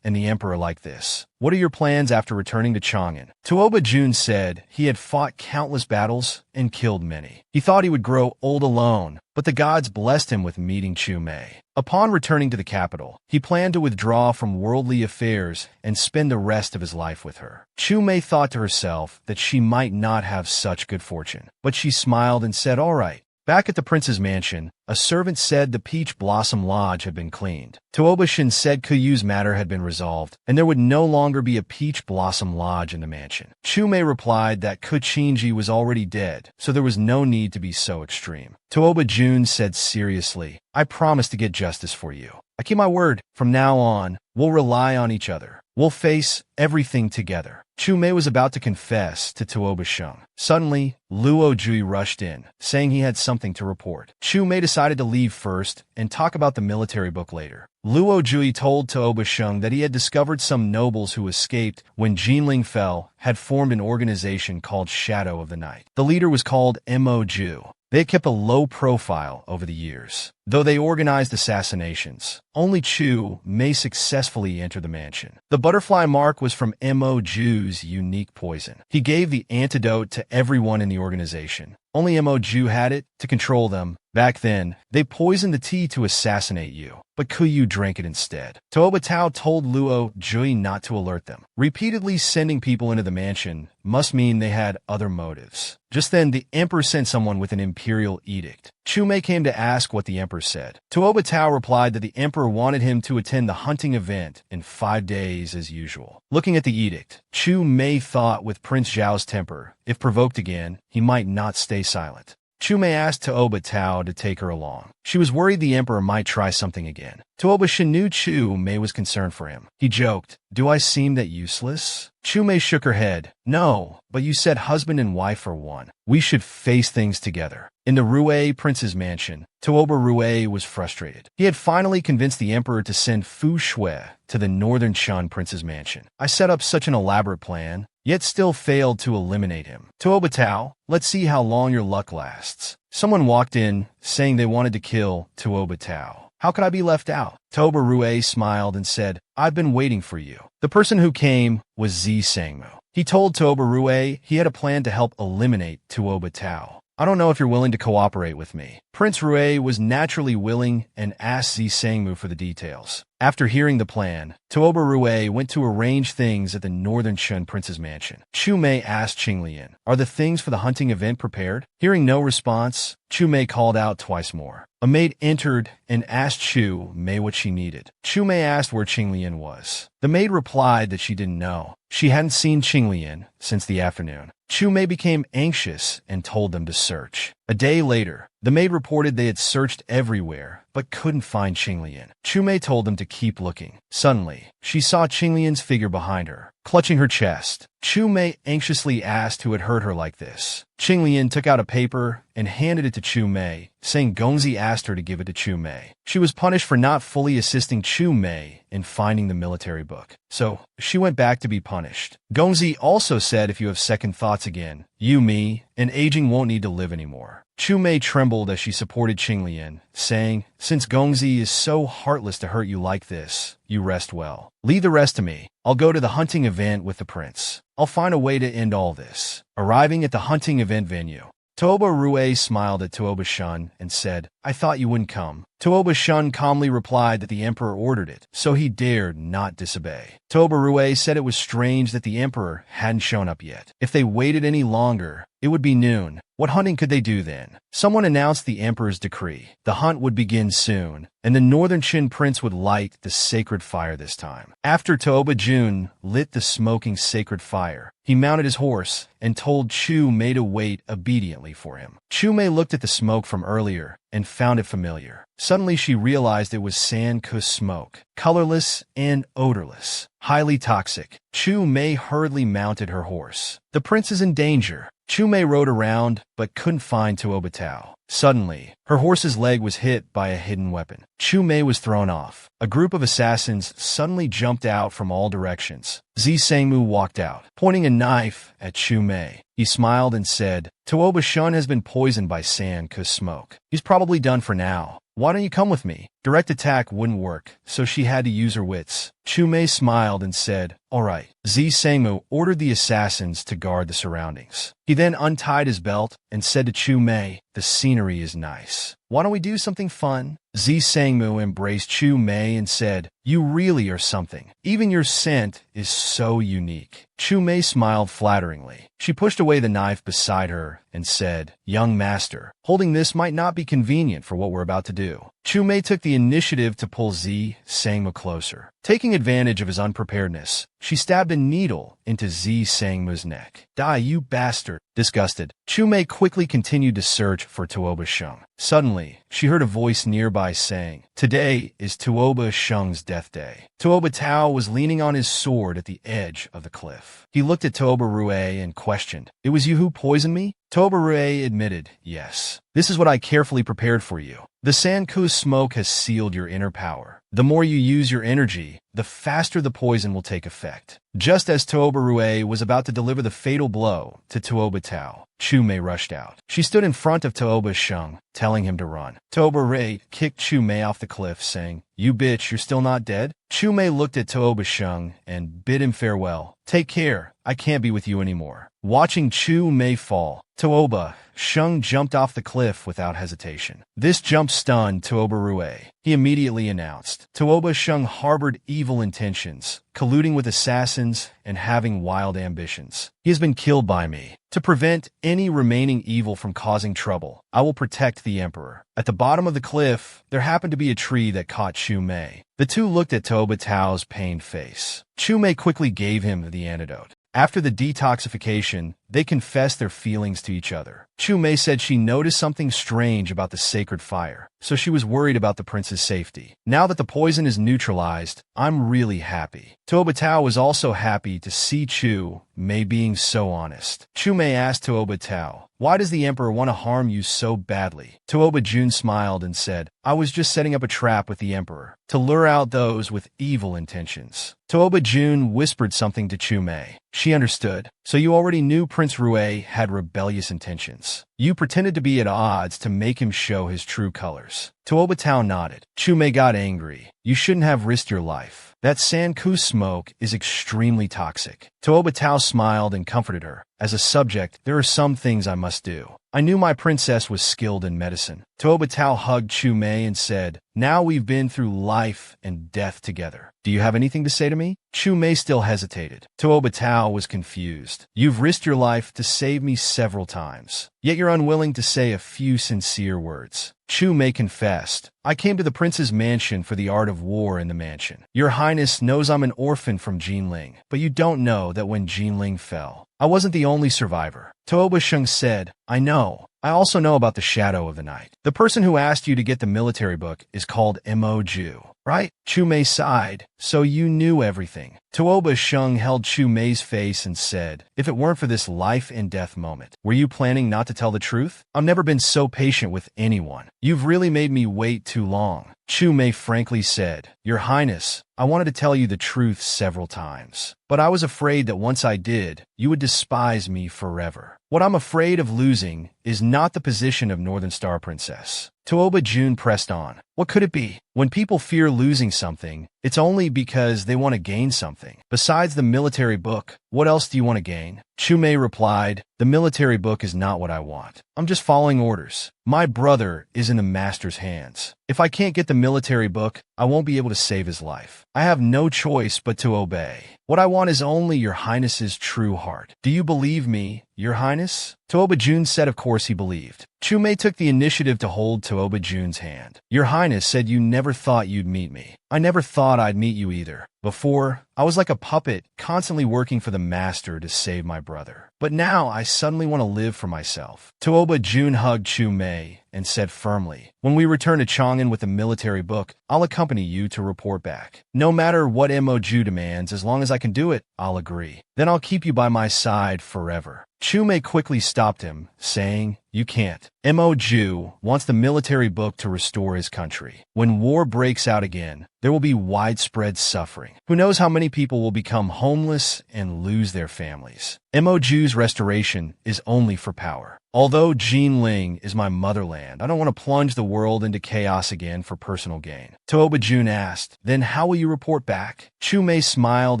and the emperor like this, what are your plans after returning to Chang'an?" Tuoba Jun said he had fought countless battles and killed many. He thought he would grow old alone, but the gods blessed him with meeting Chu Mei. Upon returning to the capital, he planned to withdraw from worldly affairs and spend the rest of his life with her. Chu Mei thought to herself that she might not have such good fortune, but she smiled and said, "All right." Back at the prince's mansion, a servant said the Peach Blossom Lodge had been cleaned. Tuoba Shin said Kuyu's matter had been resolved, and there would no longer be a Peach Blossom Lodge in the mansion. Chu Mei replied that Kuchinji was already dead, so there was no need to be so extreme. Tuoba Jun said seriously, "I promise to get justice for you. I keep my word. From now on, we'll rely on each other. We'll face everything together." Chu Mei was about to confess to Tuoba Sheng. Suddenly, Luo Jui rushed in, saying he had something to report. Chu Mei decided to leave first and talk about the military book later. Luo Jui told Tuoba Sheng that he had discovered some nobles who escaped when Jinling fell had formed an organization called Shadow of the Night. The leader was called Mo Ju. They had kept a low profile over the years. Though they organized assassinations, only Chu Mei successfully entered the mansion. The butterfly mark was from Mo Ju's unique poison. He gave the antidote to everyone in the organization. Only Mo Ju had it. To control them, Back then, they poisoned the tea to assassinate you, but Kuyu drank it instead. Toba Tao told Luo Jui not to alert them. Repeatedly sending people into the mansion must mean they had other motives. Just then, the emperor sent someone with an imperial edict. Chu Mei came to ask what the emperor said. Toba Tao replied that the emperor wanted him to attend the hunting event in 5 days as usual. Looking at the edict, Chu Mei thought with Prince Zhao's temper, if provoked again, he might not stay silent. Chu Mei asked Toba Tao to take her along. She was worried the emperor might try something again. Toba Shan knew Chu Mei was concerned for him. He joked, "Do I seem that useless?" Chu Mei shook her head. "No, but you said husband and wife are one. We should face things together." In the Rue prince's mansion, Toba Rue was frustrated. He had finally convinced the emperor to send Fu Shui to the northern Shan prince's mansion. I set up such an elaborate plan, yet still failed to eliminate him. Toba Tao, let's see how long your luck lasts. Someone walked in, saying they wanted to kill Toba Tao. How could I be left out? Toba Rue smiled and said, I've been waiting for you. The person who came was Zi Sangmu. He told Toba Rue he had a plan to help eliminate Toba Tao. I don't know if you're willing to cooperate with me. Prince Rue was naturally willing and asked Zi Sangmu for the details. After hearing the plan, Toba Rue went to arrange things at the northern Shan prince's mansion. Chu Mei asked Qinglian, are the things for the hunting event prepared? Hearing no response, Chu Mei called out twice more. A maid entered and asked Chu Mei what she needed. Chu Mei asked where Qinglian was. The maid replied that she didn't know. She hadn't seen Qinglian since the afternoon. Chu Mei became anxious and told them to search. A day later, the maid reported they had searched everywhere, but couldn't find Qinglian. Chu Mei told them to keep looking. Suddenly, she saw Qinglian's figure behind her, clutching her chest. Chu Mei anxiously asked who had hurt her like this. Qinglian took out a paper and handed it to Chu Mei, saying Gongzi asked her to give it to Chu Mei. She was punished for not fully assisting Chu Mei in finding the military book, so she went back to be punished. Gongzi also said if you have second thoughts again, you, me, and aging won't need to live anymore. Chu Mei trembled as she supported Qinglian, saying, since Gongzi is so heartless to hurt you like this, you rest well. Leave the rest to me. I'll go to the hunting event with the prince. I'll find a way to end all this. Arriving at the hunting event venue, Toba Rue smiled at Toba Shun and said, I thought you wouldn't come. Toba Shun calmly replied that the emperor ordered it, so he dared not disobey. Toba Rue said it was strange that the emperor hadn't shown up yet. If they waited any longer, it would be noon. What hunting could they do then? Someone announced the emperor's decree. The hunt would begin soon, and the northern Shin prince would light the sacred fire this time. After Toba Jun lit the smoking sacred fire, he mounted his horse and told Chu Mei to wait obediently for him. Chu Mei looked at the smoke from earlier and found it familiar. Suddenly she realized it was sand kus smoke, colorless and odorless, highly toxic. Chu Mei hurriedly mounted her horse. The prince is in danger. Chu Mei rode around, but couldn't find Toba Tao. Suddenly, her horse's leg was hit by a hidden weapon. Chu Mei was thrown off. A group of assassins suddenly jumped out from all directions. Zi Sangmu walked out, pointing a knife at Chu Mei. He smiled and said, Toba Shun has been poisoned by sand kus smoke. He's probably done for now. Why don't you come with me? Direct attack wouldn't work, so she had to use her wits. Chu Mei smiled and said, all right. Zi Sangmu ordered the assassins to guard the surroundings. He then untied his belt and said to Chu Mei, the scenery is nice. Why don't we do something fun? Zi Sangmu embraced Chu Mei and said, you really are something. Even your scent is so unique. Chu Mei smiled flatteringly. She pushed away the knife beside her and said, young master, holding this might not be convenient for what we're about to do. Chu Mei took the initiative to pull Zi Sangmu closer. Taking advantage of his unpreparedness, she stabbed a needle into Zi Sangmu's neck. Die, you bastard! Disgusted, Chu Mei quickly continued to search for Toba Shun. Suddenly, she heard a voice nearby saying, today is Toba Shun's death day. Toba Tao was leaning on his sword at the edge of the cliff. He looked at Toba Rue and questioned, it was you who poisoned me? Toba Rue admitted, yes. This is what I carefully prepared for you. The sand kus smoke has sealed your inner power. The more you use your energy, the faster the poison will take effect. Just as Tooba Rue was about to deliver the fatal blow to Tooba Tao, Chu Mei rushed out. She stood in front of Tooba Sheng, telling him to run. Tooba Rue kicked Chu Mei off the cliff, saying, "You bitch, you're still not dead?" Chu Mei looked at Tooba Sheng and bid him farewell. "Take care, I can't be with you anymore." Watching Chu Mei fall, Tooba Sheng jumped off the cliff without hesitation. This jump stunned Tooba Rue. He immediately announced, Tooba Sheng harbored evil intentions, colluding with assassins and having wild ambitions. He has been killed by me. To prevent any remaining evil from causing trouble, I will protect the emperor. At the bottom of the cliff, there happened to be a tree that caught Chu Mei. The two looked at Tooba Tao's pained face. Chu Mei quickly gave him the antidote. After the detoxification, they confessed their feelings to each other. Chu Mei said she noticed something strange about the sacred fire, so she was worried about the prince's safety. Now that the poison is neutralized, I'm really happy. Tooba Tao was also happy to see Chu Mei being so honest. Chu Mei asked Tooba Tao, "Why does the emperor want to harm you so badly?" Tooba Jun smiled and said, "I was just setting up a trap with the emperor, to lure out those with evil intentions." Tooba Jun whispered something to Chu Mei. She understood. "So you already knew Prince Rue had rebellious intentions. You pretended to be at odds to make him show his true colors." Tooba Tao nodded. Chu Mei got angry. "You shouldn't have risked your life. That Sanku smoke is extremely toxic." Tooba Tao smiled and comforted her. "As a subject, there are some things I must do. I knew my princess was skilled in medicine." Tooba Tao hugged Chu Mei and said, "Now we've been through life and death together. Do you have anything to say to me?" Chu Mei still hesitated. Tooba Tao was confused. "You've risked your life to save me several times, yet you're unwilling to say a few sincere words." Chu Mei confessed, "I came to the prince's mansion for the art of war in the mansion. Your Highness knows I'm an orphan from Jinling, but you don't know that when Jinling fell, I wasn't the only survivor." Tooba Sheng said, "I know. I also know about the Shadow of the Night. The person who asked you to get the military book is called Mo Ju, right?" Chu Mei sighed. "So you knew everything." Tooba Sheng held Chu Mei's face and said, "If it weren't for this life and death moment, were you planning not to tell the truth? I've never been so patient with anyone. You've really made me wait too long." Chu Mei frankly said, "Your Highness, I wanted to tell you the truth several times, but I was afraid that once I did, you would despise me forever. What I'm afraid of losing is not the position of Northern Star Princess." Tooba Jun pressed on. "What could it be? When people fear losing something, it's only because they want to gain something. Besides the military book, what else do you want to gain?" Chu Mei replied, "The military book is not what I want. I'm just following orders. My brother is in the master's hands. If I can't get the military book, I won't be able to save his life. I have no choice but to obey. What I want is only your Highness's true heart. Do you believe me, your Highness?" Tooba Jun said of course he believed. Chu Mei took the initiative to hold Tooba Jun's hand. "Your Highness said you never thought you'd meet me. I never thought I'd meet you either. Before, I was like a puppet, constantly working for the master to save my brother. But now I suddenly want to live for myself." Tooba Jun hugged Chu Mei and said firmly, "When we return to Chang'an with the military book, I'll accompany you to report back. No matter what Mo Ju demands, as long as I can do it, I'll agree. Then I'll keep you by my side forever." Chu Mei quickly stopped him, saying, "You can't. Mo Ju wants the military book to restore his country. When war breaks out again, there will be widespread suffering. Who knows how many people will become homeless and lose their families. Mo Ju's restoration is only for power. Although Jinling is my motherland, I don't want to plunge the world into chaos again for personal gain." Tooba Jun asked, "Then how will you report back?" Chu Mei smiled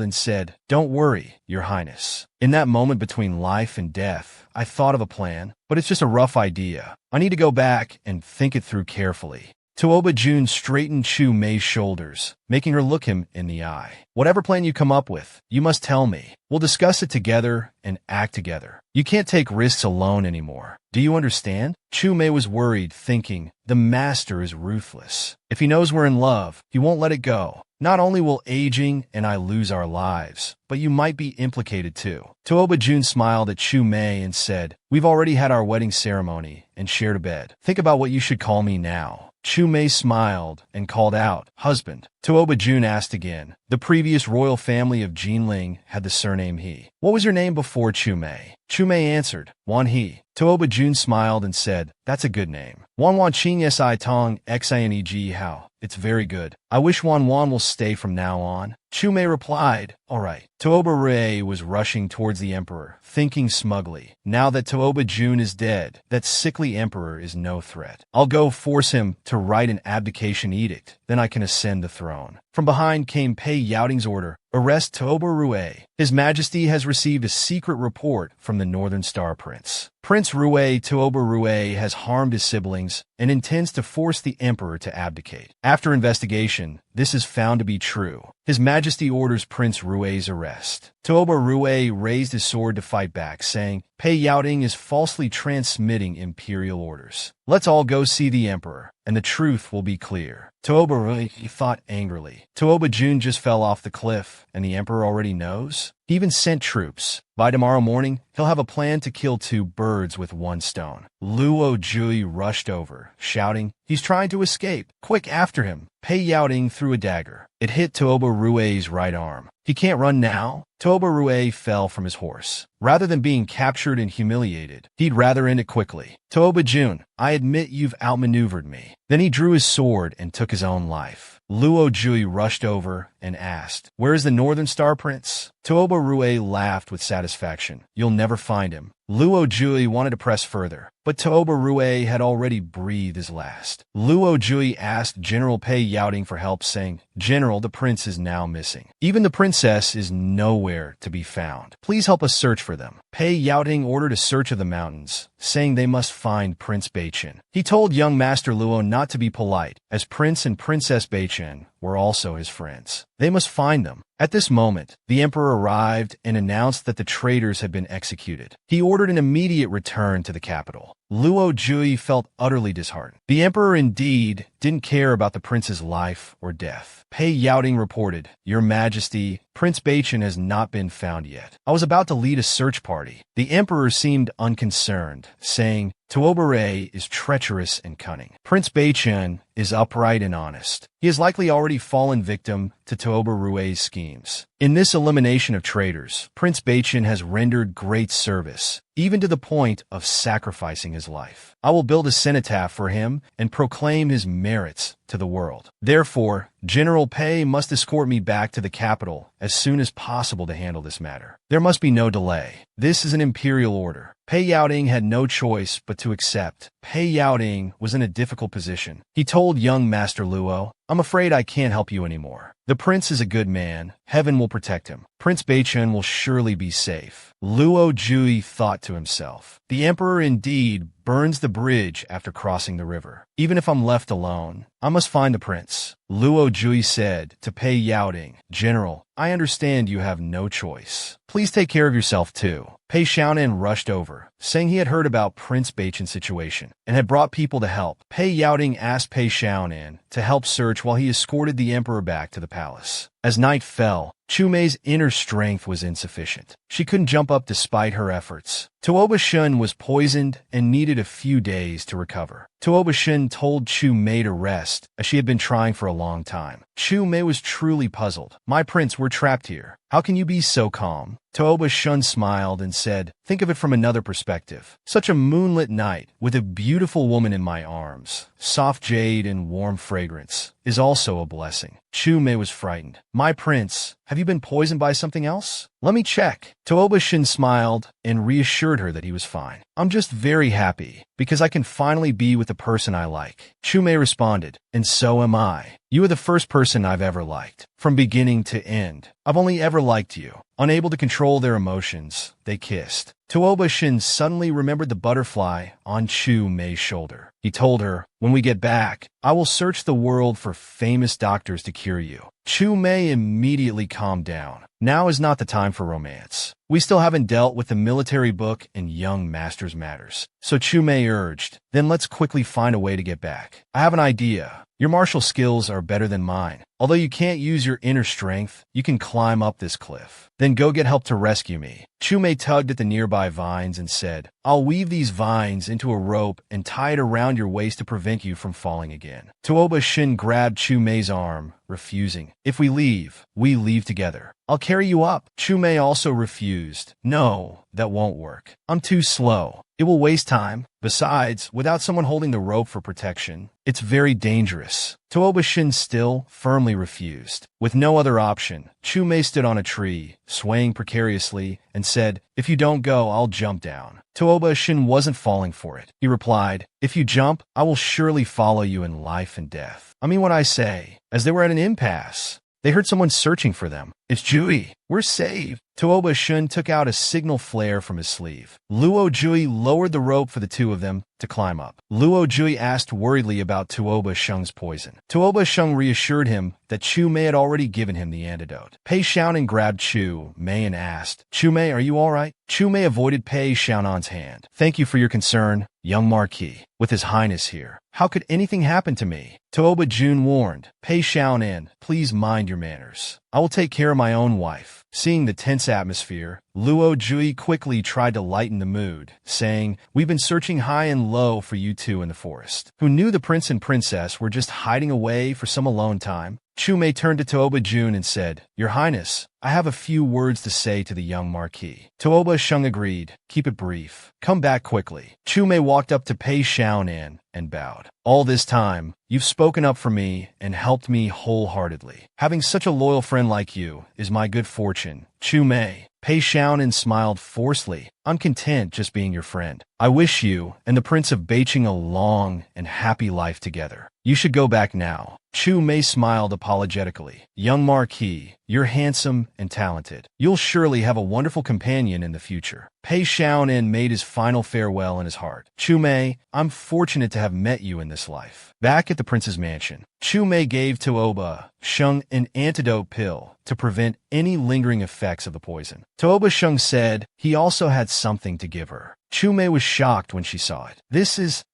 and said, "Don't worry, your Highness. In that moment between life and death, I thought of a plan, but it's just a rough idea. I need to go back and think it through carefully." Tooba Jun straightened Chu Mei's shoulders, making her look him in the eye. "Whatever plan you come up with, you must tell me. We'll discuss it together and act together. You can't take risks alone anymore. Do you understand?" Chu Mei was worried, thinking, the master is ruthless. If he knows we're in love, he won't let it go. Not only will aging and I lose our lives, but you might be implicated too. Tooba Jun smiled at Chu Mei and said, "We've already had our wedding ceremony and shared a bed. Think about what you should call me now." Chu Mei smiled and called out, "Husband." Tooba Jun asked again, The previous royal family of Jinling had the surname He. What was your name before Chu Mei? Chu Mei answered, Wan He. Tuoba Jun smiled and said, that's a good name. Wan Wan Qing Si Tong Xineg How. It's very good. I wish Wan Wan will stay from now on. Chu Mei replied, all right. Tuoba Rui was rushing towards the emperor, thinking smugly, now that Tuoba Jun is dead, that sickly emperor is no threat. I'll go force him to write an abdication edict, then I can ascend the throne. From behind came Pei Yaoting's order, arrest Tuoba Rui. His Majesty has received a secret report from the Northern Star Prince. Prince Rui Tuoba Rui has harmed his siblings and intends to force the emperor to abdicate. After investigation, this is found to be true. His Majesty orders Prince Rui's arrest. Tuoba Rui raised his sword to fight back, saying, Pei Yaoting is falsely transmitting imperial orders. Let's all go see the emperor, and the truth will be clear. Tuoba Rui thought angrily. Tuoba Jun just fell off the cliff, and the emperor already knows? He even sent troops. By tomorrow morning, he'll have a plan to kill 2 birds with 1 stone. Luo Jui rushed over, shouting, he's trying to escape. Quick, after him. Pei Yaoting threw a dagger. It hit Tuoba Rui's right arm. He can't run now? Tuoba Rui fell from his horse. Rather than being captured and humiliated, he'd rather end it quickly. Tuoba Jun, I admit you've outmaneuvered me. Then he drew his sword and took his own life. Luo Jui rushed over and asked, where is the Northern Star Prince? Tuoba Rui laughed with satisfaction. You'll never find him. Luo Jui wanted to press further, but Tuoba Rui had already breathed his last. Luo Jui asked General Pei Yaoting for help, saying, General, the prince is now missing. Even the princess is nowhere to be found. Please help us search for them. Pei Yaoting ordered a search of the mountains, saying they must find Prince Beichen. He told young Master Luo not to be polite, as Prince and Princess Beichen were also his friends. They must find them. At this moment, the emperor arrived and announced that the traitors had been executed. He ordered an immediate return to the capital. Luo Jui felt utterly disheartened. The emperor indeed didn't care about the prince's life or death. Pei Yaoting reported, Your Majesty, Prince Beichen has not been found yet. I was about to lead a search party. The emperor seemed unconcerned, saying, Tuoba Rui is treacherous and cunning. Prince Beichen is upright and honest. He has likely already fallen victim to Tuoba Rui's schemes. In this elimination of traitors, Prince Beichen has rendered great service, even to the point of sacrificing his life. I will build a cenotaph for him and proclaim his merits to the world. Therefore, General Pei must escort me back to the capital as soon as possible to handle this matter. There must be no delay. This is an imperial order. Pei Yaoting had no choice but to accept. Pei Yaoting was in a difficult position. He told young Master Luo, I'm afraid I can't help you anymore. The prince is a good man. Heaven will protect him. Prince Beichen will surely be safe. Luo Jui thought to himself, the emperor indeed burns the bridge after crossing the river. Even if I'm left alone, I must find the prince. Luo Jui said to Pei Yaoting, General, I understand you have no choice. Please take care of yourself too. Pei Xiaonan rushed over, saying he had heard about Prince Beichen's situation and had brought people to help. Pei Yaoting asked Pei Xiaonan to help search while he escorted the emperor back to the palace. As night fell, Chu Mei's inner strength was insufficient. She couldn't jump up despite her efforts. Tuoba Shun was poisoned and needed a few days to recover. Tuoba Shun told Chu Mei to rest, as she had been trying for a long time. Chu Mei was truly puzzled. My prince, we're trapped here. How can you be so calm? Tuoba Shun smiled and said, think of it from another perspective. Such a moonlit night, with a beautiful woman in my arms, soft jade and warm fragrance, is also a blessing. Chu Mei was frightened. My prince, have you been poisoned by something else? Let me check. Tuoba Shun smiled and reassured her that he was fine. I'm just very happy, because I can finally be with the person I like. Chu Mei responded, and so am I. You are the first person I've ever liked. From beginning to end, I've only ever liked you. Unable to control their emotions, they kissed. Tuoba Shun suddenly remembered the butterfly on Chu Mei's shoulder. He told her, when we get back, I will search the world for famous doctors to cure you. Chu Mei immediately calmed down. Now is not the time for romance. We still haven't dealt with the military book and young master's matters. So Chu Mei urged, then let's quickly find a way to get back. I have an idea. Your martial skills are better than mine. Although you can't use your inner strength, you can climb up this cliff. Then go get help to rescue me. Chu Mei tugged at the nearby vines and said, I'll weave these vines into a rope and tie it around your waist to prevent you from falling again. Tuoba Shun grabbed Chu Mei's arm, refusing. If we leave together. I'll carry you up. Chu-mei also refused. No, that won't work. I'm too slow. It will waste time. Besides, without someone holding the rope for protection, it's very dangerous. Tooba Shin still firmly refused. With no other option, Chu-mei stood on a tree, swaying precariously, and said, "If you don't go, I'll jump down." Tooba Shin wasn't falling for it. He replied, "If you jump, I will surely follow you in life and death." I mean what I say. As they were at an impasse, they heard someone searching for them. "It's Jui. We're saved." Tooba Shun took out a signal flare from his sleeve. Luo Jui lowered the rope for the two of them to climb up. Luo Jui asked worriedly about Tooba Shung's poison. Tooba Shung reassured him that Chu Mei had already given him the antidote. Pei Xiaonan grabbed Chu Mei and asked, "Chu Mei, are you all right?" Chu Mei avoided Pei Xiaonan's hand. "Thank you for your concern, young Marquis. With His Highness here, how could anything happen to me?" Tooba Jun warned, "Pei Xiaonan, please mind your manners. I will take care of my own wife." Seeing the tense atmosphere, Luo Jui quickly tried to lighten the mood, saying, "We've been searching high and low for you two in the forest. Who knew the prince and princess were just hiding away for some alone time?" Chu Mei turned to Tooba Jun and said, "Your Highness, I have a few words to say to the young Marquis." Tooba Shung agreed. "Keep it brief. Come back quickly." Chu Mei walked up to Pei Xiaonan and bowed. "All this time, you've spoken up for me and helped me wholeheartedly. Having such a loyal friend like you is my good fortune." Chu Mei. Pei Xiaonan smiled forcefully. "I'm content just being your friend. I wish you and the Prince of Beiqing a long and happy life together. You should go back now." Chu Mei smiled apologetically. "Young Marquis, you're handsome and talented. You'll surely have a wonderful companion in the future." Pei Xiaonan made his final farewell in his heart. "Chu Mei, I'm fortunate to have met you in this life." Back at the prince's mansion, Chu Mei gave Tooba Shung an antidote pill to prevent any lingering effects of the poison. Tooba Shung said he also had something to give her. Chu Mei was shocked when she saw it.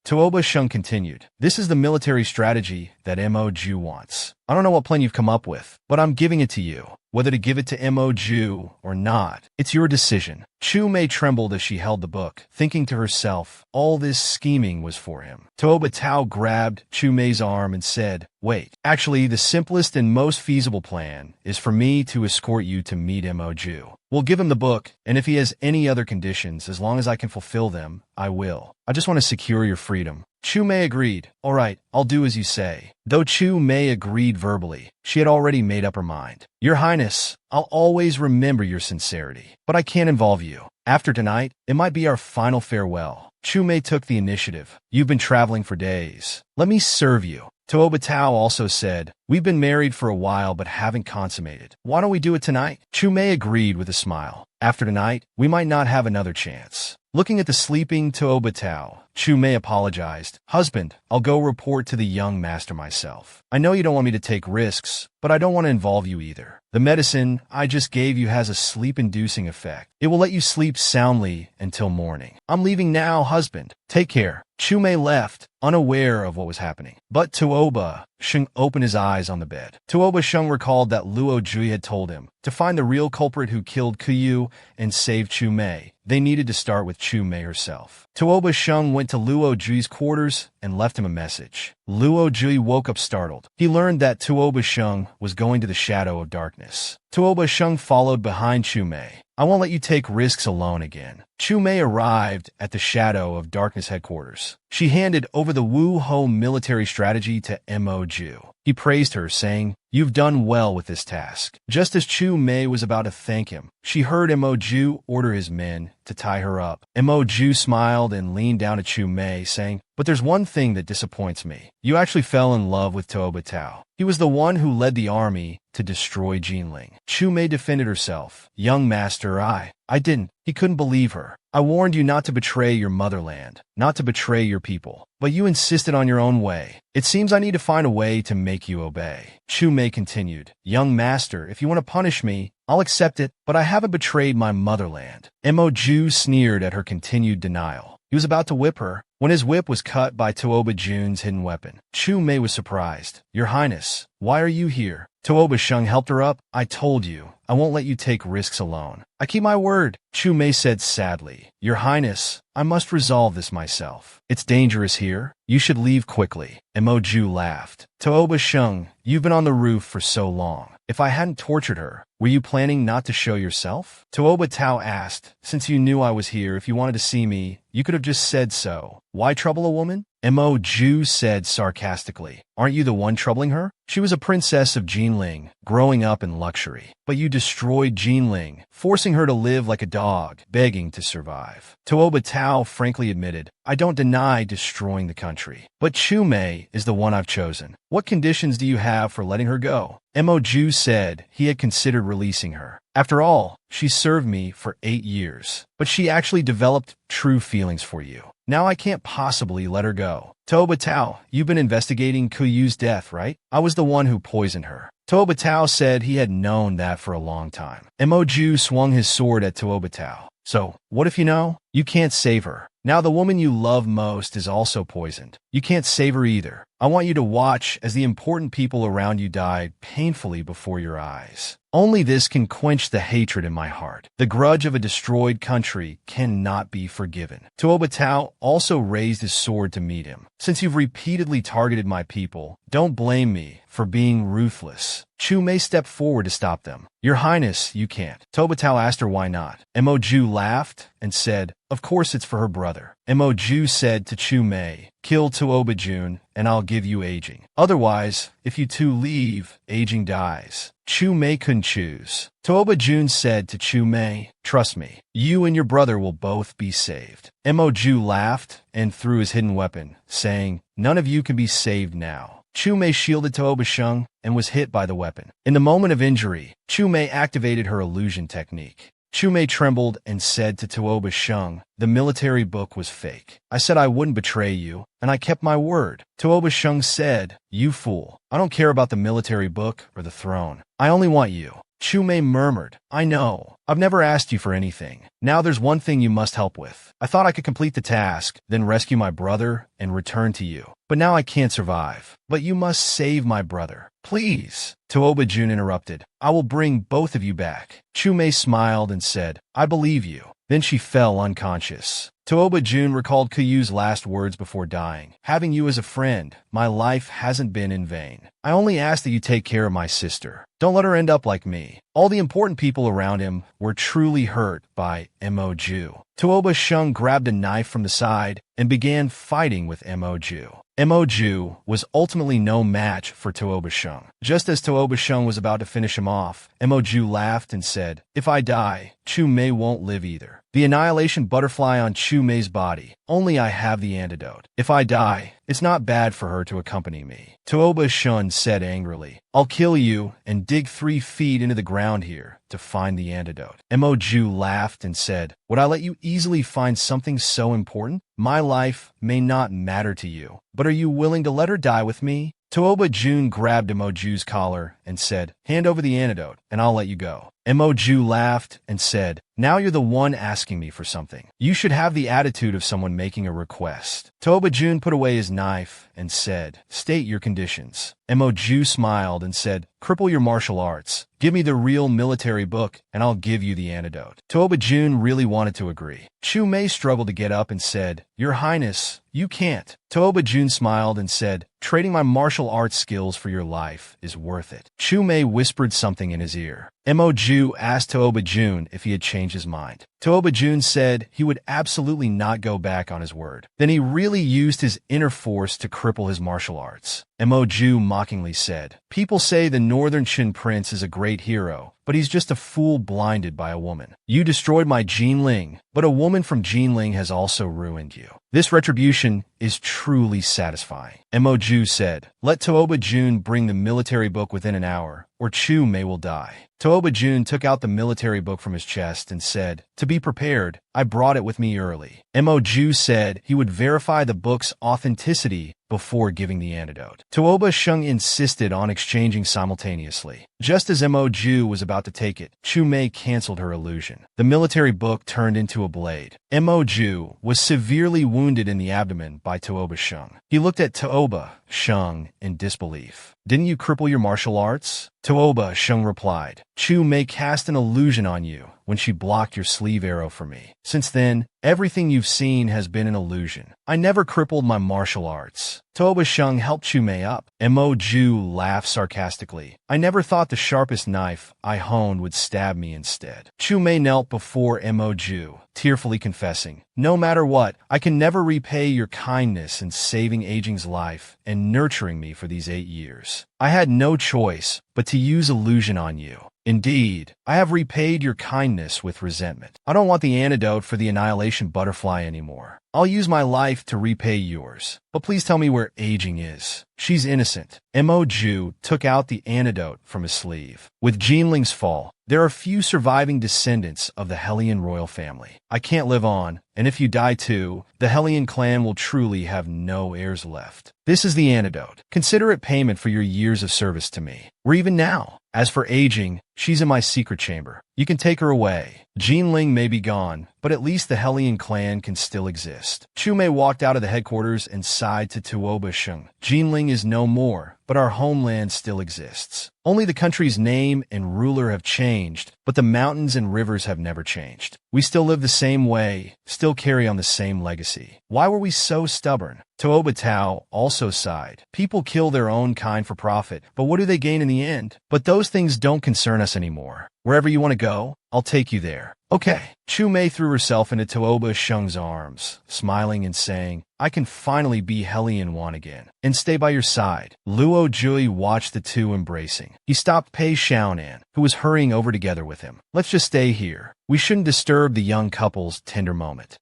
Tooba Shung continued, "This is the military strategy that Mo Ju wants. I don't know what plan you've come up with, but I'm giving it to you. Whether to give it to Mo Ju or not, it's your decision." Chu Mei trembled as she held the book, thinking to herself, all this scheming was for him. Tooba Tao grabbed Chu Mei's arm and said, "Wait, actually, the simplest and most feasible plan is for me to escort you to meet Mo Ju. We'll give him the book, and if he has any other conditions, as long as I can fulfill them, I will. I just want to secure your freedom." Chu Mei agreed. "All right, I'll do as you say." Though Chu Mei agreed verbally, she had already made up her mind. "Your Highness, I'll always remember your sincerity, but I can't involve you. After tonight, it might be our final farewell." Chu Mei took the initiative. "You've been traveling for days. Let me serve you." Tooba Tao also said, "We've been married for a while but haven't consummated. Why don't we do it tonight?" Chu Mei agreed with a smile. "After tonight, we might not have another chance." Looking at the sleeping Tooba Tao, Chu Mei apologized. "Husband, I'll go report to the young master myself. I know you don't want me to take risks, but I don't want to involve you either. The medicine I just gave you has a sleep-inducing effect. It will let you sleep soundly until morning. I'm leaving now, husband. Take care." Chu Mei left, unaware of what was happening. But Tooba Shung opened his eyes on the bed. Tooba Shung recalled that Luo Jui had told him to find the real culprit who killed Kuyu and saved Chu Mei. They needed to start with Chu Mei herself. Tooba Shung went to Luo Jui's quarters and left him a message. Luo Jui woke up startled. He learned that Tooba Shung was going to the shadow of darkness. Tooba Shung followed behind Chu Mei. "I won't let you take risks alone again." Chu Mei arrived at the Shadow of Darkness headquarters. She handed over the Wu Ho military strategy to Mo Ju. He praised her, saying, "You've done well with this task." Just as Chu Mei was about to thank him, she heard Mo Ju order his men to tie her up. Mo Ju smiled and leaned down at Chu Mei, saying, "But there's one thing that disappoints me. You actually fell in love with Tooba Tao. He was the one who led the army to destroy Jinling." Chu Mei defended herself. "Young master, I didn't." He couldn't believe her. "I warned you not to betray your motherland, not to betray your people. But you insisted on your own way. It seems I need to find a way to make you obey." Chu Mei continued, "Young master, if you want to punish me, I'll accept it, but I haven't betrayed my motherland." Mo Ju sneered at her continued denial. He was about to whip her, When his whip was cut by Tooba Jun's hidden weapon, Chu Mei was surprised. "Your Highness, why are you here?" Tooba Shung helped her up. "I told you, I won't let you take risks alone." "I keep my word," Chu Mei said sadly. "Your Highness, I must resolve this myself. It's dangerous here. You should leave quickly." Emoju laughed. "Tooba Shung, you've been on the roof for so long. If I hadn't tortured her, were you planning not to show yourself?" Tooba Tao asked. "Since you knew I was here, if you wanted to see me, you could have just said so. Why trouble a woman?" Emoju said sarcastically. "Aren't you the one troubling her? She was a princess of Jinling, growing up in luxury. But you destroyed Jinling, forcing her to live like a dog, begging to survive." Tooba Tao frankly admitted, "I don't deny destroying the country. But Chu Mei is the one I've chosen. What conditions do you have for letting her go?" Emoju said he had considered releasing her. "After all, she served me for 8 years. But she actually developed true feelings for you. Now I can't possibly let her go." "Tooba Tao, you've been investigating Kuyu's death, right? I was the one who poisoned her." Tooba Tao said he had known that for a long time. Emoju swung his sword at Tooba Tao. "So, what if you know? You can't save her. Now the woman you love most is also poisoned. You can't save her either. I want you to watch as the important people around you die painfully before your eyes. Only this can quench the hatred in my heart. The grudge of a destroyed country cannot be forgiven." Tooba Tao also raised his sword to meet him. "Since you've repeatedly targeted my people, don't blame me for being ruthless." Chu Mei stepped forward to stop them. "Your Highness, you can't." Tooba Tao asked her why not. Emoju laughed and said, "Of course it's for her brother." Emoju said to Chu Mei, "Kill Tooba Jun, and I'll give you aging. Otherwise, if you two leave, aging dies." Chu Mei couldn't choose. Tooba Jun said to Chu Mei, "Trust me, you and your brother will both be saved." Emoju laughed and threw his hidden weapon, saying, "None of you can be saved now." Chu Mei shielded Tooba Shung and was hit by the weapon. In the moment of injury, Chu Mei activated her illusion technique. Chu Mei trembled and said to Tooba Shung, "The military book was fake. I said I wouldn't betray you, and I kept my word." Tooba Shung said, "You fool. I don't care about the military book or the throne. I only want you." Chu Mei murmured, "I know. I've never asked you for anything. Now there's one thing you must help with. I thought I could complete the task, then rescue my brother and return to you. But now I can't survive. But you must save my brother. Please." Tooba Jun interrupted, "I will bring both of you back." Chu Mei smiled and said, "I believe you." Then she fell unconscious. Tooba Jun recalled Kuyu's last words before dying. "Having you as a friend, my life hasn't been in vain. I only ask that you take care of my sister. Don't let her end up like me." All the important people around him were truly hurt by Emoju. Tooba Shung grabbed a knife from the side and began fighting with Emoju. Emoju was ultimately no match for Tooba Shung. Just as Tooba Shung was about to finish him off, Emoju laughed and said, "If I die, Chu Mei won't live either. The annihilation butterfly on Chu Mei's body. Only I have the antidote. If I die, it's not bad for her to accompany me." Tooba Shun said angrily, "I'll kill you and dig 3 feet into the ground here to find the antidote." Emoju laughed and said, "Would I let you easily find something so important? My life may not matter to you, but are you willing to let her die with me?" Tooba Jun grabbed Emoju's collar and said, "Hand over the antidote, and I'll let you go." Emoju laughed and said, "Now you're the one asking me for something. You should have the attitude of someone making a request." Tooba Jun put away his knife and said, "State your conditions." Emoju smiled and said, "Cripple your martial arts. Give me the real military book, and I'll give you the antidote." Tooba Jun really wanted to agree. Chu Mei struggled to get up and said, "Your Highness, you can't." Tooba Jun smiled and said, "Trading my martial arts skills for your life is worth it." Chu Mei whispered something in his ear. Emoju asked Tooba Jun if he had changed his mind. Tooba Jun said he would absolutely not go back on his word. Then he really used his inner force to cripple his martial arts. Emoju mockingly said, "People say the Northern Qin Prince is a great hero, but he's just a fool blinded by a woman. You destroyed my Jinling, but a woman from Jinling has also ruined you. This retribution is truly satisfying." Emoju said, "Let Tooba Jun bring the military book within an hour, or Chu Mei will die." Tooba Jun took out the military book from his chest and said, "To be prepared, I brought it with me early." Emoju said he would verify the book's authenticity before giving the antidote. Tooba Shung insisted on exchanging simultaneously. Just as Mo Ju was about to take it, Chu Mei canceled her illusion. The military book turned into a blade. Mo Ju was severely wounded in the abdomen by Tooba Shung. He looked at Tooba Shung in disbelief. "Didn't you cripple your martial arts?" Tooba Shung replied, "Chu Mei cast an illusion on you when she blocked your sleeve arrow for me. Since then, everything you've seen has been an illusion. I never crippled my martial arts." Tooba Shung helped Chu Mei up. Mo Ju laughed sarcastically. "I never thought the sharpest knife I honed would stab me instead." Chu Mei knelt before Mo Ju, tearfully confessing, "No matter what, I can never repay your kindness in saving Aging's life and nurturing me for these 8 years. I had no choice but to use illusion on you. Indeed, I have repaid your kindness with resentment. I don't want the antidote for the annihilation butterfly anymore. I'll use my life to repay yours. But please tell me where Aging is. She's innocent." Mo Ju took out the antidote from his sleeve. "With Jinling's fall, there are few surviving descendants of the Hellion royal family. I can't live on, and if you die too, the Hellion clan will truly have no heirs left. This is the antidote. Consider it payment for your years of service to me, or even now. As for Aging, she's in my secret chamber. You can take her away. Jinling may be gone, but at least the Hellion clan can still exist." Chu Mei walked out of the headquarters and sighed to Tooba Shung. "Jinling is no more, but our homeland still exists. Only the country's name and ruler have changed, but the mountains and rivers have never changed. We still live the same way, still carry on the same legacy. Why were we so stubborn?" Tooba Tao also sighed. "People kill their own kind for profit, but what do they gain in the end? But those things don't concern us anymore. Wherever you want to go, I'll take you there." "Okay." Chu Mei threw herself into Tooba Shung's arms, smiling and saying, "I can finally be Hellion Wan again, and stay by your side." Luo Jui watched the two embracing. He stopped Pei Xiaonan, who was hurrying over together with him. "Let's just stay here. We shouldn't disturb the young couple's tender moment."